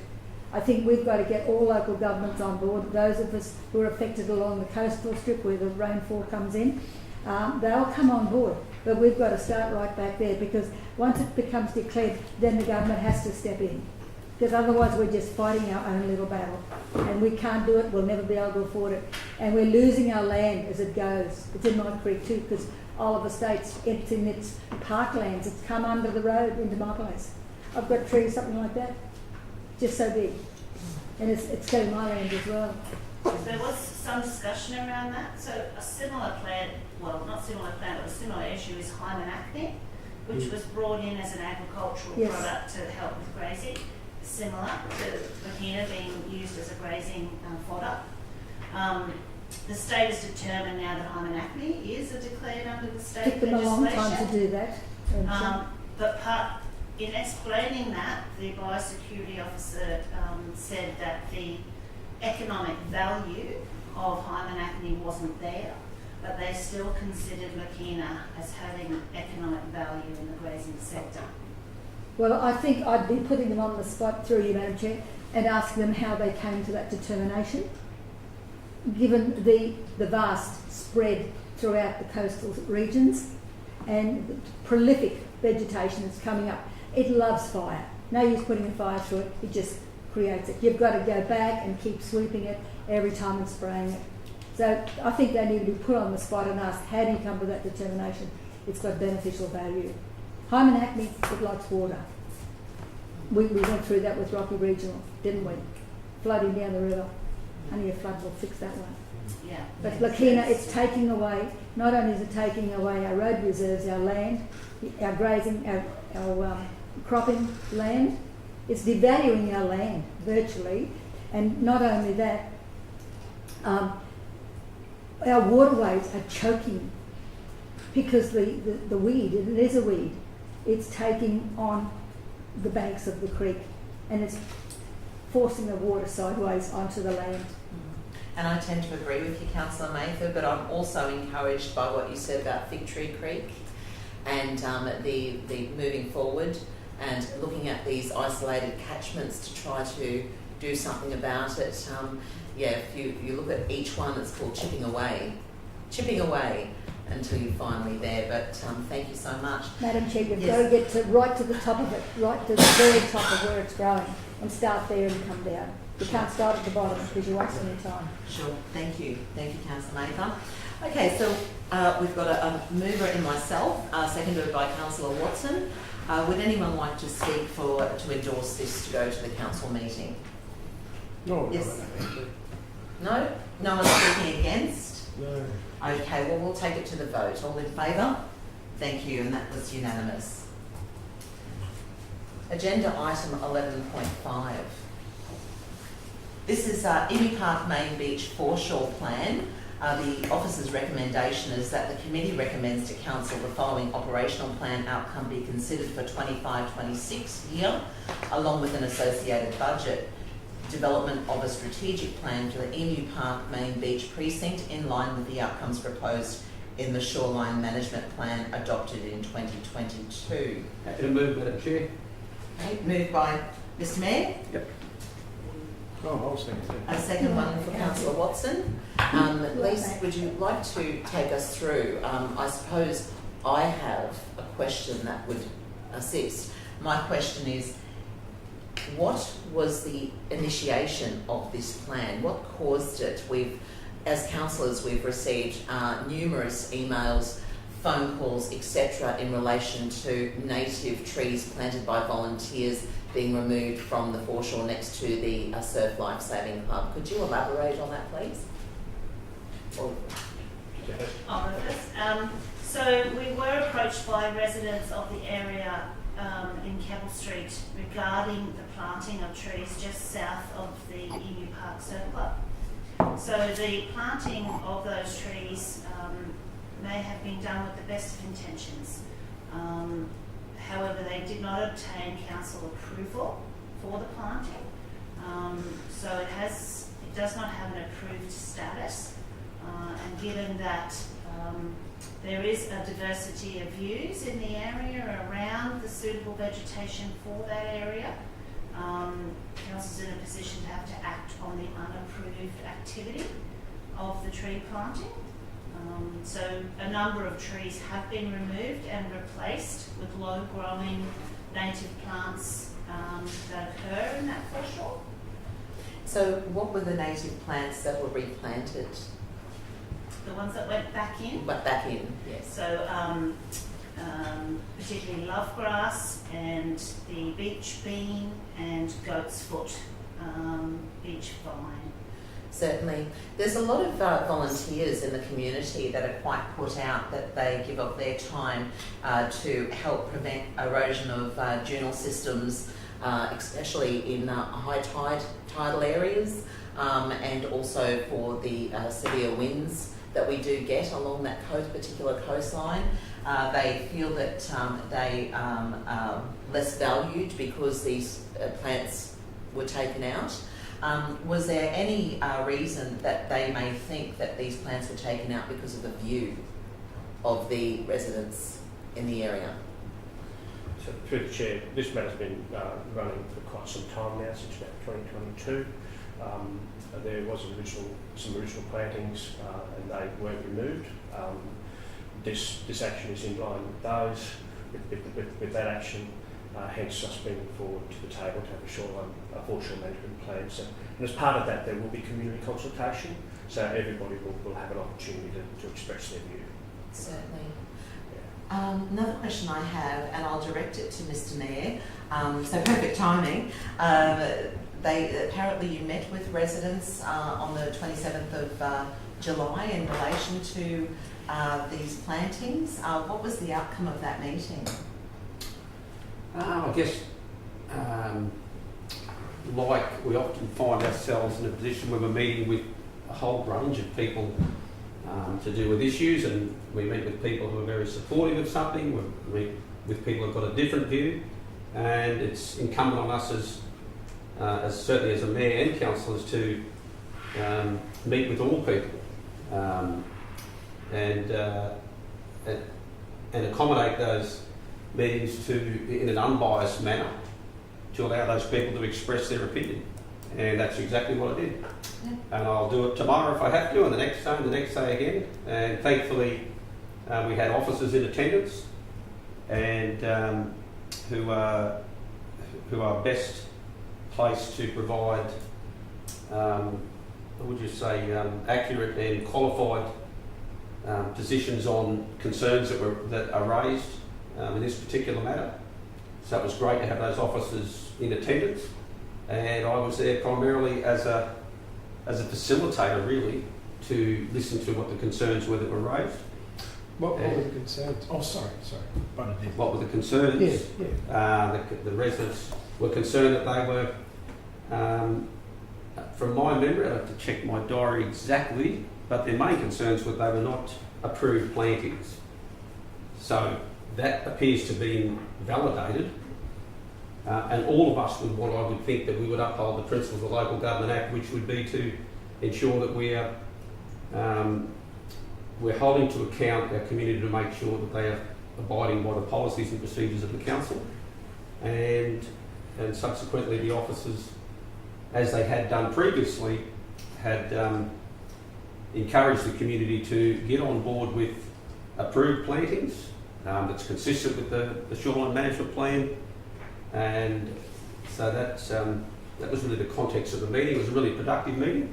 I think we've got to get all local governments on board. Those of us who are affected along the coastal strip where the rainfall comes in, they'll come on board. But we've got to start right back there, because once it becomes declared, then the government has to step in. Because otherwise we're just fighting our own little battle. And we can't do it, we'll never be able to afford it. And we're losing our land as it goes. It's in my creek too, because Oliver Estates, it's in its parklands. It's come under the road into my place. I've got trees, something like that, just so big. And it's getting my land as well.
There was some discussion around that. So a similar plant, well, not similar plant, but a similar issue is hymenacne, which was brought in as an agricultural product to help with grazing, similar to Lakina being used as a grazing fodder. The state has determined now that hymenacne is declared under the state
Took them
legislation.
a long time to do that.
But in explaining that, the biosecurity officer said that the economic value of hymenacne wasn't there, but they still considered Lakina as having economic value in the grazing sector.
Well, I think I'd be putting them on the spot through you, Madam Chair, and asking them how they came to that determination, given the vast spread throughout the coastal regions and the prolific vegetation that's coming up. It loves fire. No use putting a fire through it, it just creates it. You've got to go back and keep sweeping it every time and spraying it. So I think they need to be put on the spot and asked, how do you come to that determination? It's got beneficial value. Hymenacne, it likes water. We went through that with Rocky Regional, didn't we? Flooding down the river. Only a flood will fix that one.
Yeah.
But Lakina, it's taking away, not only is it taking away our road reserves, our land, our grazing, our cropping land, it's devaluing our land virtually. And not only that, our waterways are choking because the weed, it is a weed, it's taking on the banks of the creek and it's forcing the water sideways onto the land.
And I tend to agree with you, Councillor Mather, but I'm also encouraged by what you said about Fig Tree Creek and the moving forward and looking at these isolated catchments to try to do something about it. If you look at each one, it's called chipping away until you're finally there. But thank you so much.
Madam Chair, you've got to get right to the top of it, right to the very top of where it's growing, and start there and come down. You can't start at the bottom because you're wasting your time.
Sure, thank you, Councillor Mather. Okay, so we've got a mover in myself, seconded by Councillor Watson. Would anyone like to speak to endorse this to go to the council meeting?
No.
Yes. No? No one's speaking against?
No.
Okay, well, we'll take it to the vote. All in favour? Thank you, and that was unanimous. Agenda item 11.5. This is Emu Park Main Beach foreshore plan. The officer's recommendation is that the committee recommends to council the following operational plan outcome be considered for 25-26 year, along with an associated budget. Development of a strategic plan for the Emu Park Main Beach precinct in line with the outcomes proposed in the shoreline management plan adopted in 2022.
Happy to move, Madam Chair.
Okay, moved by Mr Mayor.
Yep.
Oh, I was thinking
A second one for Councillor Watson. Lisa, would you like to take us through? I suppose I have a question that would assist. My question is, what was the initiation of this plan? What caused it? As councillors, we've received numerous emails, phone calls, etc. in relation to native trees planted by volunteers being removed from the foreshore next to the Surf Life Saving Club. Could you elaborate on that, please?
So we were approached by residents of the area in Keppel Street regarding the planting of trees just south of the Emu Park Surf Club. So the planting of those trees may have been done with the best of intentions. However, they did not obtain council approval for the planting. So it does not have an approved status. And given that there is a diversity of views in the area around the suitable vegetation for that area, council's in a position to have to act on the unapproved activity of the tree planting. So a number of trees have been removed and replaced with low-growing native plants that occur in that foreshore.
So what were the native plants that were replanted?
The ones that went back in?
Back in, yes.
So particularly lovegrass and the beach bean and goat's foot beach vine.
Certainly. There's a lot of volunteers in the community that are quite put out that they give up their time to help prevent erosion of dune systems, especially in high tidal areas, and also for the severe winds that we do get along that particular coastline. They feel that they are less valued because these plants were taken out. Was there any reason that they may think that these plants were taken out because of the view of the residents in the area?
So, through the Chair, this matter's been running for quite some time now, since about 2022. There was some original plantings and they weren't removed. This action is in line with those, with that action. Hence us bringing forward to the table to have a foreshore management plan. So, and as part of that, there will be community consultation, so everybody will have an opportunity to express their view.
Certainly. Another question I have, and I'll direct it to Mr Mayor, so perfect timing. Apparently you met with residents on the 27th of July in relation to these plantings. What was the outcome of that meeting?
I guess, like we often find ourselves in a position where we're meeting with a whole range of people to do with issues, and we meet with people who are very supportive of something, we meet with people who've got a different view, and it's incumbent on us as certainly as a mayor and councillors to meet with all people and accommodate those meetings in an unbiased manner to allow those people to express their opinion, and that's exactly what I did. Yeah. And I'll do it tomorrow if I have to, and the next day again. And thankfully, we had officers in attendance, and who are best placed to provide, accurate and qualified positions on concerns that are raised in this particular matter. So it was great to have those officers in attendance, and I was there primarily as a facilitator, really, to listen to what the concerns were that were raised.
What were the concerns? Oh, sorry.
What were the concerns? Yeah. The residents were concerned that they were from my memory, I'd have to check my diary exactly, but their main concerns were they were not approved plantings. So that appears to be validated, and all of us would want, I would think, that we would uphold the principles of the Local Government Act, which would be to ensure that we're holding to account our community to make sure that they are abiding by the policies and procedures of the council, and subsequently the officers, as they had done previously, had encouraged the community to get on board with approved plantings that's consistent with the shoreline management plan. And so that was really the context of the meeting. It was a really productive meeting,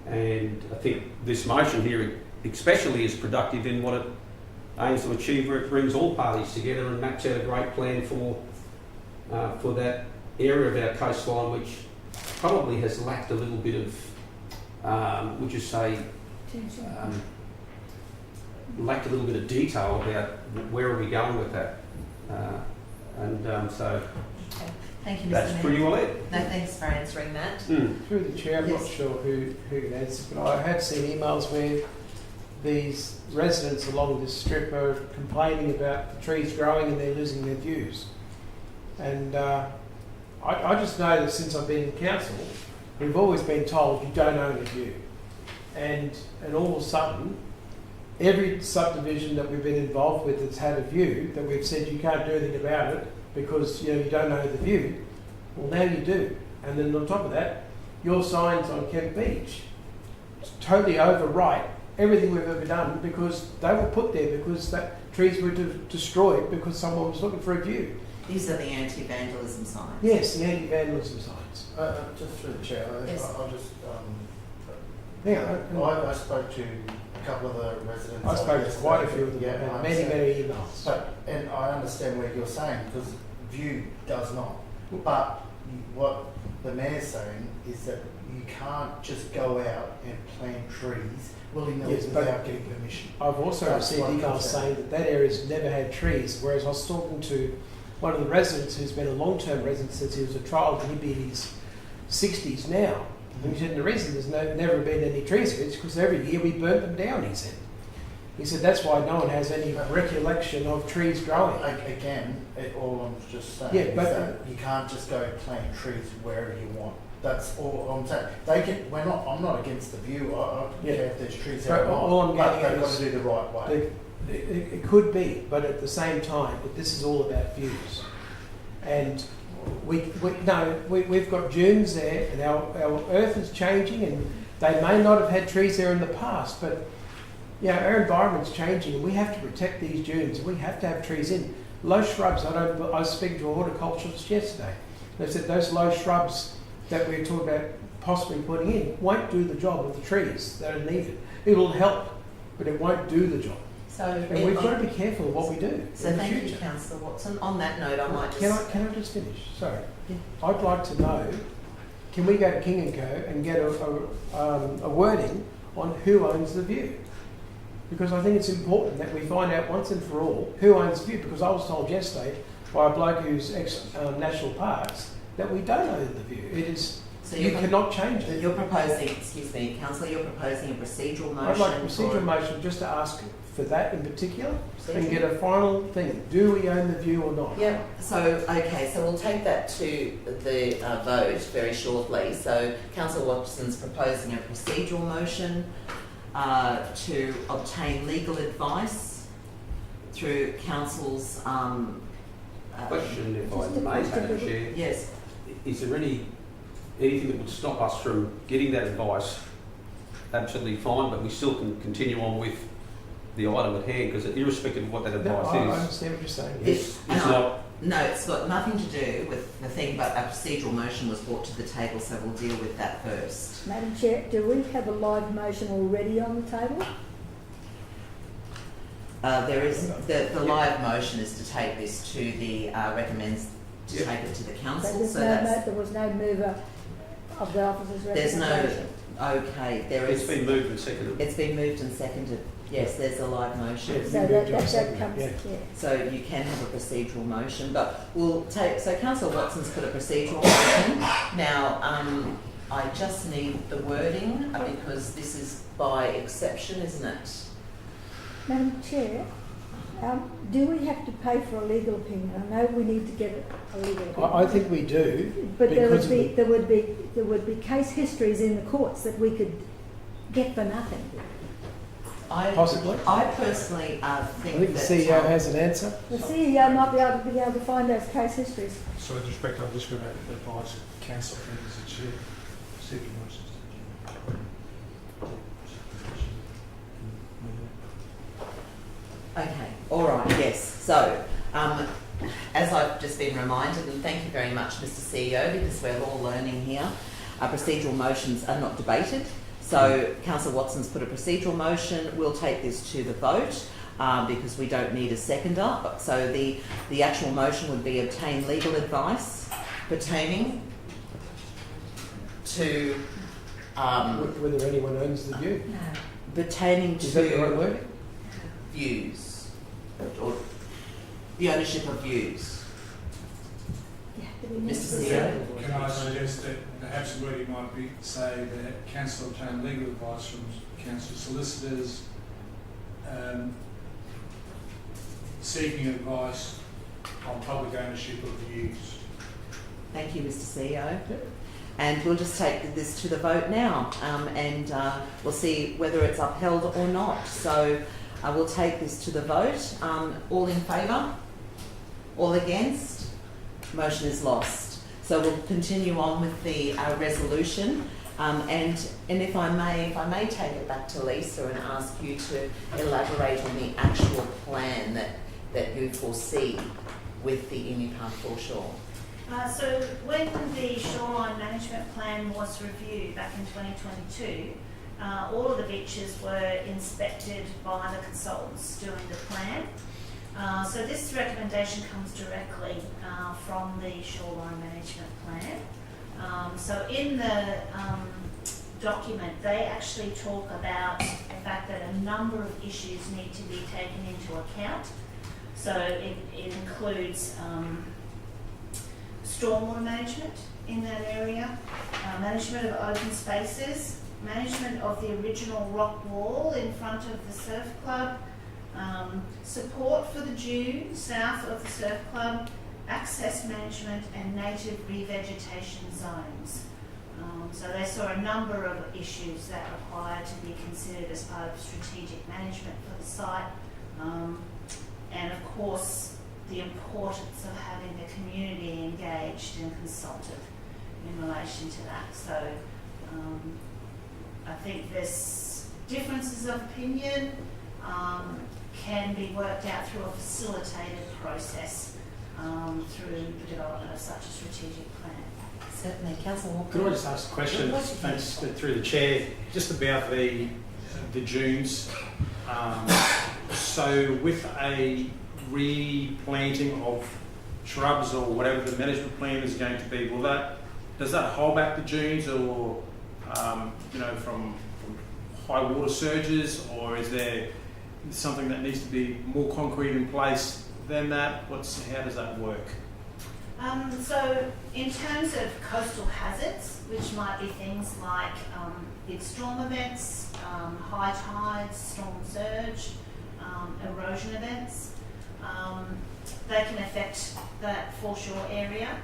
and I think this motion here especially is productive in what it aims to achieve, where it brings all parties together and maps out a great plan for that area of our coastline which probably has lacked a little bit of, would you say, lacked a little bit of detail about where are we going with that. So
okay. Thank you, Mr.
that's
Mayor.
pretty well it.
No, thanks for answering that.
Through the chair, I'm not
Yes.
sure who can answer, but I have seen emails where these residents along this strip are complaining about the trees growing and they're losing their views. And I just know that since I've been in council, we've always been told you don't own a view. And all of a sudden, every subdivision that we've been involved with that's had a view, that we've said you can't do anything about it because you don't know the view, well now you do. And then on top of that, your signs on Kent Beach totally overwrite everything we've ever done, because they were put there because that trees were destroyed because someone was looking for a view.
These are the anti-vandalism signs.
Yes, the anti-vandalism signs.
Just through the chair,
Yes.
I'll just.
Yeah,
I spoke to a couple of the residents.
I spoke to quite a few of them,
Yeah,
and many emails.
And I understand what you're saying, because view does not. But what the mayor's saying is that you can't just go out and plant trees willy-nilly
Yes, but
without getting permission.
I've also
That's
received
what
emails
I'm saying.
saying that area's never had trees, whereas I was talking to one of the residents who's been a long-term resident since he was a child and he'd be in his 60s now. And he said, the reason there's never been any trees here is because every year we burnt them down, he said. He said that's why no one has any recollection of trees growing.
Again, all I'm just saying
Yeah,
is
but
that you can't just go plant trees wherever you want. That's all I'm saying. They can. I'm not against the view. I don't care if there's trees there or not.
All I'm
But
getting
they've got
is
to do the right way.
It could be, but at the same time, this is all about views. And we've got dunes there, and our earth is changing, and they may not have had trees there in the past, but our environment's changing, and we have to protect these dunes. We have to have trees in. Low shrubs. I was speaking to a horticulturalist yesterday. They said those low shrubs that we're talking about possibly putting in won't do the job of the trees that are needed. It will help, but it won't do the job.
So
And we've got to be careful of what we do
So
in the
thank
future.
you, Councillor Watson. On that note, I might just...
Can I just finish? Sorry. I'd like to know, can we go to King & Co and get a wording on who owns the view? Because I think it's important that we find out once and for all who owns the view, because I was told yesterday by a bloke who's ex-National Parks that we don't own the view. It is...
So
you cannot change it.
You're proposing, excuse me, Councillor, you're proposing a procedural motion.
I'd like a procedural motion just to ask for that in particular and get a final thing. Do we own the view or not?
Yeah, so, okay, so we'll take that to the vote very shortly. So Councillor Watson's proposing a procedural motion to obtain legal advice through Council's...
Question, if I may, Madam Chair.
Yes.
Is there anything that would stop us from getting that advice? Absolutely fine, but we still can continue on with the item at hand, because irrespective of what that advice
I
is,
understand what you're saying.
it's not...
No, it's got nothing to do with the thing, but a procedural motion was brought to the table, so we'll deal with that first.
Madam Chair, do we have a live motion already on the table?
There is the live motion is to take this to the recommends to take it to the council.
So there was no mover of the officer's
there's
recommendation.
It's been moved and seconded.
It's been moved and seconded. Yes, there's a live motion.
So that comes. Yeah.
So you can have a procedural motion, but we'll take. So Councillor Watson's put a procedural motion. Now, I just need the wording because this is by exception, isn't it?
Madam Chair, do we have to pay for a legal opinion? I know we need to get a legal opinion.
I think we do.
But
because
there would be case histories in the courts that we could get for nothing.
Possibly.
I personally
I
think
think the
that
CEO has an answer.
The CEO might be able to find those case histories.
So with respect, I'm just going to advise council members that chair seeking motions.
Okay, all right, yes. So, as I've just been reminded, and thank you very much, Mr. CEO, because we're all learning here, procedural motions are not debated. So, Councillor Watson's put a procedural motion. We'll take this to the vote because we don't need a seconder. So, the actual motion would be obtain legal advice pertaining to
Whether anyone owns the view.
pertaining
Is that the right
to
word?
views or the ownership of views. Mr. CEO.
Can I suggest that perhaps the wording might be say that council obtain legal advice from council solicitors seeking advice on public ownership of views.
Thank you, Mr. CEO. And we'll just take this to the vote now, and we'll see whether it's upheld or not. So I will take this to the vote. All in favour? All against? Motion is lost. So we'll continue on with the resolution. And if I may take it back to Lisa and ask you to elaborate on the actual plan that you foresee with the Emu Park foreshore.
So when the shoreline management plan was reviewed back in 2022, all of the beaches were inspected by the consultants doing the plan. So this recommendation comes directly from the shoreline management plan. So in the document, they actually talk about the fact that a number of issues need to be taken into account. So it includes stormwater management in that area, management of open spaces, management of the original rock wall in front of the surf club, support for the dune south of the surf club, access management and native revegetation zones. So they saw a number of issues that required to be considered as part of strategic management for the site. And of course, the importance of having the community engaged and consulted in relation to that. So I think there's differences of opinion can be worked out through a facilitated process through the development of such a strategic plan.
Certainly, Councillor Walker.
Could I just ask a question, thanks through the chair, just about the dunes. So with a replanting of shrubs or whatever the management plan is going to be, does that hold back the dunes or from high water surges, or is there something that needs to be more concrete in place than that? How does that work?
So in terms of coastal hazards, which might be things like big storm events, high tides, storm surge, erosion events, they can affect that foreshore area.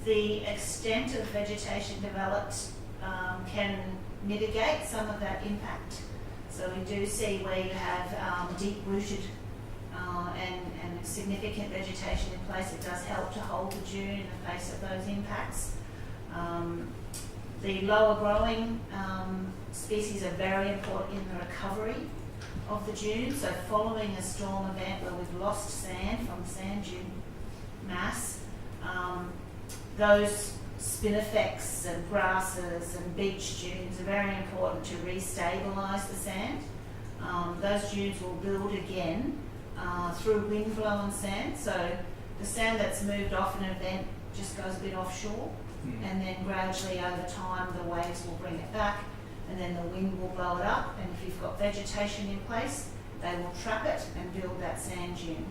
The extent of vegetation developed can mitigate some of that impact. So we do see where you have deep-rooted and significant vegetation in place, it does help to hold the dune in the face of those impacts. The lower growing species are very important in the recovery of the dune. So following a storm event where we've lost sand from the sand dune mass, those spinifex and grasses and beach dunes are very important to restabilise the sand. Those dunes will build again through wind blown sand. So the sand that's moved off an event just goes a bit offshore, and then gradually over time the waves will bring it back, and then the wind will blow it up, and if you've got vegetation in place, they will trap it and build that sand dune.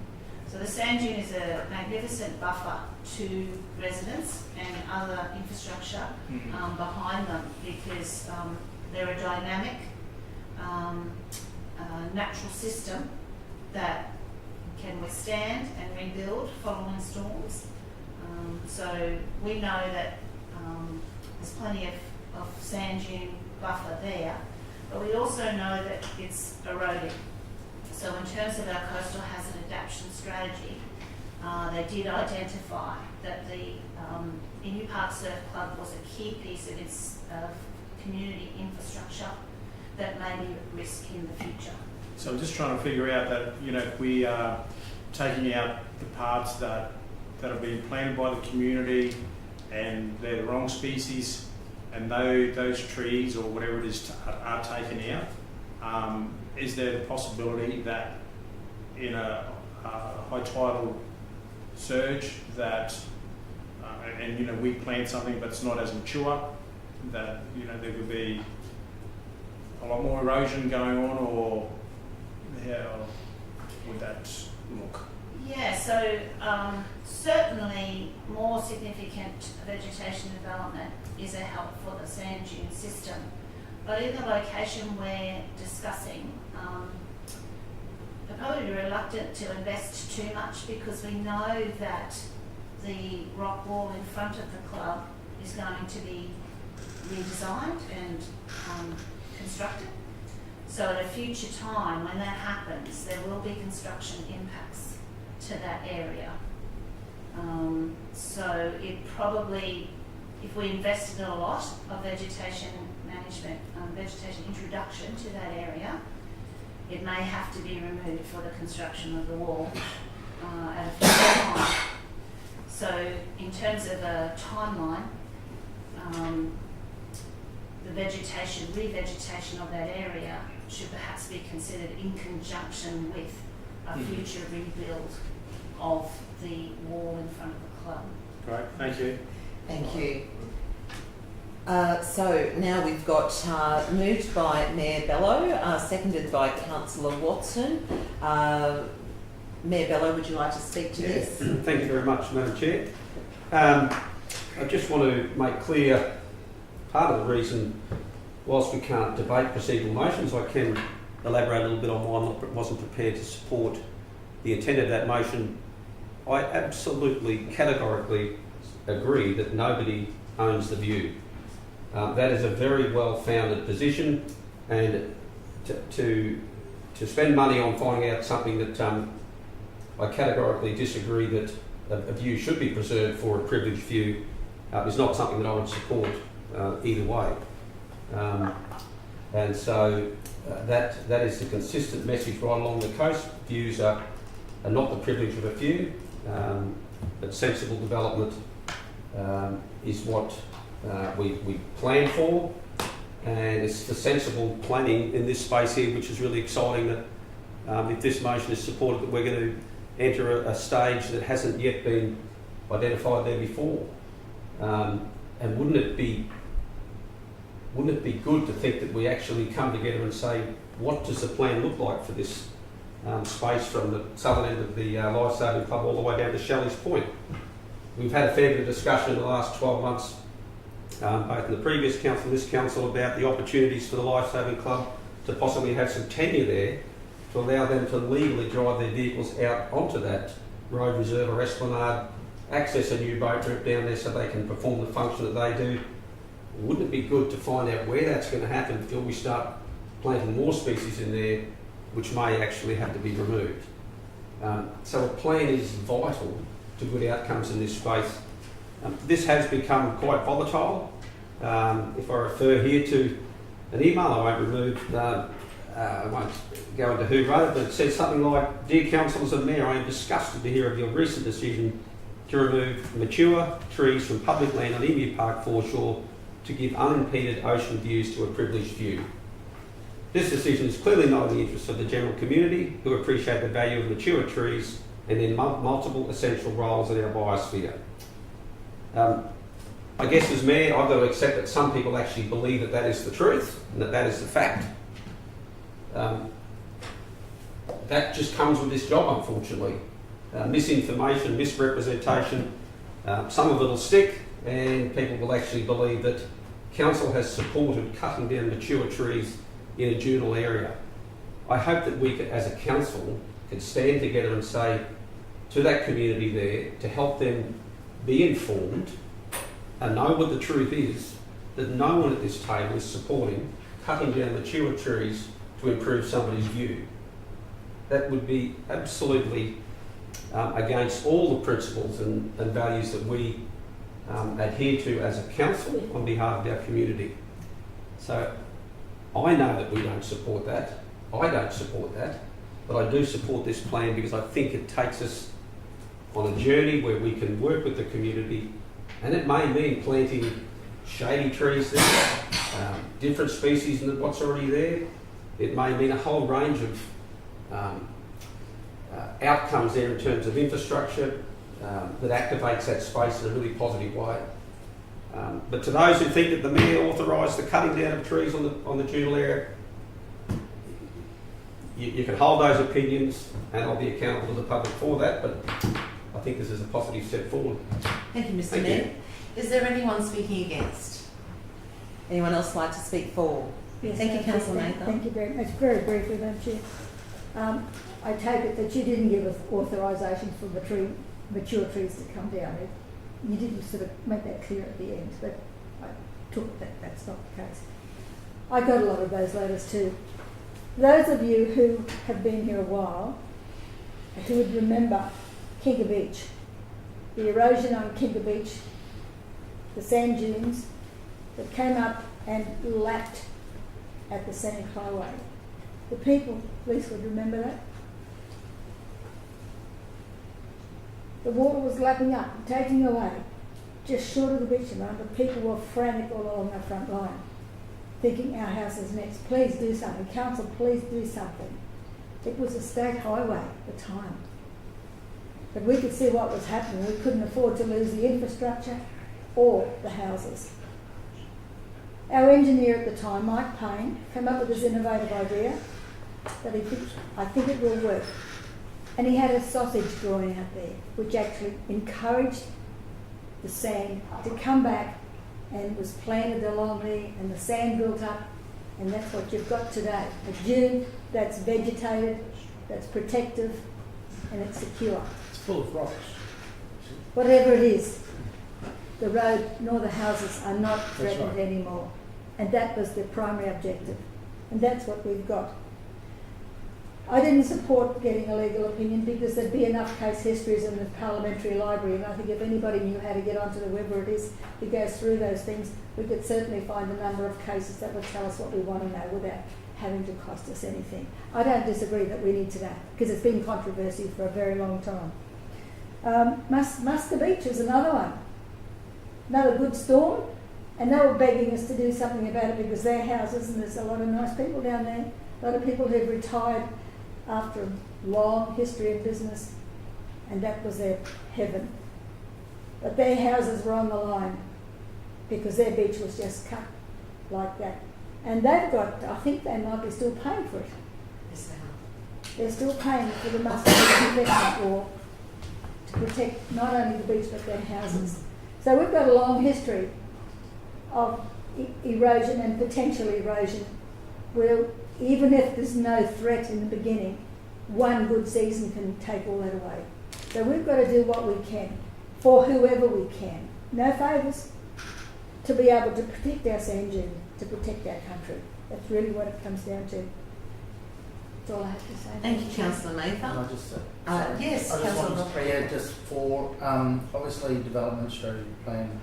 So the sand dune is a magnificent buffer to residents and other infrastructure behind them, because they're a dynamic natural system that can withstand and rebuild following storms. So we know that there's plenty of sand dune buffer there, but we also know that it's eroding. So in terms of our coastal hazard adaptation strategy, they did identify that the Emu Park Surf Club was a key piece of its community infrastructure that may be at risk in the future.
So I'm just trying to figure out that, if we are taking out the parts that are being planted by the community and they're the wrong species, and those trees or whatever it is are taken out, is there the possibility that in a high tidal surge that, and we plant something but it's not as mature, that there could be a lot more erosion going on, or how would that look?
Yeah, so certainly more significant vegetation development is a help for the sand dune system. But in the location we're discussing, they're probably reluctant to invest too much, because we know that the rock wall in front of the club is going to be redesigned and constructed. So at a future time, when that happens, there will be construction impacts to that area. So it probably, if we invested a lot of vegetation management, vegetation introduction to that area, it may have to be removed for the construction of the wall at a future time. So in terms of a timeline, the revegetation of that area should perhaps be considered in conjunction with a future rebuild of the wall in front of the club.
Great, thank you.
Thank you. So now we've got moved by Mayor Bello, seconded by Councillor Watson. Mayor Bello, would you like to speak to this?
Thank you very much, Madam Chair. I just want to make clear part of the reason, whilst we can't debate procedural motions, I can elaborate a little bit on why I wasn't prepared to support the intent of that motion. I absolutely, categorically agree that nobody owns the view. That is a very well-founded position, and to spend money on finding out something that I categorically disagree that a view should be preserved for a privileged view is not something that I would support either way. And so that is the consistent message right along the coast. Views are not the privilege of a few, but sensible development is what we plan for, and it's the sensible planning in this space here which is really exciting, that if this motion is supported, that we're going to enter a stage that hasn't yet been identified there before. And wouldn't it be good to think that we actually come together and say, what does the plan look like for this space from the southern end of the Lifesaving Club all the way down to Shelley's Point? We've had a fair bit of discussion in the last 12 months, both in the previous council and this council, about the opportunities for the Lifesaving Club to possibly have some tenure there to allow them to legally drive their vehicles out onto that road reserve or esplanade, access a new boat route down there so they can perform the function that they do. Wouldn't it be good to find out where that's going to happen before we start planting more species in there which may actually have to be removed? So a plan is vital to good outcomes in this space. This has become quite volatile. If I refer here to an email, I won't go into who wrote it, but it says something like, "Dear councillors and mayor, I am disgusted to hear of your recent decision to remove mature trees from public land on Emu Park foreshore to give unimpeded ocean views to a privileged few. This decision is clearly not in the interest of the general community, who appreciate the value of mature trees and their multiple essential roles in our biosphere." I guess as mayor, I've got to accept that some people actually believe that that is the truth and that is the fact. That just comes with this job, unfortunately. misinformation, misrepresentation. Some of it will stick, and people will actually believe that council has supported cutting down mature trees in a dual area. I hope that we, as a council, can stand together and say to that community there, to help them be informed and know what the truth is, that no one at this table is supporting cutting down mature trees to improve somebody's view. That would be absolutely against all the principles and values that we adhere to as a council on behalf of our community. So I know that we don't support that. I don't support that, but I do support this plan because I think it takes us on a journey where we can work with the community, and it may mean planting shady trees there, different species than what's already there. It may mean a whole range of outcomes there in terms of infrastructure that activates that space in a really positive way. But to those who think that the Mayor authorised the cutting down of trees on the dual area, you can hold those opinions, and I'll be accountable to the public for that, but I think this is a positive step forward.
Thank you, Mr. Mayor. Is there anyone speaking against? Anyone else like to speak for?
Yes,
Thank you, Councillor Nathan.
Thank you very much. Very briefly, Madam Chair. I take it that you didn't give us authorisation for mature trees to come down. You didn't sort of make that clear at the end, but I took that that's not the case. I got a lot of those letters too. Those of you who have been here a while, who would remember Kinga Beach, the erosion on Kinga Beach, the sand dunes that came up and lapped at the scenic highway. The people, Lisa would remember that. The water was lapping up, taking away, just short of the beach line. The people were frantic all along the front line, thinking our house is next. Please do something. Council, please do something. It was a state highway at the time. But we could see what was happening. We couldn't afford to lose the infrastructure or the houses. Our engineer at the time, Mike Payne, came up with this innovative idea that I think it will work. And he had a sausage drawing out there, which actually encouraged the sand to come back and was planted along there, and the sand built up, and that's what you've got today. A dune that's vegetated, that's protective, and it's secure.
It's full of rocks.
Whatever it is, the road nor the houses are not threatened
right.
anymore. And that was the primary objective. And that's what we've got. I didn't support getting a legal opinion because there'd be enough case histories in the parliamentary library, and I think if anybody knew how to get onto the web, where it is, to go through those things, we could certainly find a number of cases that would tell us what we want to know without having to cost us anything. I don't disagree that we need to know, because it's been controversy for a very long time. Musker Beach is another one. Another good storm, and they were begging us to do something about it because their houses, and there's a lot of nice people down there, a lot of people who've retired after a long history of business, and that was their heaven. But their houses were on the line because their beach was just cut like that. And they've got, I think they might be still paying for it.
Yes, they are.
They're still paying for the Musker Beach investment law to protect not only the beach but their houses. So we've got a long history of erosion and potential erosion where even if there's no threat in the beginning, one good season can take all that away. So we've got to do what we can for whoever we can. No favours. To be able to protect our sand dune, to protect our country. That's really what it comes down to. That's all I have to say.
Thank you, Councillor Mather.
Can I just say?
Yes,
I just
Councillor
wanted to create just for obviously development strategy plan.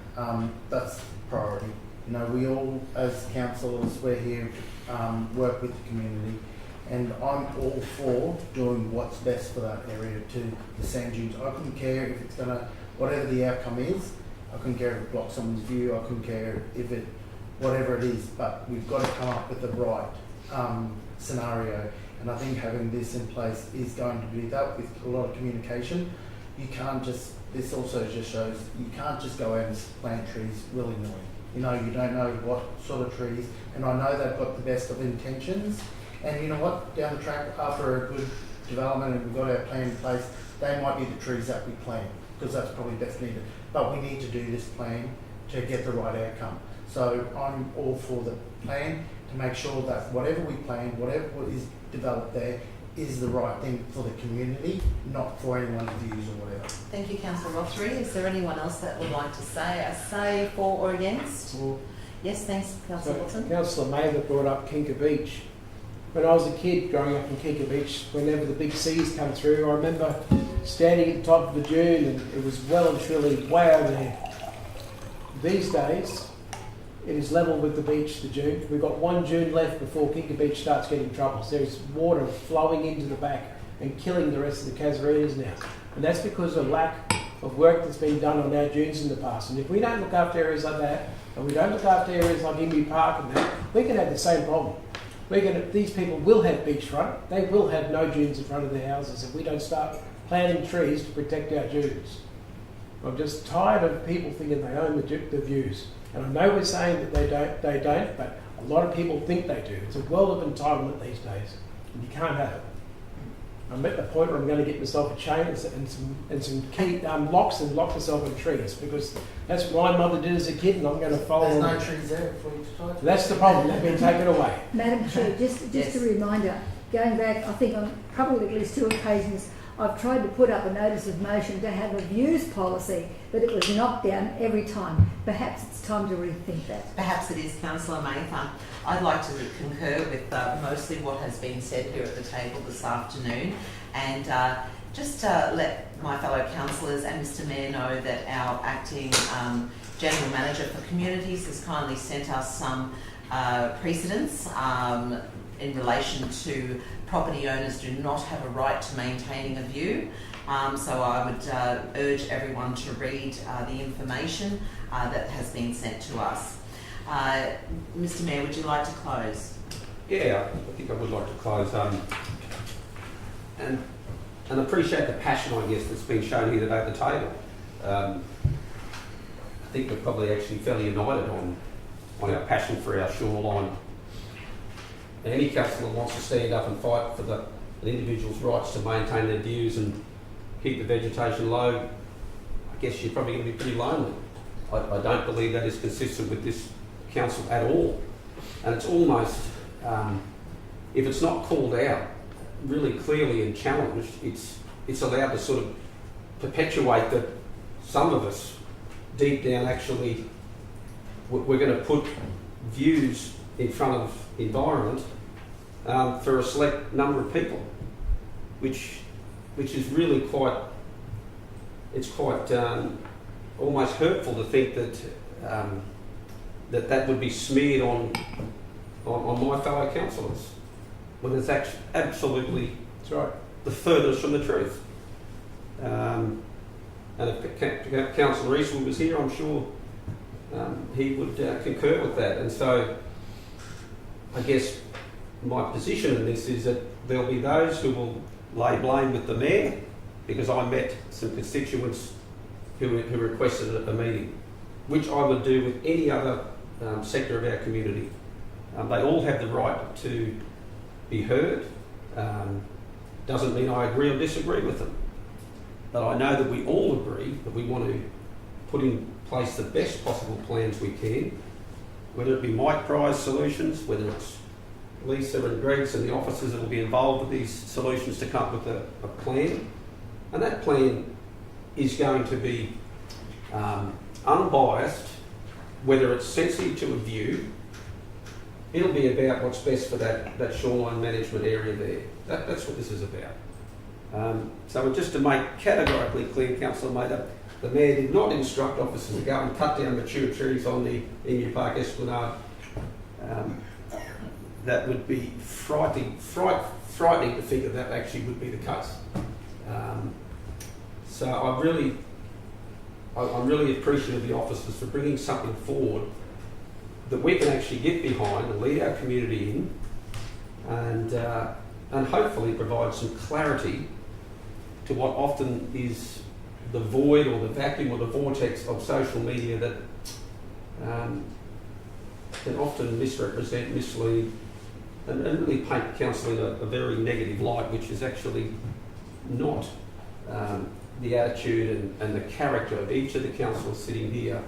That's priority. You know, we all as councillors, we're here work with the community, and I'm all for doing what's best for that area to the sand dunes. I couldn't care if it's gonna, whatever the outcome is. I couldn't care if it blocks someone's view. I couldn't care if it, whatever it is. But we've got to come up with the right scenario. And I think having this in place is going to be that with a lot of communication. You can't just, this also just shows, you can't just go out and plant trees willy-nilly. You know, you don't know what sort of trees, and I know they've got the best of intentions. And you know what, down the track, after a good development and we've got our plan in place, they might be the trees that we plant, because that's probably best needed. But we need to do this plan to get the right outcome. So I'm all for the plan to make sure that whatever we plan, whatever is developed there, is the right thing for the community, not for anyone's views or whatever.
Thank you, Councillor Rothery. Is there anyone else that would like to say a say for or against? Yes, thanks, Councillor Wilson.
Councillor Mather brought up Kinka Beach. When I was a kid growing up in Kinka Beach, whenever the big seas come through, I remember standing at the top of the dune and it was well and truly way over there. These days, it is level with the beach, the dune. We've got one dune left before Kinka Beach starts getting trouble. So there's water flowing into the back and killing the rest of the casuarinas now. And that's because of lack of work that's been done on our dunes in the past. And if we don't look after areas like that, and we don't look after areas like Inby Park and that, we can have the same problem. These people will have beachfront. They will have no dunes in front of their houses if we don't start planting trees to protect our dunes. I'm just tired of people thinking they own the views. And I know we're saying that they don't, but a lot of people think they do. It's a world of entitlement these days, and you can't have it. I'm at the point where I'm going to get myself a chain and some key locks and lock myself in trees, because that's what my mother did as a kid, and I'm going to follow.
There's no
on.
trees there for you to try to.
That's the problem. They've been taken away.
Madam Chair, just
Yes.
a reminder, going back, I think on probably at least 2 occasions, I've tried to put up a notice of motion to have a views policy, but it was knocked down every time. Perhaps it's time to rethink that.
Perhaps it is, Councillor Mather. I'd like to concur with mostly what has been said here at the table this afternoon, and just let my fellow councillors and Mr Mayor know that our acting General Manager for Communities has kindly sent us some precedents in relation to property owners do not have a right to maintaining a view. So I would urge everyone to read the information that has been sent to us. Mr Mayor, would you like to close?
Yeah, I think I would like to close and appreciate the passion, I guess, that's been shown here today at the table. I think we're probably actually fairly united on our passion for our shoreline. And any councillor wants to stand up and fight for an individual's rights to maintain their views and keep the vegetation low, I guess you're probably going to be pretty lonely. I don't believe that is consistent with this council at all. And it's almost, if it's not called out really clearly and challenged, it's allowed to sort of perpetuate that some of us deep down actually we're going to put views in front of environment for a select number of people, which is really quite almost hurtful to think that that would be smeared on my fellow councillors when it's actually absolutely the furthest from the truth. And if Councillor Eastwood was here, I'm sure he would concur with that. And so I guess my position in this is that there'll be those who will lay blame with the Mayor, because I met some constituents who requested a meeting, which I would do with any other sector of our community. They all have the right to be heard. Doesn't mean I agree or disagree with them, but I know that we all agree that we want to put in place the best possible plans we can, whether it be Mike Prize solutions, whether it's Lisa and Greg's and the officers that will be involved with these solutions to come up with a plan. And that plan is going to be unbiased, whether it's sensitive to a view. It'll be about what's best for that shoreline management area there. That's what this is about. So just to make categorically clear, Councillor Mather, the Mayor did not instruct officers to go and cut down mature trees on the Emu Park Esplanade. That would be frightening to think that actually would be the case. So I'm really appreciative of the officers for bringing something forward that we can actually get behind and lead our community in, and hopefully provide some clarity to what often is the void or the vacuum or the vortex of social media that can often misrepresent, mislead, and really paint council in a very negative light, which is actually not the attitude and the character of each of the councillors sitting here,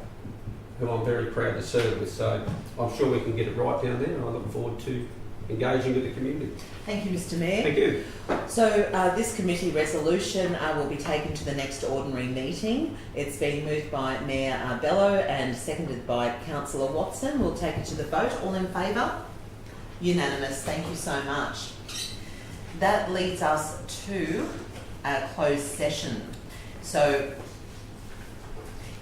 who I'm very proud to serve with. So I'm sure we can get it right down there, and I look forward to engaging with the community.
Thank you, Mr Mayor.
Thank you.
So this committee resolution will be taken to the next ordinary meeting. It's been moved by Mayor Bello and seconded by Councillor Watson. We'll take it to the vote. All in favour? Unanimous. Thank you so much. That leads us to a closed session. So,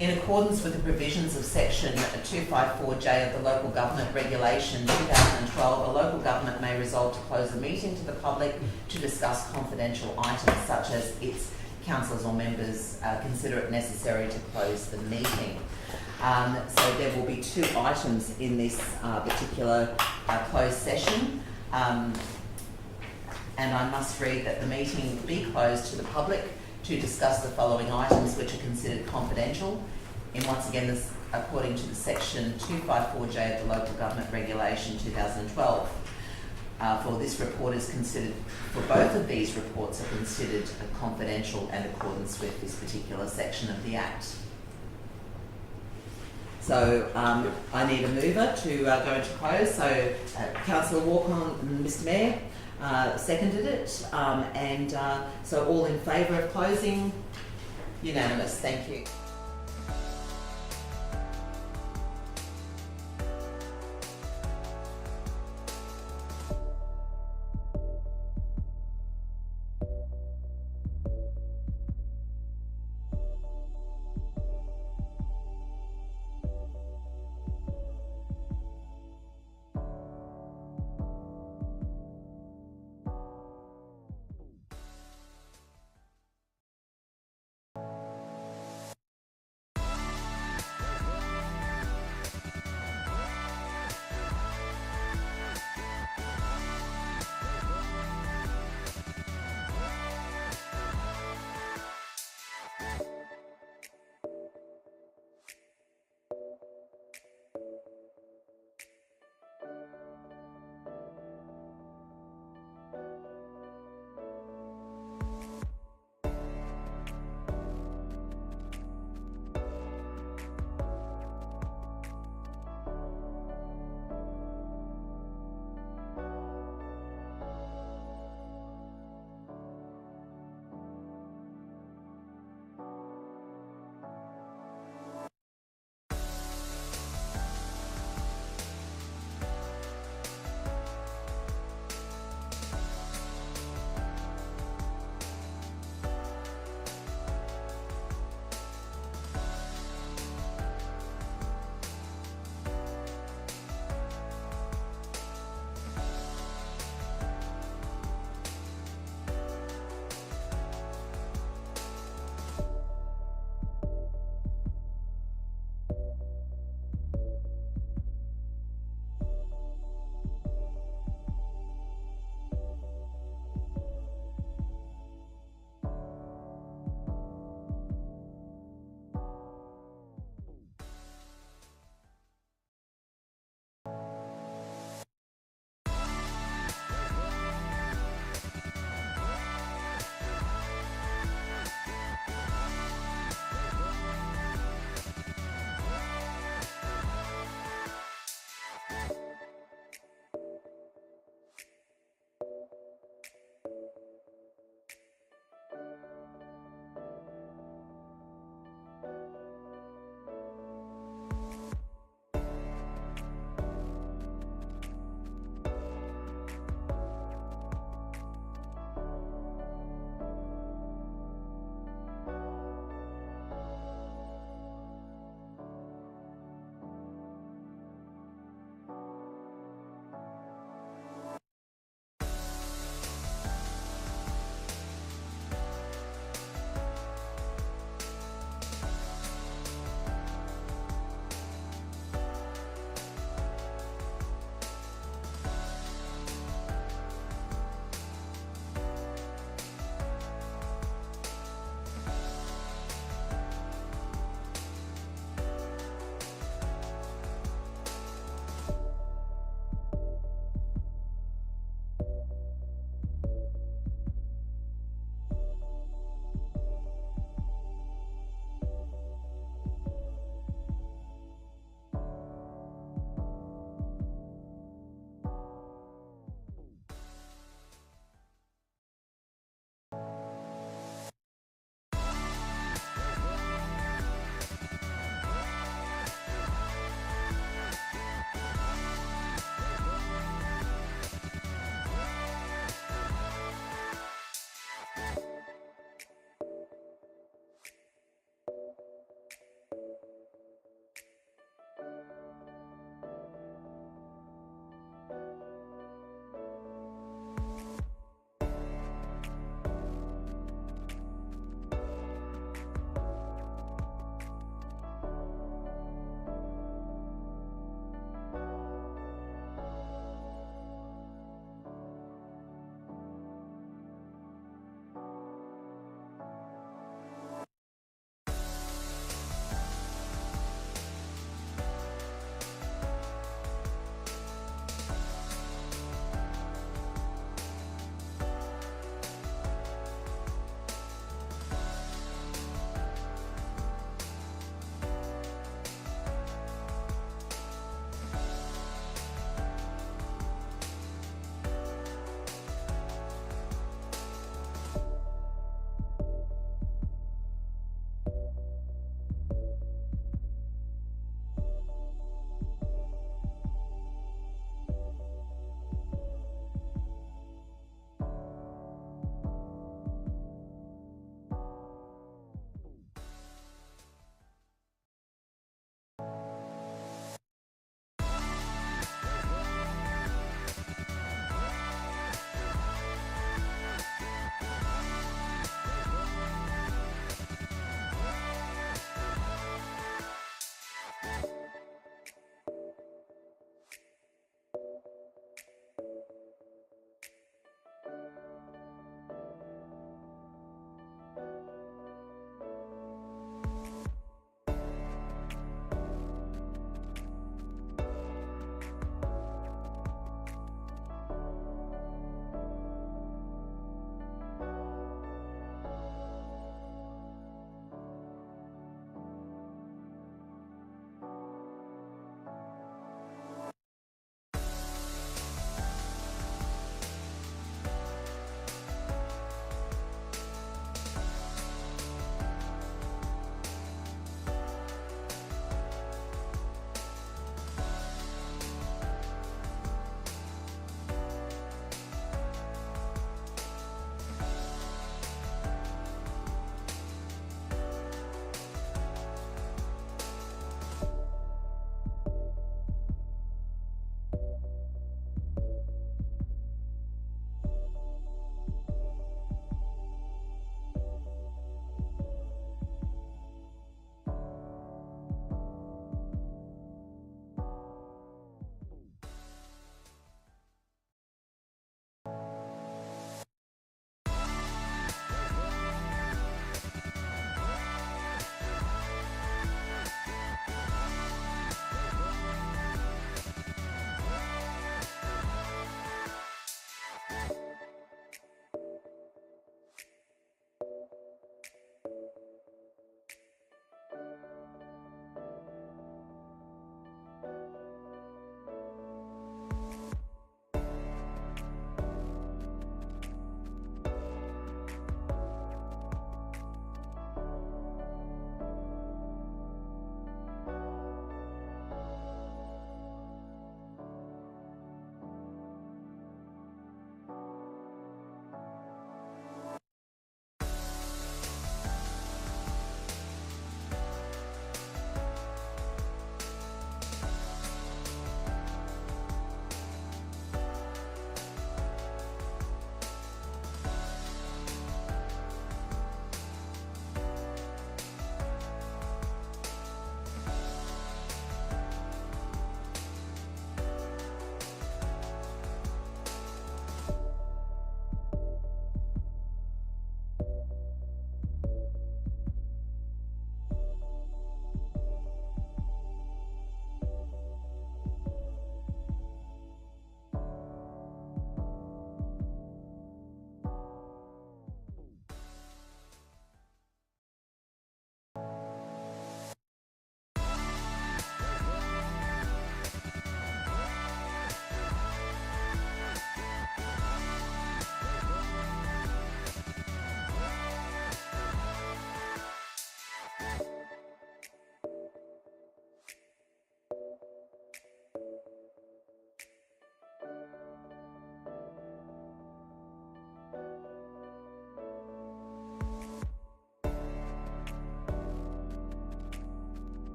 in accordance with the provisions of section 254J of the Local Government Regulation 2012, a local government may resolve to close a meeting to the public to discuss confidential items such as its councillors or members consider it necessary to close the meeting. So there will be two items in this particular closed session. And I must read that the meeting be closed to the public to discuss the following items which are considered confidential. And once again, this according to the section 254J of the Local Government Regulation 2012. For this report is considered, for both of these reports are considered confidential in accordance with this particular section of the Act. So I need a mover to go into close. So Councillor Walker, Mr Mayor, seconded it, so all in favour of closing? Unanimous. Thank you.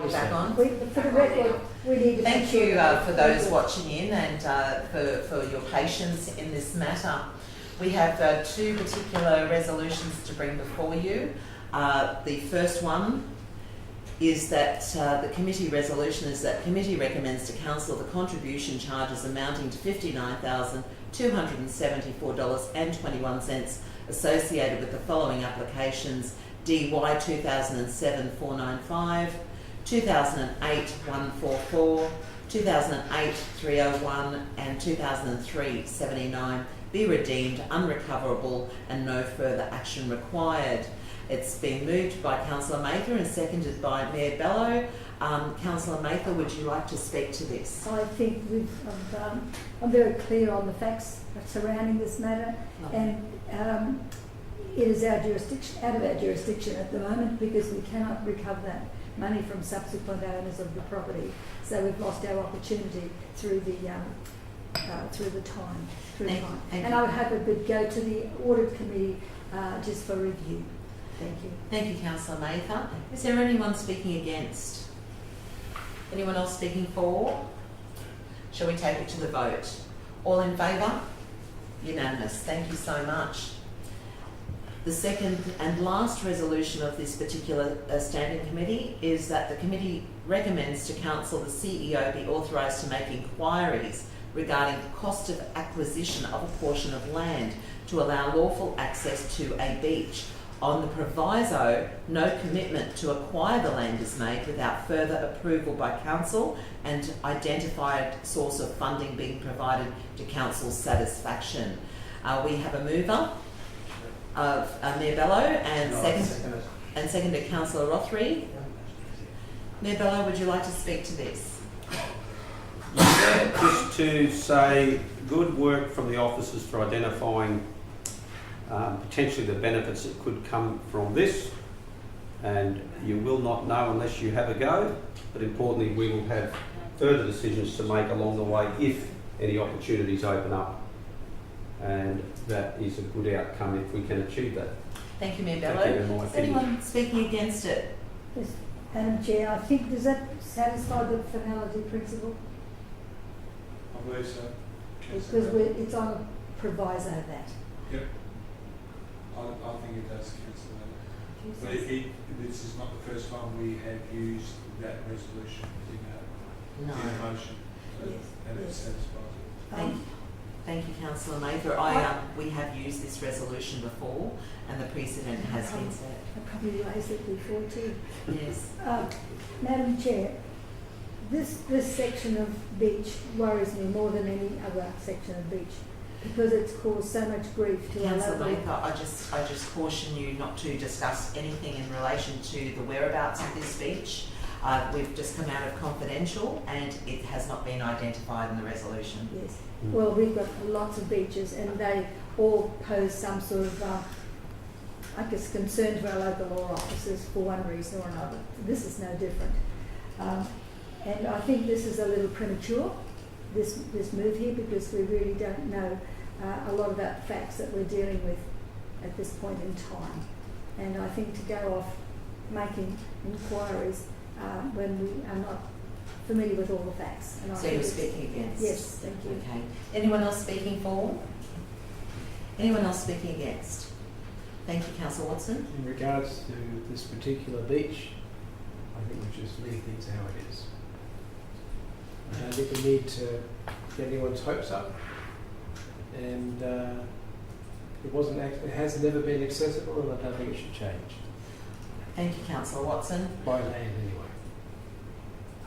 Back on.
For the record, we need to.
Thank you for those watching in and for your patience in this matter. We have two particular resolutions to bring before you. The first one is that the committee resolution is that committee recommends to council the contribution charges amounting to $59,274.21 associated with the following applications: DY 2007-495, 2008-144, 2008-301 and 2003-79 be redeemed unrecoverable and no further action required. It's been moved by Councillor Mather and seconded by Mayor Bello. Councillor Mather, would you like to speak to this?
I think I'm very clear on the facts surrounding this matter, and it is out of our jurisdiction at the moment because we cannot recover that money from subsequent owners of the property. So we've lost our opportunity through the time. And I would hope it would go to the audit committee just for review. Thank you.
Thank you, Councillor Mather. Is there anyone speaking against? Anyone else speaking for? Shall we take it to the vote? All in favour? Unanimous. Thank you so much. The second and last resolution of this particular standing committee is that the committee recommends to council the CEO be authorised to make inquiries regarding the cost of acquisition of a portion of land to allow lawful access to a beach. On the proviso, no commitment to acquire the land is made without further approval by council and identified source of funding being provided to council's satisfaction. We have a mover of Mayor Bello and seconded Councillor Rothery. Mayor Bello, would you like to speak to this?
Yeah, just to say good work from the officers for identifying potentially the benefits that could come from this, and you will not know unless you have a go, but importantly we will have further decisions to make along the way if any opportunities open up, and that is a good outcome if we can achieve that.
Thank you, Mayor Bello. Is anyone speaking against it?
Yes, Madam Chair, I think, does that satisfy the finality principle?
I believe so.
Because it's on a proviso of that.
Yep. I think it does, Councillor. But this is not the first time we have used that resolution in a motion. So
Yes.
that is satisfied.
Thank you, Councillor Mather. We have used this resolution before, and the precedent has been set.
I probably raised it before too.
Yes.
Madam Chair, this section of beach worries me more than any other section of beach because it's caused so much grief to our
Councillor
local.
Mather, I just caution you not to discuss anything in relation to the whereabouts of this beach. We've just come out of confidential and it has not been identified in the resolution.
Yes. Well, we've got lots of beaches and they all pose some sort of, concern to our local law officers for one reason or another. This is no different. And I think this is a little premature, this move here, because we really don't know a lot about the facts that we're dealing with at this point in time. And I think to go off making inquiries when we are not familiar with all the facts. And
So you're speaking against?
Yes, thank you.
Okay. Anyone else speaking for? Anyone else speaking against? Thank you, Councillor Watson.
In regards to this particular beach, I think we just leave things how it is. I don't think we need to get anyone's hopes up, and it has never been accessible, and I don't think it should change.
Thank you, Councillor Watson.
By land, anyway.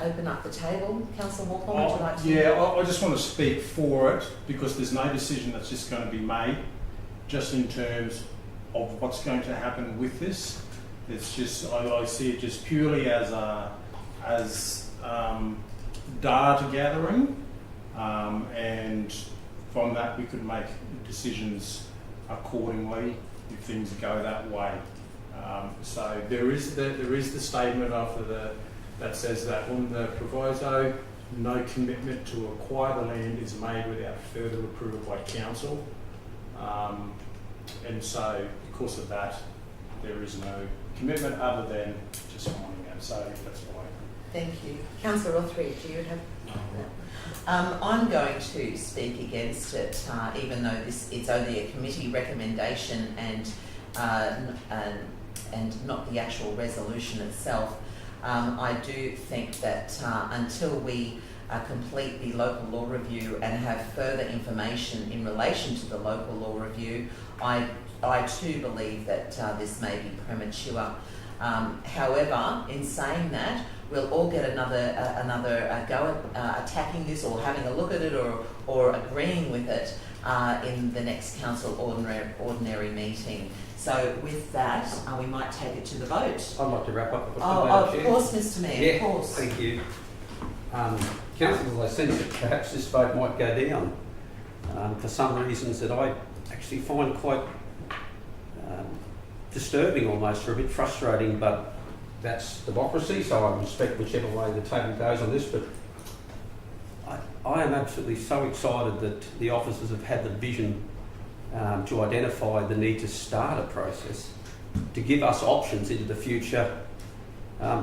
Open up the table. Councillor Walker, would you like to?
Yeah, I just want to speak for it because there's no decision that's just going to be made just in terms of what's going to happen with this. It's just, I see it just purely as data gathering, and from that we could make decisions accordingly if things go that way. So there is the statement that says that on the proviso, no commitment to acquire the land is made without further approval by council. And so because of that, there is no commitment other than just finding out. So that's why.
Thank you. Councillor Rothery, do you have? I'm going to speak against it, even though it's only a committee recommendation and not the actual resolution itself. I do think that until we complete the local law review and have further information in relation to the local law review, I too believe that this may be premature. However, in saying that, we'll all get another go at attacking this or having a look at it or agreeing with it in the next council ordinary meeting. So with that, we might take it to the vote.
I'd like to wrap up.
Of course, Mr Mayor, of course.
Thank you. Councillors, I sense that perhaps this vote might go down for some reasons that I actually find quite disturbing almost, or a bit frustrating, but that's democracy, so I respect whichever way the table goes on this, but I am absolutely so excited that the officers have had the vision to identify the need to start a process, to give us options into the future,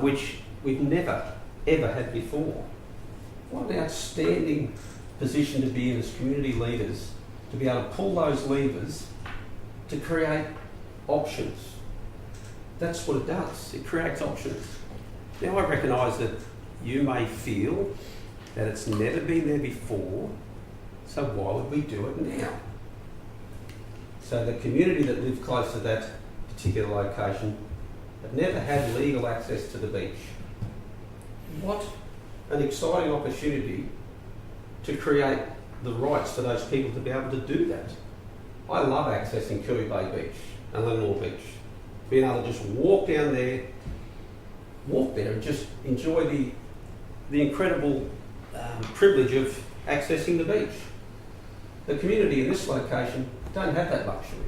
which we've never, ever had before. What an outstanding position to be in as community leaders, to be able to pull those levers to create options. That's what it does. It creates options. Now, I recognise that you may feel that it's never been there before, so why would we do it now? So the community that live close to that particular location have never had legal access to the beach. What an exciting opportunity to create the rights for those people to be able to do that. I love accessing Cooey Bay Beach and Lenore Beach. Being able to just walk down there, and just enjoy the incredible privilege of accessing the beach. The community in this location don't have that luxury.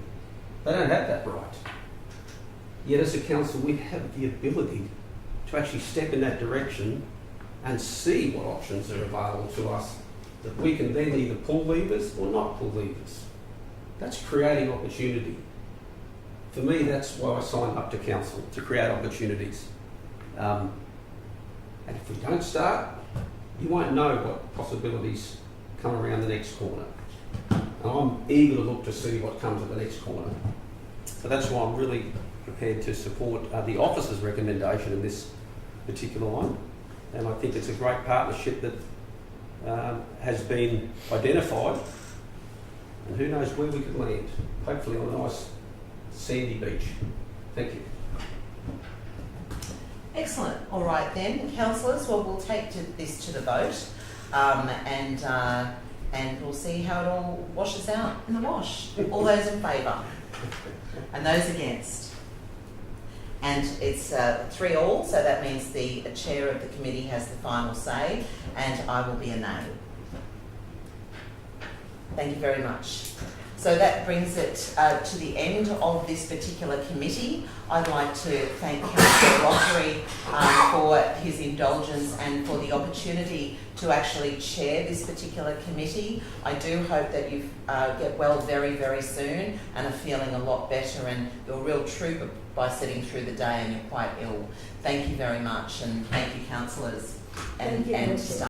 They don't have that right. Yet as a council, we have the ability to actually step in that direction and see what options are available to us that we can then either pull levers or not pull levers. That's creating opportunity. For me, that's why I signed up to council, to create opportunities. And if we don't start, you won't know what possibilities come around the next corner. And I'm eager to look to see what comes at the next corner. So that's why I'm really prepared to support the officer's recommendation in this particular one. And I think it's a great partnership that has been identified. And who knows where we could land. Hopefully on a nice sandy beach. Thank you.
Excellent. All right then, councillors. Well, we'll take this to the vote, and we'll see how it all washes out in the wash. All those in favour, and those against. And it's 3-3, so that means the chair of the committee has the final say, and I will be a nay. Thank you very much. So that brings it to the end of this particular committee. I'd like to thank Councillor Rothery for his indulgence and for the opportunity to actually chair this particular committee. I do hope that you get well very, very soon and are feeling a lot better, and you're a real trooper by sitting through the day and you're quite ill. Thank you very much, and thank you, councillors and staff.